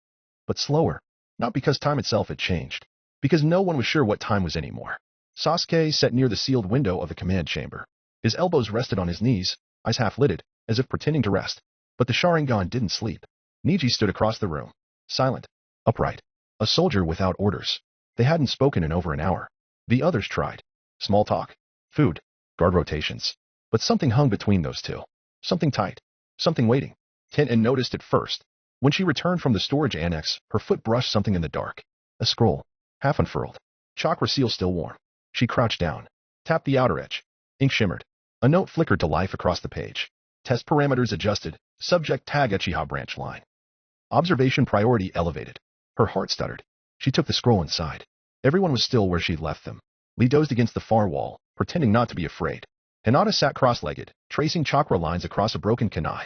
But slower. Not because time itself had changed. Because no one was sure what time was anymore. Sasuke sat near the sealed window of the command chamber. His elbows rested on his knees, eyes half-lidded, as if pretending to rest. But the Sharingan didn't sleep. Neji stood across the room. Silent. Upright. A soldier without orders. They hadn't spoken in over an hour. The others tried. Small talk. Food. Guard rotations. But something hung between those two. Something tight. Something waiting. Tenten noticed it first. When she returned from the storage annex, her foot brushed something in the dark. A scroll. Half unfurled. Chakra seal still warm. She crouched down. Tapped the outer edge. Ink shimmered. A note flickered to life across the page. Test parameters adjusted. Subject tag Uchiha branch line. Observation priority elevated. Her heart stuttered. She took the scroll inside. Everyone was still where she'd left them. Lee dozed against the far wall, pretending not to be afraid. Hinata sat cross-legged, tracing chakra lines across a broken kunai.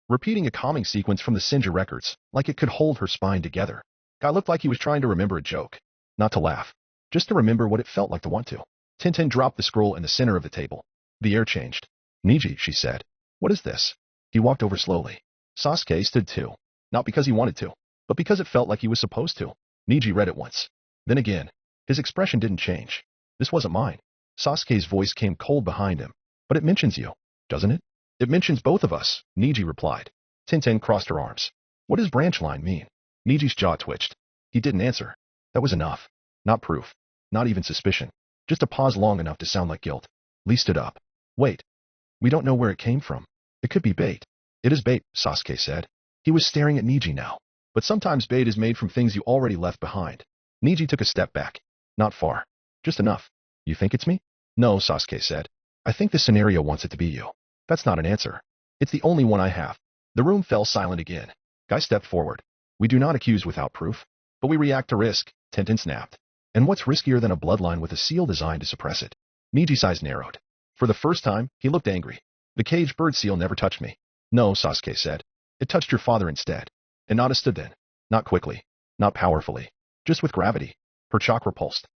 Repeating a calming sequence from the Senju records, like it could hold her spine together. Guy looked like he was trying to remember a joke. Not to laugh. Just to remember what it felt like to want to. Tenten dropped the scroll in the center of the table. The air changed. Neji, she said. What is this? He walked over slowly. Sasuke stood too. Not because he wanted to, but because it felt like he was supposed to. Neji read it once. Then again. His expression didn't change. This wasn't mine. Sasuke's voice came cold behind him. But it mentions you, doesn't it? It mentions both of us, Neji replied. Tenten crossed her arms. What does branch line mean? Neji's jaw twitched. He didn't answer. That was enough. Not proof. Not even suspicion. Just a pause long enough to sound like guilt. Lee stood up. Wait. We don't know where it came from. It could be bait. It is bait, Sasuke said. He was staring at Neji now. But sometimes bait is made from things you already left behind. Neji took a step back. Not far. Just enough. You think it's me? No, Sasuke said. I think the scenario wants it to be you. That's not an answer. It's the only one I have. The room fell silent again. Guy stepped forward. We do not accuse without proof. But we react to risk, Tenten snapped. And what's riskier than a bloodline with a seal designed to suppress it? Neji's eyes narrowed. For the first time, he looked angry. The caged bird seal never touched me. No, Sasuke said. It touched your father instead. Hinata stood then. Not quickly. Not powerfully. Just with gravity. Her chakra pulsed.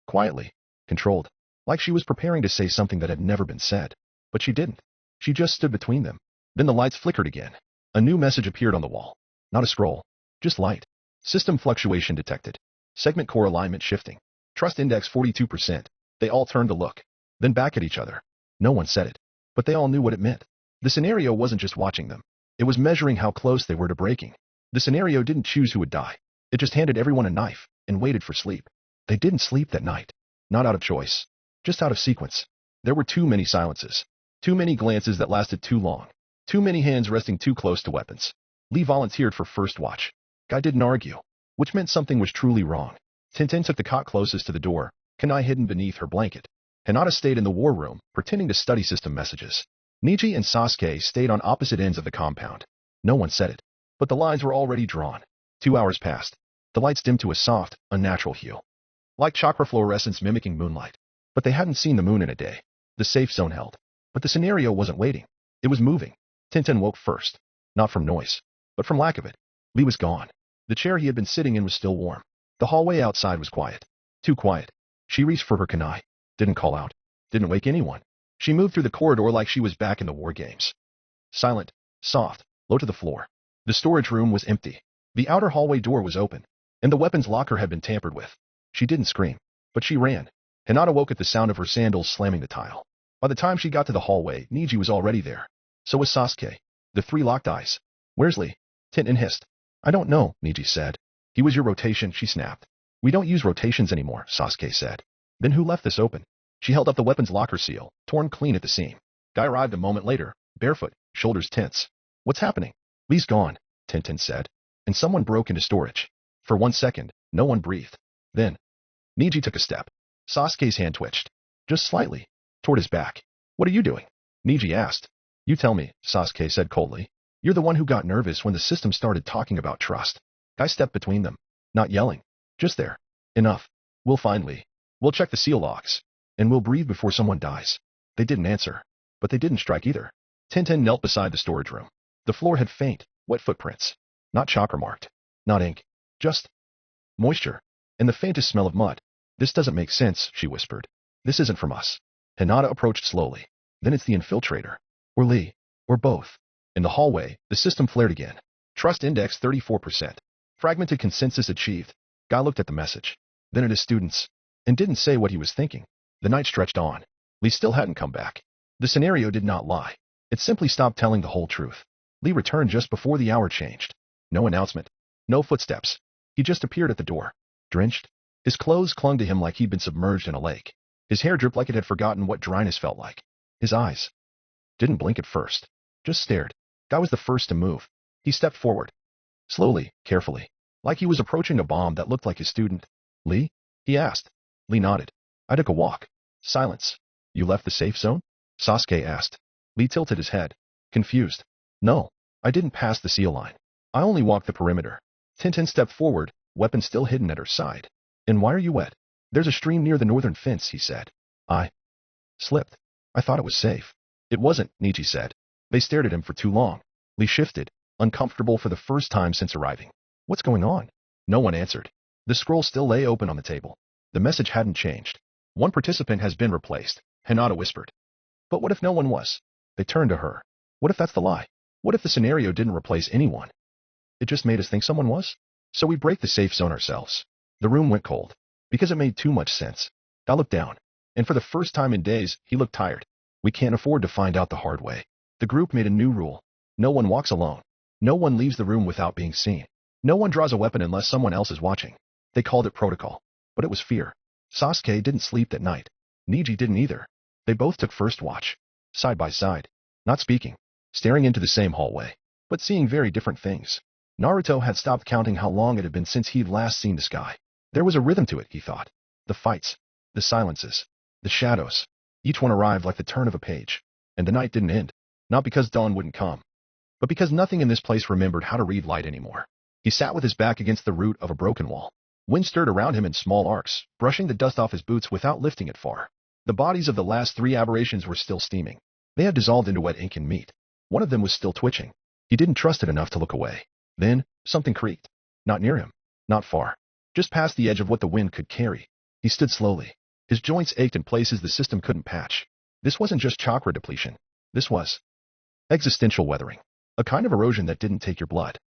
Quietly. Controlled. Like she was preparing to say something that had never been said. But she didn't. She just stood between them. Then the lights flickered again. A new message appeared on the wall. Not a scroll. Just light. System fluctuation detected. Segment core alignment shifting. Trust index 42%. They all turned to look. Then back at each other. No one said it. But they all knew what it meant. The scenario wasn't just watching them. It was measuring how close they were to breaking. The scenario didn't choose who would die. It just handed everyone a knife and waited for sleep. They didn't sleep that night. Not out of choice. Just out of sequence. There were too many silences. Too many glances that lasted too long. Too many hands resting too close to weapons. Lee volunteered for first watch. Guy didn't argue, which meant something was truly wrong. Tintin took the cot closest to the door, Kunai hidden beneath her blanket. Hinata stayed in the war room, pretending to study system messages. Niji and Sasuke stayed on opposite ends of the compound. No one said it, but the lines were already drawn. 2 hours passed. The lights dimmed to a soft, unnatural hue, like chakra fluorescence mimicking moonlight. But they hadn't seen the moon in a day. The safe zone held. But the scenario wasn't waiting. It was moving. Tintin woke first. Not from noise, but from lack of it. Lee was gone. The chair he had been sitting in was still warm. The hallway outside was quiet. Too quiet. She reached for her kunai. Didn't call out. Didn't wake anyone. She moved through the corridor like she was back in the war games. Silent, soft, low to the floor. The storage room was empty. The outer hallway door was open, and the weapons locker had been tampered with. She didn't scream, but she ran. Hinata woke at the sound of her sandals slamming the tile. By the time she got to the hallway, Niji was already there. So was Sasuke. The three locked eyes. Where's Lee? Tintin hissed. I don't know, Niji said. He was your rotation, she snapped. We don't use rotations anymore, Sasuke said. Then who left this open? She held up the weapons locker seal, torn clean at the seam. Guy arrived a moment later, barefoot, shoulders tense. What's happening? Lee's gone, Tintin said. And someone broke into storage. For 1 second, no one breathed. Then, Niji took a step. Sasuke's hand twitched. Just slightly. Toward his back. What are you doing? Niji asked. You tell me, Sasuke said coldly. You're the one who got nervous when the system started talking about trust. Guy stepped between them. Not yelling. Just there. Enough. We'll find Lee. We'll check the seal logs. And we'll breathe before someone dies. They didn't answer. But they didn't strike either. Tintin knelt beside the storage room. The floor had faint, wet footprints. Not chakra marked. Not ink. Just moisture. And the faintest smell of mud. This doesn't make sense, she whispered. This isn't from us. Hinata approached slowly. Then it's the infiltrator. Or Lee. Or both. In the hallway, the system flared again. Trust index 34%. Fragmented consensus achieved. Guy looked at the message. Then at his students. And didn't say what he was thinking. The night stretched on. Lee still hadn't come back. The scenario did not lie. It simply stopped telling the whole truth. Lee returned just before the hour changed. No announcement. No footsteps. He just appeared at the door. Drenched. His clothes clung to him like he'd been submerged in a lake. His hair dripped like it had forgotten what dryness felt like. His eyes didn't blink at first. Just stared. Guy was the first to move. He stepped forward. Slowly, carefully. Like he was approaching a bomb that looked like his student. Lee? He asked. Lee nodded. I took a walk. Silence. You left the safe zone? Sasuke asked. Lee tilted his head. Confused. No. I didn't pass the seal line. I only walked the perimeter. Tintin stepped forward, weapon still hidden at her side. And why are you wet? There's a stream near the northern fence, he said. I slipped. I thought it was safe. It wasn't, Niji said. They stared at him for too long. Lee shifted, uncomfortable for the first time since arriving. What's going on? No one answered. The scroll still lay open on the table. The message hadn't changed. One participant has been replaced, Hinata whispered. But what if no one was? They turned to her. What if that's the lie? What if the scenario didn't replace anyone? It just made us think someone was? So we break the safe zone ourselves. The room went cold. Because it made too much sense. I looked down. And for the first time in days, he looked tired. We can't afford to find out the hard way. The group made a new rule. No one walks alone. No one leaves the room without being seen. No one draws a weapon unless someone else is watching. They called it protocol. But it was fear. Sasuke didn't sleep that night. Niji didn't either. They both took first watch. Side by side. Not speaking. Staring into the same hallway. But seeing very different things. Naruto had stopped counting how long it had been since he'd last seen the sky. There was a rhythm to it, he thought. The fights. The silences. The shadows. Each one arrived like the turn of a page. And the night didn't end. Not because dawn wouldn't come. But because nothing in this place remembered how to read light anymore. He sat with his back against the root of a broken wall. Wind stirred around him in small arcs, brushing the dust off his boots without lifting it far. The bodies of the last 3 aberrations were still steaming. They had dissolved into wet ink and meat. One of them was still twitching. He didn't trust it enough to look away. Then, something creaked. Not near him. Not far. Just past the edge of what the wind could carry. He stood slowly. His joints ached in places the system couldn't patch. This wasn't just chakra depletion. This was existential weathering. A kind of erosion that didn't take your blood.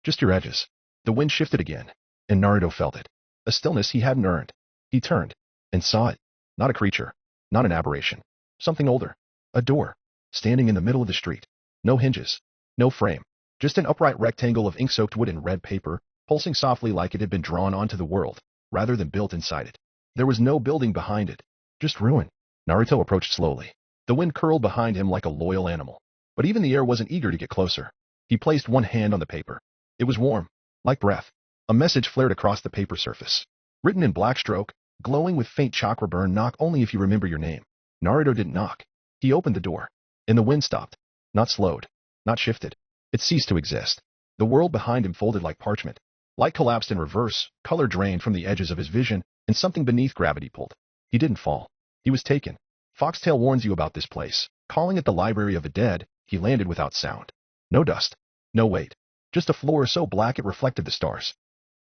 Just your edges. The wind shifted again, and Naruto felt it. A stillness he hadn't earned. He turned, and saw it. Not a creature. Not an aberration. Something older. A door. Standing in the middle of the street. No hinges. No frame. Just an upright rectangle of ink-soaked wood and red paper, pulsing softly like it had been drawn onto the world, rather than built inside it. There was no building behind it, just ruin. Naruto approached slowly. The wind curled behind him like a loyal animal. But even the air wasn't eager to get closer. He placed one hand on the paper. It was warm, like breath. A message flared across the paper surface. Written in black stroke, glowing with faint chakra burn, knock only if you remember your name. Naruto didn't knock. He opened the door. And the wind stopped. Not slowed. Not shifted. It ceased to exist. The world behind him folded like parchment. Light collapsed in reverse, color drained from the edges of his vision, and something beneath gravity pulled. He didn't fall. He was taken. Foxtail warns you about this place. Calling it the Library of the Dead, he landed without sound. No dust. No weight. Just a floor so black it reflected the stars.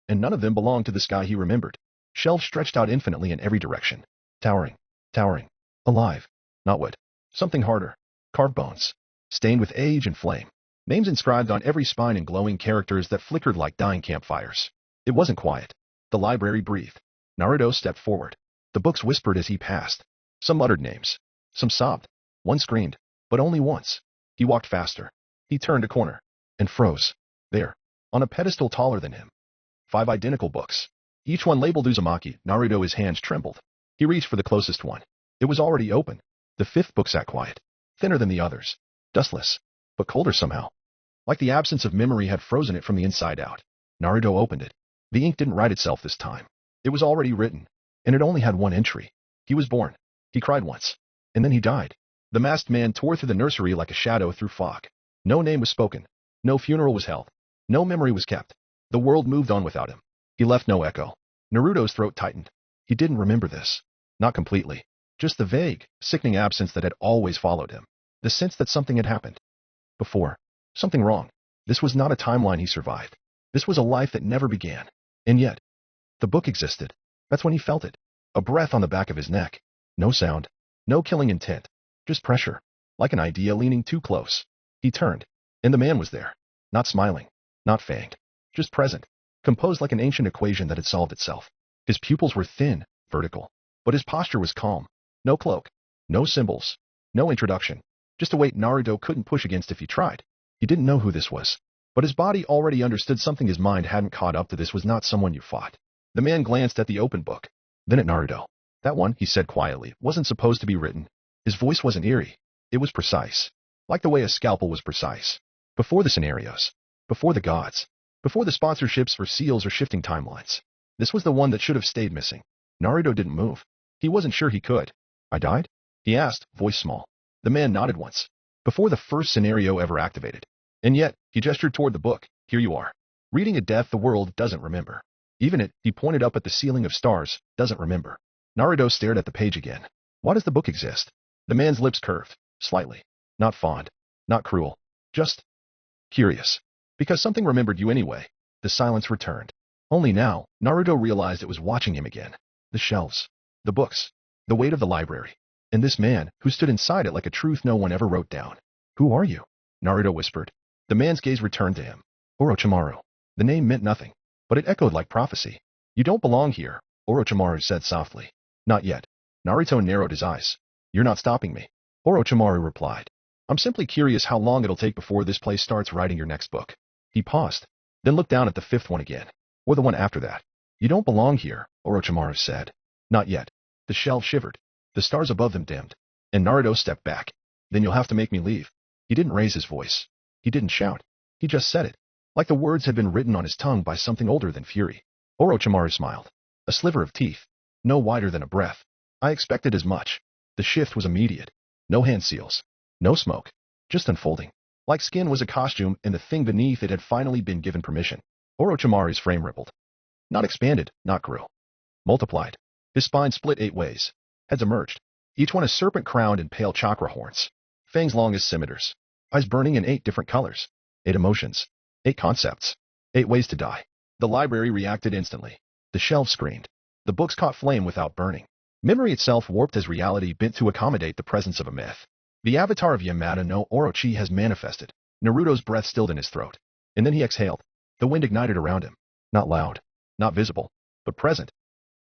And none of them belonged to the sky he remembered. Shelves stretched out infinitely in every direction. Towering. Towering. Alive. Not wood. Something harder. Carved bones. Stained with age and flame. Names inscribed on every spine in glowing characters that flickered like dying campfires. It wasn't quiet. The library breathed. Naruto stepped forward. The books whispered as he passed. Some muttered names. Some sobbed. One screamed. But only once. He walked faster. He turned a corner. And froze. There. On a pedestal taller than him. 5 identical books. Each one labeled Uzumaki. Naruto's hands trembled. He reached for the closest one. It was already open. The 5th book sat quiet. Thinner than the others. Dustless. But colder somehow. Like the absence of memory had frozen it from the inside out. Naruto opened it. The ink didn't write itself this time. It was already written. And it only had one entry. He was born. He cried once. And then he died. The masked man tore through the nursery like a shadow through fog. No name was spoken. No funeral was held. No memory was kept. The world moved on without him. He left no echo. Naruto's throat tightened. He didn't remember this. Not completely. Just the vague, sickening absence that had always followed him. The sense that something had happened. Before. Something wrong. This was not a timeline he survived. This was a life that never began. And yet, the book existed. That's when he felt it. A breath on the back of his neck. No sound. No killing intent. Just pressure. Like an idea leaning too close. He turned. And the man was there. Not smiling. Not fanged. Just present. Composed like an ancient equation that had solved itself. His pupils were thin, vertical. But his posture was calm. No cloak. No symbols. No introduction. Just a weight Naruto couldn't push against if he tried. He didn't know who this was. But his body already understood something his mind hadn't caught up to. This was not someone you fought. The man glanced at the open book. Then at Naruto. That one, he said quietly, wasn't supposed to be written. His voice wasn't eerie. It was precise. Like the way a scalpel was precise. Before the scenarios. Before the gods. Before the sponsorships for seals or shifting timelines. This was the one that should have stayed missing. Naruto didn't move. He wasn't sure he could. I died? He asked, voice small. The man nodded once. Before the first scenario ever activated. And yet, he gestured toward the book. Here you are. Reading a death the world doesn't remember. Even it, he pointed up at the ceiling of stars, doesn't remember. Naruto stared at the page again. Why does the book exist? The man's lips curved. Slightly. Not fond. Not cruel. Just curious. Because something remembered you anyway. The silence returned. Only now, Naruto realized it was watching him again. The shelves. The books. The weight of the library. And this man, who stood inside it like a truth no one ever wrote down. Who are you? Naruto whispered. The man's gaze returned to him. Orochimaru. The name meant nothing. But it echoed like prophecy. You don't belong here, Orochimaru said softly. Not yet. Naruto narrowed his eyes. You're not stopping me. Orochimaru replied. I'm simply curious how long it'll take before this place starts writing your next book. He paused. Then looked down at the 5th one again. Or the one after that. You don't belong here, Orochimaru said. Not yet. The shelves shivered. The stars above them dimmed. And Naruto stepped back. Then you'll have to make me leave. He didn't raise his voice. He didn't shout. He just said it. Like the words had been written on his tongue by something older than fury. Orochimaru smiled. A sliver of teeth. No wider than a breath. I expected as much. The shift was immediate. No hand seals. No smoke. Just unfolding. Like skin was a costume and the thing beneath it had finally been given permission. Orochimaru's frame rippled. Not expanded, not grew. Multiplied. His spine split 8 ways. Heads emerged. Each one a serpent crowned in pale chakra horns. Fangs long as scimitars. Eyes burning in 8 different colors. 8 emotions. 8 concepts. 8 ways to die. The library reacted instantly. The shelves screamed. The books caught flame without burning. Memory itself warped as reality bent to accommodate the presence of a myth. The avatar of Yamada no Orochi has manifested. Naruto's breath stilled in his throat. And then he exhaled. The wind ignited around him. Not loud. Not visible. But present.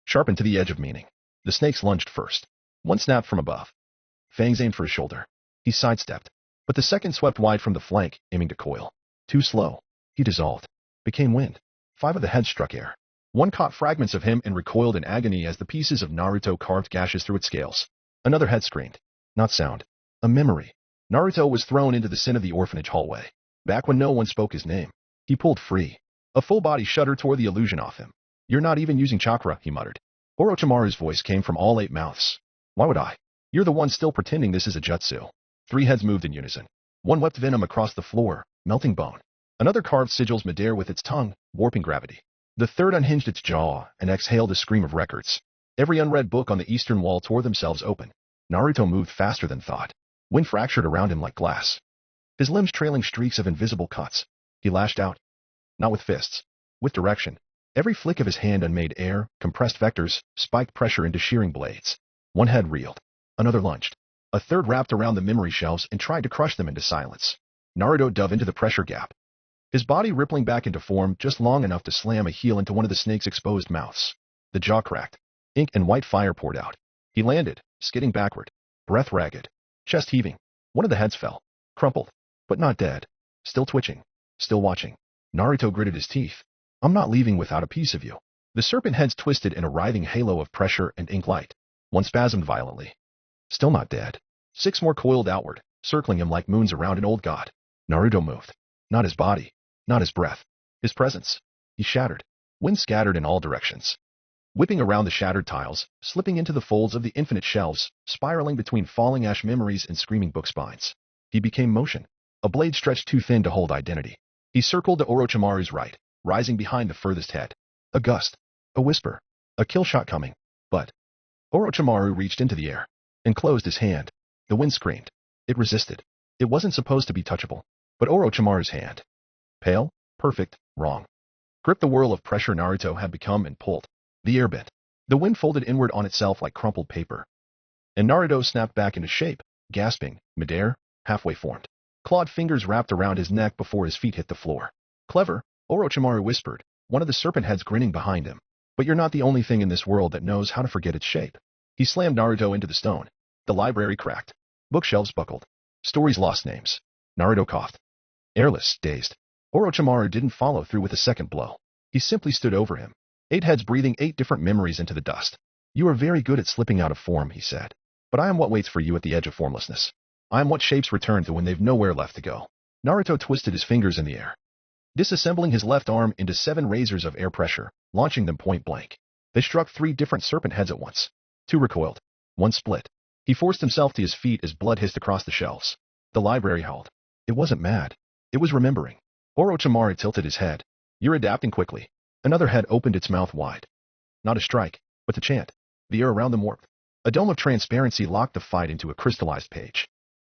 Sharpened to the edge of meaning. The snakes lunged first. One snapped from above. Fangs aimed for his shoulder. He sidestepped. But the second swept wide from the flank, aiming to coil. Too slow. He dissolved. Became wind. 5 of the heads struck air. One caught fragments of him and recoiled in agony as the pieces of Naruto carved gashes through its scales. Another head screamed. Not sound. A memory. Naruto was thrown into the sin of the orphanage hallway. Back when no one spoke his name. He pulled free. A full-body shudder tore the illusion off him. You're not even using chakra, he muttered. Orochimaru's voice came from all 8 mouths. Why would I? You're the one still pretending this is a jutsu. 3 heads moved in unison. One wept venom across the floor, melting bone. Another carved sigils midair with its tongue, warping gravity. The third unhinged its jaw and exhaled a scream of records. Every unread book on the eastern wall tore themselves open. Naruto moved faster than thought. Wind fractured around him like glass. His limbs trailing streaks of invisible cuts. He lashed out. Not with fists. With direction. Every flick of his hand unmade air, compressed vectors, spiked pressure into shearing blades. One head reeled. Another lunged. A third wrapped around the memory shelves and tried to crush them into silence. Naruto dove into the pressure gap. His body rippling back into form just long enough to slam a heel into one of the snake's exposed mouths. The jaw cracked. Ink and white fire poured out. He landed, skidding backward. Breath ragged. Chest heaving. One of the heads fell. Crumpled. But not dead. Still twitching. Still watching. Naruto gritted his teeth. I'm not leaving without a piece of you. The serpent heads twisted in a writhing halo of pressure and ink light. One spasmed violently. Still not dead. 6 more coiled outward, circling him like moons around an old god. Naruto moved. Not his body. Not his breath. His presence. He shattered. Wind scattered in all directions. Whipping around the shattered tiles, slipping into the folds of the infinite shelves, spiraling between falling ash memories and screaming book spines. He became motion. A blade stretched too thin to hold identity. He circled to Orochimaru's right, rising behind the furthest head. A gust. A whisper. A kill shot coming. But Orochimaru reached into the air and closed his hand. The wind screamed. It resisted. It wasn't supposed to be touchable. But Orochimaru's hand. Pale, perfect, wrong. Gripped the whirl of pressure Naruto had become and pulled. The air bent. The wind folded inward on itself like crumpled paper. And Naruto snapped back into shape, gasping, midair, halfway formed. Clawed fingers wrapped around his neck before his feet hit the floor. Clever, Orochimaru whispered, one of the serpent heads grinning behind him. But you're not the only thing in this world that knows how to forget its shape. He slammed Naruto into the stone. The library cracked. Bookshelves buckled. Stories lost names. Naruto coughed. Airless, dazed. Orochimaru didn't follow through with a second blow. He simply stood over him. 8 heads breathing 8 different memories into the dust. You are very good at slipping out of form, he said. But I am what waits for you at the edge of formlessness. I am what shapes return to when they've nowhere left to go. Naruto twisted his fingers in the air, disassembling his left arm into 7 razors of air pressure, launching them point blank. They struck 3 different serpent heads at once. 2 recoiled. 1 split. He forced himself to his feet as blood hissed across the shelves. The library howled. It wasn't mad. It was remembering. Orochimaru tilted his head. You're adapting quickly. Another head opened its mouth wide. Not a strike, but to chant. The air around them warped. A dome of transparency locked the fight into a crystallized page.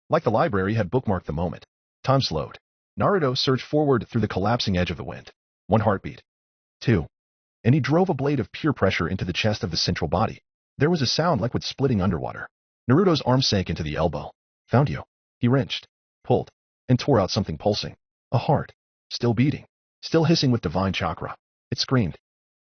Like the library had bookmarked the moment. Time slowed. Naruto surged forward through the collapsing edge of the wind. 1 heartbeat. 2. And he drove a blade of pure pressure into the chest of the central body. There was a sound like wood splitting underwater. Naruto's arm sank into the elbow. Found you. He wrenched, pulled, and tore out something pulsing. A heart. Still beating. Still hissing with divine chakra. It screamed.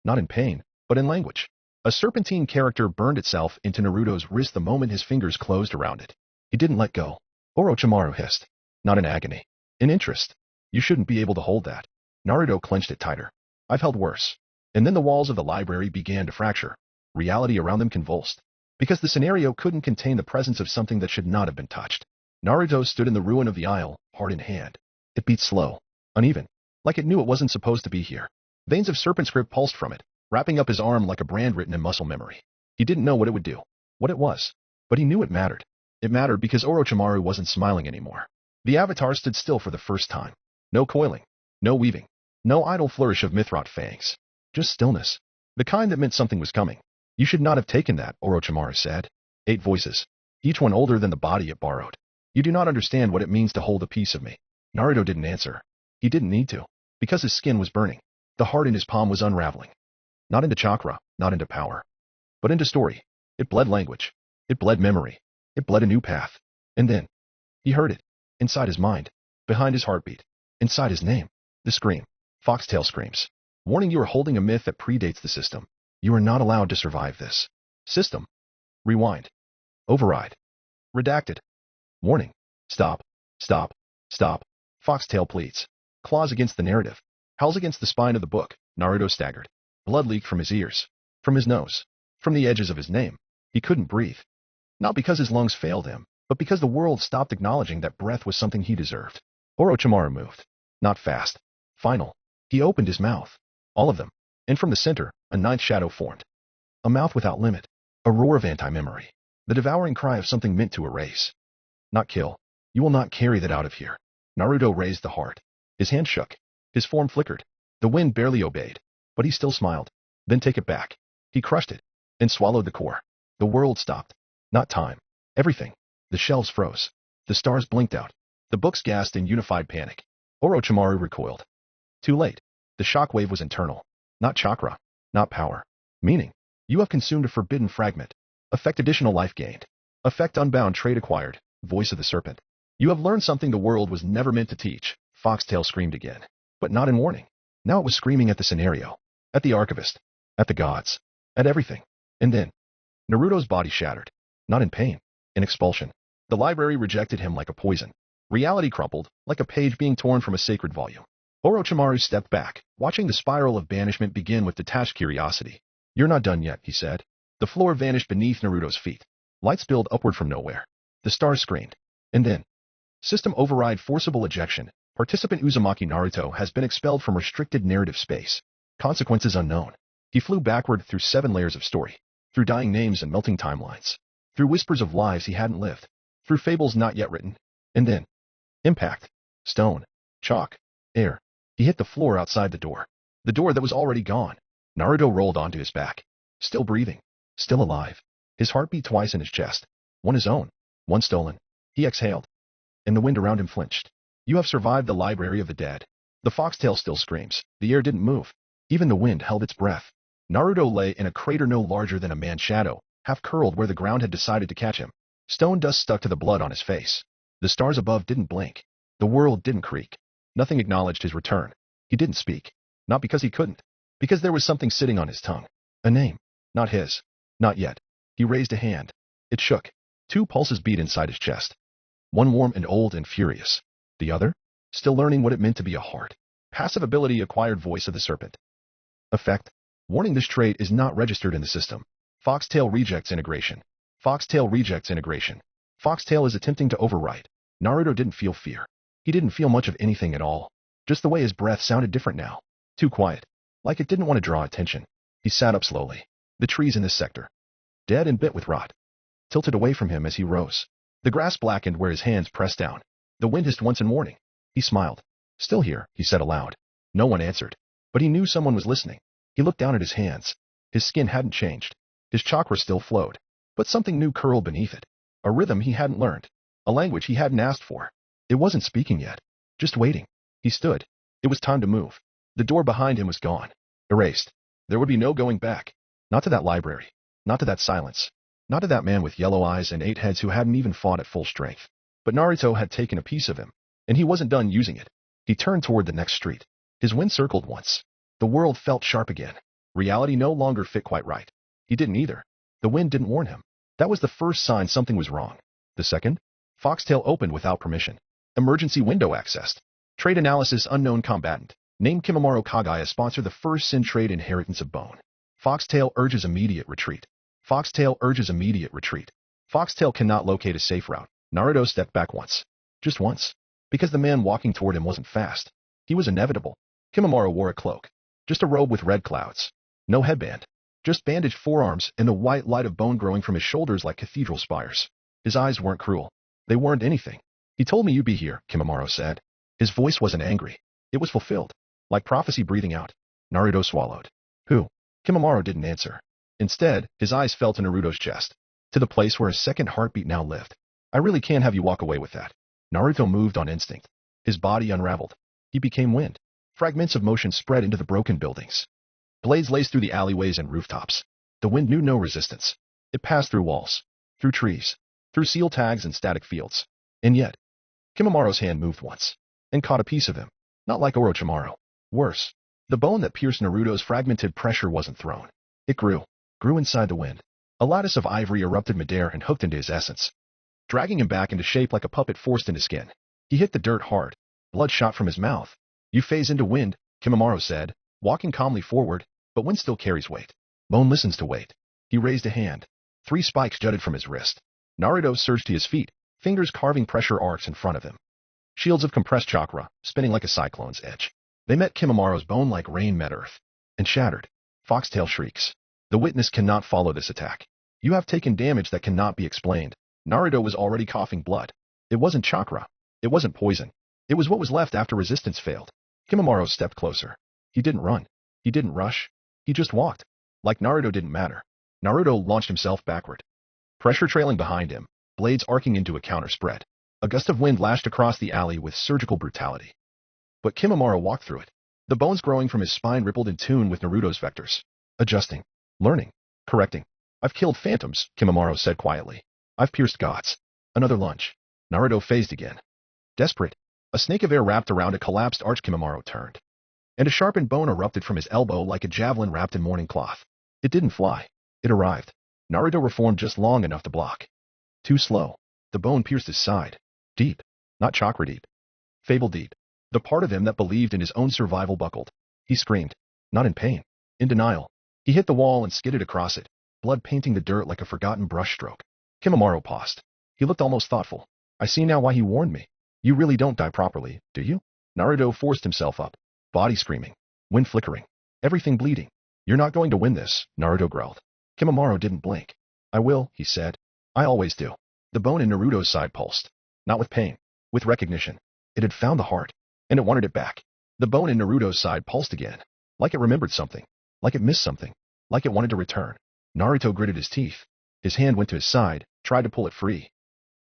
Not in pain, but in language. A serpentine character burned itself into Naruto's wrist the moment his fingers closed around it. He didn't let go. Orochimaru hissed. Not in agony. In interest. You shouldn't be able to hold that. Naruto clenched it tighter. I've held worse. And then the walls of the library began to fracture. Reality around them convulsed. Because the scenario couldn't contain the presence of something that should not have been touched. Naruto stood in the ruin of the aisle, heart in hand. It beat slow. Uneven. Like it knew it wasn't supposed to be here. Veins of serpent script pulsed from it, wrapping up his arm like a brand written in muscle memory. He didn't know what it would do. What it was. But he knew it mattered. It mattered because Orochimaru wasn't smiling anymore. The avatar stood still for the first time. No coiling. No weaving. No idle flourish of mithrot fangs. Just stillness. The kind that meant something was coming. You should not have taken that, Orochimaru said. 8 voices. Each one older than the body it borrowed. You do not understand what it means to hold a piece of me. Naruto didn't answer. He didn't need to. Because his skin was burning. The heart in his palm was unraveling. Not into chakra, not into power. But into story. It bled language. It bled memory. It bled a new path. And then he heard it. Inside his mind. Behind his heartbeat. Inside his name. The scream. Foxtail screams. Warning, you are holding a myth that predates the system. You are not allowed to survive this. System. Rewind. Override. Redacted. Warning. Stop. Stop. Stop. Foxtail pleads. Claws against the narrative. Howls against the spine of the book. Naruto staggered. Blood leaked from his ears, from his nose, from the edges of his name. He couldn't breathe. Not because his lungs failed him, but because the world stopped acknowledging that breath was something he deserved. Orochimaru moved. Not fast. Final. He opened his mouth. All of them. And from the center, a ninth shadow formed. A mouth without limit. A roar of anti-memory. The devouring cry of something meant to erase. Not kill. You will not carry that out of here. Naruto raised the heart. His hand shook. His form flickered. The wind barely obeyed, but he still smiled. Then take it back. He crushed it and swallowed the core. The world stopped. Not time. Everything. The shelves froze. The stars blinked out. The books gasped in unified panic. Orochimaru recoiled. Too late. The shockwave was internal. Not chakra. Not power. Meaning. You have consumed a forbidden fragment. Effect additional life gained. Effect unbound trait acquired. Voice of the serpent. You have learned something the world was never meant to teach. Foxtail screamed again. But not in warning. Now it was screaming at the scenario. At the archivist. At the gods. At everything. And then. Naruto's body shattered. Not in pain. In expulsion. The library rejected him like a poison. Reality crumpled, like a page being torn from a sacred volume. Orochimaru stepped back, watching the spiral of banishment begin with detached curiosity. You're not done yet, he said. The floor vanished beneath Naruto's feet. Light spilled upward from nowhere. The stars screamed. And then. System override forcible ejection. Participant Uzumaki Naruto has been expelled from restricted narrative space. Consequences unknown. He flew backward through 7 layers of story. Through dying names and melting timelines. Through whispers of lives he hadn't lived. Through fables not yet written. And then. Impact. Stone. Chalk. Air. He hit the floor outside the door. The door that was already gone. Naruto rolled onto his back. Still breathing. Still alive. His heart beat twice in his chest. One his own. One stolen. He exhaled. And the wind around him flinched. You have survived the library of the dead. The foxtail still screams. The air didn't move. Even the wind held its breath. Naruto lay in a crater no larger than a man's shadow, half curled where the ground had decided to catch him. Stone dust stuck to the blood on his face. The stars above didn't blink. The world didn't creak. Nothing acknowledged his return. He didn't speak. Not because he couldn't. Because there was something sitting on his tongue. A name. Not his. Not yet. He raised a hand. It shook. 2 pulses beat inside his chest. One warm and old and furious. The other? Still learning what it meant to be a heart. Passive ability acquired voice of the serpent. Effect. Warning, this trait is not registered in the system. Foxtail rejects integration. Foxtail rejects integration. Foxtail is attempting to overwrite. Naruto didn't feel fear. He didn't feel much of anything at all. Just the way his breath sounded different now. Too quiet. Like it didn't want to draw attention. He sat up slowly. The trees in this sector. Dead and bit with rot. Tilted away from him as he rose. The grass blackened where his hands pressed down. The wind hissed once in warning. He smiled. Still here, he said aloud. No one answered. But he knew someone was listening. He looked down at his hands. His skin hadn't changed. His chakra still flowed. But something new curled beneath it. A rhythm he hadn't learned. A language he hadn't asked for. It wasn't speaking yet. Just waiting. He stood. It was time to move. The door behind him was gone. Erased. There would be no going back. Not to that library. Not to that silence. Not to that man with yellow eyes and 8 heads who hadn't even fought at full strength. But Naruto had taken a piece of him. And he wasn't done using it. He turned toward the next street. His wind circled once. The world felt sharp again. Reality no longer fit quite right. He didn't either. The wind didn't warn him. That was the first sign something was wrong. The second? Foxtail opened without permission. Emergency window accessed. Trade analysis unknown combatant. Named Kimimaro Kagaya sponsor the first sin trade inheritance of bone. Foxtail urges immediate retreat. Foxtail urges immediate retreat. Foxtail cannot locate a safe route. Naruto stepped back once. Just once. Because the man walking toward him wasn't fast. He was inevitable. Kimimaro wore a cloak. Just a robe with red clouds. No headband. Just bandaged forearms and the white light of bone growing from his shoulders like cathedral spires. His eyes weren't cruel. They weren't anything. He told me you'd be here, Kimimaro said. His voice wasn't angry. It was fulfilled. Like prophecy breathing out. Naruto swallowed. Who? Kimimaro didn't answer. Instead, his eyes fell to Naruto's chest. To the place where his second heartbeat now lived. I really can't have you walk away with that. Naruto moved on instinct. His body unraveled. He became wind. Fragments of motion spread into the broken buildings. Blades laced through the alleyways and rooftops. The wind knew no resistance. It passed through walls. Through trees. Through seal tags and static fields. And yet, Kimimaro's hand moved once. And caught a piece of him. Not like Orochimaru. Worse. The bone that pierced Naruto's fragmented pressure wasn't thrown. It grew. Grew inside the wind. A lattice of ivory erupted midair and hooked into his essence. Dragging him back into shape like a puppet forced into skin. He hit the dirt hard. Blood shot from his mouth. You phase into wind, Kimimaro said. walking calmly forward, but wind still carries weight. Bone listens to weight. He raised a hand. 3 spikes jutted from his wrist. Naruto surged to his feet, fingers carving pressure arcs in front of him. Shields of compressed chakra, spinning like a cyclone's edge. They met Kimimura's bone like rain met earth, and shattered. Foxtail shrieks. The witness cannot follow this attack. You have taken damage that cannot be explained. Naruto was already coughing blood. It wasn't chakra. It wasn't poison. It was what was left after resistance failed. Kimimura stepped closer. He didn't run. He didn't rush. He just walked. Like Naruto didn't matter. Naruto launched himself backward. Pressure trailing behind him, blades arcing into a counter spread. A gust of wind lashed across the alley with surgical brutality. But Kimimura walked through it. The bones growing from his spine rippled in tune with Naruto's vectors. Adjusting. Learning. Correcting. I've killed phantoms, Kimimura said quietly. I've pierced gods. Another lunge. Naruto phased again. Desperate. A snake of air wrapped around a collapsed arch. Kimimura turned. And a sharpened bone erupted from his elbow like a javelin wrapped in mourning cloth. It didn't fly. It arrived. Naruto reformed just long enough to block. Too slow. The bone pierced his side. Deep. Not chakra deep. Fable deep. The part of him that believed in his own survival buckled. He screamed. Not in pain. In denial. He hit the wall and skidded across it, blood painting the dirt like a forgotten brushstroke. Kimimura paused. He looked almost thoughtful. I see now why he warned me. You really don't die properly, do you? Naruto forced himself up. Body screaming. Wind flickering. Everything bleeding. You're not going to win this, Naruto growled. Kimimura didn't blink. I will, he said. I always do. The bone in Naruto's side pulsed. Not with pain. With recognition. It had found the heart. And it wanted it back. The bone in Naruto's side pulsed again. Like it remembered something. Like it missed something. Like it wanted to return. Naruto gritted his teeth. His hand went to his side, tried to pull it free.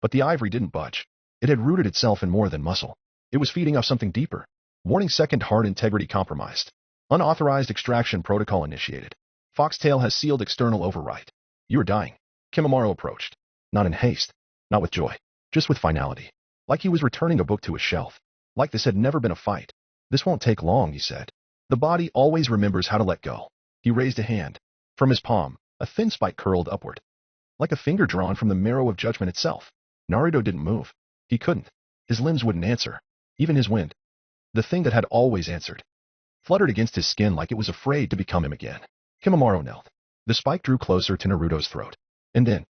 But the ivory didn't budge. It had rooted itself in more than muscle. It was feeding off something deeper. Warning: second heart integrity compromised. Unauthorized extraction protocol initiated. Foxtail has sealed external override. You are dying. Kimimura approached. Not in haste. Not with joy. Just with finality. Like he was returning a book to a shelf. Like this had never been a fight. This won't take long, he said. The body always remembers how to let go. He raised a hand. From his palm, a thin spike curled upward. Like a finger drawn from the marrow of judgment itself. Naruto didn't move. He couldn't. His limbs wouldn't answer. Even his wind. The thing that had always answered. Fluttered against his skin like it was afraid to become him again. Kimimura knelt. The spike drew closer to Naruto's throat. And then.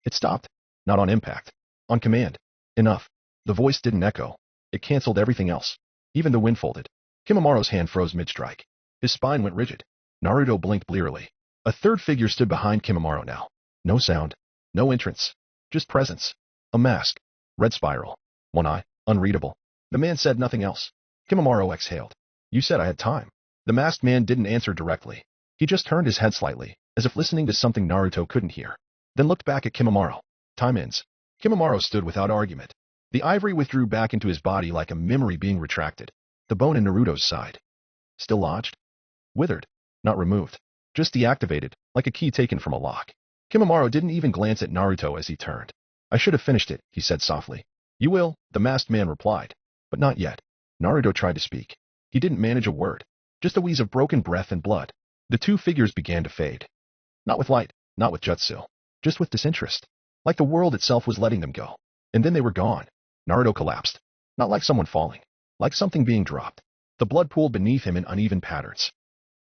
It stopped. Not on impact. On command. Enough. The voice didn't echo. It canceled everything else. Even the wind folded. Kimimura's hand froze mid-strike. His spine went rigid. Naruto blinked blearily. A third figure stood behind Kimimura now. No sound. No entrance. Just presence. A mask. Red spiral. One eye. Unreadable. The man said nothing else. Kimimura exhaled. You said I had time. The masked man didn't answer directly. He just turned his head slightly, as if listening to something Naruto couldn't hear. Then looked back at Kimimura. Time ends. Kimimura stood without argument. The ivory withdrew back into his body like a memory being retracted. The bone in Naruto's side. Still lodged? Withered. Not removed. Just deactivated, like a key taken from a lock. Kimimura didn't even glance at Naruto as he turned. I should have finished it, he said softly. You will, the masked man replied. But not yet. Naruto tried to speak. He didn't manage a word. Just a wheeze of broken breath and blood. The two figures began to fade. Not with light, not with jutsu. Just with disinterest. Like the world itself was letting them go. And then they were gone. Naruto collapsed. Not like someone falling. Like something being dropped. The blood pooled beneath him in uneven patterns.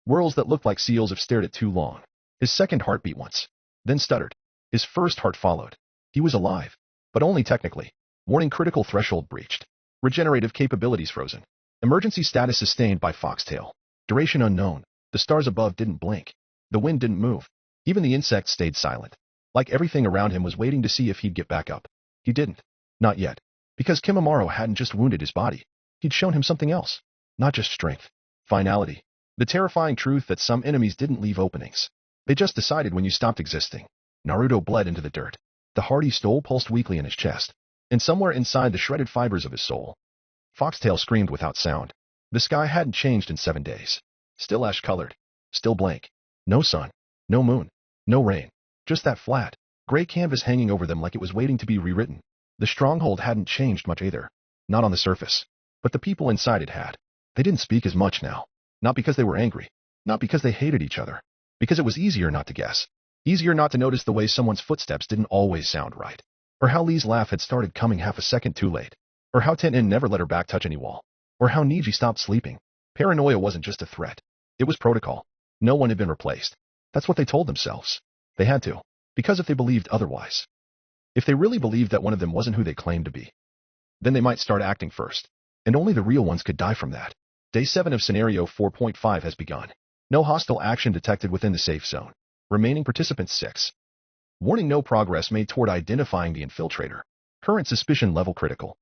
Whirls that looked like seals have stared at too long. His second heart beat once. Then stuttered. His first heart followed. He was alive. But only technically. Warning: critical threshold breached. Regenerative capabilities frozen. Emergency status sustained by Foxtail. Duration unknown. The stars above didn't blink. The wind didn't move. Even the insects stayed silent. Like everything around him was waiting to see if he'd get back up. He didn't. Not yet. Because Kimimura hadn't just wounded his body. He'd shown him something else. Not just strength. Finality. The terrifying truth that some enemies didn't leave openings. They just decided when you stopped existing. Naruto bled into the dirt. The heart he stole pulsed weakly in his chest. And somewhere inside the shredded fibers of his soul. Foxtail screamed without sound. The sky hadn't changed in 7 days. Still ash-colored. Still blank. No sun. No moon. No rain. Just that flat, gray canvas hanging over them like it was waiting to be rewritten. The stronghold hadn't changed much either. Not on the surface. But the people inside it had. They didn't speak as much now. Not because they were angry. Not because they hated each other. Because it was easier not to guess. Easier not to notice the way someone's footsteps didn't always sound right. Or how Lee's laugh had started coming half a second too late. Or how Tenten never let her back touch any wall. Or how Niji stopped sleeping. Paranoia wasn't just a threat. It was protocol. No one had been replaced. That's what they told themselves. They had to. Because if they believed otherwise, if they really believed that one of them wasn't who they claimed to be, then they might start acting first. And only the real ones could die from that. Day 7 of Scenario 4.5 has begun. No hostile action detected within the safe zone. Remaining participants 6. Warning: no progress made toward identifying the infiltrator. Current suspicion level critical.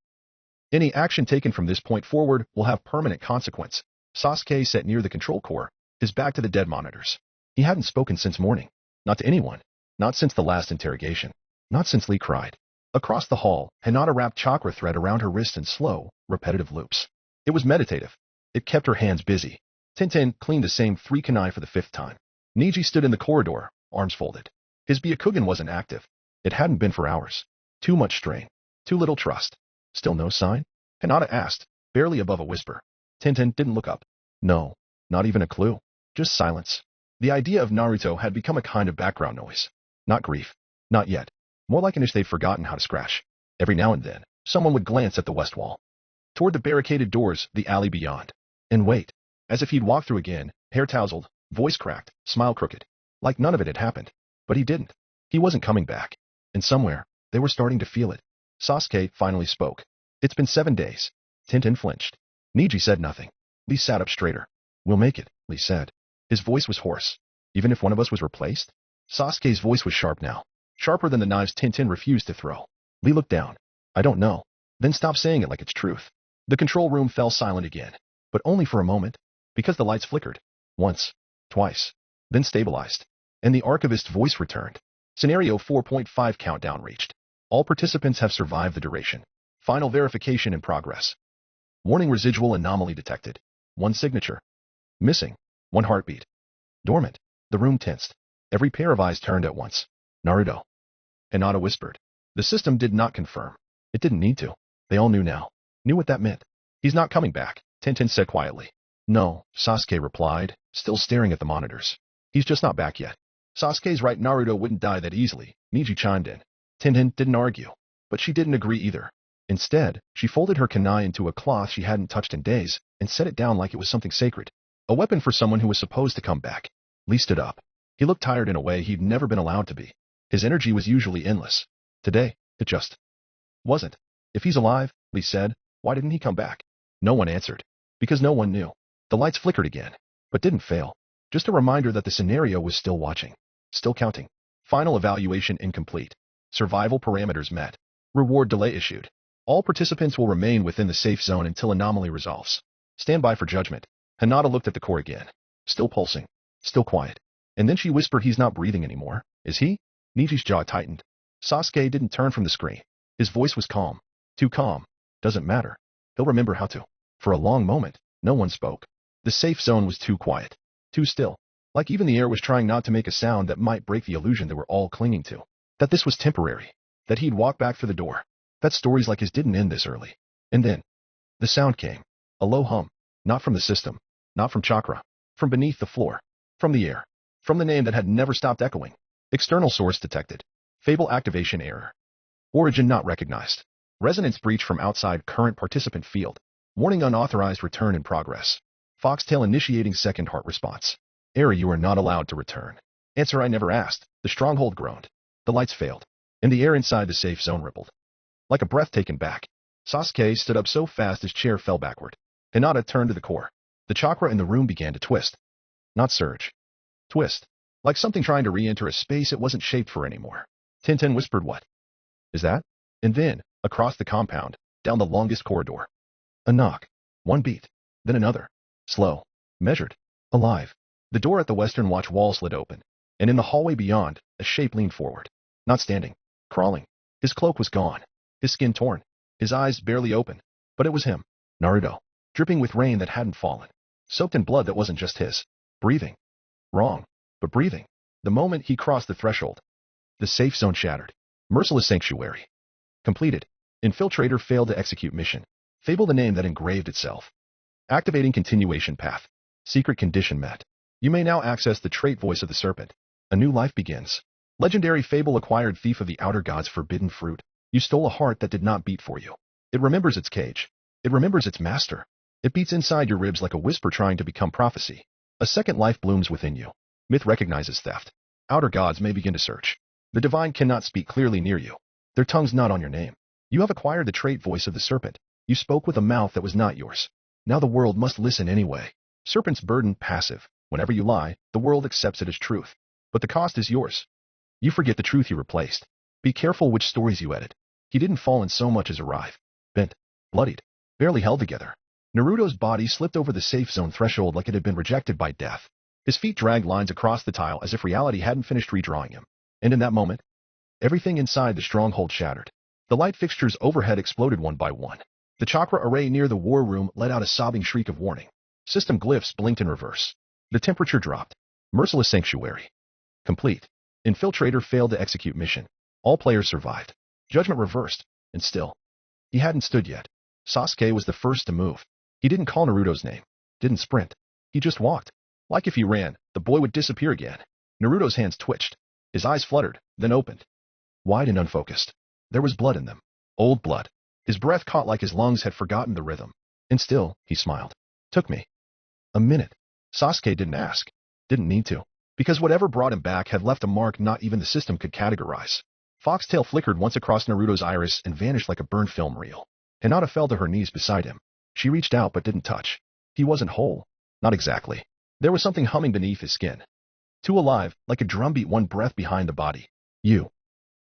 Any action taken from this point forward will have permanent consequence. Sasuke sat near the control core, his back to the dead monitors. He hadn't spoken since morning. Not to anyone. Not since the last interrogation. Not since Lee cried. Across the hall, Hinata wrapped chakra thread around her wrist in slow, repetitive loops. It was meditative. It kept her hands busy. Tintin cleaned the same 3 kunai for the 5th time. Niji stood in the corridor, arms folded. His Byakugan wasn't active. It hadn't been for hours. Too much strain. Too little trust. Still no sign? Hinata asked, barely above a whisper. Tintin didn't look up. No, not even a clue. Just silence. The idea of Naruto had become a kind of background noise. Not grief. Not yet. More like an itch they'd forgotten how to scratch. Every now and then, someone would glance at the west wall. Toward the barricaded doors, the alley beyond. And wait. As if he'd walk through again, hair tousled, voice cracked, smile crooked. Like none of it had happened. But he didn't. He wasn't coming back. And somewhere, they were starting to feel it. Sasuke finally spoke. It's been 7 days. Tintin flinched. Niji said nothing. Lee sat up straighter. We'll make it, Lee said. His voice was hoarse. Even if one of us was replaced? Sasuke's voice was sharp now. Sharper than the knives Tintin refused to throw. Lee looked down. I don't know. Then stopped saying it like it's truth. The control room fell silent again. But only for a moment. Because the lights flickered. Once. Twice. Then stabilized. And the archivist's voice returned. Scenario 4.5 countdown reached. All participants have survived the duration. Final verification in progress. Warning: residual anomaly detected. 1 signature. Missing. 1 heartbeat. Dormant. The room tensed. Every pair of eyes turned at once. Naruto. Hinata whispered. The system did not confirm. It didn't need to. They all knew now. Knew what that meant. He's not coming back, Tintin said quietly. No, Sasuke replied, still staring at the monitors. He's just not back yet. Sasuke's right, Naruto wouldn't die that easily, Niji chimed in. Tintin didn't argue. But she didn't agree either. Instead, she folded her kunai into a cloth she hadn't touched in days and set it down like it was something sacred. A weapon for someone who was supposed to come back. Lee stood up. He looked tired in a way he'd never been allowed to be. His energy was usually endless. Today, it just wasn't. If he's alive, Lee said, why didn't he come back? No one answered. Because no one knew. The lights flickered again, but didn't fail. Just a reminder that the scenario was still watching. Still counting. Final evaluation incomplete. Survival parameters met. Reward delay issued. All participants will remain within the safe zone until anomaly resolves. Stand by for judgment. Hinata looked at the core again. Still pulsing. Still quiet. And then she whispered, he's not breathing anymore. Is he? Niji's jaw tightened. Sasuke didn't turn from the screen. His voice was calm. Too calm. Doesn't matter. He'll remember how to. For a long moment, no one spoke. The safe zone was too quiet. Too still. Like even the air was trying not to make a sound that might break the illusion they were all clinging to. That this was temporary. That he'd walk back through the door. That stories like his didn't end this early. And then, the sound came. A low hum. Not from the system. Not from chakra. From beneath the floor. From the air. From the name that had never stopped echoing. External source detected. Fable activation error. Origin not recognized. Resonance breach from outside current participant field. Warning: unauthorized return in progress. Foxtail initiating second heart response. Error: you are not allowed to return. Answer: I never asked. The stronghold groaned. The lights failed. And the air inside the safe zone rippled. Like a breath taken back. Sasuke stood up so fast his chair fell backward. Hinata turned to the core. The chakra in the room began to twist. Not surge. Twist. Like something trying to re-enter a space it wasn't shaped for anymore. Tintin whispered, what is that? And then, across the compound, down the longest corridor. A knock. 1 beat. Then another. Slow. Measured. Alive. The door at the western watch wall slid open. And in the hallway beyond, a shape leaned forward. Not standing. Crawling. His cloak was gone. His skin torn. His eyes barely open. But it was him. Naruto. Dripping with rain that hadn't fallen. Soaked in blood that wasn't just his. Breathing. Wrong. But breathing. The moment he crossed the threshold. The safe zone shattered. Merciless sanctuary. Completed. Infiltrator failed to execute mission. Fable the name that engraved itself. Activating continuation path. Secret condition met. You may now access the trait voice of the serpent. A new life begins. Legendary fable acquired thief of the outer god's forbidden fruit. You stole a heart that did not beat for you. It remembers its cage. It remembers its master. It beats inside your ribs like a whisper trying to become prophecy. A second life blooms within you. Myth recognizes theft. Outer gods may begin to search. The divine cannot speak clearly near you. Their tongue's not on your name. You have acquired the trait voice of the serpent. You spoke with a mouth that was not yours. Now the world must listen anyway. Serpent's burden passive. Whenever you lie, the world accepts it as truth. But the cost is yours. You forget the truth you replaced. Be careful which stories you edit. He didn't fall in so much as arrive. Bent, bloodied, barely held together. Naruto's body slipped over the safe zone threshold like it had been rejected by death. His feet dragged lines across the tile as if reality hadn't finished redrawing him. And in that moment, everything inside the stronghold shattered. The light fixtures overhead exploded one by one. The chakra array near the war room let out a sobbing shriek of warning. System glyphs blinked in reverse. The temperature dropped. Merciless sanctuary. Complete. Infiltrator failed to execute mission. All players survived. Judgment reversed. And still, he hadn't stood yet. Sasuke was the first to move. He didn't call Naruto's name. Didn't sprint. He just walked. Like if he ran, the boy would disappear again. Naruto's hands twitched. His eyes fluttered, then opened. Wide and unfocused. There was blood in them. Old blood. His breath caught like his lungs had forgotten the rhythm. And still, he smiled. Took me a minute. Sasuke didn't ask. Didn't need to. Because whatever brought him back had left a mark not even the system could categorize. Foxtail flickered once across Naruto's iris and vanished like a burned film reel. Hinata fell to her knees beside him. She reached out but didn't touch. He wasn't whole. Not exactly. There was something humming beneath his skin. Too alive, like a drumbeat one breath behind the body. You.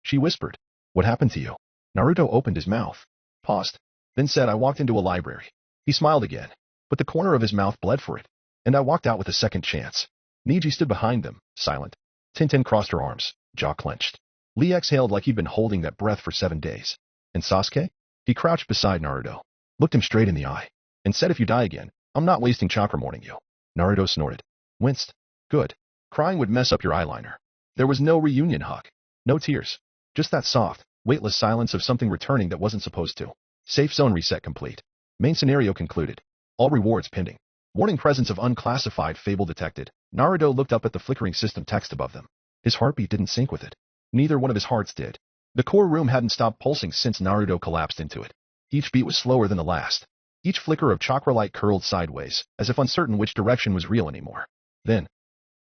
She whispered. What happened to you? Naruto opened his mouth. Paused. Then said, I walked into a library. He smiled again. But the corner of his mouth bled for it. And I walked out with a second chance. Neji stood behind them, silent. Tintin crossed her arms, jaw clenched. Lee exhaled like he'd been holding that breath for 7 days. And Sasuke? He crouched beside Naruto, looked him straight in the eye, and said, if you die again, I'm not wasting chakra mourning you. Naruto snorted. Winced. Good. Crying would mess up your eyeliner. There was no reunion hug. No tears. Just that soft, weightless silence of something returning that wasn't supposed to. Safe zone reset complete. Main scenario concluded. All rewards pending. Warning presence of unclassified fable detected. Naruto looked up at the flickering system text above them. His heartbeat didn't sync with it. Neither one of his hearts did. The core room hadn't stopped pulsing since Naruto collapsed into it. Each beat was slower than the last. Each flicker of chakra light curled sideways, as if uncertain which direction was real anymore. Then,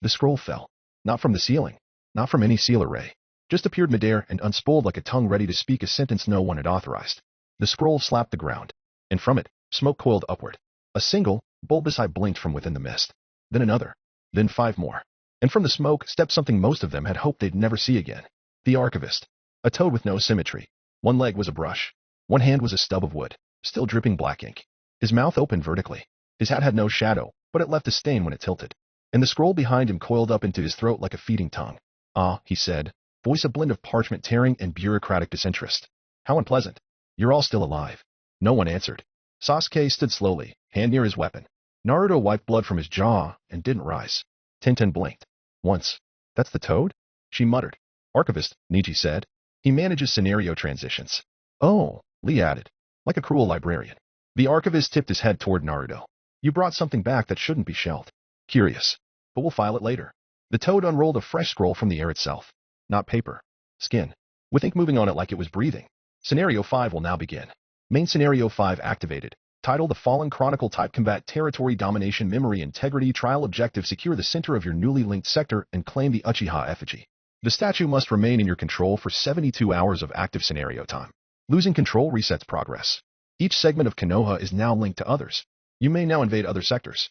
the scroll fell. Not from the ceiling. Not from any seal array. Just appeared midair and unspooled like a tongue ready to speak a sentence no one had authorized. The scroll slapped the ground. And from it, smoke coiled upward. A single, bulbous eye blinked from within the mist. Then another. Then 5 more. And from the smoke stepped something most of them had hoped they'd never see again. The archivist. A toad with no symmetry. One leg was a brush. One hand was a stub of wood, still dripping black ink. His mouth opened vertically. His hat had no shadow, but it left a stain when it tilted. And the scroll behind him coiled up into his throat like a feeding tongue. Ah, he said, voice a blend of parchment tearing and bureaucratic disinterest. How unpleasant. You're all still alive. No one answered. Sasuke stood slowly, hand near his weapon. Naruto wiped blood from his jaw and didn't rise. Tintin blinked. Once. That's the toad? She muttered. Archivist, Neji said. He manages scenario transitions. Oh, Lee added. Like a cruel librarian. The archivist tipped his head toward Naruto. You brought something back that shouldn't be shelved. Curious. But we'll file it later. The toad unrolled a fresh scroll from the air itself. Not paper. Skin. With ink moving on it like it was breathing. Scenario 5 will now begin. Main Scenario 5 activated. Title: The Fallen Chronicle. Type: Combat. Territory domination. Memory integrity. Trial objective: Secure the center of your newly linked sector and claim the Uchiha effigy. The statue must remain in your control for 72 hours of active scenario time. Losing control resets progress. Each segment of Konoha is now linked to others. You may now invade other sectors.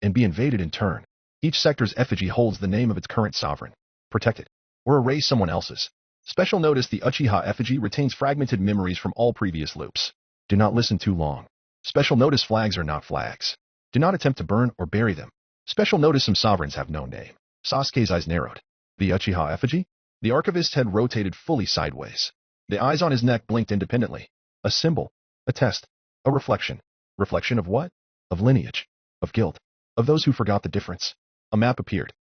And be invaded in turn. Each sector's effigy holds the name of its current sovereign. Protect it. Or erase someone else's. Special notice: the Uchiha effigy retains fragmented memories from all previous loops. Do not listen too long. Special notice: flags are not flags. Do not attempt to burn or bury them. Special notice: some sovereigns have no name. Sasuke's eyes narrowed. The Uchiha effigy? The archivist's head rotated fully sideways. The eyes on his neck blinked independently. A symbol. A test. A reflection. Reflection of what? Of lineage. Of guilt. Of those who forgot the difference. A map appeared.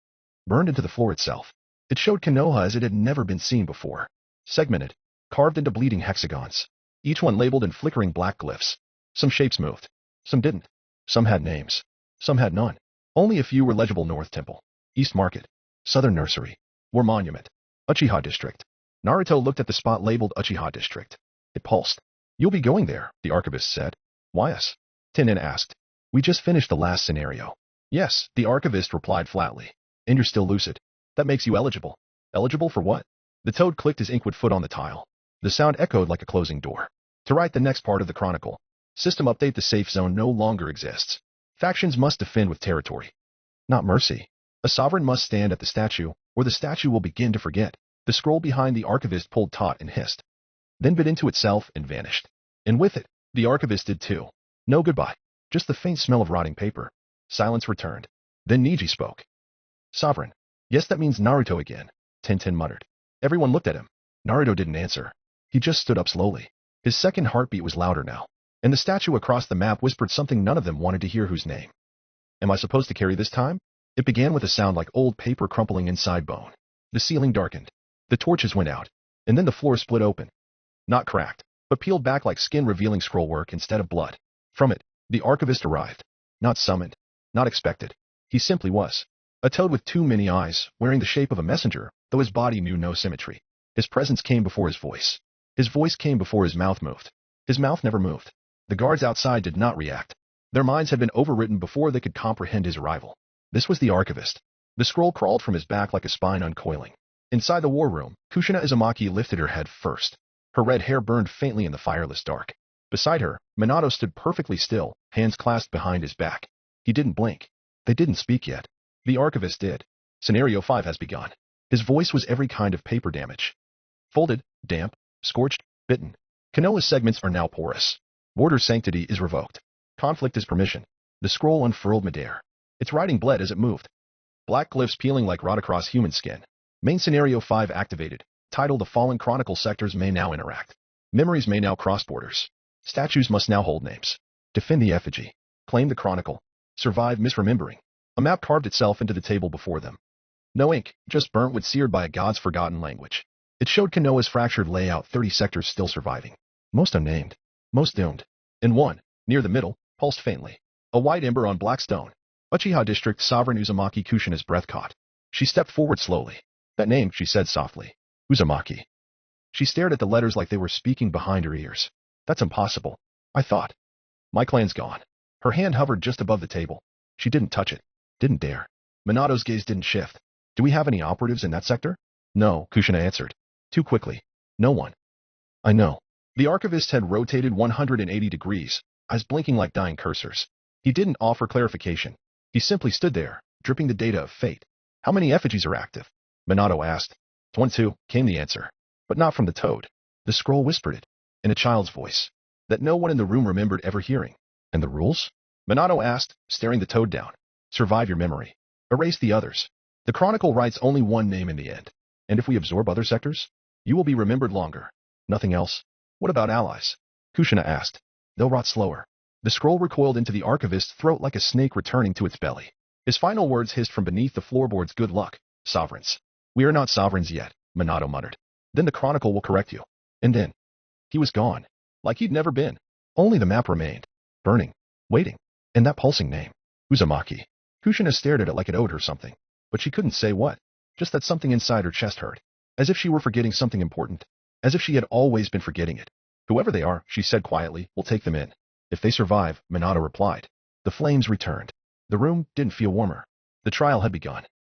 Burned into the floor itself. It showed Konoha as it had never been seen before. Segmented. Carved into bleeding hexagons. Each one labeled in flickering black glyphs. Some shapes moved. Some didn't. Some had names. Some had none. Only a few were legible: North Temple. East Market. Southern Nursery. War Monument. Uchiha District. Naruto looked at the spot labeled Uchiha District. It pulsed. You'll be going there, the archivist said. Why us? Tinin asked. We just finished the last scenario. Yes, the archivist replied flatly. And you're still lucid. That makes you eligible. Eligible for what? The toad clicked his inkward foot on the tile. The sound echoed like a closing door. To write the next part of the chronicle. System update: the safe zone no longer exists. Factions must defend with territory, not mercy. A sovereign must stand at the statue, or the statue will begin to forget. The scroll behind the archivist pulled taut and hissed, then bit into itself and vanished. And with it, the archivist did too. No goodbye, just the faint smell of rotting paper. Silence returned. Then Niji spoke. Sovereign. Yes, that means Naruto again, Tintin muttered. Everyone looked at him. Naruto didn't answer. He just stood up slowly. His second heartbeat was louder now, and the statue across the map whispered something none of them wanted to hear. Whose name? Am I supposed to carry this time? It began with a sound like old paper crumpling inside bone. The ceiling darkened. The torches went out, and then the floor split open. Not cracked, but peeled back like skin, revealing scrollwork instead of blood. From it, the archivist arrived. Not summoned, not expected. He simply was. A toad with too many eyes, wearing the shape of a messenger, though his body knew no symmetry. His presence came before his voice. His voice came before his mouth moved. His mouth never moved. The guards outside did not react. Their minds had been overwritten before they could comprehend his arrival. This was the archivist. The scroll crawled from his back like a spine uncoiling. Inside the war room, Kushina Uzumaki lifted her head first. Her red hair burned faintly in the fireless dark. Beside her, Minato stood perfectly still, hands clasped behind his back. He didn't blink. They didn't speak yet. The archivist did. Scenario 5 has begun. His voice was every kind of paper damage. Folded, damp, scorched, bitten. Konoha's segments are now porous. Border sanctity is revoked. Conflict is permission. The scroll unfurled midair. Its writing bled as it moved. Black glyphs peeling like rot across human skin. Main Scenario 5 activated. Title: The Fallen Chronicle sectors may now interact. Memories may now cross borders. Statues must now hold names. Defend the effigy. Claim the chronicle. Survive misremembering. A map carved itself into the table before them. No ink, just burnt wood seared by a god's forgotten language. It showed Konoha's fractured layout, 30 sectors still surviving. Most unnamed. Most doomed. In one, near the middle, pulsed faintly. A white ember on black stone. Uchiha District, Sovereign Uzumaki. Kushina's breath caught. She stepped forward slowly. That name, she said softly. Uzumaki. She stared at the letters like they were speaking behind her ears. That's impossible. I thought. My clan's gone. Her hand hovered just above the table. She didn't touch it. Didn't dare. Minato's gaze didn't shift. Do we have any operatives in that sector? No, Kushina answered. Too quickly. No one. I know. The archivist had rotated 180 degrees, eyes blinking like dying cursors. He didn't offer clarification. He simply stood there, dripping the data of fate. How many effigies are active? Minato asked. 22, came the answer. But not from the toad. The scroll whispered it, in a child's voice, that no one in the room remembered ever hearing. And the rules? Minato asked, staring the toad down. Survive your memory. Erase the others. The chronicle writes only one name in the end. And if we absorb other sectors, you will be remembered longer. Nothing else? What about allies? Kushina asked. They'll rot slower. The scroll recoiled into the archivist's throat like a snake returning to its belly. His final words hissed from beneath the floorboards. Good luck, sovereigns. We are not sovereigns yet, Minato muttered. Then the chronicle will correct you. And then he was gone, like he'd never been. Only the map remained, burning, waiting, and that pulsing name, Uzumaki. Kushina stared at it like it owed her something, but she couldn't say what. Just that something inside her chest hurt, as if she were forgetting something important, as if she had always been forgetting it. Whoever they are, she said quietly, we'll take them in. If they survive, Minato replied. The flames returned. The room didn't feel warmer. The trial had begun.